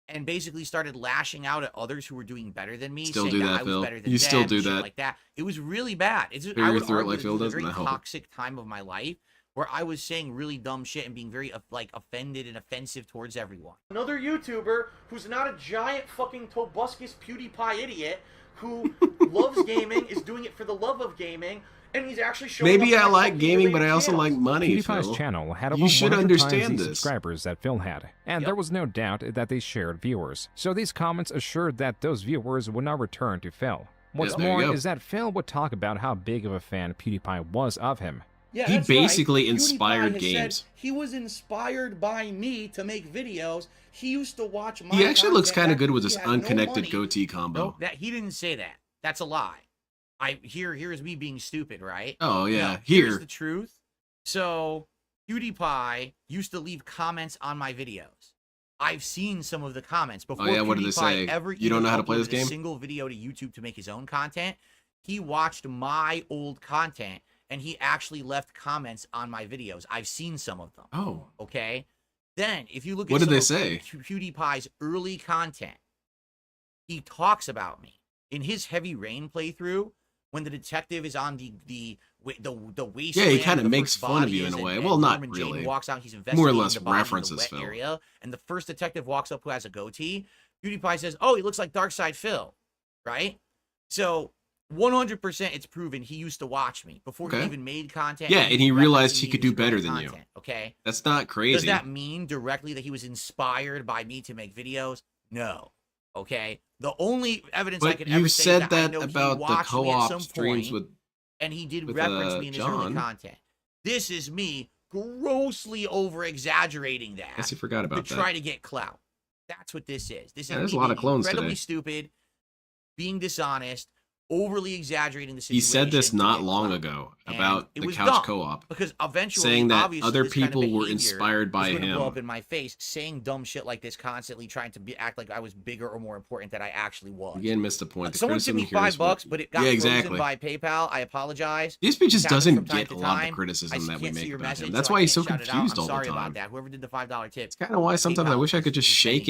and basically started lashing out at others who were doing better than me. Still saying do that that, I was Phil. better than You still them, do shit that. like that. It was really bad. It's just, Figure I your would throat argue like this Phil was a does, very and I hope it. toxic time of my life where I was saying really dumb shit and being very like offended and offensive towards everyone. Another YouTuber who's not a giant fucking Tobuscus PewDiePie idiot who loves gaming, is doing it for the love of gaming, and he's actually showing Maybe up I on like fucking gaming, related but I also channels. like money, PewDiePie's Phil. channel had You over should 100 understand times the this. subscribers that Phil had, and there was no doubt that they shared viewers. So these comments assured that those viewers would not return to Phil. What's there you more go. is that Phil would talk about how big of a fan PewDiePie was of him. Yeah, He that's right. basically PewDiePie inspired has games. said he was inspired by me to make videos. He used to watch my He actually looks content kind of back good when with he this had no unconnected money. goatee combo. Nope, that he didn't say that. That's a lie. Here's me being stupid, right? Oh, yeah. No, here's Here. the truth. So PewDiePie used to leave comments on my videos. I've seen some of the comments before. Oh, yeah, what did they PewDiePie say? Ever You don't even know how to play this uploaded game? A single video to YouTube to make his own content. He watched my old content and he actually left comments on my videos. I've seen some of them. Oh. Okay. Then, if you look at What did some they of say? PewDiePie's early content, he talks about me in his Heavy Rain playthrough. When the detective is on the wasteland, Yeah, he kind where of the makes first fun of body you in is, a way. and Well, not Norman Jane really. walks out, he's More or investigating less the body in the references wet Phil. area, and the first detective walks up who has a goatee. PewDiePie says, "Oh, he looks like Darkside Phil," right? So 100% it's proven he used to watch me before he Okay. even made content. Yeah, and he was realized referencing he me could in do his better early than you. content, okay? That's not crazy. Does that mean directly that he was inspired by me to make videos? No. Okay. The only evidence I But could you ever say said is that I that know he about the watched me at co-op some streams point, with and he did with, reference me in his early John. content. This is me grossly over exaggerating that. Guess you forgot about to that. try to get clout. That's what this is. This Yeah, is there's me a lot of being clones incredibly today. stupid, being dishonest, overly exaggerating the situation. He said this not long ago about the couch co-op, because eventually, saying that obviously, other this kind of people were behavior inspired by was gonna blow him. up in my face, saying dumb shit like this constantly, trying to act like I was bigger or more important than I actually was. Again, missed the point. The Someone tipped me $5, but it got frozen by PayPal. I apologize. DSP just doesn't get a lot of the criticism that we make about him. That's so why I he's so can't shout it out. confused I'm all the sorry time. about that. Whoever did the $5 tip. It's kind of why sometimes I wish I could just shake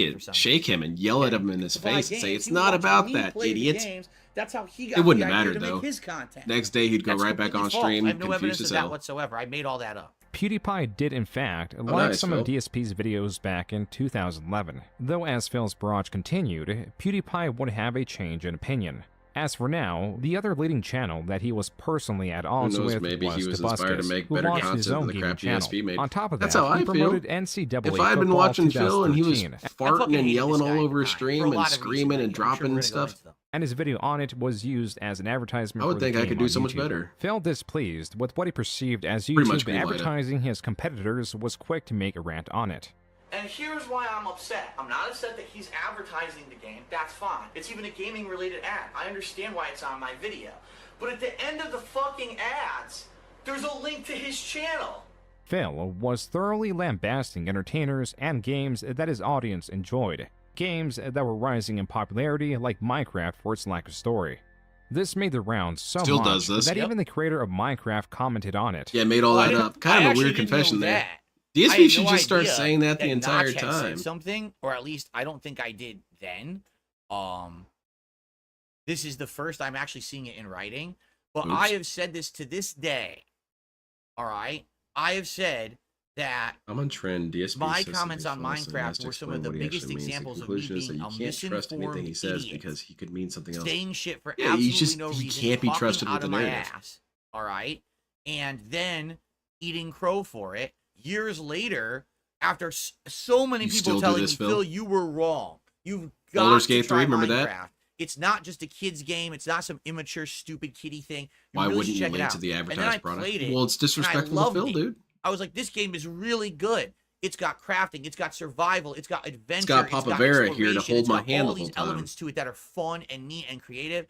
him and yell at him in his face and say, "It's not about that, idiot." That's how he got It wouldn't the have idea mattered to though. make his content. Next day he'd go right back on stream, I have no confused evidence as of that hell. whatsoever. I made all that up. PewDiePie did in fact like nice, some Phil. of DSP's videos back in 2011, though as Phil's barrage continued, PewDiePie would have a change in opinion. As for now, the other leading channel that he was personally at odds knows, with maybe was he was inspired to Debuskus, make who better launched his content own than the gaming crap channel. DSP made. On top of That's that, how I he feel. promoted NCAA If I had been football watching Phil and he was 2013. farting and yelling all over his stream and screaming and dropping and stuff, and his video on it was used as an advertisement I would for the think I game could do on so much YouTube. better. Phil, displeased with what he perceived as Pretty much YouTube greenlight it. advertising his competitors, was quick to make a rant on it. And here's why I'm upset. I'm not upset that he's advertising the game. That's fine. It's even a gaming-related ad. I understand why it's on my video. But at the end of the fucking ads, there's a link to his channel. Phil was thoroughly lambasting entertainers and games that his audience enjoyed. Games that were rising in popularity like Minecraft for its lack of story. This made the rounds so Still much does this. that Yep. even the creator of Minecraft commented on it. Yeah, made all that up. Kind of a weird confession there. DSP should just start saying that the entire Notch had said time. something, or at least I don't think I did then. This is the first I'm actually seeing it in writing. But Oops. I have said this to this day. All right, I have said that I'm on trend. DSP my says that comments he on falsely has Minecraft to were some explain of the what he biggest actually means. The examples of me conclusion is being that a you can't trust anything he misinformed says idiot, because he could mean something else. saying shit for Yeah, absolutely he's just no he reason, can't be talking trusted out with the of my narrative. ass, all right, and then eating crow for it years later after so many You people still do telling me, this, Phil? Phil, you were wrong. You've got Baldur's to Gate try 3, remember Minecraft. that? It's not just a kid's game. It's not some immature, stupid kiddie thing. Why really wouldn't should you check it link out. to the And then I advertised product? played it, Well, it's and I disrespectful to loved Phil, it. dude. I was like, this game is really good. It's got crafting, it's got survival, it's got adventure, got Papa Vera here to exploration, hold it's my got hand all the whole these time. elements to it that are fun and neat and creative.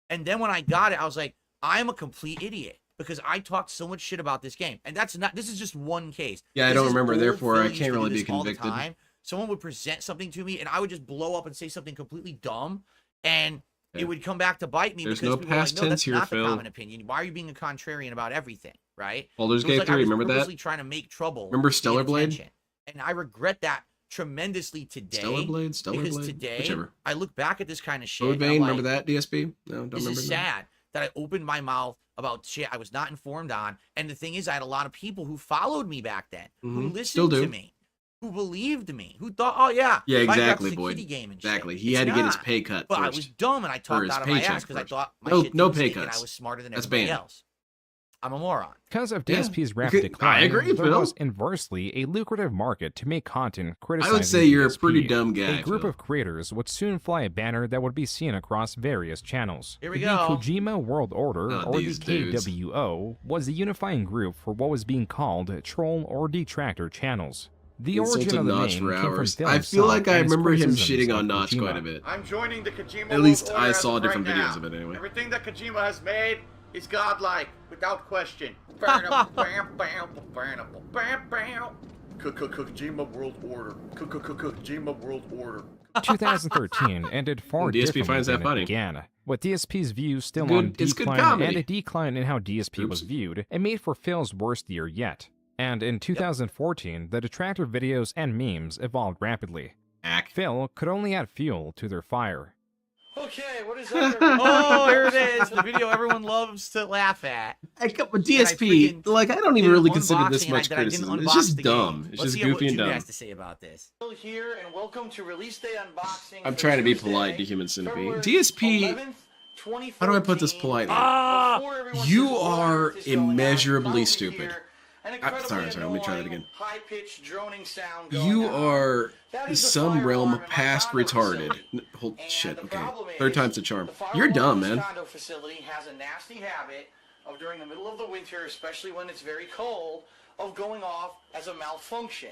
And then when I got it, I was like, I'm a complete idiot because I talked so much shit about this game. And that's not. This is just one case. Yeah, I This don't is remember, old therefore Phil I used can't to do really be this all the convicted. time. Someone would present something to me, and I would just blow up and say something completely dumb, and it would come back to bite me There's because no people were like, past no, tense that's here, not the Phil. common opinion. Why are you being a contrarian about everything, right? Baldur's It was Gate like I 3, was remember that? purposely trying to make trouble. Remember to get Stellar Blade? attention. And I regret that tremendously today. Stellar Blade, because today whichever. I look back at this kind of shit. Code and I'm Vein, like, remember that, DSP? No, don't this remember is that. sad that I opened my mouth about shit I was not informed on. And the thing is, I had a lot of people who followed me back then, who Mhm. Still listened do. to me, who believed me, who thought, oh yeah, Yeah, Minecraft's exactly, a Boyd. kiddie game and Exactly. shit. He It's had to get his not. pay cut But I first. was dumb and I Or talked his out of my ass paycheck because I first. thought my No- shit no didn't pay stink and I cuts. was smarter than That's everybody banned. else. I'm a moron. Because of Yeah. DSP's rapid I decline, agree, there Phil. was inversely a lucrative market to make content criticizing say you're a DSP. pretty dumb guy, A group Phil. of creators would soon fly a banner that would be seen across various channels. Here we the go. Kojima World Order, Not or the these dudes. KWO, was the unifying group for what was being called troll or detractor channels. The origin Insulted of the Notch name for came from hours. Phil I feel himself like I and his remember him criticisms shitting of on Notch Kojima. quite a bit. I'm joining the Kojima At least World I Order saw as of different right videos now. of it anyway. Everything that Kojima has made is godlike, without question. Kojima World Order. Kojima World Order. 2013 ended far DSP differently finds that than it funny. began. With DSP's views still Good- on it's good decline comedy. and a decline in how DSP was viewed, it made for Phil's worst year yet. And in 2014, the detractor videos and memes evolved rapidly. Phil could only add fuel to their fire. Okay, what is that? Oh, here it is. The video everyone loves to laugh at. DSP, like, I don't even really consider this unboxing much that I didn't criticism. It's unbox just the game. dumb. It's Let's just see what goofy and you dumb. has to say about this. Here and welcome to release day unboxing. I'm for trying to be Tuesday, polite to Human Centipede. February DSP, 11th, how do I put this politely? You are immeasurably stupid. Sorry, let me try that again. High-pitched droning sound going You on. are That is the some fire realm alarm in my past condo retarded. facility. Hold shit, okay. problem Third is, time's the charm. the fire You're alarm dumb, in this man. condo facility has a nasty habit of, during the middle of the winter, especially when it's very cold, of going off as a malfunction.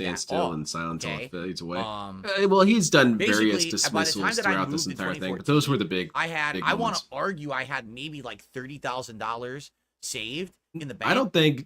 Stand at Still all. and Silent Till Okay? It Fades Away. Um, well, he's done various basically, by the time dismissals that I throughout this moved to entire thing, but those were the big. big I want moments. to argue I had maybe like $30,000 saved in the bank. I don't think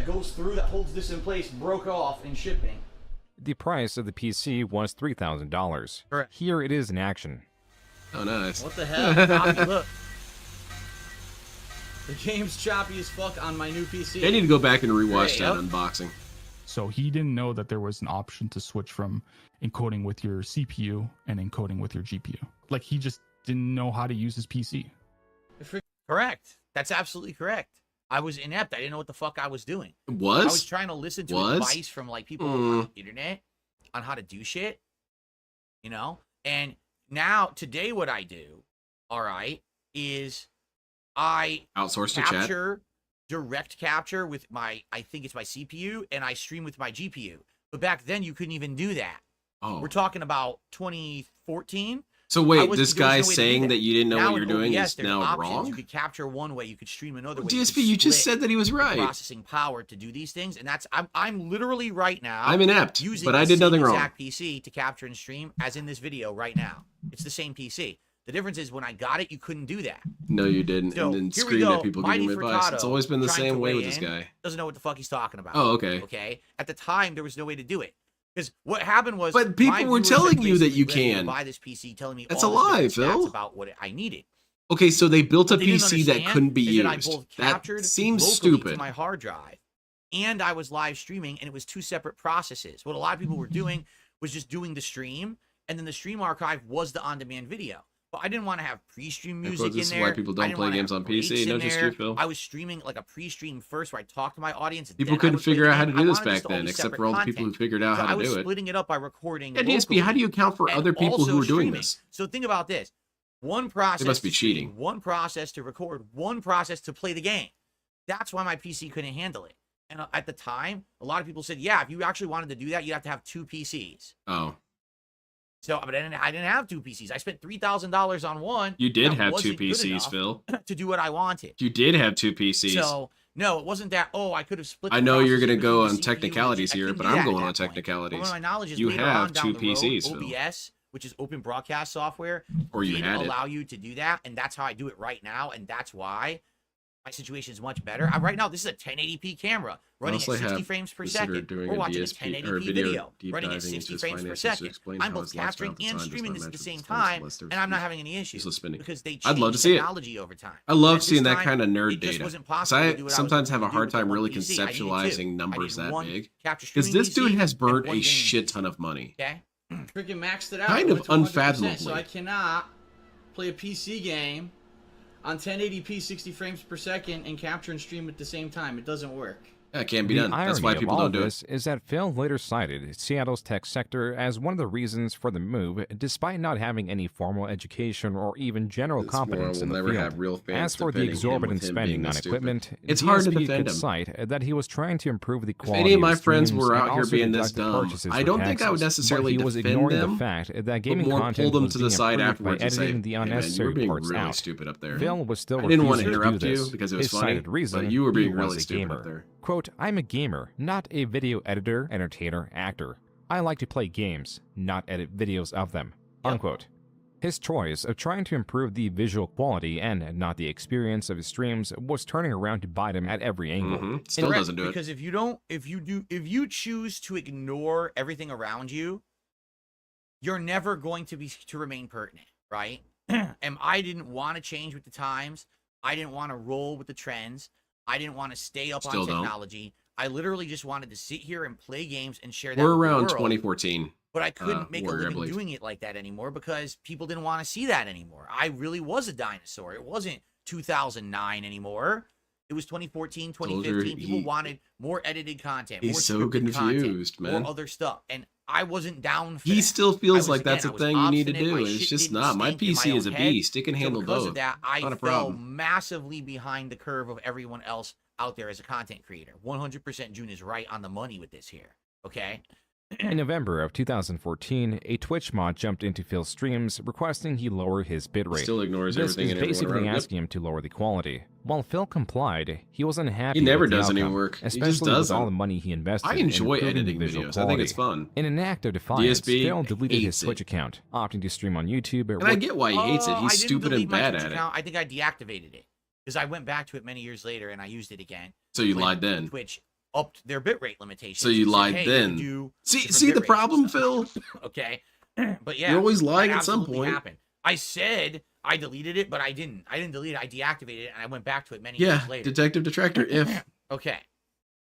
that goes through that holds this in place broke off in shipping. The price of the PC was $3,000. Here it is in action. Oh, nice. What the hell? Look. The game's choppy as fuck on my new PC. I need to go back and rewatch that unboxing. So he didn't know that there was an option to switch from encoding with your CPU and encoding with your GPU. Like, he just didn't know how to use his PC. Correct. That's absolutely correct. I was inept. I didn't know what the fuck I was doing. I Was? was trying to listen to advice from like people on the internet on how to do shit, you know? And now, today, what I do, all right, is I outsource to chat. capture, direct capture with my, I think it's my CPU, and I stream with my GPU. But back then, you couldn't even do that. Oh. We're talking about 2014. So wait, this guy saying that you didn't know what you're doing is there's now options. wrong? You could capture one way, you could stream another way. DSP, you just said that he was right. Processing power to do these things, and that's I'm literally right now. I'm inept, using but I the did same nothing wrong. exact PC to capture and stream as in this video right now. It's the same PC. The difference is when I got it, you couldn't do that. No, you didn't. So, And then here we scream go. at people Mighty giving him advice. It's Furtado always been the trying same to way with weigh this in, guy. Doesn't know what the fuck he's talking about. Oh, okay. Okay. At the time, there was no way to do it. Because what happened was, But people my were viewers telling had you that you basically ready to can. buy this PC, telling me That's all a this lie, different stats Phil. about what I needed. Okay, so they built a What they didn't PC that understand couldn't be is that I used. both That captured seems locally stupid. to my hard drive, and I was live streaming, and it was two separate processes. What a lot of people were doing was just doing the stream, and then the stream archive was the on-demand video. But I didn't want to have pre-stream Of music course, in this is there. why people don't I didn't play wanna games have on breaks PC. in No, just there. you, Phil. I was streaming like a pre-stream first, where I talked to my audience. And People then I couldn't would play figure the out how game. to do I this wanted back just all then, these except separate for all the people content. who figured out So how I to was do it. splitting it up by recording. Yeah, DSP, how do you account for and other people also who are doing streaming. this? So think about this: one process must be to stream, cheating. one process to record, one process to play the game. That's why my PC couldn't handle it. And at the time, a lot of people said, "Yeah, if you actually wanted to do that, you'd have to have two PCs." Oh. So, but I didn't have two PCs. I spent $3,000 on one. You did that have two wasn't good PCs, enough Phil. to do what I wanted. You did have two PCs. So no, it wasn't that. Oh, I could have split. I the know you're processor going to between go the on CPU technicalities and here, I couldn't but do I'm that going at on that point. technicalities. But my knowledge is You later have on down two the road, PCs, Phil. OBS, which is open broadcast software, Or you did had it. allow you to do that, and that's how I do it right now, and that's why my situation is much better. Right now, this is a 1080p camera running at Honestly, 60 have frames per considered second. doing We're a watching a DSP 1080p or video video deep running at diving 60 into his frames per finances to second. explain I'm how both his lifestyle capturing and designed is streaming not this at the matched same with time, expenses, and I'm not less having any issues useless spending. because they I'd love to changed see it. technology over time. I love At seeing this that time, kind of nerd it just data. wasn't 'Cause possible to I do what I sometimes was have a able to do hard with the time one really PC. I needed two. conceptualizing I numbers needed that one big. capture Because streaming this dude PC has and burnt one a gaming shit PC. ton of money. Okay. Freaking maxed it out. Kind It of went to 100%, unfathomably. So I cannot play a PC game on 1080p 60 frames per second and capture and stream at the same time. It doesn't work. That can't be The done. That's why irony of people all don't of do it. this is that Phil later cited Seattle's tech sector as one of the reasons for the move, despite not having any formal education or even general This moron competence will in the never field. have real fans As for the defending him exorbitant with him spending being on this stupid. equipment, It's hard to DSP defend could him. cite that he was trying to improve the If quality any of my his friends streams were and out here also being this deducted dumb, purchases I for don't think I taxes, would necessarily but he was defend ignoring them, the fact that but gaming more content pull them was to the being side improved by afterwards and say, editing the "Hey, man, you were unnecessary being parts really out. stupid up there." Phil was still I didn't want to refusing interrupt do you this. because it was His funny, cited reason, but you were being he really was a stupid gamer. up there. Quote, I'm a gamer, not a video editor, entertainer, actor. I like to play games, not edit videos of them. Unquote. His choice of trying to improve the visual quality and not the experience of his streams was turning around to bite him at every angle. Still Correct, doesn't do it. because if you choose to ignore everything around you, you're never going to remain pertinent, right? And I didn't want to change with the times. I didn't want to roll with the trends. I didn't want to stay up Still on don't. technology. I literally just wanted to sit here and play games and share that We're with the around world. 2014. But I couldn't make a Warrior, I living believe. doing it like that anymore because people didn't want to see that anymore. I really was a dinosaur. It wasn't 2009 anymore. It was 2014, Told you 2015. People he- wanted more edited content, He's more so scripted confused, content, man. more other stuff. And I wasn't down for He that. still I feels was, like that's again, a I was thing you need to obstinate. do. My It's shit just didn't not. My stink in PC is a own head. beast. It can So handle because both. of that, I Not a fell problem. massively behind the curve of everyone else out there as a content creator. 100% June is right on the money with this here. Okay? In November of 2014, a Twitch mod jumped into Phil's streams requesting he lower his bitrate. Still ignores this everything is and everyone basically around him. asking him to lower the quality. While Phil complied, he was unhappy He never with the does any outcome, work. He just especially with doesn't. all the money he invested I in enjoy improving editing the visual videos. I think it's quality. fun. In an act of defiance, DSP Phil deleted his hates Twitch it. account, opting to stream on YouTube. And I get why he hates it. I He's didn't stupid delete and my bad Twitch at it. account. I think I deactivated it because I went back to it many years later and I used it again. So you when lied then. Twitch upped their bitrate limitations. So you and said, lied "Hey, then. you do See different the bitrates problem, and stuff." Phil? Okay, but yeah, You're always lying that at some absolutely point. happened. I said I deleted it, but I didn't. I didn't delete it. I deactivated it, and I went back to it many years later. Detective Detractor, if. Okay.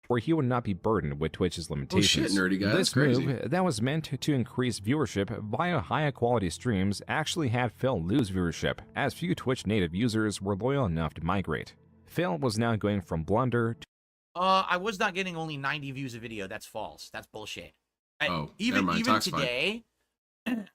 Where he would not be burdened with Twitch's limitations. Oh shit, nerdy guy, This that's crazy. move that was meant to increase viewership via higher quality streams actually had Phil lose viewership, as few Twitch native users were loyal enough to migrate. Phil was now going from blunder to I was not getting only 90 views a video. That's false. That's bullshit. Even today,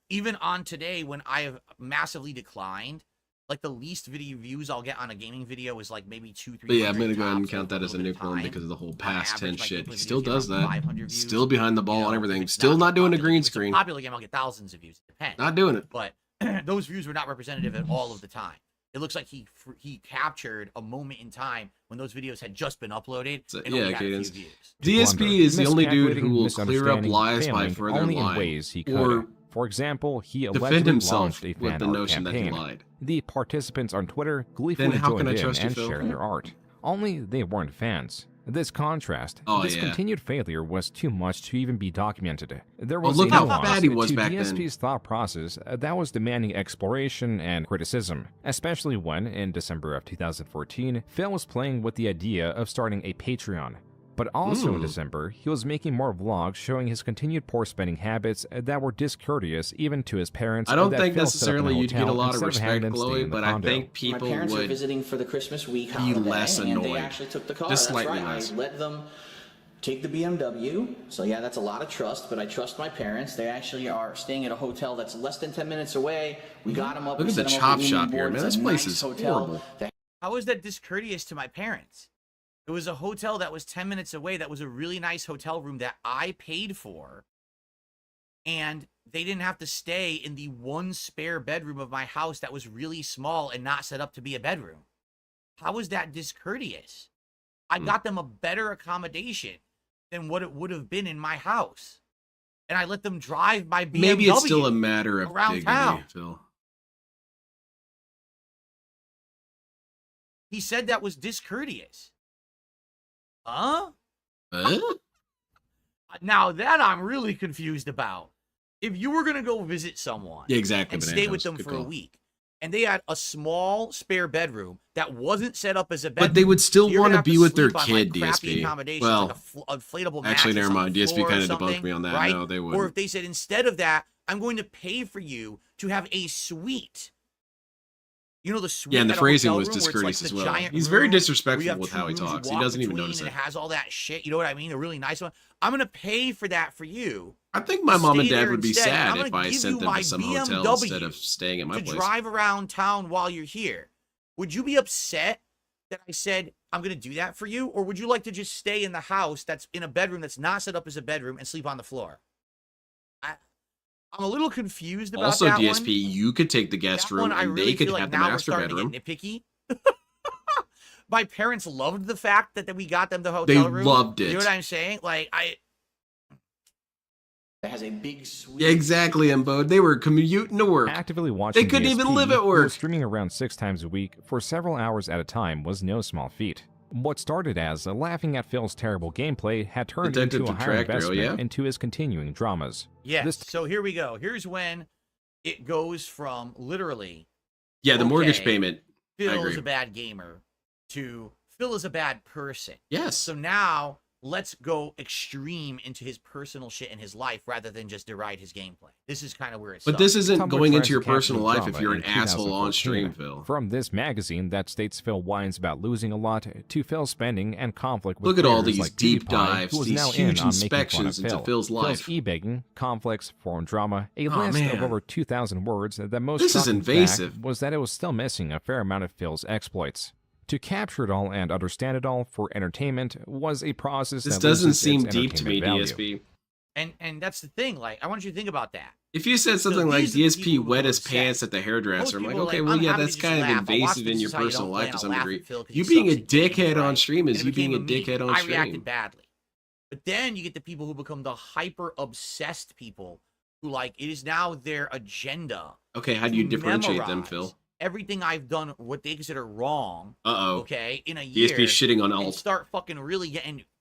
even on today, when I have massively declined, like the least video views I'll get on a gaming video is like maybe 200-300. But yeah, I'm gonna go ahead and count that as a nuke one because of the whole past 10 shit. He still does that. Still behind the ball and everything. Still not doing a green screen. Popular game, I'll get thousands of views. It depends. Not doing it. But those views were not representative at all of the time. It looks like he captured a moment in time when those videos had just been uploaded. And only had a few views. DSP is the only dude who will clear up lies by further only lying. in ways he could. Or for example, he defend allegedly himself launched a with fan the art notion that he campaign. lied. The participants on Twitter gleefully Then how can joined I in trust you, and Phil? shared their art. Only they weren't fans. This contrast, Oh, this yeah. continued failure was too much to even be documented. There Well, was look a how nuance bad he was to back then. DSP's thought process that was demanding exploration and criticism, especially when, in December of 2014, Phil was playing with the idea of starting a Patreon. But also in December, he was making more vlogs showing his continued poor spending habits that were discourteous even to his parents. I don't that think Phil set up in necessarily you'd hotel get a lot of instead having respect, them stay Chloe, in the but I condo. think people My parents were would visiting for the Christmas week be holiday, less and annoyed. they actually took the car. Just That's slightly right. less. I let them take the BMW. So yeah, that's a lot of trust, but I trust my parents. They actually are staying at a hotel that's less than 10 minutes away. We got them up. Look we at the set 'em up chop with shop room here, board. man. It's This a place nice is hotel. horrible. How is that discourteous to my parents? It was a hotel that was 10 minutes away. That was a really nice hotel room that I paid for. And they didn't have to stay in the one spare bedroom of my house that was really small and not set up to be a bedroom. How is that discourteous? I got them a better accommodation than what it would have been in my house. And I let them drive my BMW Maybe it's still a matter of around dignity, town. Phil. He said that was discourteous. Huh? Now that I'm really confused about. If you were going to go visit someone Yeah, exactly, and Banana stay with Toast. them Good for a call. week, and they had a small spare bedroom that wasn't set up as a bedroom, But they would still you're want gonna to have be with their sleep on, kid, like, crappy DSP. accommodations, Well, like a inflatable actually, mattress never on mind. the DSP floor or kind of something, debunked me on that. right? No, they Or wouldn't. if they said, instead of that, I'm going to pay for you to have a suite. You know, the suite. Yeah, and the at a phrasing hotel was room where it's, discourteous like, as the well. giant He's very room where you disrespectful have with two how he rooms you talks. He walk doesn't even between, notice and it. it has all that shit. You know what I mean? A really nice one. I'm going to pay for that for you. I think my mom and Stay dad there would be instead. sad I'm if gonna I give sent you them my to some hotel BMW instead of staying at my to place. drive around town while you're here. Would you be upset that I said I'm going to do that for you? Or would you like to just stay in the house that's in a bedroom that's not set up as a bedroom and sleep on the floor? I'm a little confused about Also, that DSP, one. you could take the guest That one one, I and really they could feel have like the now we're master starting bedroom. to get nitpicky. My parents loved the fact that we got them the hotel They room. loved You know it. what I'm saying? Like, That has a big suite. Yeah, exactly, Embo. They were commuting to work. Actively watching They couldn't DSP, even live at who work. was streaming around 6 times a week for several hours at a time was no small feat. What started as laughing at Phil's terrible gameplay had turned Detective into a higher Detractor, oh, investment yeah? into his continuing dramas. yes. So here we go. Here's when it goes from literally, Yeah, the mortgage okay, payment. I Phil agree. is a bad gamer, to Phil is a bad person. Yes. So now let's go extreme into his personal shit in his life rather than just deride his gameplay. This is kind of where it's. But this isn't Tumblr going tries into to your capture personal the life drama if you're an in asshole on 2014. stream, Phil. From this magazine that states Phil whines about losing a lot to Phil's spending and conflict with Look at all creators these like deep PewDiePie, dives, who was these now huge in on making fun of inspections into Phil. Phil's life. Phil's e-begging, conflicts, forum drama, a Oh, list man. of over 2,000 words that most This is shocking fact invasive. was that it was still missing a fair amount of Phil's exploits. To capture it all and understand it all for entertainment was a process This that doesn't loses seem its deep to me, entertainment value. DSP. And that's the thing. Like, I want you to think about that. If you said something like these are the DSP people who wet are his upset. pants at the hairdresser, Most I'm like, people are okay, like, well, I'm yeah, happy that's to just kind laugh. of I watch invasive in this your is how you personal don't life play, to and some I'll laugh degree. at Phil 'cause You he being a sucks at games, dickhead on right? stream is And it you being a became dickhead on I stream. reacted badly. But then you get the people who become the hyper obsessed people who, like, it is now their agenda. Okay, how do you to differentiate them, memorize Phil? everything I've done, what they consider wrong. Uh-oh. Okay, in a year. DSP shitting on and alt. start fucking really getting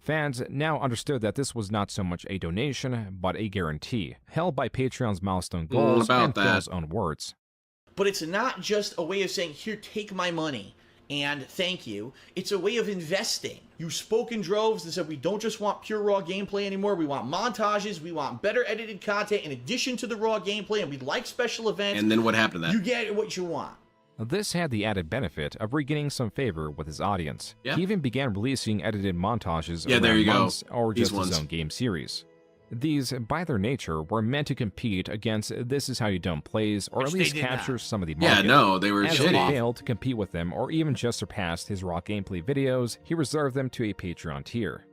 Fans now understood that this was not so much a donation, but a guarantee, held by Patreon's milestone goals and Phil's own words. But it's not just a way of saying, here, take my money and thank you. It's a way of investing. You spoke in droves and said, we don't just want pure raw gameplay anymore. We want montages. We want better edited content in addition to the raw gameplay, and we'd like special events. And then what happened to that? You get what you want. This had the added benefit of regaining some favor with his audience. Yeah. He even began releasing edited montages Yeah, there around you go. months or These just his ones. own game series. These, by their nature, were meant to compete against This Is How You Don't Plays, or Which at they least did capture not. some of the Yeah, market. no, they were As shitty. he failed to compete with them, or even just surpassed his raw gameplay videos, he reserved them to a Patreon tier.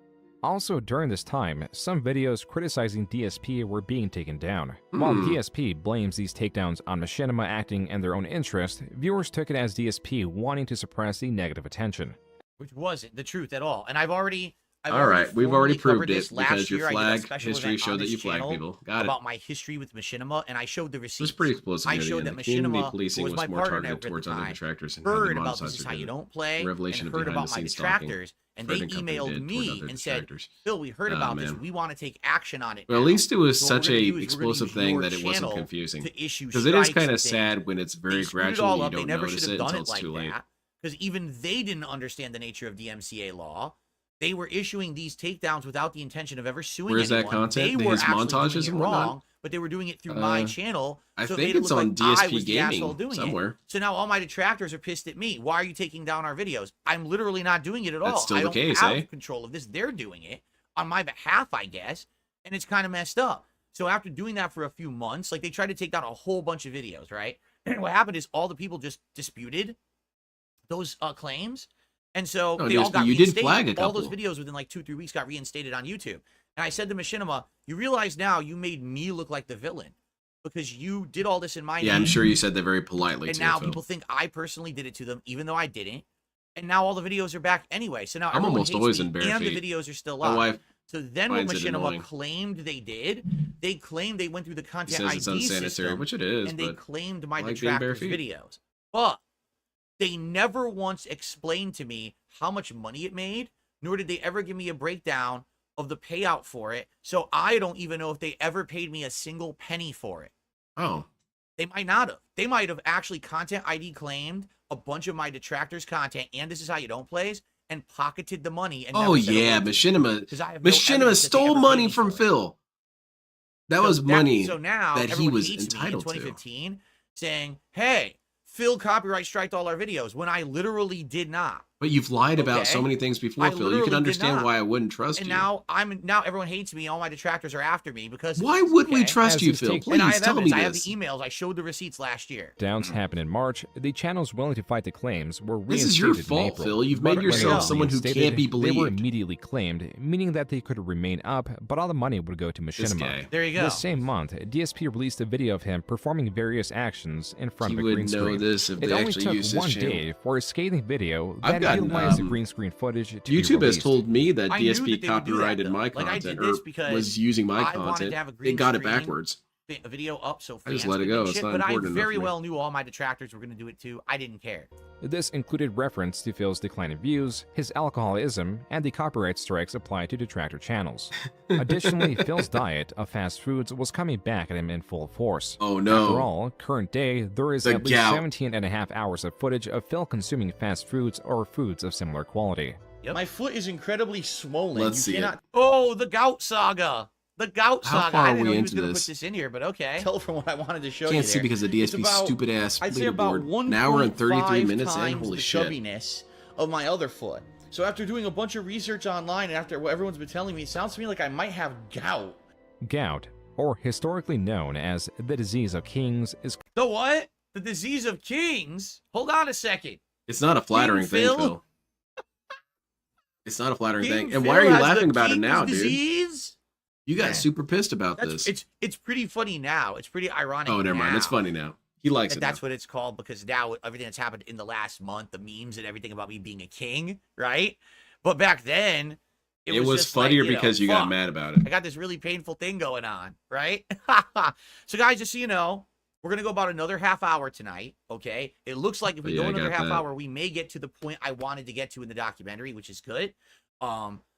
Also, during this time, some videos criticizing DSP were being taken down. While DSP blames these takedowns on Machinima acting in their own interest, viewers took it as DSP wanting to suppress the negative attention. Which wasn't the truth at all. And I've already All right, we've already proved it last because your year. I did a flag special history event showed on that this you flagged channel people. Got it. about my history with Machinima, and I showed the receipts. It was pretty explosive. I near the showed end. that The community Machinima, policing who was my more partner targeted at the towards time, other detractors and how they heard about monetized This Is their How You video. Don't Play, Revelation and of heard about my behind-the-scenes stalking detractors, and they Fred and company emailed did towards me other and said, detractors. Phil, we heard about this. Man. We want to take action on it Well, at now. least it was So what such we're a gonna do is we're gonna explosive use thing your that it wasn't channel confusing. to issue Because it is strikes kind and of things. sad when it's very They screwed it gradual all and you up. They don't never notice should it have done until it it's like too late. that, because even they didn't understand the nature of DMCA law. They were issuing these takedowns without the intention of ever suing Where's that anyone. content? They were His actually montages doing it and whatnot? wrong, but they were doing it through my channel. I So it think made it it's look on like I DSP was the asshole Gaming doing somewhere. it. So now all my detractors are pissed at me. Why are you taking down our videos? I'm literally not doing it at all. That's still I the don't case, have eh? control of this. They're doing it on my behalf, I guess, and it's kind of messed up. So after doing that for a few months, like they tried to take down a whole bunch of videos, right? And what happened is all the people just disputed those claims. And so No, they all DSP, got you did reinstated. flag a All those couple. videos within like 2-3 weeks got reinstated on YouTube. And I said to Machinima, you realize now you made me look like the villain because you did all this in my name. Yeah, I'm sure you said that very politely And too, now Phil. people think I personally did it to them, even though I didn't. And now all the videos are back anyway. So now I'm everyone almost hates always me, in bare and feet. the videos are still My up. wife So then what finds it annoying. Machinima claimed they claimed they went through the content says it's ID unsanitary, system, which it is, and they but claimed my I like being bare detractors' feet. videos. But they never once explained to me how much money it made, nor did they ever give me a breakdown of the payout for it. So I don't even know if they ever paid me a single penny for it. Oh. They might not have. They might have actually content ID claimed a bunch of my detractors' content, and This Is How You Don't Plays, and pocketed the money. And Oh never said a yeah, word to me. Machinima. 'Cause I have no Machinima evidence that they stole ever paid money me from for it. Phil. That So was money So now that he everyone was hates me entitled in to. 2015, saying, "Hey, Phil copyright striked all our videos," when I literally did not. But you've lied about Okay? so many things before, I Phil. You literally can did understand not. why I wouldn't trust And you. now everyone hates me. All my detractors are after me because Why would we okay? trust As you, his Phil? take- And I Please have tell me evidence. I have the this. emails. I showed the receipts last year. Downs happened in March. The channels willing to fight the claims were This is your reinstated in fault, April. Phil. You've But made when they yourself were someone who reinstated, can't be They were believed. immediately claimed, meaning that they could remain up, but all the money would go to This Machinima. guy. There you go. The same month, DSP released a video of him performing various actions in front You of a green wouldn't know screen. this if It they only actually took used his one channel. day for a scathing video I've that gotten, utilized the green screen footage to be YouTube has released. told me that I knew DSP that they would do that, copyrighted though. my Like, I content did this or because was using my I wanted content. to have a They green got it screen backwards. A video up so I just fans let it could go. make It's shit, not but I important enough very for me. well knew all my detractors were going to do it too. I didn't care. This included reference to Phil's decline in views, his alcoholism, and the copyright strikes applied to detractor channels. Additionally, Phil's diet of fast foods was coming back at him in full force. Oh no. After all, current day, there is The at least gout. 17 and a half hours of footage of Phil consuming fast foods or foods of similar quality. Yep. My foot is incredibly swollen. Let's you see it. cannot Oh, the gout saga. The gout How saga. far I are didn't know we he was into going to this? put this in here, but okay. tell from what I wanted to show you. Can't see there. because of It's DSP's about, stupid ass I'd say about leaderboard. Now we're in 33 1.5 minutes in. times Holy the shit. chubbiness of my other foot. So after doing a bunch of research online and after what everyone's been telling me, it sounds to me like I might have gout. Gout, or historically known as the disease of kings, is The what? The disease of kings? Hold on a second. It's not a flattering King thing, Phil? Phil. It's not a flattering King thing. And Phil why are you has laughing the about it king's now, dude? disease? You got super pissed about That's, this. it's pretty funny now. It's pretty ironic. Oh, never mind. It's now funny now. He likes that it. that's now. what it's called because now everything that's happened in the last month, the memes and everything about me being a king, right? But back then, It was just funnier like, because you got fuck, mad about it. I got this really painful thing going on, right? So, guys, just so you know, we're going to go about another half hour tonight, okay? It looks like if we Yeah, go I another got half that. hour, we may get to the point I wanted to get to in the documentary, which is good.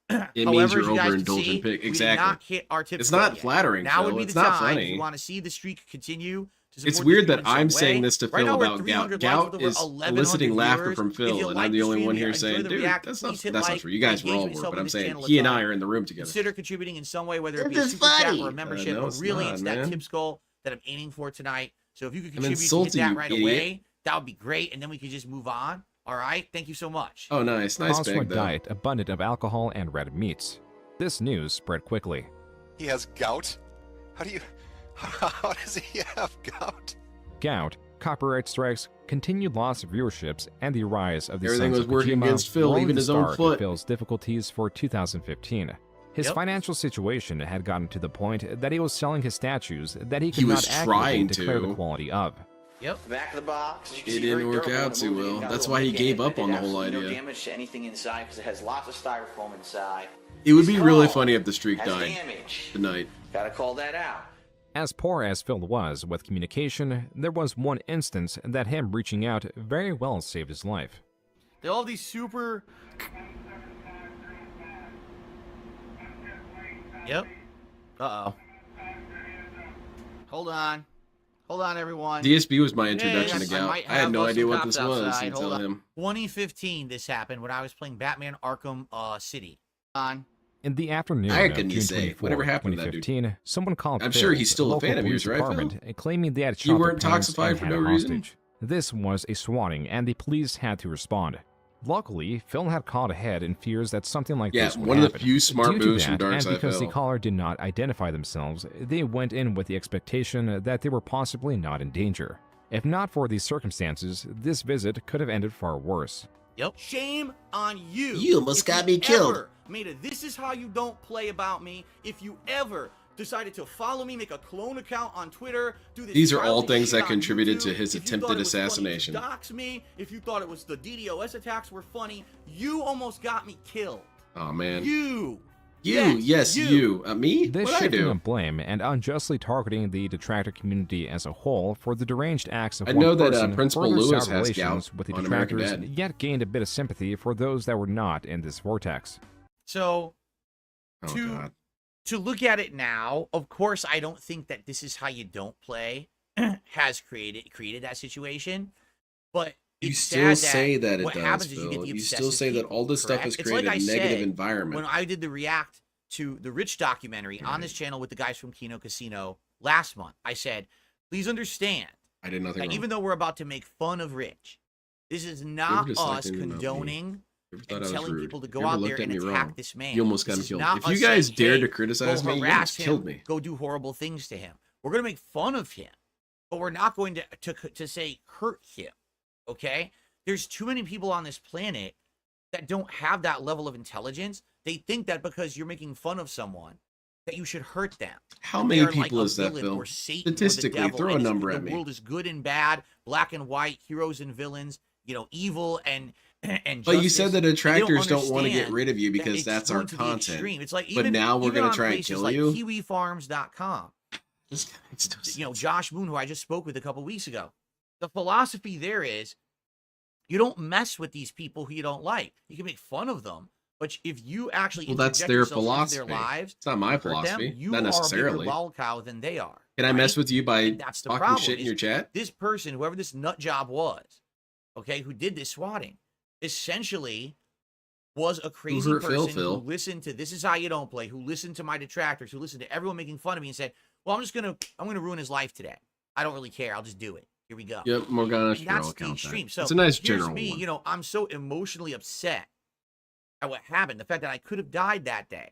It means However, you're as you guys can overindulgent. see, we did Exactly. not hit our tip It's goal not yet. flattering, Now Phil. would be It's the not time funny. if you want to see the streak continue. To It's support the weird stream that in some I'm saying way. this to Right Phil now, we're about 300 Gout. likes Gout with over is 1,100 eliciting laughter viewers. from If Phil, you and like I'm the the only stream, one you here enjoy saying, the dude, react, that's please hit not like, true. You guys were engage all with were, yourself but with I'm this saying channel as he and I well. are in the room together. Consider contributing in some way, whether it be This a is super chat funny. or a membership. No, But it's really, not, it's that man. tips goal that I'm aiming for tonight. So if you could I'm contribute to hit insulting that you, right idiot. away, that would be great, and then we could just move on. All right? Thank you so much. Oh, nice. Nice Calls for a bag, though. diet abundant of alcohol and red meats. This news spread quickly. He has gout? How does he have gout? Gout, copyright strikes, continued loss of viewerships, and the rise of the Everything Sons was of working Kojima against Phil, rolled even the his own start of foot. Phil's difficulties for 2015. His Yep. financial situation had gotten to the point that he was selling his statues that he could He was not accurately trying declare to. the quality of. Yep. Back of the box. As you can It see, didn't very work durable out when too moving. well. Got a That's little why he nick gave in it, up but on the did whole absolutely idea. No damage to anything inside because it has lots of styrofoam inside. It would be His really phone funny if the streak has died damage. tonight. Gotta call that out. As poor as Phil was with communication, there was one instance that him reaching out very well saved his life. They all have these super... Yep. Uh-oh. Hold on. Hold on, everyone. DSP was my introduction to I Gout. might I had have no some idea what cops this was outside. until Hold on. him. 2015, this happened when I was playing Batman Arkham City. On. In the afternoon How of can you June say? 24, Whatever happened to that dude? 2015, someone called I'm sure he's Phil's still a local fan of police yours, right, Phil? department, claiming they had You shot weren't their parents toxified and for had no a reason? hostage. This was a swatting, and the police had to respond. Luckily, Phil had called ahead in fears that something like this would one of the happen. few smart Due to moves from that, and Darkside because the Phil. caller did not identify themselves, they went in with the expectation that they were possibly not in danger. If not for these circumstances, this visit could have ended far worse. Yep. Shame on you. You almost If got you me killed. ever made a "this is how you don't play" about me. If you ever decided to follow me, make a clone account on Twitter, do this These are all childish things shit that on contributed YouTube, to his if you attempted thought it was funny to assassination. dox me, if you thought it was the DDoS attacks were funny, you almost got me killed. Oh man. You. Yes, you. Me? This What'd I shifting do? of blame and unjustly targeting the detractor community as a whole for the deranged acts of I one know that, person Principal further Lewis soured has relations gout with the on American detractors, Dad. yet gained a bit of sympathy for those that were not in this vortex. So, Oh, to God. to look at it now, of course, I don't think that "this is how you don't play" has created that situation, but You it's still sad say that it what does, happens is you get Phil. the You still obsessive say that people, all this stuff correct? has It's created like a I negative said environment. when I did the react to the Rich documentary on this channel with the guys from Kino Casino last month. I said, please understand I did nothing that wrong. even though we're about to make fun of Rich, this is You not ever just liked us him about me? condoning You ever thought and I was telling rude? people to You go ever out looked there at and me attack wrong? this man. You almost got This me is killed. not If you us guys saying, dared "Hey, to criticize go me, you harass almost killed him, me. go do horrible things to him. We're gonna make fun of him, but we're not going to say hurt him. Okay? There's too many people on this planet that don't have that level of intelligence. They think that because you're making fun of someone, that you should hurt them. How That many they are like people a is that, villain Phil? or Satan or the Statistically, devil, throw a and number at the me. world is good and bad, black and white, heroes and villains, evil and But you said justice. the And they detractors don't want to get understand rid of you that because it's that's going our to the content. extreme. It's like But now we're even gonna on try and places kill like you? KiwiFarms.com. This guy's still Josh Moon, who I just spoke with a couple weeks ago. The philosophy there is you don't mess with these people who you don't like. You can make fun of them, but if you actually Well, that's interject their yourself into philosophy. their lives, It's not my hurt them, philosophy. you Not are a necessarily. bigger lol cow than they are. Can I mess with you by And that's the talking problem. shit in is your chat? This person, whoever this nut job was, okay, who did this swatting, essentially was a crazy hurt Phil, person Phil? who listened to "This Is How You Don't Play," who listened to my detractors, who listened to everyone making fun of me, and said, "Well, I'm gonna ruin his life today. I don't really care. I'll just do it. Here we go." Yep, Morgana And should that's all the count extreme. that. So It's a nice here's general me, one. I'm so emotionally upset at what happened. The fact that I could have died that day,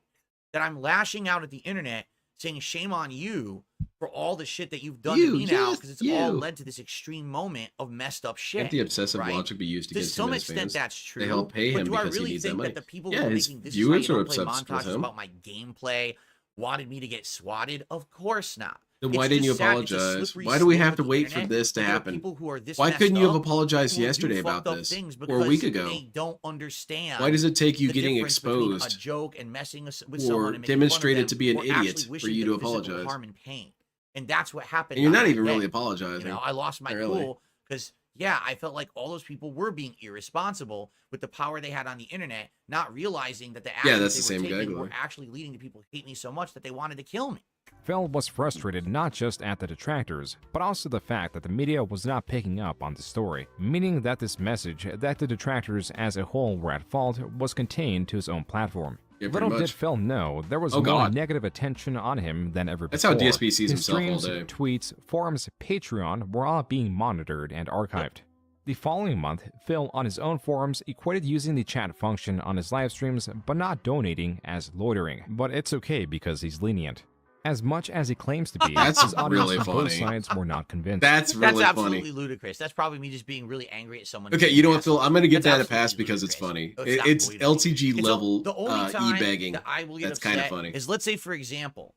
that I'm lashing out at the internet saying shame on you for all the shit that you've done to me now, because it's all led to this extreme moment of messed up shit. Can't the obsessive right? logic be used To against him some and his extent, fans? that's true. They help pay but him do I because really he needs that think money. that the people Yeah, who are his making "This Is How viewers You are Don't Play" obsessed with montages him. about my gameplay wanted me to get swatted? Of course not. Then It's why didn't you just sad. It's a apologize? slippery Why do we slope have with to the wait for internet, this to but there are happen? people who are this Why couldn't messed you have up apologized who will do yesterday about fucked up this things or a week because ago? They don't understand. Why does it take you the getting difference between exposed a joke and messing with or someone and making demonstrated fun of to them, be an or idiot actually for wishing you to them physical apologize? harm and pain. And that's what happened. And you're on not that even day. really apologizing. I lost my Not really. cool because yeah, I felt like all those people were being irresponsible with the power they had on the internet, not realizing that the actions that's the they were same guy, taking were Glenn. actually leading to people hate me so much that they wanted to kill me. Phil was frustrated not just at the detractors, but also the fact that the media was not picking up on the story, meaning that this message that the detractors as a whole were at fault was contained to his own platform. Yeah, Little pretty did much. Phil know there was Oh, more God. negative attention on him than ever That's before. how DSP sees His himself all streams, day. tweets, forums, Patreon were all being monitored and archived. The following month, Phil on his own forums equated using the chat function on his live streams but not donating as loitering. But it's okay because he's lenient. As much as he claims to be, That's his audience really on both funny. sides were not convinced. That's really That's absolutely funny. ludicrous. That's probably me just being really angry at someone. Okay, being you know an what, Phil? asshole. I'm gonna give That's that a absolutely pass because it's ludicrous. funny. It's not It's believable. LTG It's level the only time e-bagging. that I will get That's kind of upset funny. is, let's say, for example,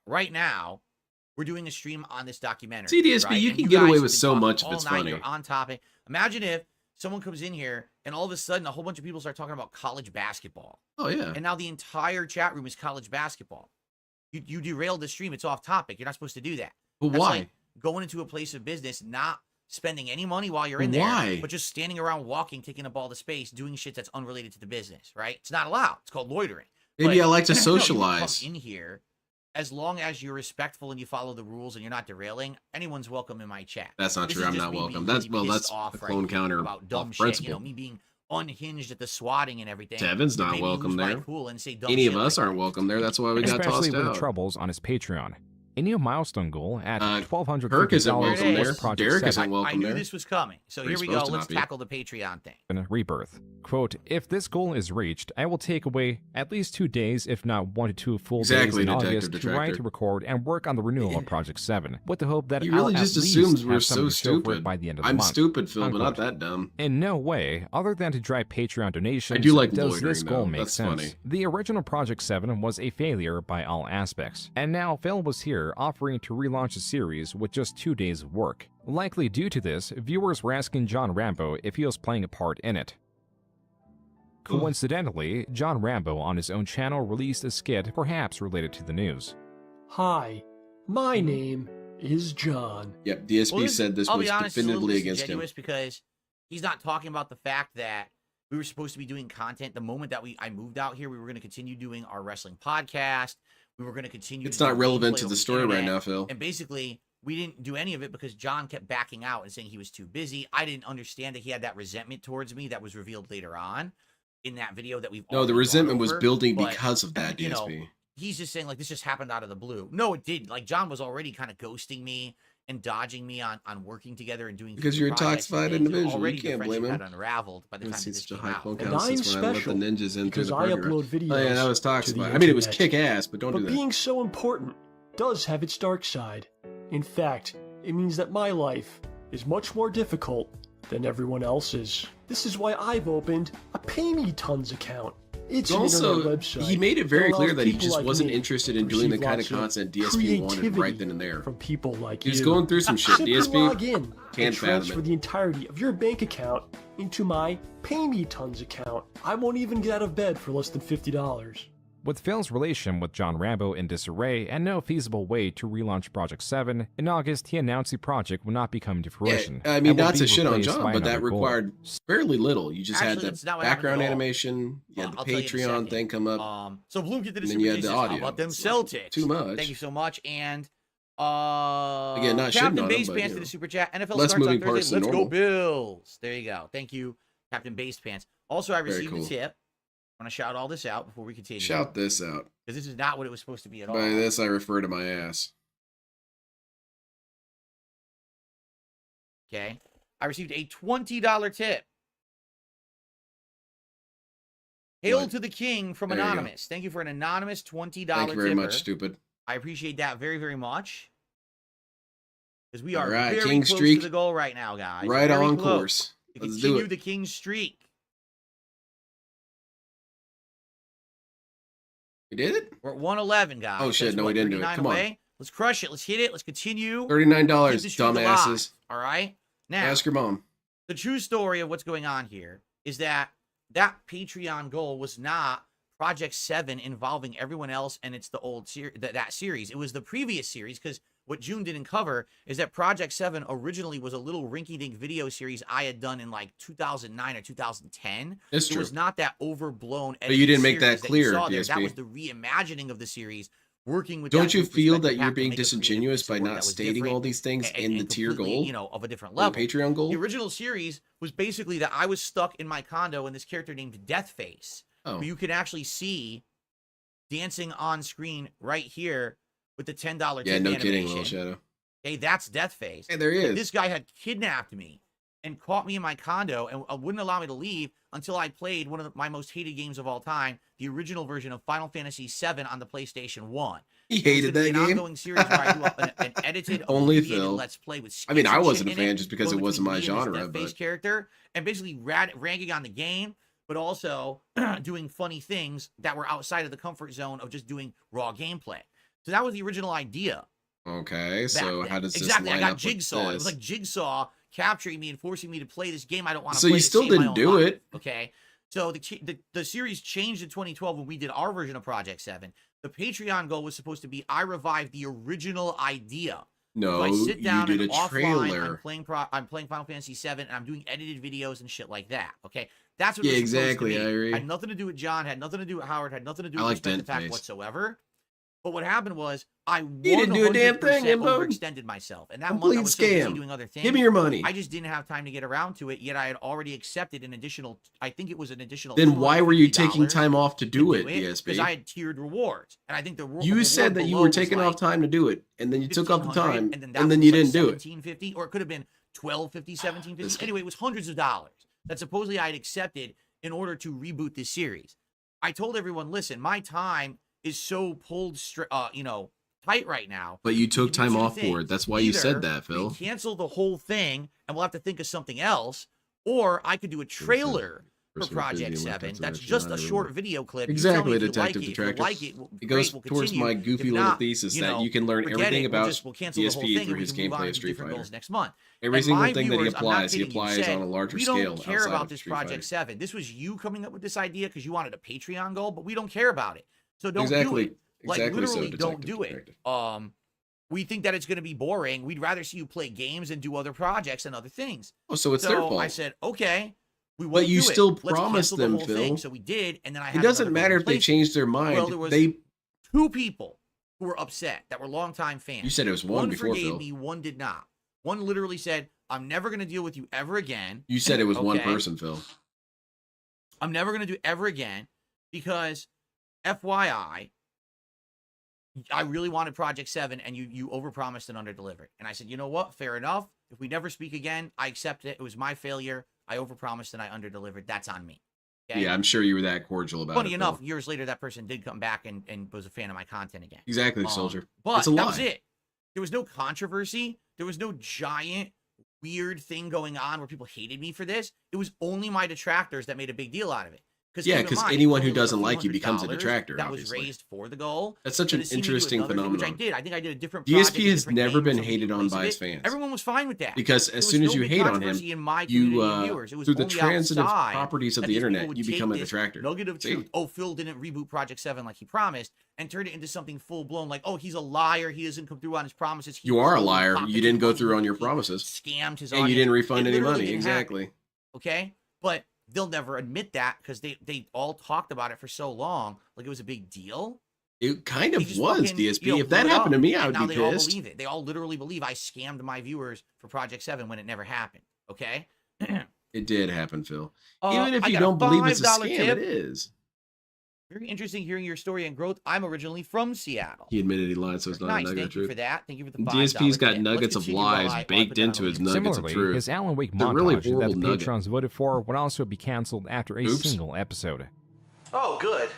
right now we're doing a stream on this documentary. See, DSP, right? you And can get guys away have with been so talking much if all it's night, funny. You're on topic. Imagine if someone comes in here and all of a sudden a whole bunch of people start talking about college basketball. Oh yeah. And now the entire chat room is college basketball. You derailed the stream. It's off topic. You're not supposed to do that. But That's why? like going into a place of business, not spending any money while you're in there, Why? but just standing around, walking, taking up all the space, doing shit that's unrelated to the business, right? It's not allowed. It's called loitering. Maybe But I like to no, you can socialize. come in here, as long as you're respectful and you follow the rules and you're not derailing, anyone's welcome in my chat. That's not This true. is I'm just not me welcome. being That's really that's pissed off a right clone now counter about dumb off shit. principle. You know, me being unhinged at the swatting and everything. Devin's would not make me welcome lose my there. cool and say dumb Any of shit us like aren't welcome there. That's why we got Especially tossed with the out. troubles on his Patreon. A new milestone goal at $1,250 Kirk isn't welcome was there. Project Derek 7. isn't welcome I knew there. this was coming. So Or here he's we go. supposed to Let's not be. tackle the Patreon thing. Rebirth. Quote, if this goal is reached, I will take away at least 2 days, if not 1 to 2 full Exactly, days in Detective August to write, Detractor. record, and work on the renewal of Project 7, with the hope that He I'll really at just least assumes we're have something so to show for it stupid. by the end of the I'm month. stupid, Phil, but not Unquote. that dumb. In no way, other than to drive Patreon donations, I do like does loitering, this goal though. make That's sense. funny. The original Project 7 was a failure by all aspects, and now Phil was here offering to relaunch the series with just 2 days of work. Likely due to this, viewers were asking John Rambo if he was playing a part in it. Coincidentally, John Rambo on his own channel released a skit perhaps related to the news. Hi, my name is John. Yep, DSP Well, said this I'll was be honest, it's a little definitively against him. disingenuous because he's not talking about the fact that we were supposed to be doing content. The moment that I moved out here, we were going to continue doing our wrestling podcast. We were going to continue. It's to do not relevant gameplay to over the story right internet. now, Phil. And basically, we didn't do any of it because John kept backing out and saying he was too busy. I didn't understand that he had that resentment towards me that was revealed later on in that video that we've. No, the already gone resentment was over, building but, because of that, you know, DSP. he's just saying like this just happened out of the blue. No, it didn't. Like John was already kind of ghosting me and dodging me on working together and doing Because future you're a projects and toxified things. individual. Already You the can't blame friendship him. had unraveled by the time that this Such a came high out. phone And count I'm since when I let the special ninjas in through because the I burger. upload videos Oh yeah, that was to the toxified. I mean, it was internet. kick ass, but don't But do that. being so important does have its dark side. In fact, it means that my life is much more difficult than everyone else's. This is why I've opened a Pay Me Tons account. It's an Also, internet website. he made it very that clear allows that he people just like wasn't me interested in to doing the receive kind of lots content DSP wanted creativity right then and there. from people like He's you. going through some shit. Simply DSP log in can't and transfer fathom it. the entirety of your bank account into my Pay Me Tons account. I won't even get out of bed for less than $50. With Phil's relation with John Rambo in disarray and no feasible way to relaunch Project 7, in August he announced the project would not be coming to fruition. I mean, and would not be to shit on replaced John, by but that another goal. required fairly little. You just Actually, had that's the not what happened background at all. animation, you had the I'll tell you in a Patreon second. thing come up. So Bloom, get to the and then super you had the chases. How audio. about them It's like Celtics? too much. Thank you so much. And Again, not shitting Captain on Base them, but, Pants you to know, the super chat. NFL less starts moving on parts Thursday. than Let's normal. go Bills. There you go. Thank you, Captain Base Pants. Also, I Very received cool. a tip. I want to shout all this out before we continue. Shout this out. Because this is not what it was supposed to be at all. By this, I refer to my ass. Okay. I received a $20 tip. Hail What? to the king from There you go. Anonymous. Thank you for an anonymous $20 Thank you very tipper. much, stupid. I appreciate that very, very much. Because we All are right, very King close streak. to the goal right now, guys. Right Very on close course. to Let's do continue it. the king streak. We did it? We're at 111, guys. Oh, shit, That's no, we what, didn't do it. 39 Come on. away? Let's crush it. Let's hit it. Let's continue. $39, Keep the streak alive, dumbasses. All right? Now, Ask your mom. the true story of what's going on here is that that Patreon goal was not Project 7 involving everyone else and it's the old that series. It was the previous series because what June didn't cover is that Project 7 originally was a little rinky-dink video series I had done in like 2009 or 2010. It's It true. was not that overblown. But you didn't make that series you clear, saw there. DSP. That was the reimagining of the series, working with. Don't that you new feel that perspective you're pack to being make a creative disingenuous piece of by work not that was stating all different these things in the tier completely, goal? you know, of a different Or level. the Patreon goal? The original series was basically that I was stuck in my condo and this character named Deathface, who you could actually see dancing on screen right here with the $10 Yeah, tip no animation. kidding, Little Shadow. Okay, that's Deathface. Hey, there he And is. this guy had kidnapped me and caught me in my condo and wouldn't allow me to leave until I played one of my most hated games of all time, the original version of Final Fantasy VII on the PlayStation 1. He hated that an game? ongoing series where I do an edited, Only abbreviated Phil. Let's Play with I mean, skits I and wasn't shit a in fan it, just because going it wasn't my between me and this genre, Deathface but character, and basically ragging on the game, but also doing funny things that were outside of the comfort zone of just doing raw gameplay. So that was the original idea. okay. So Back how then. does this Exactly? I line got up with Jigsaw. It was this? like Jigsaw capturing me and forcing me to play this game I don't want to So play. you to still save my didn't own do life, it. Okay. So the series changed in 2012 when we did our version of Project 7. The Patreon goal was supposed to be I revived the original idea. No, So I sit down you did and a offline, trailer. I'm playing Final Fantasy 7 and I'm doing edited videos and shit like that. Okay. That's what Yeah, it was supposed exactly, to be. I agree. Had nothing to do with John, had nothing to do with Howard, had nothing to do I with like Perspective Dent Pack Face. whatsoever. But what happened was I didn't do a damn thing, 100% Imbo. overextended myself. And that Complete month I was so busy scam. doing other things. Give me your money. I just didn't have time to get around to it, yet I had already accepted an additional, I think it was an additional Then why were you $250 taking time off to do it, because DSP? I had tiered rewards. And I think the You said that you were taking off time to do it, and then you took off the time, and then you didn't do it. $17.50, or it could have been $12.50, $17.50. Anyway, it was hundreds of dollars that supposedly I had accepted in order to reboot this series. I told everyone, listen, my time is so pulled, tight right now. But you took time two off for things. it. That's why you said Either that, Phil. we cancel the whole thing, and we'll have to think of something else, or I could do a trailer for Project 7 that's just a short video clip. You tell me Exactly, if you like Detective it. If you Detractor. like it, It goes great, we'll towards continue. my goofy If little not, thesis you that know, you can learn forget everything it. about We'll cancel the whole DSP thing through and we his can move on gameplay to of Street different Fighter. goals next month. Every And single my thing that he viewers, I'm not applies, he kidding you, applies said, on a larger we scale don't care outside about of this Street Fighter. Project 7. This was you coming up with this idea because you wanted a Patreon goal, but we don't care about it. So don't Exactly. do it. Like Exactly so, literally don't Detective do it. We think that it's going to be boring. We'd rather see you play games and do other projects and other things. Oh, so it's their fault. I said, okay, we won't But you do it. still Let's promised cancel the them, whole Phil. thing. So we did, and then I It had doesn't another matter goal if they in place. changed their mind. Well, there was They 2 people who were upset that were longtime fans. You said it was one before, forgave Phil. me, one did not. One literally said, "I'm never going to deal with you ever again." You said it was one Okay? person, Phil. I'm never going to do ever again because, FYI, I really wanted Project 7 and you overpromised and underdelivered. And I said, you know what? Fair enough. If we never speak again, I accept it. It was my failure. I overpromised and I underdelivered. That's on me. Okay? Yeah, I'm sure you were that cordial about Funny it. enough, Phil. years later, that person did come back and was a fan of my content again. Exactly, Soldier. But It's a that lie. was it. There was no controversy. There was no giant, weird thing going on where people hated me for this. It was only my detractors that made a big deal out of it. Yeah, keep in because mind, anyone it who was only doesn't a few like you becomes a $100 detractor, that obviously. was raised for the goal. That's such So an to see me do interesting another thing, which I phenomenon. did. I think I did a different DSP project, a has different never name, been something hated on place by of his it. fans. Everyone was fine with that. Because There as was soon as no you big hate on him, controversy in my you community and viewers. It was through the only transitive outside properties of that the these people internet, would you take become a this detractor. nugget of See? truth. Oh, Phil didn't reboot Project 7 like he promised, and turned it into something full blown. Like, oh, he's a liar. He doesn't come through on his promises. He You are a stole liar. pockets You didn't of go money. through on your He promises. Scammed his And you audience. didn't refund It any literally money. didn't happen. Exactly. Okay, but they'll never admit that because they all talked about it for so long, like it was a big deal. It kind They of just was, fucking, DSP. you know, If that blew it happened to up, me, I and would now be they all pissed. believe it. They all literally believe I scammed my viewers for Project 7 when it never happened. Okay. It did happen, Phil. Even if I you got a don't believe it's a $5 scam, tip. it is. Very interesting hearing your story and growth. I'm originally from Seattle. He admitted he lied, so it's not Nice. a nugget of Thank you truth. for that. Thank you for the $5 DSP's got tip. nuggets Let's of continue while lies I put baked that into on his the- nuggets of Similarly, truth. his Alan Wake They're really montage that horrible the nuggets. patrons voted for would also be canceled after a Oops. single episode. Oh, good.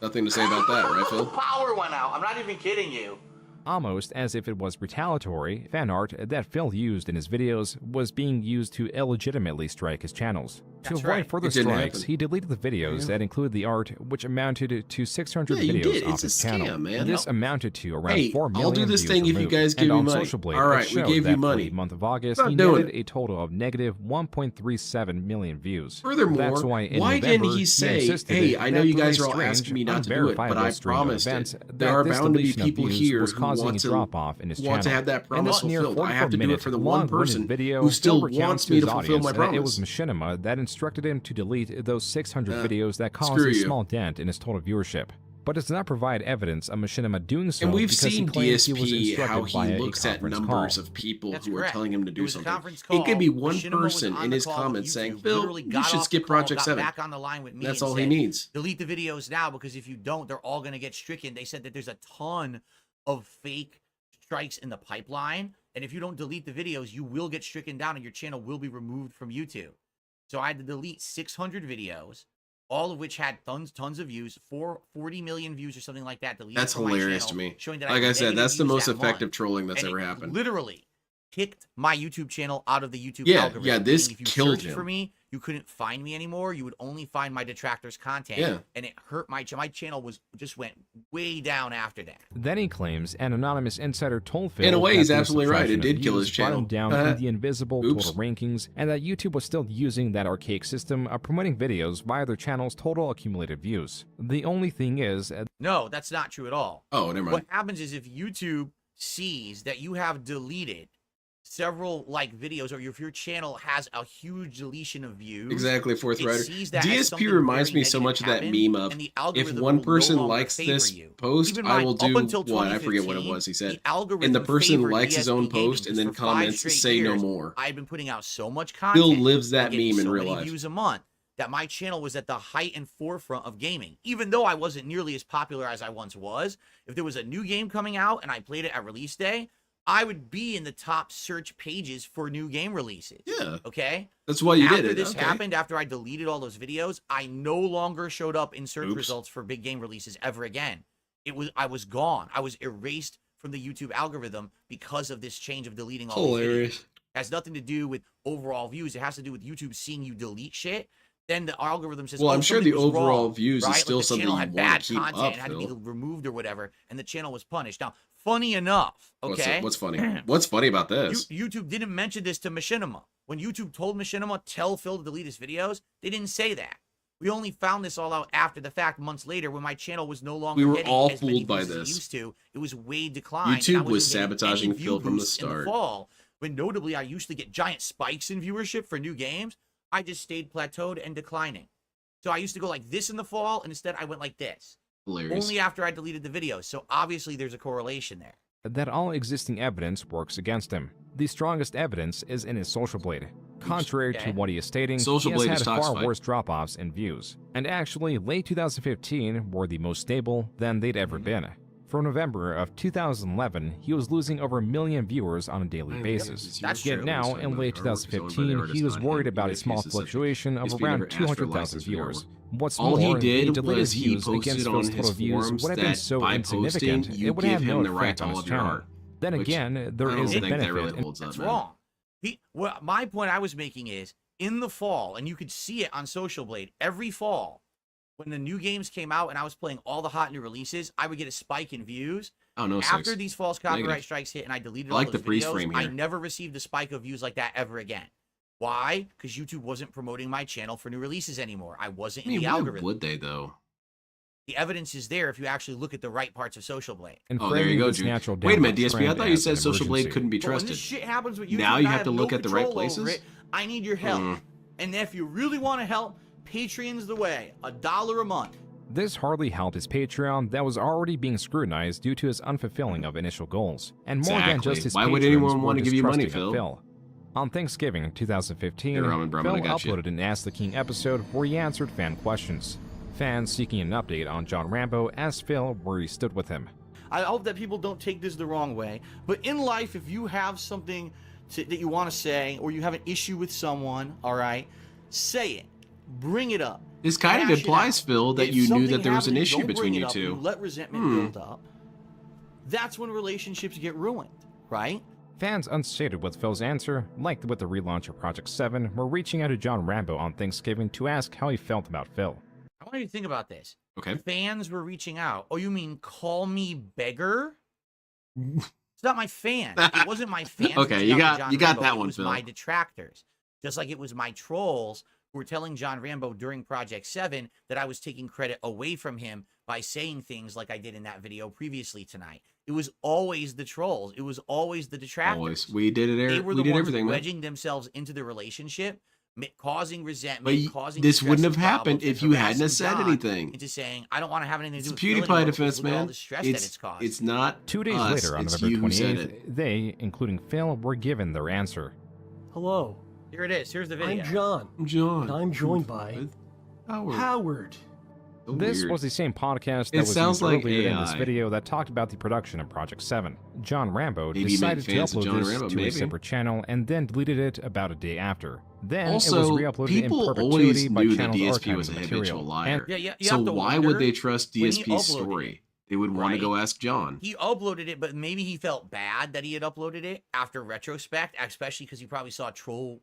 Nothing to say about that, right, Phil? Power went out. I'm not even kidding you. Almost as if it was retaliatory, fan art that Phil used in his videos was being used to illegitimately strike his channels. To That's avoid right. further It didn't strikes, happen. he deleted the videos that included the art, which amounted to 600 Yeah, you videos did. off It's a his scam, channel. man. This amounted to around Hey, 4 million I'll do this views thing if you removed. guys give and me on money. Social Blade, All right, it we showed gave that you for money. the month of August, Not he doing netted a total of negative 1.37 million views. Furthermore, That's why in why November, didn't he say, insisted "Hey, I know that you guys for are all strange, asking me not to do it, but unverifiable I stream of promised events, it. that There are this bound to be deletion of people views here was who causing want a to drop-off in his channel. want to have that In promise this near fulfilled. I have to do it for the 44-minute one long-winded person video, who still Phil recounts wants to me his to fulfill audience my that it was promise. Machinima that instructed him to delete those 600 videos that caused Screw a you. small dent in his total viewership, but does not provide evidence of Machinima doing so And we've because seen he claims he was DSP instructed how he via looks a at conference numbers call. of people That's who are correct. telling him to It do was a something. conference It call. could be one Machinima was person on in the his call with comments YouTube, saying, "Phil, literally you got should off skip the call, Project got 7." back on the line with me That's and all he said, needs. Delete the videos now because if you don't, they're all going to get stricken. They said that there's a ton of fake strikes in the pipeline, and if you don't delete the videos, you will get stricken down and your channel will be removed from YouTube. So I had to delete 600 videos, all of which had tons of views, 40 million views or something like that. That's from my hilarious channel, to me. showing that Like I had said, negative that's the views most that effective month. trolling that's And ever it happened. Literally kicked my YouTube channel out of the YouTube Yeah, algorithm. yeah, this meaning if you killed searched him. for me, you couldn't find me anymore. You would only find my detractors' content. Yeah. And it hurt my channel just went way down after that. Then he claims an anonymous insider told Phil In a way, that he's the absolutely right. It suppression of did kill his views brought him channel. down in the invisible Oops. total rankings, and that YouTube was still using that archaic system of promoting videos via their channel's total accumulated views. The only thing is, No, that's not true at all. Oh, never mind. What happens is if YouTube sees that you have deleted several videos, or if your channel has a huge deletion of views, Exactly, fourth it rider. sees that as DSP something reminds very me so much of that negative meme of happened, and the if algorithm one will no person longer likes favor this you. post, Keep in I mind, will up do until what? I forget what it 2015, was he said. the algorithm And the person favored likes his own DSP gaming, post and because then for 5 comments, straight say no years, more. I've been putting out so much Phil content. lives that and getting meme in so real many life. views a month that my channel was at the height and forefront of gaming. Even though I wasn't nearly as popular as I once was, if there was a new game coming out and I played it at release day, I would be in the top search pages for new game releases. Yeah. Okay? That's why you did After it. this Okay. happened, after I deleted all those videos, I no longer showed up in search Oops. results for big game releases ever again. I was gone. I was erased from the YouTube algorithm because of this change of deleting all these Hilarious. videos. It has nothing to do with overall views. It has to do with YouTube seeing you delete shit. Then the algorithm says, Well, oh, I'm sure something the was overall wrong, views is right? still Like the something channel you had wanna bad keep content up, and had to be Phil. removed or whatever, and the channel was punished. Now, funny enough, okay? What's funny? What's funny about this? YouTube didn't mention this to Machinima. When YouTube told Machinima, tell Phil to delete his videos, they didn't say that. We only found this all out after the fact, months later, when my channel was no longer We were getting all as many fooled by views as it this. used to. It was way declined. YouTube and I was wasn't getting any sabotaging view Phil from the boosts in start. fall, when notably I used to get giant spikes in viewership for new games. I just stayed plateaued and declining. So I used to go like this in the fall, and instead I went like this. Hilarious. Only after I deleted the videos. So obviously there's a correlation there. that all existing evidence works against him. The strongest evidence is in his Social Blade. Contrary to what he is stating, Social he Blade has is had far toxified. worse drop-offs in views. And actually, late 2015 were the most stable than they'd ever been. From November of 2011, he was losing over 1 million viewers on a daily basis. That's Yet true. now, in late 2015, he was worried about a small fluctuation of around 200,000 viewers. What's All more, he the did deleted was he views against posted on those his total views forums would have been that so by insignificant, posting, you it would give have no him the right effect to on all his of your channel. art. Then Which again, I there don't is a think that benefit. really holds up, That's man. wrong. My point I was making is, in the fall, and you could see it on Social Blade, every fall, when the new games came out and I was playing all the hot new releases, I would get a spike in views. Oh, no, After six. these false copyright Negative. strikes hit and I deleted I like all the those freeze videos, frame I here. never received a spike of views like that ever again. Why? Because YouTube wasn't promoting my channel for new releases anymore. I wasn't I mean, in the why algorithm. would they though? The evidence is there if you actually look at the right parts of Social Blade. And Oh, there you go, this Jude. natural Wait a minute, downward DSP. I trend thought you as said an Social Blade emergency. couldn't be But when trusted. this shit happens with YouTube, Now and you I have to no look at the right control over places? it, I need your help. And if you really want to help, Patreon's the way. $1 a month. This hardly helped his Patreon that was already being scrutinized due to his unfulfilling of initial goals. And more than Exactly. just his Why would patrons anyone were want to give you money, distrusting of Phil? On Thanksgiving 2015, Here, Ramen Brahman, I Phil got you. uploaded an Ask the King episode where he answered fan questions. Fans seeking an update on John Rambo asked Phil where he stood with him. I hope that people don't take this the wrong way. But in life, if you have something that you want to say, or you have an issue with someone, all right, say it. Bring it up. This kind of Hash it implies, out. Phil, that If you knew something that there was an happened, issue don't bring between it you up, two. let resentment build up. That's when relationships get ruined, right? Fans unsated with Phil's answer, like with the relaunch of Project 7, were reaching out to John Rambo on Thanksgiving to ask how he felt about Phil. I want you to think about this. Okay. Fans were reaching out. Oh, you mean call me beggar? It's not my fans. It wasn't my fans. Okay, reaching you out to got- John you got Rambo. that It one, was Phil. my detractors. Just like it was my trolls who were telling John Rambo during Project 7 that I was taking credit away from him by saying things like I did in that video previously tonight. It was always the trolls. It was always the detractors. Always. We did it. They were we the did ones everything, wedging themselves into the relationship, causing resentment, But causing this wouldn't stress have and happened problems, if and you hadn't have harassing said John anything. into saying, I don't want to have anything to do It's with Phil PewDiePie anymore defense, because look at all man. the stress that it's caused. It's not 2 days us, later, on it's November you who said 28th, they, including Phil, were given their answer. Hello. Here it is. Here's the video. I'm John. I'm John. And I'm joined by Howard. So This weird. was the same podcast It that was sounds used like earlier in this AI. video that talked about the production of Project 7. John Rambo Maybe he meant decided to fans of upload John this Rambo, to maybe. a separate channel and then deleted it about a day after. Then Also, it was re-uploaded in people perpetuity always by knew that channels DSP was a archiving habitual material. liar. Yeah, you So have to why wonder would they trust when he DSP's uploaded story? They would want to right? go ask John. He uploaded it, but maybe he felt bad that he had uploaded it after retrospect, especially because he probably saw a troll.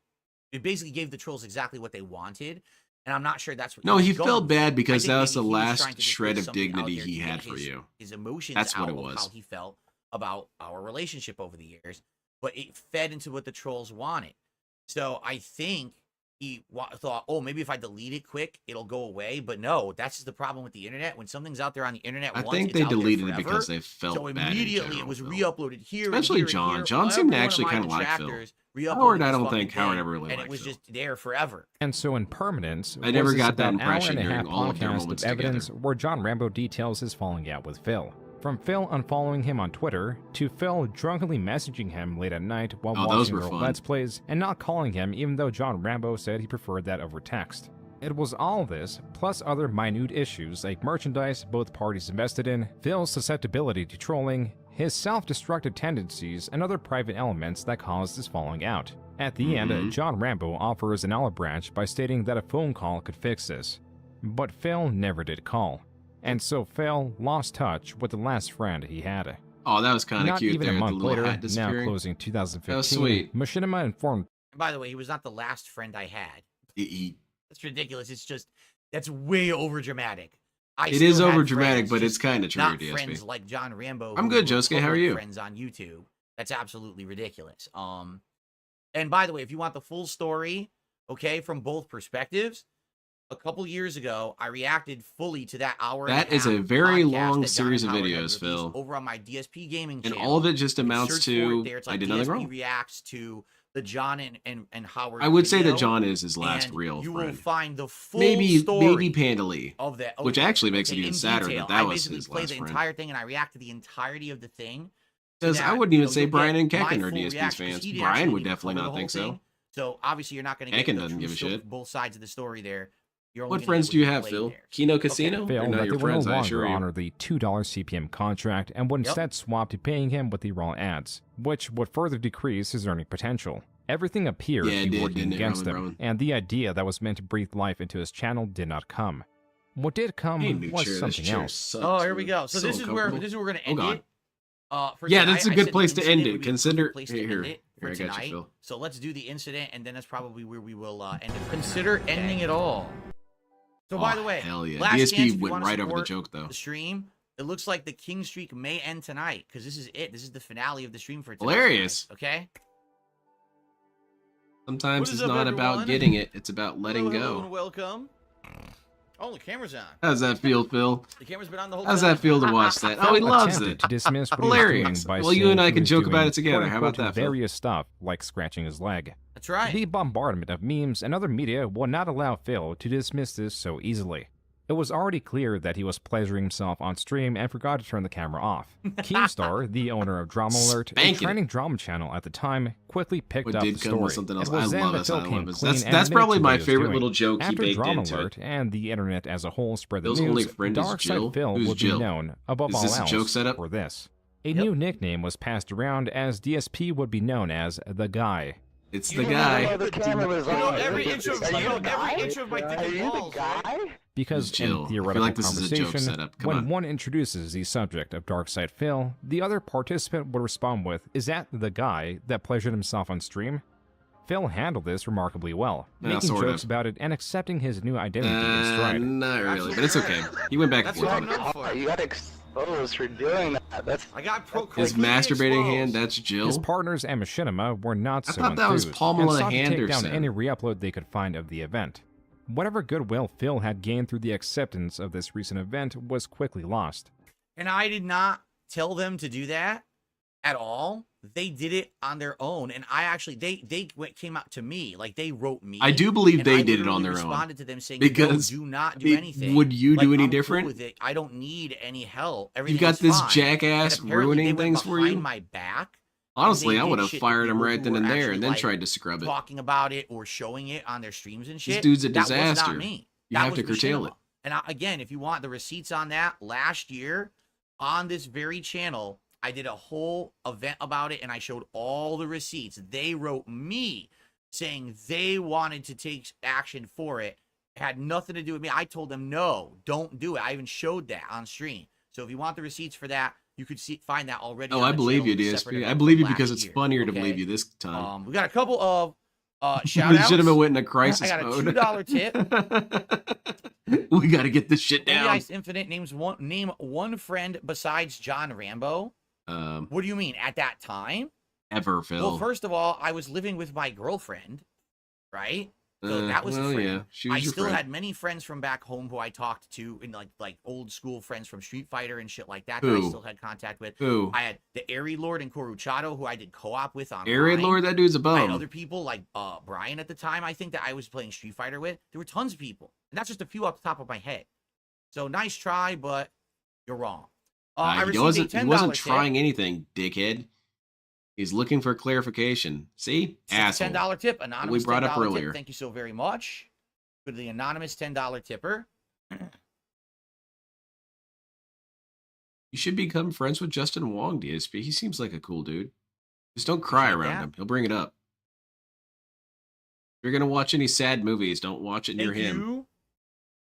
It basically gave the trolls exactly what they wanted, and I'm not sure that's what. No, was he going felt for. bad I because think that was maybe the he was last trying to just shred put of something out dignity there he to get had for his- you. His emotions That's out what it of was. how he felt about our relationship over the years, but it fed into what the trolls wanted. So I think he thought, oh, maybe if I delete it quick, it'll go away. But no, that's just the problem with the internet. When something's out there on the internet, I once, think it's they out there deleted it forever. because they felt So bad in immediately general, it was Phil. re-uploaded here, and Especially here, and John. here. John Every seemed to one of actually my kind of like Phil. detractors re-uploaded Howard, I this don't fucking think Howard thing, ever really and it liked was Phil. just there forever. And so in permanence, I never was this got that about impression hour and a during half all of their podcast moments evidence together. where John Rambo details his falling out with Phil. From Phil unfollowing him on Twitter, to Phil drunkenly messaging him late at night while Oh, those watching were their fun. Let's Plays, and not calling him even though John Rambo said he preferred that over text. It was all this, plus other minute issues like merchandise both parties invested in, Phil's susceptibility to trolling, his self-destructive tendencies, and other private elements that caused his falling out. At the end, John Rambo offers an olive branch by stating that a phone call could fix this. But Phil never did call. And so Phil lost touch with the last friend he had. Oh, that was kind of Not cute even there. a the month little later, hat now disappearing. closing 2015, That was sweet. Machinima informed And by the way, he was not the last friend I had. He- That's ridiculous. It's just that's way over dramatic. It is overdramatic, but it's kind of true, Not DSP. friends like John Rambo. I'm who good, were Josuke. How are public you? Friends on YouTube. That's absolutely ridiculous. And by the way, if you want the full story, okay, from both perspectives, a couple years ago, I reacted fully to that hour. That and a is a half very podcast long that John series and of Howard had videos, released Phil. over on my DSP gaming And channel. all of it just You amounts search for to it there. It's I like did nothing DSP wrong. reacts to the John and Howard. I would say video, that John is his last and real you friend. will find the full maybe story Panda Lee, of that, which actually makes it okay, even in sadder detail. that that I was basically his play last the friend. entire thing and I react to the entirety of the thing. Because I wouldn't even say Brian and Kecken are DSP's fans. Brian would definitely not think so. So obviously you're not going to get Kecken the doesn't true give a story- shit. both sides of the story there. You're only What gonna friends get do you what have, played Phil? there. Kino Casino? They're Phil not that your they were friends, no I longer assure you. honor the $2 CPM contract and would instead swap to paying him with the raw ads, which would further decrease his earning potential. Everything appeared Yeah, it to be did, working didn't it, against Roman, him, Roman? and the idea that was meant to breathe life into his channel did not come. What did come Hey, new was chair, this something chair else. sucks, Oh, here we dude. go. So this is where uncomfortable. we're going to Oh, end God. it. For Yeah, tonight, that's a I good said place the to end incident it. would be a Consider good place to here, end it for here, I got you, tonight. Phil. So let's do the incident, and then that's probably where we will end it. Consider ending it all. So by Oh, the way, hell yeah. last DSP chance if you went wanna right over the support joke, though. The stream. It looks like the king streak may end tonight because this is it. This is the finale of the stream for tonight. Hilarious. guys, Okay. Sometimes What is it's up, not about everyone? getting it, it's about letting Hello, go. and welcome. Oh, the camera's on. How's that feel, Phil? The camera's been on the whole How's time. that feel to watch that? Oh, he loves Attempted it. to dismiss what he was Hilarious. doing by Well, you saying and I he can was joke doing, about it together. How about quote-unquote, that, Phil? various stuff, like scratching his leg. That's right. The bombardment of memes and other media will not allow Phil to dismiss this so easily. It was already clear that he was pleasuring himself on stream and forgot to turn the camera off. Keemstar, the owner of Drama Alert, a Spanking trending drama channel at the time, quickly picked What up did the come story. with something else? It was I then love that us. Phil I came love us. clean That's and admitted probably to my what he was favorite doing. little joke he After baked Drama into it. Alert and the internet as a whole spread the Phil's news, only friend is Darkside Jill? Phil Who's would Jill? be known, above Is all this a else, joke setup? for this. A new nickname was passed around as DSP would be known as The Guy. It's the guy. The camera was on. Every inch of my dick and balls. Because Jill. in I feel theoretical like this is a joke conversation, setup. Come when on. one introduces the subject of Darkside Phil, the other participant would respond with, "Is that the guy that pleasured himself on stream?" Phil handled this remarkably well, Yeah, making sort jokes of. about it and accepting his new identity in stride. Not really, but it's okay. He went back and That's forth what on I'm it. known for. You got exposed for doing that. That's I got His masturbating hand, that's Jill. His partners and Machinima were not I so thought that was enthused Pamela and sought to take down Anderson. any re-upload they could find of the event. Whatever goodwill Phil had gained through the acceptance of this recent event was quickly lost. And I did not tell them to do that at all. They did it on their own, and I actually came out to me, like they wrote me. I do believe and they I did it on literally their own. responded to them saying, Because "No, do not do anything." would you Like, do any I'm cool different? with it. I don't need any help. You Everything got is this fine. jackass And apparently ruining they went things for behind you? my back. Honestly, and I they would did have shit to fired him people right who then were and there actually, and then like, tried to scrub it. talking about it or showing it on their streams and shit. dude's a That was disaster. not me. You That have was to curtail Machinima. it. And again, if you want the receipts on that, last year on this very channel, I did a whole event about it and I showed all the receipts. They wrote me saying they wanted to take action for it. It had nothing to do with me. I told them, no, don't do it. I even showed that on stream. So if you want the receipts for that, you could find that already. Oh, on I the believe channel you, in a separate DSP. I event believe from you last because it's year, funnier to okay? believe you this time. We got a couple of shout We outs. should have went in a crisis I got a mode. $2 tip. We got to get this shit Movie down. Ice Infinite name one friend besides John Rambo. What do you mean? At that time? Ever, Phil. Well, first of all, I was living with my girlfriend, right? So that was a well, friend. yeah, she was I your still friend. had many friends from back home who I talked to, and like old school friends from Street Fighter and shit like that that I Who? still had contact with. Who? I had the Airy Lord and Coruchado, who I did co-op with on Airy Lord, that dude's a I had bum. other people like Brian at the time, I think, that I was playing Street Fighter with. There were tons of people. And that's just a few off the top of my head. So nice try, but you're wrong. I He received a $10 wasn't tip. trying anything, dickhead. He's looking for clarification. See? Asshole. $10 tip, anonymous We brought up $10 earlier. Tip. Thank you so very much for the anonymous $10 tipper. You should become friends with Justin Wong, DSP. He seems like a cool dude. Just don't cry around that. him. He'll bring it up. If you're going to watch any sad movies, don't watch it near Thank him. you.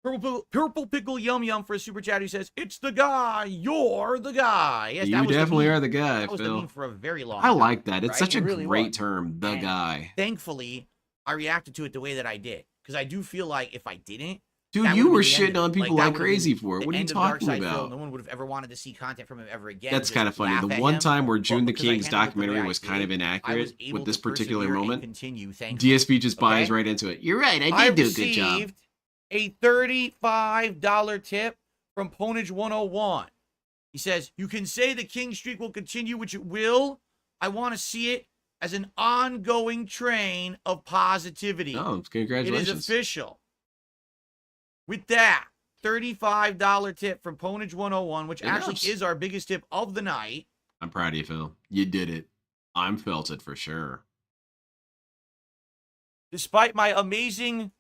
Purple Pickle Yum Yum for a super chat who says, "It's the guy. You're the guy." Yes, You that was definitely the meme. are the guy, That was the Phil. meme for a very long I time. like that. It's right? such a It really great was. term, the And guy. Thankfully, I reacted to it the way that I did. Because I do feel like if I didn't, Dude, that you would've were been the end shitting of on it. people that like would've crazy been for it. the What are you end of talking Darkside Phil. about? No one would have ever wanted to see content from him ever again. That's Just kind of funny. laugh The at one him. time where But June the because I King's handled it the way documentary I was kind did, of I inaccurate was able with this to particular persevere and moment. continue, thankfully. DSP just buys Okay? right into it. You're right. I did do a good job. received a $35 tip from Ponage 101. He says, "You can say the King streak will continue, which it will. I want to see it as an ongoing train of positivity." Oh, congratulations. It is official. With that, $35 tip from Ponage 101, which actually Yes. is our biggest tip of the night. I'm proud of you, Phil. You did it. I'm felt it for sure. Despite my amazing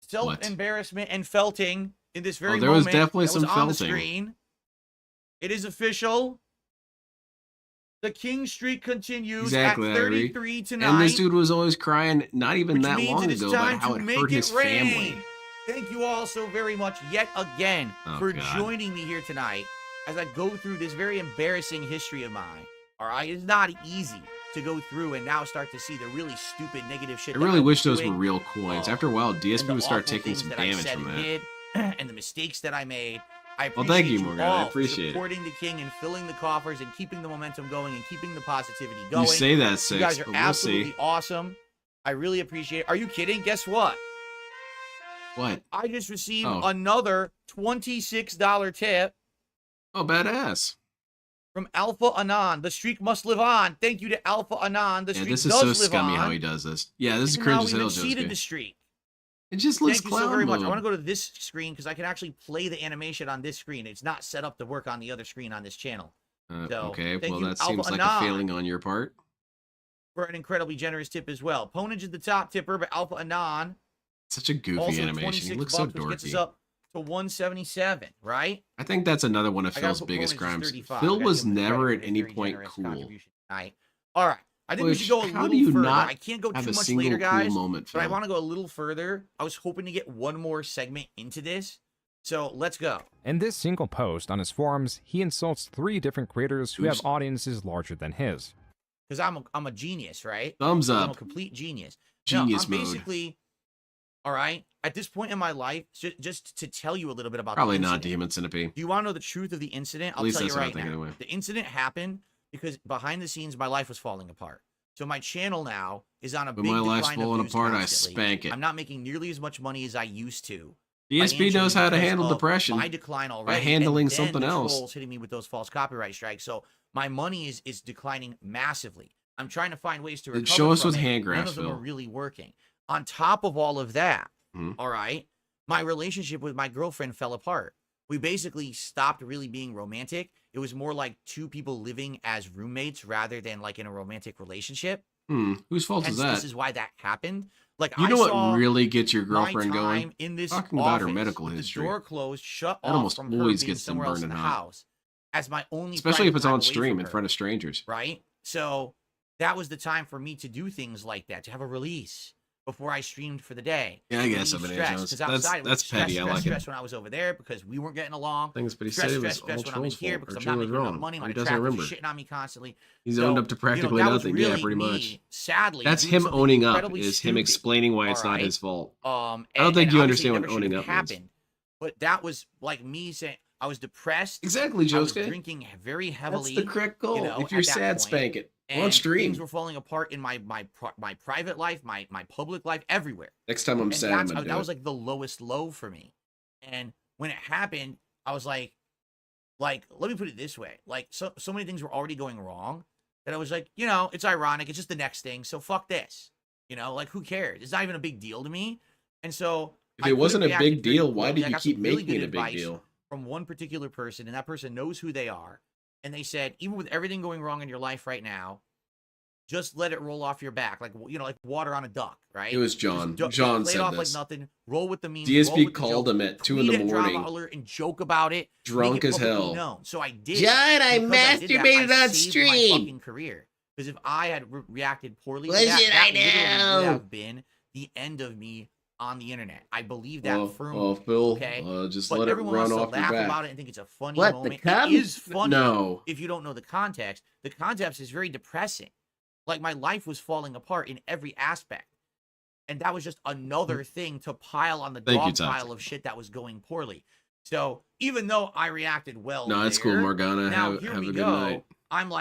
self-embarrassment and felting in this very there was moment definitely that was some on the felting. screen, it is official. The King streak continues Exactly, at Irie. 33 tonight. And this dude was always crying not even which that means long it is ago about time how to it make hurt his it rain. family. Thank you all so very much yet again Oh, for God. joining me here tonight as I go through this very embarrassing history of mine. All right, it's not easy to go through and now start to see the really stupid negative shit. I that really I'm wish those doing. were real coins. After a while, DSP and the would start awful taking things some that I damage said from and that. did, and the mistakes that I made. I appreciate Well, thank you, Morgan. I all appreciate it. for supporting the King and filling the coffers and keeping the momentum going and keeping the positivity going. You say that, You Six, guys are but we'll absolutely see. awesome. I really appreciate it. Are you kidding? Guess what? What? I just received Oh. another $26 tip Oh, badass. from Alpha Anon. The streak must live on. Thank you to Alpha Anon. The Yeah, streak this is does so live scummy on. how he does this. Yeah, this is And cringe now as we've hell, exceeded Josuke. the streak. It just looks Thank you so clown very much. I mode. want to go to this screen because I can actually play the animation on this screen. It's not set up to work on the other screen on this channel. So, Okay, thank well, you, that Alpha seems like Anon, a failing on your part. for an incredibly generous tip as well. Ponage is the top tipper, but Alpha Anon Such a goofy also animation. He $26, looks so which gets us dorky. up to 177, right? I think that's another one of I gotta Phil's put biggest Ponage as crimes. 35. Phil I gotta was give him the never credit at for his any very point generous cool. contribution tonight. All right. I think we Which, should go a how little do you further. not I can't go have too a much single later, cool guys. moment, but I Phil? want to go a little further. I was hoping to get one more segment into this. So let's go. In this single post on his forums, he insults 3 different creators who Oops. have audiences larger than his. Because I'm a genius, right? Thumbs I'm a up. complete genius. Genius I'm mode. basically, all right, at this point in my life, just to tell you a little bit about Probably the not incident. Demon Centipede. Do you want to know the truth of the incident? At I'll least tell you that's what I'm right now. thinking anyway. The incident happened because behind the scenes, my life was falling apart. So my channel now is on a When big my life's decline of falling views apart, I constantly. spank it. I'm not making nearly as much money as I used to. DSP knows how to because handle of depression my decline already, by handling and then something the else. trolls hitting me with those false copyright strikes. So my money is declining massively. I'm trying to find ways to recover Show us from with it. hand None graphs, of them are Phil. really working. On top of all of that, Mhm. all right, my relationship with my girlfriend fell apart. We basically stopped really being romantic. It was more like two people living as roommates rather than like in a romantic relationship. Whose fault Hence, is that? This is why that happened. Like, You I know what saw really gets your my girlfriend going? time in this Talking about her office medical with history. The door closed, shut That off almost from her always being gets them somewhere else in burning the hot. house as my only Especially if private it's time on away stream from in her, front of strangers. right? So that was the time for me to do things like that, to have a release before I streamed for the day. Yeah, I to guess relieve I'm an stress, Jones. 'cause That's outside it was petty. stress, I like stress it. when I was over there because we weren't getting along. Things, but he stress, said it stress, was stress all when I'm in Troll's here fault, because or I'm not Troll was making enough wrong. money. My He doesn't traffic is remember. shitting on me constantly. He's So, owned up to practically that was nothing. Yeah, really pretty me, much. Sadly, That's doing him something owning up. incredibly Is him stupid, explaining why it's all not right? his fault. I don't think you understand what never owning should up have means. happened. But that was like me saying I was depressed. Exactly, I was Josuke. drinking very heavily. That's the correct goal. You know, If you're at that sad, point. spank it. On And stream. things were falling apart in my private life, my public life, everywhere. Next time I'm And sad, I'm that's- gonna do that was it. like the lowest low for me. And when it happened, I was like, let me put it this way: like, so many things were already going wrong that I was like, you know, it's ironic. It's just the next thing. So fuck this. You know, like, who cares? It's not even a big deal to me. And so If I it could've wasn't a reacted big very deal, why poorly. did I you got keep some really making it good a big advice deal? from one particular person, and that person knows who they are. And they said, even with everything going wrong in your life right now, just let it roll off your back, like, you know, like water on a duck, right? It was John. Just John play it said off this. like nothing. Roll with the memes. DSP roll with the called jokes, him at 2 in tweet the at Drama morning. Alert and joke about it. Drunk make it as publicly hell. known. So I did. John, I Because did that, masturbated I on saved stream. My fucking career. Because if I had reacted poorly, to Was that, it? that I literally know. would have been the end of me on the internet. I believe that firmly. Oh, Phil, okay, just but let it everyone run wants to off your laugh back. about it and think it's a funny What, the moment. cum? It is funny. No. If you don't know the context, the context is very depressing. Like, my life was falling apart in every aspect. And that was just another thing to pile on the Thank you, dog Toxic. pile of shit that was going poorly. So even though I reacted well, No, it's cool, there, Morgana. Now Have here a we good go. night. I'm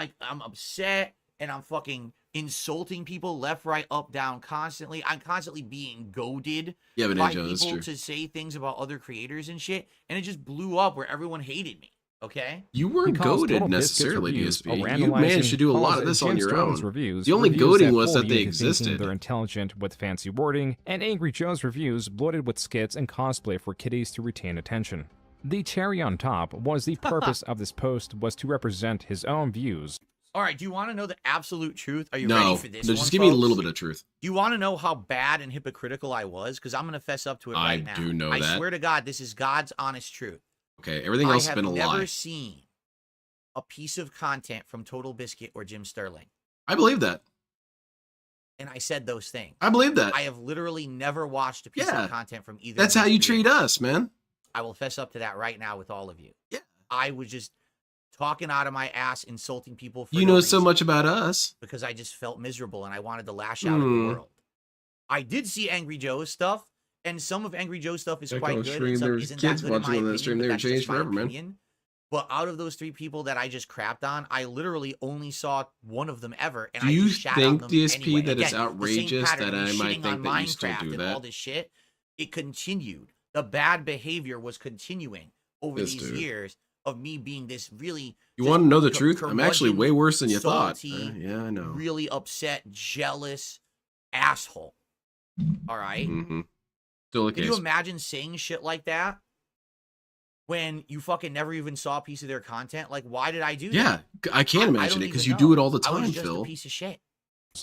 upset and I'm fucking insulting people left, right, up, down constantly. I'm constantly being goaded Yeah, but by Ninja, that's people true. to say things about other creators and shit, and it just blew up where everyone hated me. Okay, You weren't Because goaded Total Biscuits necessarily, Reviews, DSP. a You managed to do a randomizing, lot calls of this Jim on your Sterling's own. Reviews, The only reviews goading that was that fool they you into thinking existed. They're intelligent with fancy wording, and Angry Joe's reviews bloated with skits and cosplay for kiddies to retain attention. The cherry on top was the purpose of this post was to represent his own views. all right. Do you want to know the absolute truth? Are you No, ready for this? no, one, just give me a folks? little bit of truth. Do you want to know how bad and hypocritical I was? Because I'm going to fess up to it I right now. do know I that. swear to God, this is God's honest truth. Okay, everything else I has have been a never lie. seen a piece of content from Total Biscuit or Jim Sterling. I believe that. And I said those things. I believe that. I have literally never watched a piece Yeah. of content from either. That's of how these you treat creators. us, man. I will fess up to that right now with all of you. Yeah. I was just talking out of my ass, insulting people for You no know so reason much about us. because I just felt miserable and I wanted to lash out at the world. I did see Angry Joe's stuff, and some of Angry Joe's stuff is Check quite on good. stream, And some there's isn't kids that good in watching my on that stream. opinion, They but were that's just changed my forever, man. opinion. But out of those 3 people that I just crapped on, I literally only saw one of them ever, and Do I you just shat on think, them DSP, anyway. that it's Again, the same outrageous pattern that of I me might shitting think on that you still Minecraft do and that? all this shit? It continued. The bad behavior was continuing over Yes, these dude. years of me being this really. You just want to know the truth? I'm actually curmudgeon, way worse than you thought. salty, Yeah, I know. really upset, jealous asshole. All right? Mm-hmm. Still the Can case. you imagine saying shit like that when you fucking never even saw a piece of their content? Like, why did I do Yeah, that? I can't I imagine don't it because even you do know. it all the I time, was just Phil. a piece of shit.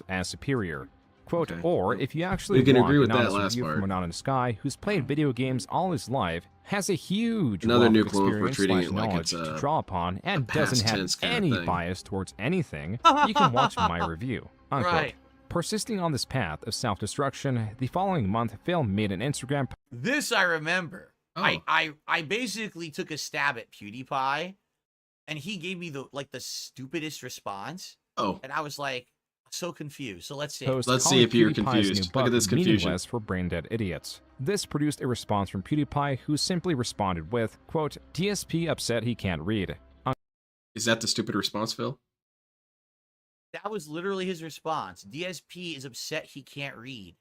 As superior. Quote, or if you actually We can want agree with an that honest last review part. from an honest guy who's played video games all his life, has a huge Another wealth new of clone for experience treating slash it like knowledge it's to a draw upon and past doesn't have tense kinda any thing. bias towards anything, you can watch my review. Unquote. Right. Persisting on this path of self-destruction, the following month, Phil made an Instagram This I remember. Oh. I basically took a stab at PewDiePie, and he gave me the stupidest response. Oh. And I was like, so confused. So let's see. post Let's see calling if you're PewDiePie's confused. new Look bug at this confusion. meaningless for brain-dead idiots. This produced a response from PewDiePie, who simply responded with, quote, DSP upset he can't read. Is that the stupid response, Phil? That was literally his response. DSP is upset he can't read.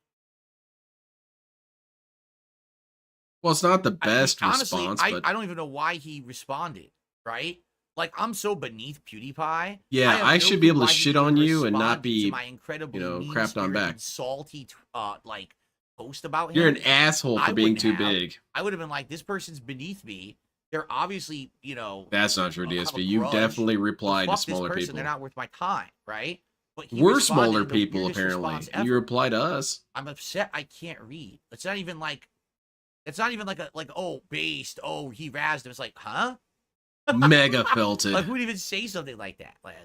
Well, it's not the best Honestly, response, but I don't even know why he responded, right? Like, I'm so beneath PewDiePie. yeah, I should be able to shit on you and not be, my incredibly crapped on back. salty, like, post about him. You're an asshole for being too big. I would have been like, this person's beneath me. They're obviously, That's not true, DSP. You definitely replied to smaller people. They're not worth my time, right? But we're smaller people, apparently. You reply to us. I'm upset I can't read. It's not even like oh, based. Oh, he razzed him. It's like, huh? Mega felt it. Like, who would even say something like that? Like,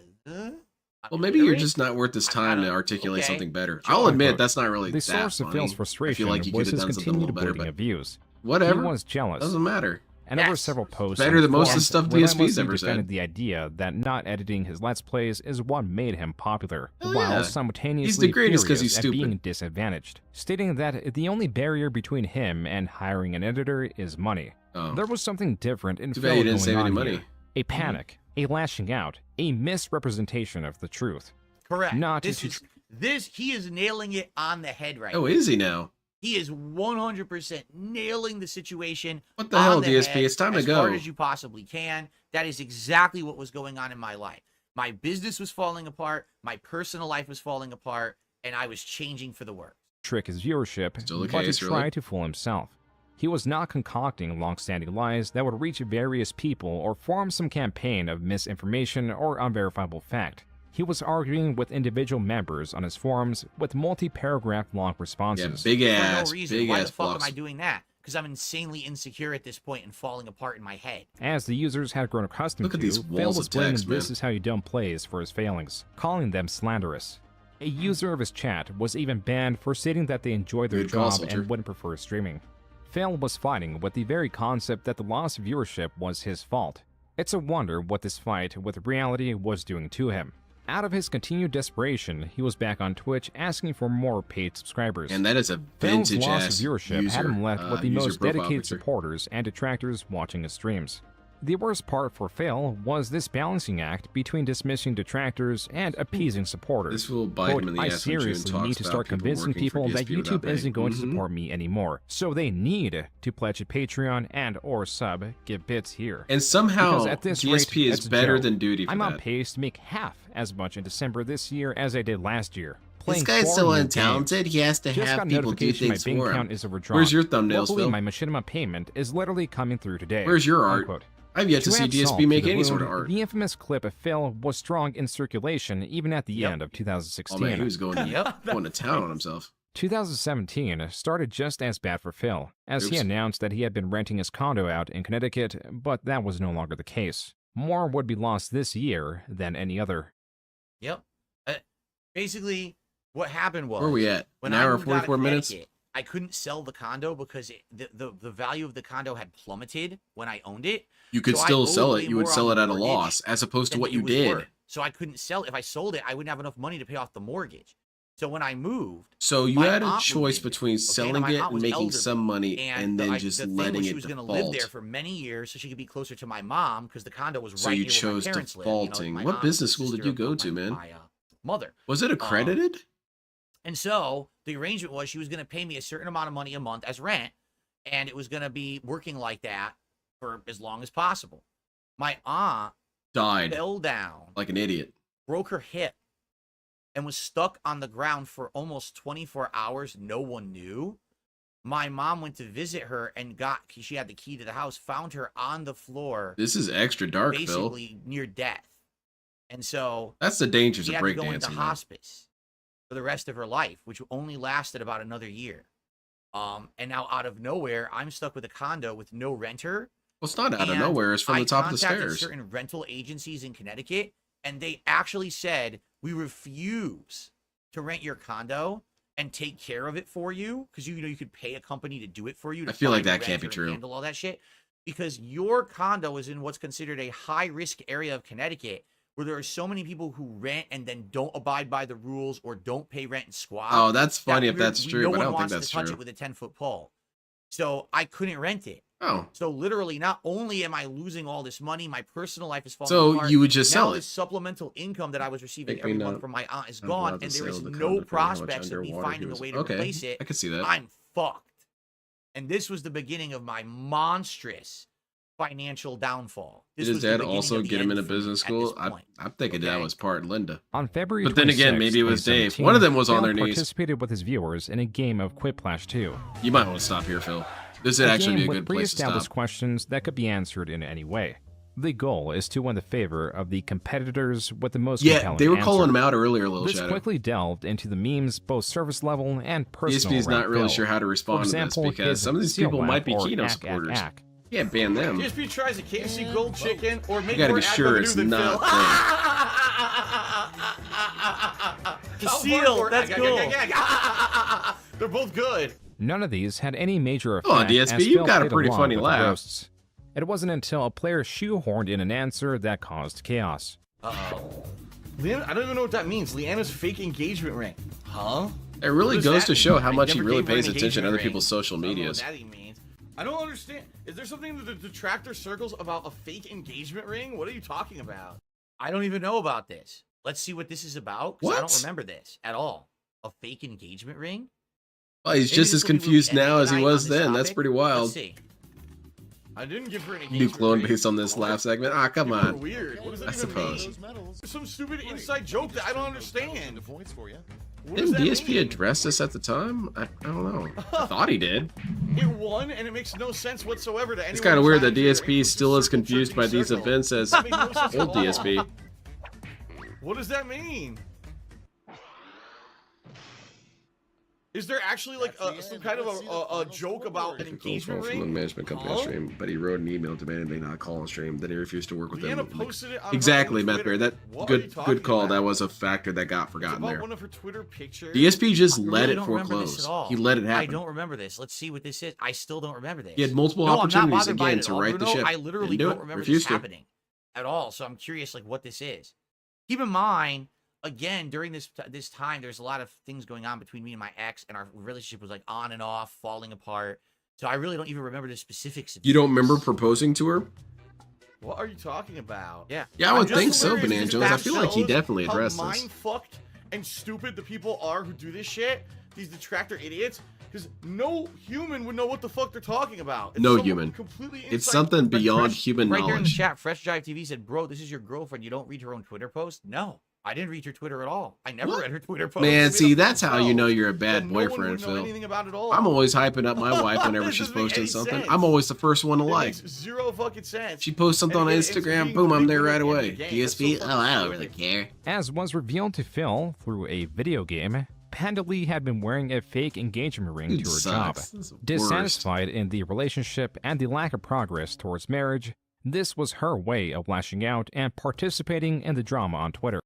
well, maybe you're just not worth this time to articulate something better. I'll admit that's not really the that source of Phil's frustration I feel like you was could have his done something a little continued better, bleeding but of views. whatever. He was jealous. Doesn't matter. And over several posts, Better than most of the forums, stuff DSP's relentlessly ever defended said. the idea that not editing his Let's Plays is what made him popular, Oh, while yeah. simultaneously He's the greatest 'cause he's furious at being stupid. disadvantaged, stating that the only barrier between him and hiring an editor is money. Oh. There was something different in Too Phil bad he didn't going save any on money. here. A panic, a lashing out, a misrepresentation of the truth. Correct. Not He is nailing it on the head right now. Oh, is he now? He is 100% nailing the situation. What the hell, DSP? Head It's time to as go. hard as you possibly can. That is exactly what was going on in my life. My business was falling apart. My personal life was falling apart, and I was changing for the worse. Trick his viewership, Still the but case, to try really? to fool himself. He was not concocting long-standing lies that would reach various people or form some campaign of misinformation or unverifiable fact. He was arguing with individual members on his forums with multi-paragraph long responses. big For ass, no reason. big Why ass the fuck blocks. am I doing that? Because I'm insanely insecure at this point and falling apart in my head. As the users had grown accustomed Look at to, these Phil walls was of blaming text, man. This Is How You Dumb Plays for his failings, calling them slanderous. A user of his chat was even banned for stating that they enjoy their Good call, job soldier. and wouldn't prefer streaming. Phil was fighting with the very concept that the loss of viewership was his fault. It's a wonder what this fight with reality was doing to him. Out of his continued desperation, he was back on Twitch asking for more paid subscribers. And that is a Phil's vintage loss ass of viewership had him left with the user most profile dedicated picture. supporters and detractors watching his streams. The worst part for Phil was this balancing act between dismissing detractors and appeasing supporters. This will bite Quote, him in the I ass when June seriously talks need to about start people convincing working for people that DSP without YouTube isn't paying. going to support me anymore. So they need to pledge a Patreon and or sub, give bits here. And somehow Because at this DSP rate, is it's a better joke. than Duty for I'm on that. pace to make half as much in December this year as I did last year. This Playing guy's 4 so new untalented, games. he has to Just have got people do notification things my bank for him. account is overdrawn. Where's your thumbnails, Luckily, Phil? my machinima payment is literally coming through today. Where's your art? Unquote. I've yet to see add DSP salt to make the any sort of wound, art. The infamous clip of Phil was strong in circulation even at the end of Oh 2016. man, he was going to town on himself. 2017 started just as bad for Phil, as he Oops. announced that he had been renting his condo out in Connecticut, but that was no longer the case. More would be lost this year than any other. Yep. Basically, what happened was Where are we at? when An I hour, moved out of 44 minutes? Connecticut, I couldn't sell the condo because the value of the condo had plummeted when I owned it. You could So I still owed sell way it. You would more sell on it the at a mortgage loss, as opposed to than what it you was did. worth. So I couldn't sell it. If I sold it, I wouldn't have enough money to pay off the mortgage. So when I moved, So you my had a aunt choice moved in. between Okay, now selling my it aunt and was making elderly, some money and then just the thing letting was she it was default. gonna live there for many years so she could be closer to my mom because the condo was So right you near chose where my parents lived. You know, defaulting. my What aunt, business the school did sister you of go to, man? my mother. Was it accredited? And so the arrangement was she was going to pay me a certain amount of money a month as rent, and it was going to be working like that for as long as possible. My aunt Died fell down, like an idiot. broke her hip, and was stuck on the ground for almost 24 hours. No one knew. My mom went to visit her and she had the key to the house, found her on the floor. This is extra dark, Phil. basically near death. And so That's the dangers she of had to go into breakdancing, man. hospice for the rest of her life, which only lasted about another year. And now out of nowhere, I'm stuck with a condo with no renter. Well, it's not out of And nowhere. It's from the top of the I contacted stairs. certain rental agencies in Connecticut, and they actually said, we refuse to rent your condo and take care of it for you, because you could pay a company to do it for you. To I feel like find a that can't be renter and true. Handle all that shit, because your condo is in what's considered a high risk area of Connecticut, where there are so many people who rent and then don't abide by the rules or don't pay rent and squat. Oh, that's funny if that's true, no but I one don't think wants that's to touch true. it with a 10-foot pole. So I couldn't rent it. Oh. So literally, not only am I losing all this money, my personal life is falling So apart. you would just now sell this it. supplemental income that I was receiving Make me every month not- from my aunt is I'm gone, allowed to and there sell is the no condo, depending on how much prospects of me underwater he finding a was. way to Okay, replace it. I can see that. I'm fucked. And this was the beginning of my monstrous financial downfall. This Did his was the dad beginning also of the get him end in a for me business at this school? point. I'm thinking that was part Linda. On February But then again, 26, maybe it was Dave. 2017, One of them was on Phil their knees. participated with his viewers in a game of Quiplash 2. You might want to stop here, Phil. This would actually be a game good with place to pre-established stop. questions that could be answered in any way. The goal is to win the favor of the competitors with the most Yeah, compelling they were answer. calling him out earlier, Little This Shadow. quickly delved into the memes, both service level and personal. DSP is not around really Phil. sure how to respond For to this example, because his some of these seal people laugh might be or Kino ack, supporters. ack. Yeah, ban them. DSP tries a KFC Gold Chicken or make You gotta more be act sure revenue it's than not Phil. The I'll seal, work for it. that's cool. They're both good. None of these had any major effect. Hold on, DSP, as you Phil got a played pretty along funny with the laugh. roasts. It wasn't until a player shoehorned in an answer that caused chaos. Uh-oh. Leanna, I don't even know what that means. Leanna's fake engagement ring. Huh? It really What does goes that to show mean? how I much he never really gave her pays an attention to engagement other ring. people's social I don't know medias. what that even means. I don't understand. Is there something in the detractor circles about a fake engagement ring? What are you talking about? I don't even know about this. Let's see what this is about, because I don't What? remember this at all. A fake engagement ring? Well, he's Maybe just this as will be confused Ruth now as he tonight was on this then. That's topic. pretty wild. Let's see. I didn't give her an New engagement clone ring. based on this laugh segment. Ah, come People are on. weird. What does that I even suppose. mean? Some stupid inside joke that I don't understand. What Didn't does that DSP mean? address this at the time? I don't know. I thought he did. It won, and it makes no sense whatsoever to anyone. It's kind of weird that trying to DSP is still as confused by these circle. events as That makes no sense at old all. DSP. What does that mean? Is there actually like some kind of a joke about an engagement From the ring? management company on stream, but he wrote an email demanding they not call on stream. Then he refused to work with Leanna them. posted it on her Exactly, own Matt Twitter. Bear. That What are you talking good call. about? That was a factor that got It's forgotten about there. one of her Twitter pictures. DSP just I let really it don't remember this foreclose. at all. He let it I happen. don't remember this. Let's see what this is. I still don't remember this. He had multiple No, I'm not opportunities bothered by again it at to all, right the Bruno. ship. I literally Didn't do don't it. remember Refused this to. happening at all. So I'm curious, like, what this is. Keep in mind, again, during this time, there's a lot of things going on between me and my ex, and our relationship was like on and off, falling apart. So I really don't even remember the specifics. Of You don't this. remember proposing to her? What are you talking about? Yeah. Yeah, I I'm would just think so, hilarious Banana because Jones. I that feel like he shows definitely how addressed this. mind-fucked and stupid the people are who do this shit. These detractor idiots. Because no human would know what the fuck they're talking about. It's No someone human. completely It's inside- something beyond Fresh- human right here in the knowledge. chat, Fresh Jive TV said, "Bro, this is your girlfriend. You don't read her own Twitter post." No, I didn't read her Twitter at all. I never read her Twitter post. Man, They see, made up that's how you know you're a bad no one would boyfriend, know Phil. anything about it all. I'm always hyping up my wife whenever It she's doesn't make posting any something. sense. I'm always the first one to It like. makes zero fucking sense. She posts something And on again, it's Instagram, being boom, I'm there right manipulated away. in the game. That's so DSP, fucking I don't stupid. really care. As was revealed to Phil through a video game, Panda Lee had been wearing a fake engagement ring Dude to her sucks. job. That's the worst. Dissatisfied in the relationship and the lack of progress towards marriage, this was her way of lashing out and participating in the drama on Twitter.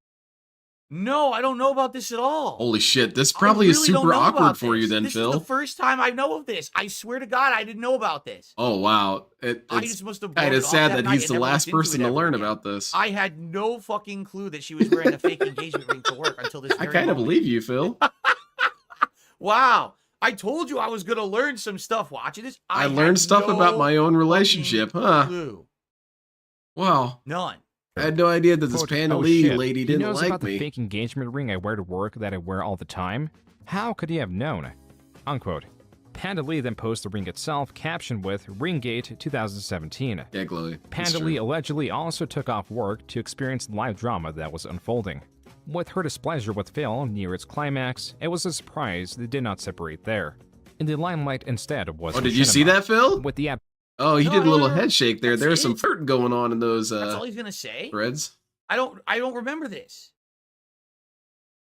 No, I don't know about this at all. Holy shit, this I probably is really don't super know awkward about for you this. then, This Phil. is the first time I know of this. I swear to God, I didn't know about this. Oh, wow. I It's just must have kind blown of it off sad that that night he's and the never last looked into person it to ever learn again. about this. I had no fucking clue that she was wearing a fake engagement ring to work until this I very kind of moment. believe you, Phil. Wow. I told you I was going to learn some stuff watching this. I had learned stuff about no my own relationship, huh? clue. Wow. None. I had no idea that this Quote, Panda "Oh, Lee shit, lady he didn't knows like about me. the fake engagement ring I wear to work that I wear all the time? How could he have known?" Unquote. Panda Lee then posts the ring itself, captioned with "Ringgate 2017." Yeah, Chloe. Panda Lee allegedly also took off work to experience the live drama that was unfolding. With her displeasure with Phil near its climax, it was a surprise they did not separate there. In the limelight instead was Oh, did you see that, Phil? With the Oh, he No, did a no, little no. head shake there. That's There's some it. flirting going on in those That's all he's going to say? threads. I don't remember this.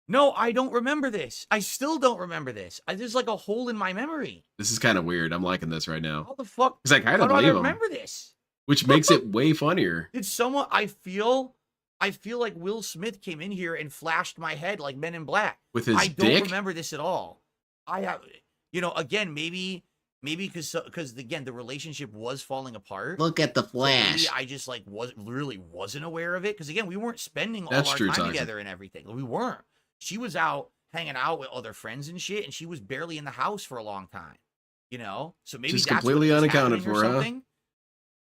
No, I don't remember this. I still don't remember this. There's like a hole in my memory. This is kind of weird. I'm liking this right now. How the fuck? Because I kind How of do I believe him. remember this? Which makes it way funnier. Did someone? I feel like Will Smith came in here and flashed my head like Men in Black. With his I don't dick? remember this at all. I have, again, maybe because again the relationship was falling apart. Look at the So flash. maybe I just like wasn't aware of it because again we weren't spending all That's our true, time Toxic. together and everything. We weren't. She was out hanging out with other friends and shit, and she was barely in the house for a long time. You know, so maybe Just that's completely what was unaccounted happening or for, huh? something.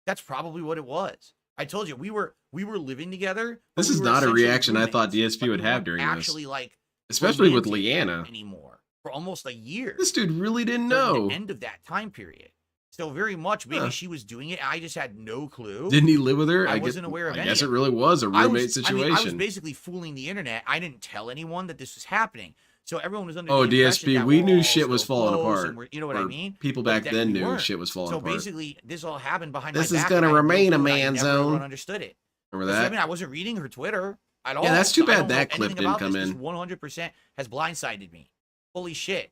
That's probably what it was. I told you we were living together. but This we is were not a essentially reaction I thought roommates, DSP but would we have weren't during actually this. like Especially with romantic Leanna. anymore for almost a year. This dude really didn't During know. the end of that time period. So very much maybe she was doing it. I just had no clue. Didn't he live with her? I wasn't aware of I any guess of it really was a I roommate situation. I was basically fooling the internet. I didn't tell anyone that this was happening. So everyone was under Oh, the impression DSP, that we we're knew all shit was still falling close apart. and you know what I Or mean? people But back that then we knew weren't. shit was falling so apart. basically, this all happened behind This my is back. gonna and I had no remain a clue, and I man never zone. everyone understood it. Remember So, I that? mean, I wasn't reading her Twitter at all. Yeah, that's too so I bad don't know that clip anything didn't about come this. in. This 100% has blindsided me. Holy shit.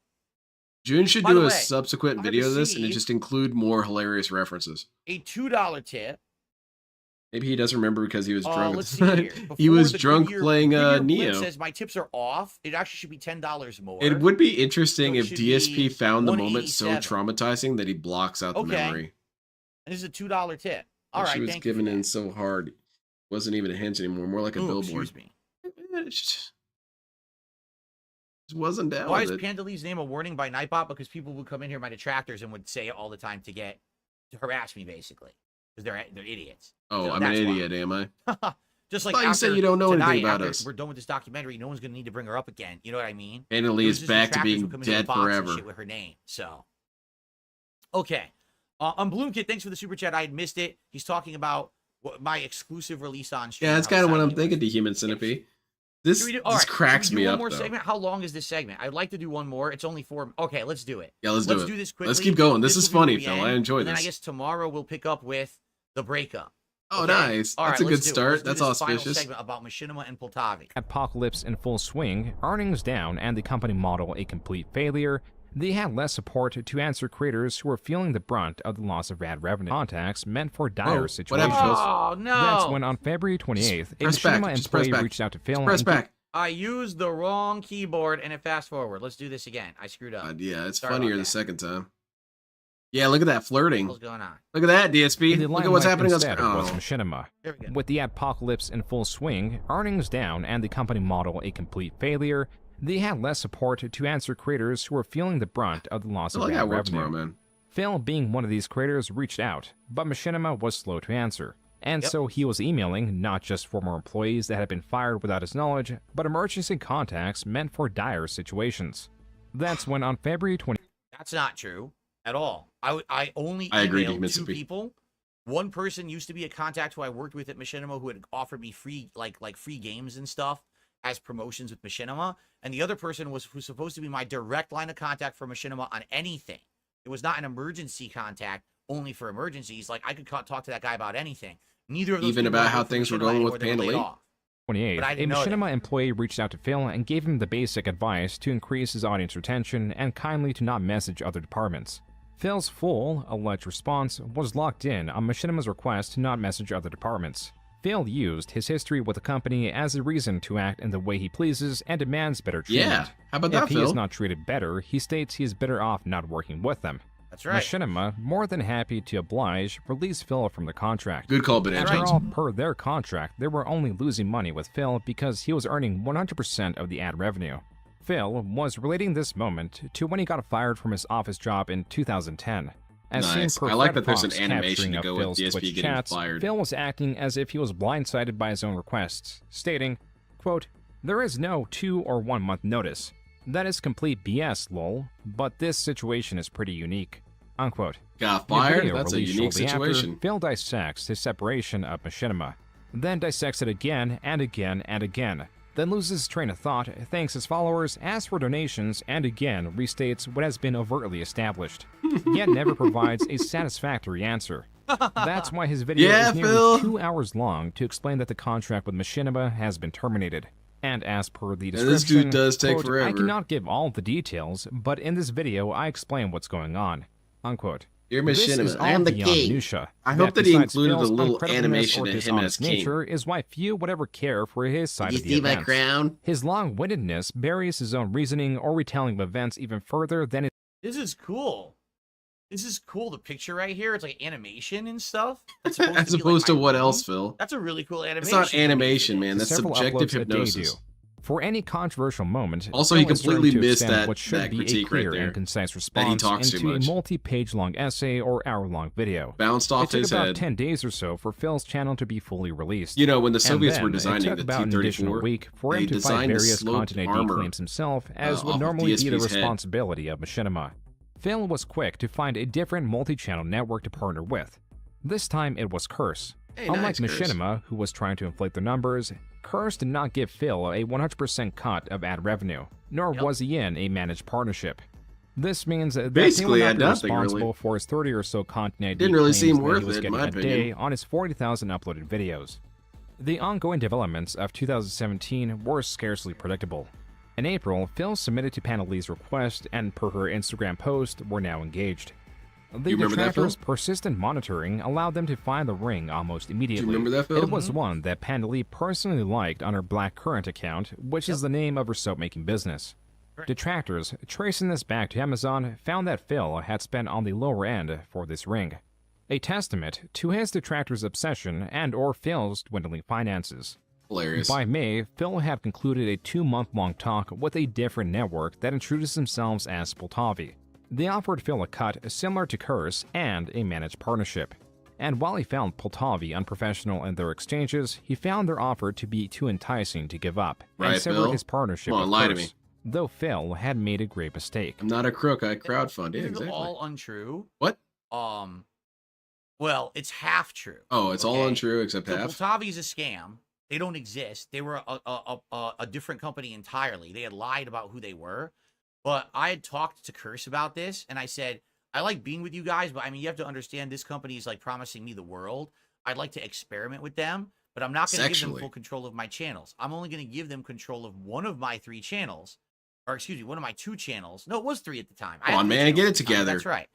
June should By the do a way, subsequent I video of this and received just include more hilarious references. a $2 tip. Maybe he doesn't remember because he was drunk at Let's the see time. here. He Before was the drunk Goodyear- playing Goodyear Blimp Neo. says my tips are off. It actually should be $10 more. It would be interesting So it if should DSP be found the moment so 187. traumatizing that he blocks out the Okay. memory. And this is a $2 tip. All But right, she was thank you. giving in so hard. Wasn't even a hint anymore. More like a Ooh, billboard. excuse me. Just wasn't down Why with is it. Pandalee's name a warning by Nightbot? Because people would come in here, my detractors, and would say it all the time to harass me, basically. Because they're idiots. Oh, So I'm an that's why. idiot, am I? Just like thought you said after you don't know anything tonight, about after us. we're done with this documentary, no one's going to need to bring her up again. You know what I mean? Annalie is Those back to detractors being will come in here dead with bots and forever. shit with her name. So, okay. On Bloomkid, thanks for the super chat. I had missed it. He's talking about my exclusive release on stream. Yeah, that's how kind of what I'm exciting it thinking to Human Centipede. This, Should we do- this all right, should we cracks do me one up, more though. segment? How long is this segment? I'd like to do one more. It's only 4. Okay, let's do it. Yeah, let's do it. this quickly. Let's keep going. This is will be funny, the Phil. end, I enjoy and this. then I guess tomorrow we'll pick up with the breakup. Oh, Okay? nice. All That's a right, good let's do it. start. Let's do That's this final auspicious. segment about Machinima and Poltavi. Apocalypse in full swing, earnings down, and the company model a complete failure, they had less support to answer creators who were feeling the brunt of the loss of ad revenue. Contacts meant for dire what situations. happened, Phil? Oh, no. That's when on February 28th, a Press back. Machinima Just press employee back. reached out to Phil Press and back. I used the wrong keyboard and it fast forward. Let's do this again. I screwed up. Yeah, it's Sorry funnier about the that. second time. Yeah, look at that flirting. What's going on? Look at that, DSP. The Look at what's limelight happening on instead screen. was Oh. Machinima. There we go. With the apocalypse in full swing, earnings down, and the company model a complete failure, they had less support to answer creators who were feeling the brunt of the loss I of like ad how it works revenue. tomorrow, man. Phil, being one of these creators, reached out, but Machinima was slow to answer. And Yep. so he was emailing not just former employees that had been fired without his knowledge, but emergency contacts meant for dire situations. That's when on February 20... That's not true at all. I only I agree, emailed two Mississippi. people. One person used to be a contact who I worked with at Machinima who had offered me free like free games and stuff as promotions with Machinima, and the other person was supposed to be my direct line of contact for Machinima on anything. It was not an emergency contact only for emergencies. Like I could talk to that guy about anything. Neither of those Even people about had how worked for things were Machinima going anymore. with They were laid Pandalay. off. 28th, But I a didn't know that. Machinima employee reached out to Phil and gave him the basic advice to increase his audience retention and kindly to not message other departments. Phil's full, alleged response was locked in on Machinima's request to not message other departments. Phil used his history with the company as a reason to act in the way he pleases and demands better treatment. Yeah, how about if that, he Phil? is not treated better, he states he is better off not working with them. That's right. Machinima, more than happy to oblige, released Phil from the contract. Good call, Banana After Jones. all, per their contract, they were only losing money with Phil because he was earning 100% of the ad revenue. Phil was relating this moment to when he got fired from his office job in 2010. As seen Nice. per I like Fred that there's an Fox animation capturing to of go with Phil's DSP Twitch getting chats, fired. Phil was acting as if he was blindsided by his own requests, stating, quote, "There is no 2 or 1 month notice. That is complete BS, lol, but this situation is pretty unique." Unquote. Got In fired? video That's a released unique shortly after, situation. Phil dissects his separation of Machinima, then dissects it again and again and again, then loses his train of thought, thanks his followers, asks for donations, and again restates what has been overtly established, yet never provides a satisfactory answer. That's why his video Yeah, is nearly Phil. 2 hours long to explain that the contract with Machinima has been terminated. And as per the Yeah, description, this dude does take quote, forever. "I cannot give all the details, but in this video I explain what's going on." Unquote. You're This Machinima. is all I am the beyond king. minutia. I hope that he besides included a Phil's little uncreditableness animation or to him as dishonest king. nature is why few would ever care for his side You of the see my events. crown? His long-windedness buries his own reasoning or retelling of events even further than it. This is cool. This is cool. The picture right here, it's like animation and stuff. That's supposed As to be opposed like to my what room. else, Phil? That's a really cool It's animation. not animation, man. That's several subjective uploads a day do. hypnosis. For any controversial moment, Also, Phil he has completely turned to missed extend that- what should that be a critique right clear there, and concise that he response talks too into a much. multi-page long essay or hour-long video. Bounced off it took his about head. 10 days or so for Phil's channel to be fully released. You know, when the And Soviets were then designing it took the about an additional T-34, week for they him to fight designed a various sloped Content ID armor, claims himself, as off would of normally be the DSP's head. responsibility of Machinima. Phil was quick to find a different multi-channel network to partner with. This time it was Curse. Hey, Unlike nice, Curse. Machinima, who was trying to inflate their numbers, Curse did not give Phil a 100% cut of ad revenue, nor was he in a managed partnership. This means that Basically, they I would not be nothing, really. responsible for his 30 or so Content ID Didn't really claims seem that worth he was it, in getting my a day opinion. on his 40,000 uploaded videos. The ongoing developments of 2017 were scarcely predictable. In April, Phil submitted to Panellee's request, and per her Instagram post, were now engaged. The You remember that, Phil? detractors' persistent monitoring allowed them to find the ring almost immediately. remember that, Phil? It was one that Panellee personally liked on her Black Current account, which is the name of her soap-making business. Detractors, tracing this back to Amazon, found that Phil had spent on the lower end for this ring. A testament to his detractors' obsession and/or Phil's dwindling finances. Hilarious. By May, Phil had concluded a 2-month-long talk with a different network that introduced themselves as Poltavi. They offered Phil a cut similar to Curse and a managed partnership. And while he found Poltavi unprofessional in their exchanges, he found their offer to be too enticing to give up, and Right, severed Phil? his partnership Come on, with lie to Curse, me. though Phil had made a great mistake. I'm not a crook. I crowdfund. Yeah, This is exactly. all untrue. What? Well, it's half true. Oh, it's all okay? untrue except So half. Poltavi's a scam. They don't exist. They were a different company entirely. They had lied about who they were. But I had talked to Curse about this, and I said, I like being with you guys, but I mean, you have to understand this company is like promising me the world. I'd like to experiment with them, but I'm not going to give them Sexually. full control of my channels. I'm only going to give them control of one of my 3 channels, or excuse me, one of my 2 channels. No, it was 3 at the time. I Come had on, 3 man, get channels it at the time. together. That's right.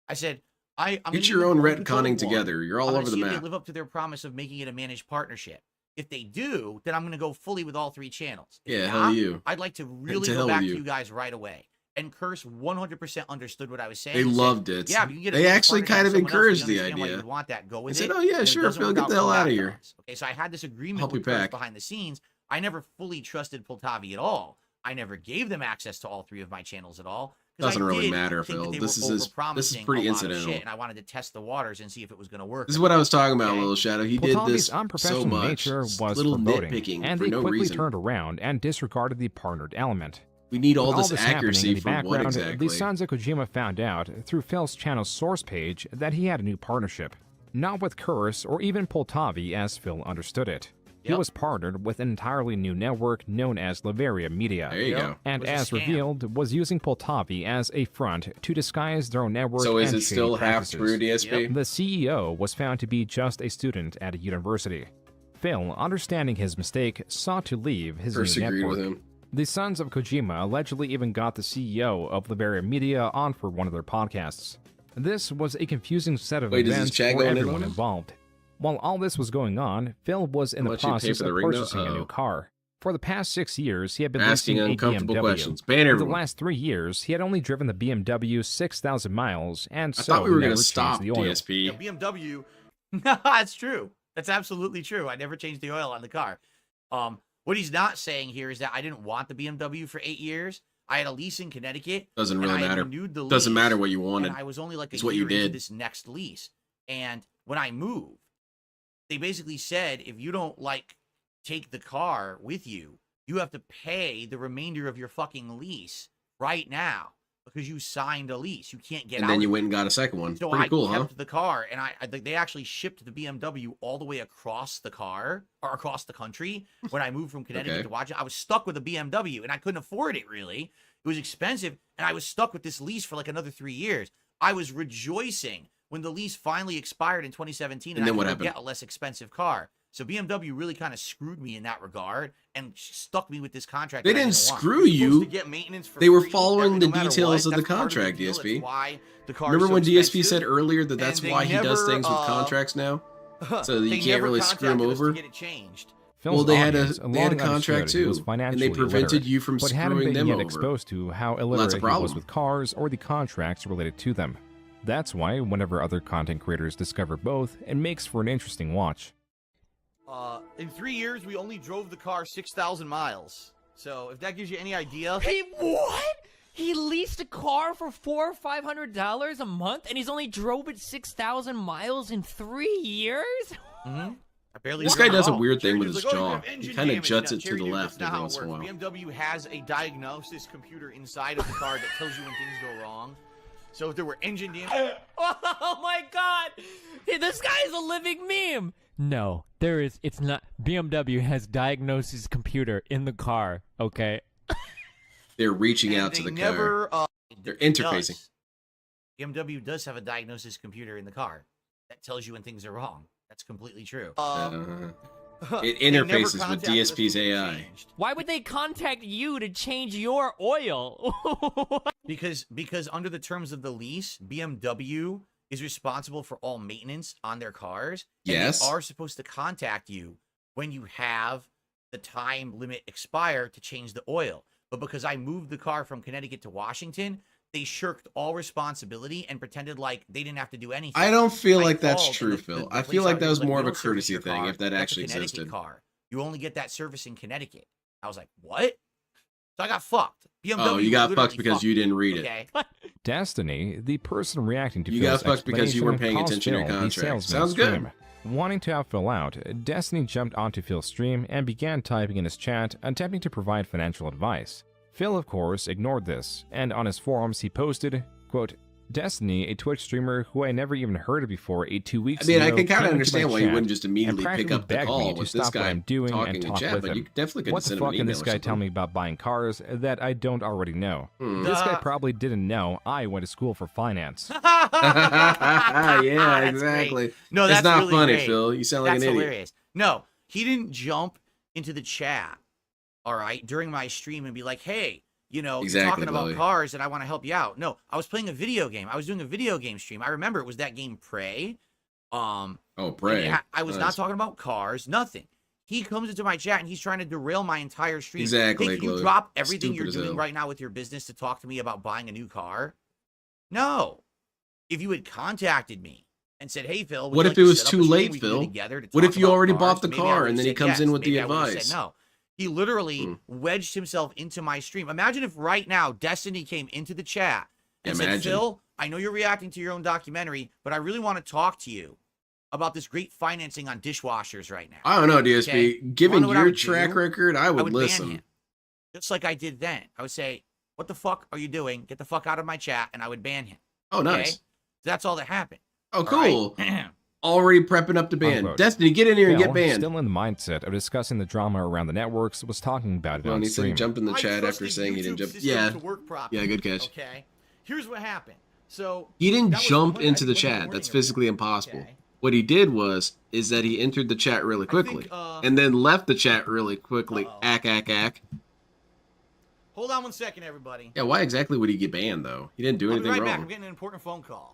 I said, I'm gonna Get give your them own full control of retconning one. together. You're all I'm gonna over the see if map. they live up to their promise of making it a managed partnership. If they do, then I'm going to go fully with all 3 channels. If Yeah, not, hell you. I'd like to really to go hell back with to you. you guys right away. And Curse 100% understood what I was saying. They He said, loved it. Yeah, but you can get a They managed actually partnership kind with of someone else. We encouraged the understand why idea. you'd want that. Go I with said, it. "Oh, yeah, And if it sure, doesn't Phil, work get out, the hell come outta back to here. us. Okay, so I had this agreement Help with you Curse pack. behind the scenes. I never fully trusted Poltavi at all. I never gave them access to all 3 of my channels at all. 'cause Doesn't I really did matter, think Phil. that they This were is overpromising pretty a lot of incidental. shit, and I wanted to test the waters and see if it was going to work. This is what I was talking about, Okay. Little Shadow. He did Poltavi's this unprofessional so much. nature was little foreboding, nitpicking and for they no quickly reason. turned around and disregarded the partnered element. We need all With this happening accuracy in the for what background, exactly? The sons of Kojima found out through Phil's channel's source page that he had a new partnership, not with Curse or even Poltavi as Phil understood it. He was partnered with an entirely new network known as Leveria Media. There you go. And It was a as scam. revealed, was using Poltavi as a front to disguise their own network So is and it still shady half practices. true, DSP? The CEO was found to be just a student at a university. Phil, understanding his mistake, sought to leave his Curse new agreed network. with him. The sons of Kojima allegedly even got the CEO of Leveria Media on for one of their podcasts. This was a confusing set of Wait, is this events chat for going in everyone on him? involved. While all this was going on, Phil was in How the much you pay process for the of ring, though? purchasing a new Uh-oh. car. For the past 6 years, he had been Asking leasing a uncomfortable BMW. questions. Ban For the everyone. last 3 years, he had only driven the BMW 6,000 miles, and I so thought we were never going to changed stop the oil. DSP. Yeah, BMW. That's true. That's absolutely true. I never changed the oil on the car. What he's not saying here is that I didn't want the BMW for 8 years. I had a lease in Connecticut. Doesn't and really I had matter. renewed the Doesn't lease, matter what you wanted. And I was only like a It's year what you into did. this next lease. And when I moved, they basically said, if you don't like take the car with you, you have to pay the remainder of your fucking lease right now because you signed a lease. You can't get out. And then you of went it. and got a second one. So Pretty I cool, kept huh? the car, and I they actually shipped the BMW all the way across the car or across the country. When I moved from Connecticut Okay. to watch it, I was stuck with a BMW, and I couldn't afford it really. It was expensive, and I was stuck with this lease for like another 3 years. I was rejoicing when the lease finally expired in 2017, And then I what could happened? get a less expensive car. So BMW really kind of screwed me in that regard and stuck me with this contract. They that I didn't want. screw You're supposed you. to get maintenance for They were free following no the matter details what. of the That's part contract, deal. DSP. It's why the car Remember is so when DSP expensive, said earlier that that's and they why he does never, things with contracts now? So that you they can't never really screw him contacted us to over? get it changed. Phil's Well, they had audience a long contract understood he was too, and financially they prevented illiterate, you from but hadn't screwing been them yet over. exposed to how Well, that's illiterate a he was problem. with cars or the contracts related to them. That's why, whenever other content creators discover both, it makes for an interesting watch. In 3 years, we only drove the car 6,000 miles. So if that gives you any idea. He what? He leased a car for $400 or $500 a month, and he's only drove it 6,000 miles in 3 years. Mm-hmm. This guy does a weird thing with his jaw. He kind of juts it to the left every once in a while. BMW has a diagnosis computer inside of the car that tells you when things go wrong. So if there were engine damage... Oh my god! Hey, this guy is a living meme! No, there is... It's not... BMW has diagnosis computer in the car, okay? They're reaching out to the car. They're interfacing. BMW does have a diagnosis computer in the car that tells you when things are wrong. That's completely true. It interfaces with DSP's AI. Why would they contact you to change your oil? because under the terms of the lease, BMW is responsible for all maintenance on their cars. Yes. And they are supposed to contact you when you have the time limit expire to change the oil. But because I moved the car from Connecticut to Washington, they shirked all responsibility and pretended like they didn't have to do anything. I don't feel like that's true, Phil. I feel like that was more of a courtesy thing, if that actually existed. Car. You only get that service in Connecticut. I was like, what? So I got fucked. BMW oh, you got fucked because you didn't read it. Okay. Destiny, the person reacting to you Phil's got fucked because you weren't paying attention to your contract. Sounds good. Wanting to help Phil out, Destiny jumped onto Phil's stream and began typing in his chat, attempting to provide financial advice. Phil, of course, ignored this, and on his forums he posted, quote, Destiny, a Twitch streamer who I never even heard of before, 2 weeks ago. I can kind of understand why you wouldn't just immediately pick up the call with this guy talking in chat, but you definitely could send him an email. What the fuck can this guy tell me about buying cars that I don't already know? This guy probably didn't know I went to school for finance. Yeah, exactly. Great. No, that's not really funny, great. Phil. You sound like an idiot. Hilarious. No, he didn't jump into the chat, all right, during my stream and be like, hey, you know, you're talking about cars and I want to help you out. No, I was playing a video game. I was doing a video game stream. I remember it was that game Prey. Prey. I was not talking about cars, nothing. He comes into my chat and he's trying to derail my entire stream. Exactly. Think you drop everything you're doing right now with your business to talk to me about buying a new car? No. If you had contacted me and said, hey, Phil, what if it was too late, Phil? What if you already bought the car and then he comes in with the advice? No. He literally wedged himself into my stream. Imagine if right now Destiny came into the chat and said, Phil, I know you're reacting to your own documentary, but I really want to talk to you about this great financing on dishwashers right now. I don't know, DSP. Okay? Given your track record, I would listen. Ban him, just like I did then. I would say, what the fuck are you doing? Get the fuck out of my chat, and I would ban him. Oh, nice. That's all that happened. Oh, cool. Right? Already prepping up to ban. Unquote. Destiny, get in here and get banned. Still in the mindset of discussing the drama around the networks, was talking about it on he stream. Said he jumped in the chat after saying he didn't jump. Yeah, good catch. Okay, here's what happened. So he didn't jump into the chat. That's physically impossible. Okay. What he did is that he entered the chat really quickly and then left the chat really quickly. Ack. Hold on 1 second, everybody. Yeah, why exactly would he get banned though? He didn't do anything wrong. back. I'm getting an important phone call.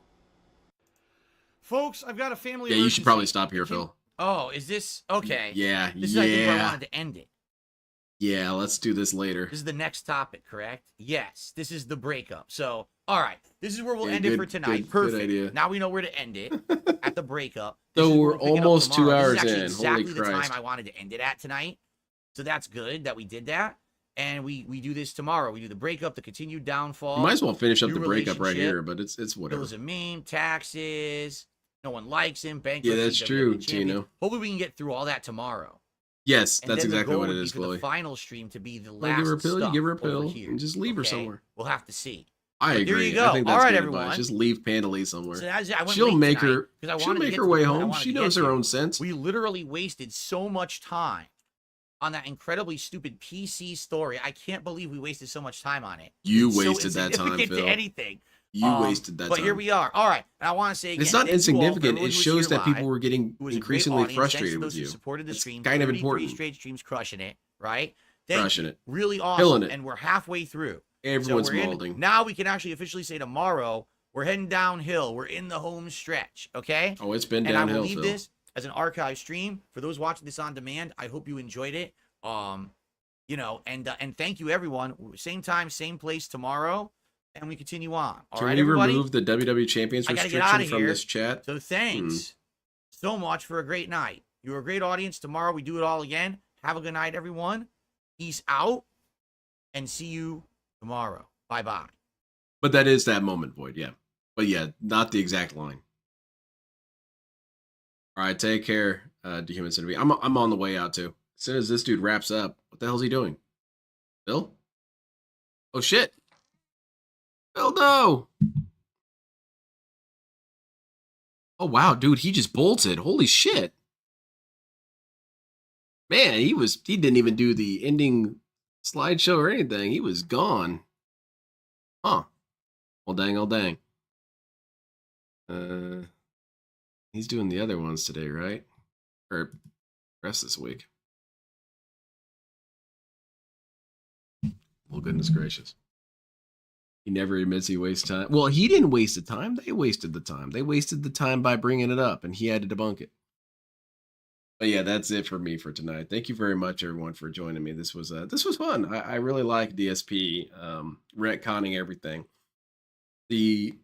Folks, I've got a family emergency. You should probably stop here, Phil. Oh, is this... Okay. Yeah, This is I think where I wanted to end it. Yeah, let's do this later. This is the next topic, correct? Yes, this is the breakup. So, all right. This is where we'll end it for tonight. Perfect. Good idea. Now we know where to end it, at the breakup. So we're almost 2 hours in. Exactly Holy the Christ. time I wanted to end it at tonight. So that's good that we did that. And we do this tomorrow. We do the breakup, the continued downfall. You might as well finish up the breakup right here, but it's whatever. Bills and meme, taxes... No one likes him. Yeah, that's true, Kino. Hopefully, we can get through all that tomorrow. Yes, that's exactly what it is, Chloe. The final stream to be the last. Give her a pill. You give her a pill, here. and just leave her somewhere. We'll have to see. I agree. There you go. I think that's all right, good everyone. Advice. Just leave Pandalee somewhere. So she'll make her. She'll make her way home. She knows her own sense. We literally wasted so much time on that incredibly stupid PC story. I can't believe we wasted so much time on it. You wasted that time, Phil. To anything. You wasted that time. But here we are. All right. And I want to say again, it's not insignificant. It shows that people were getting increasingly frustrated with you. Supported the it's stream. kind of important. Straight streams crushing it, right? Crushing it. Really awesome. Killing it. And we're halfway through. Everyone's molding. Now we can actually officially say tomorrow we're heading downhill. We're in the home stretch. Okay? Oh, it's been downhill, And I will leave Phil. this as an archive stream for those watching this on demand. I hope you enjoyed it. You know, and thank you everyone. Same time, same place tomorrow. And we continue on. All right, everybody? Remove the WWE Champions restriction from this chat? So thanks so much for a great night. You're a great audience. Tomorrow we do it all again. Have a good night, everyone. Peace out. and see you tomorrow. Bye-bye. But that is that moment, Void, yeah. But yeah, not the exact line. All right, take care, Dehuman Cinema. I'm on the way out, too. As soon as this dude wraps up, what the hell's he doing? Bill? Oh, shit. Bill, no! Oh, wow, dude, he just bolted. Holy shit. Man, he didn't even do the ending slideshow or anything. He was gone. Huh. Oh, dang, oh, dang. He's doing the other ones today, right? Or rest this week. Well, goodness gracious. He never admits he wastes time. Well, he didn't waste the time. They wasted the time. They wasted the time by bringing it up, and he had to debunk it. But yeah, that's it for me for tonight. Thank you very much, everyone, for joining me. This was fun. I really like DSP retconning everything. The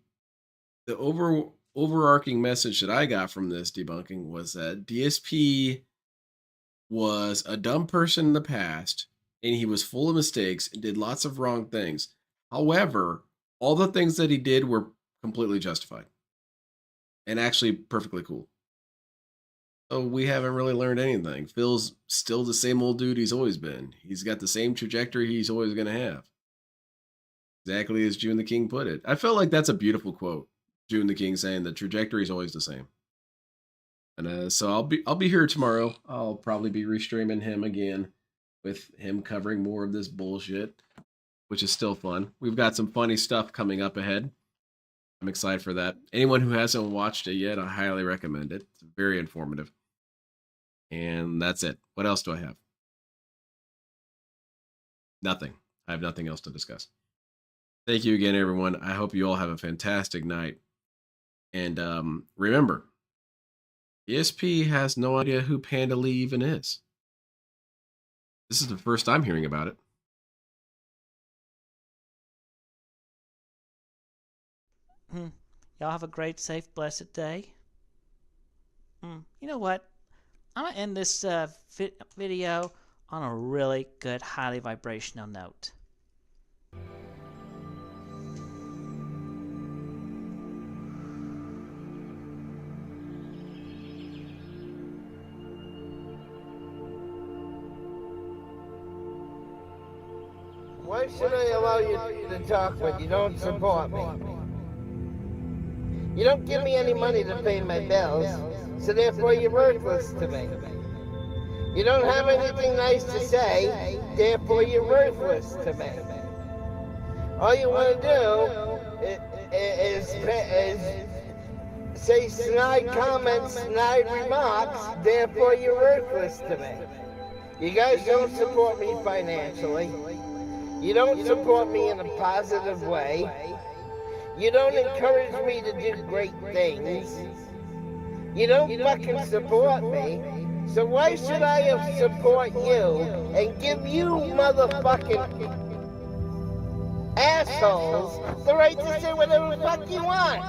overarching message that I got from this debunking was that DSP was a dumb person in the past, and he was full of mistakes and did lots of wrong things. However, all the things that he did were completely justified and actually perfectly cool. So we haven't really learned anything. Phil's still the same old dude he's always been. He's got the same trajectory he's always going to have. Exactly as June the King put it. I felt like that's a beautiful quote. June the King saying the trajectory is always the same. And so I'll be here tomorrow. I'll probably be restreaming him again with him covering more of this bullshit, which is still fun. We've got some funny stuff coming up ahead. I'm excited for that. Anyone who hasn't watched it yet, I highly recommend it. It's very informative. And that's it. What else do I have? Nothing. I have nothing else to discuss. Thank you again, everyone. I hope you all have a fantastic night. And remember, DSP has no idea who Panda Lee even is. This is the first I'm hearing about it. Y'all have a great, safe, blessed day. You know what? I'm going to end this video on a really good, highly vibrational note. Why should I allow you to talk when you don't support me? You don't give me any money to pay my bills, so therefore you're worthless to me. You don't have anything nice to say, therefore you're worthless to me. All you want to do is say snide comments, snide remarks, therefore you're worthless to me. You guys don't support me financially. You don't support me in a positive way. You don't encourage me to do great things. You don't fucking support me. So why should I support you and give you motherfucking assholes the right to say whatever the fuck you want?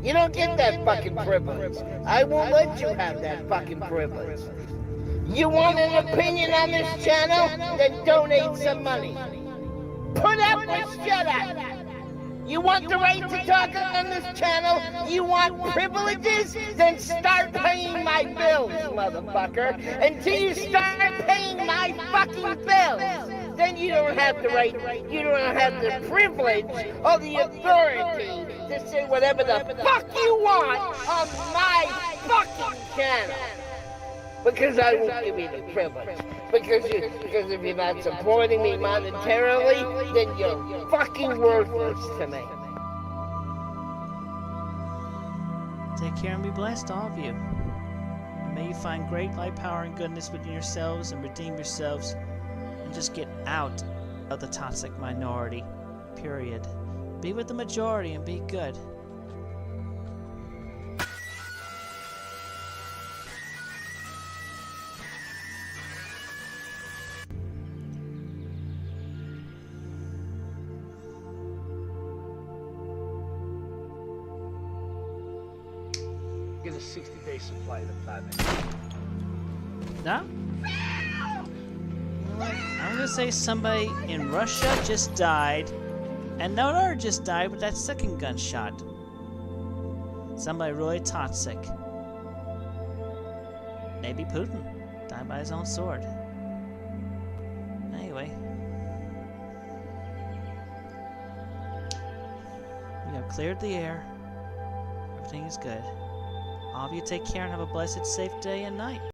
You don't get that fucking privilege. I won't let you have that fucking privilege. You want an opinion on this channel? Then donate some money. Put up or shut up. You want the right to talk on this channel? You want privileges? Then start paying my bills, motherfucker. Until you start paying my fucking bills, then you don't have the right, you don't have the privilege or the authority to say whatever the fuck you want on my fucking channel. Because I won't give you the privilege. Because if you're not supporting me monetarily, then you're fucking worthless to me. Take care and be blessed, all of you. And may you find great light, power, and goodness within yourselves and redeem yourselves and just get out of the toxic minority. Period. Be with the majority and be good. Get a 60-day supply of the platinum. No? know what? I'm gonna say somebody in Russia just died, and another just died with that second gunshot. Somebody really toxic. Maybe Putin died by his own sword. Anyway. We have cleared the air. Everything is good. All of you take care and have a blessed, safe day and night.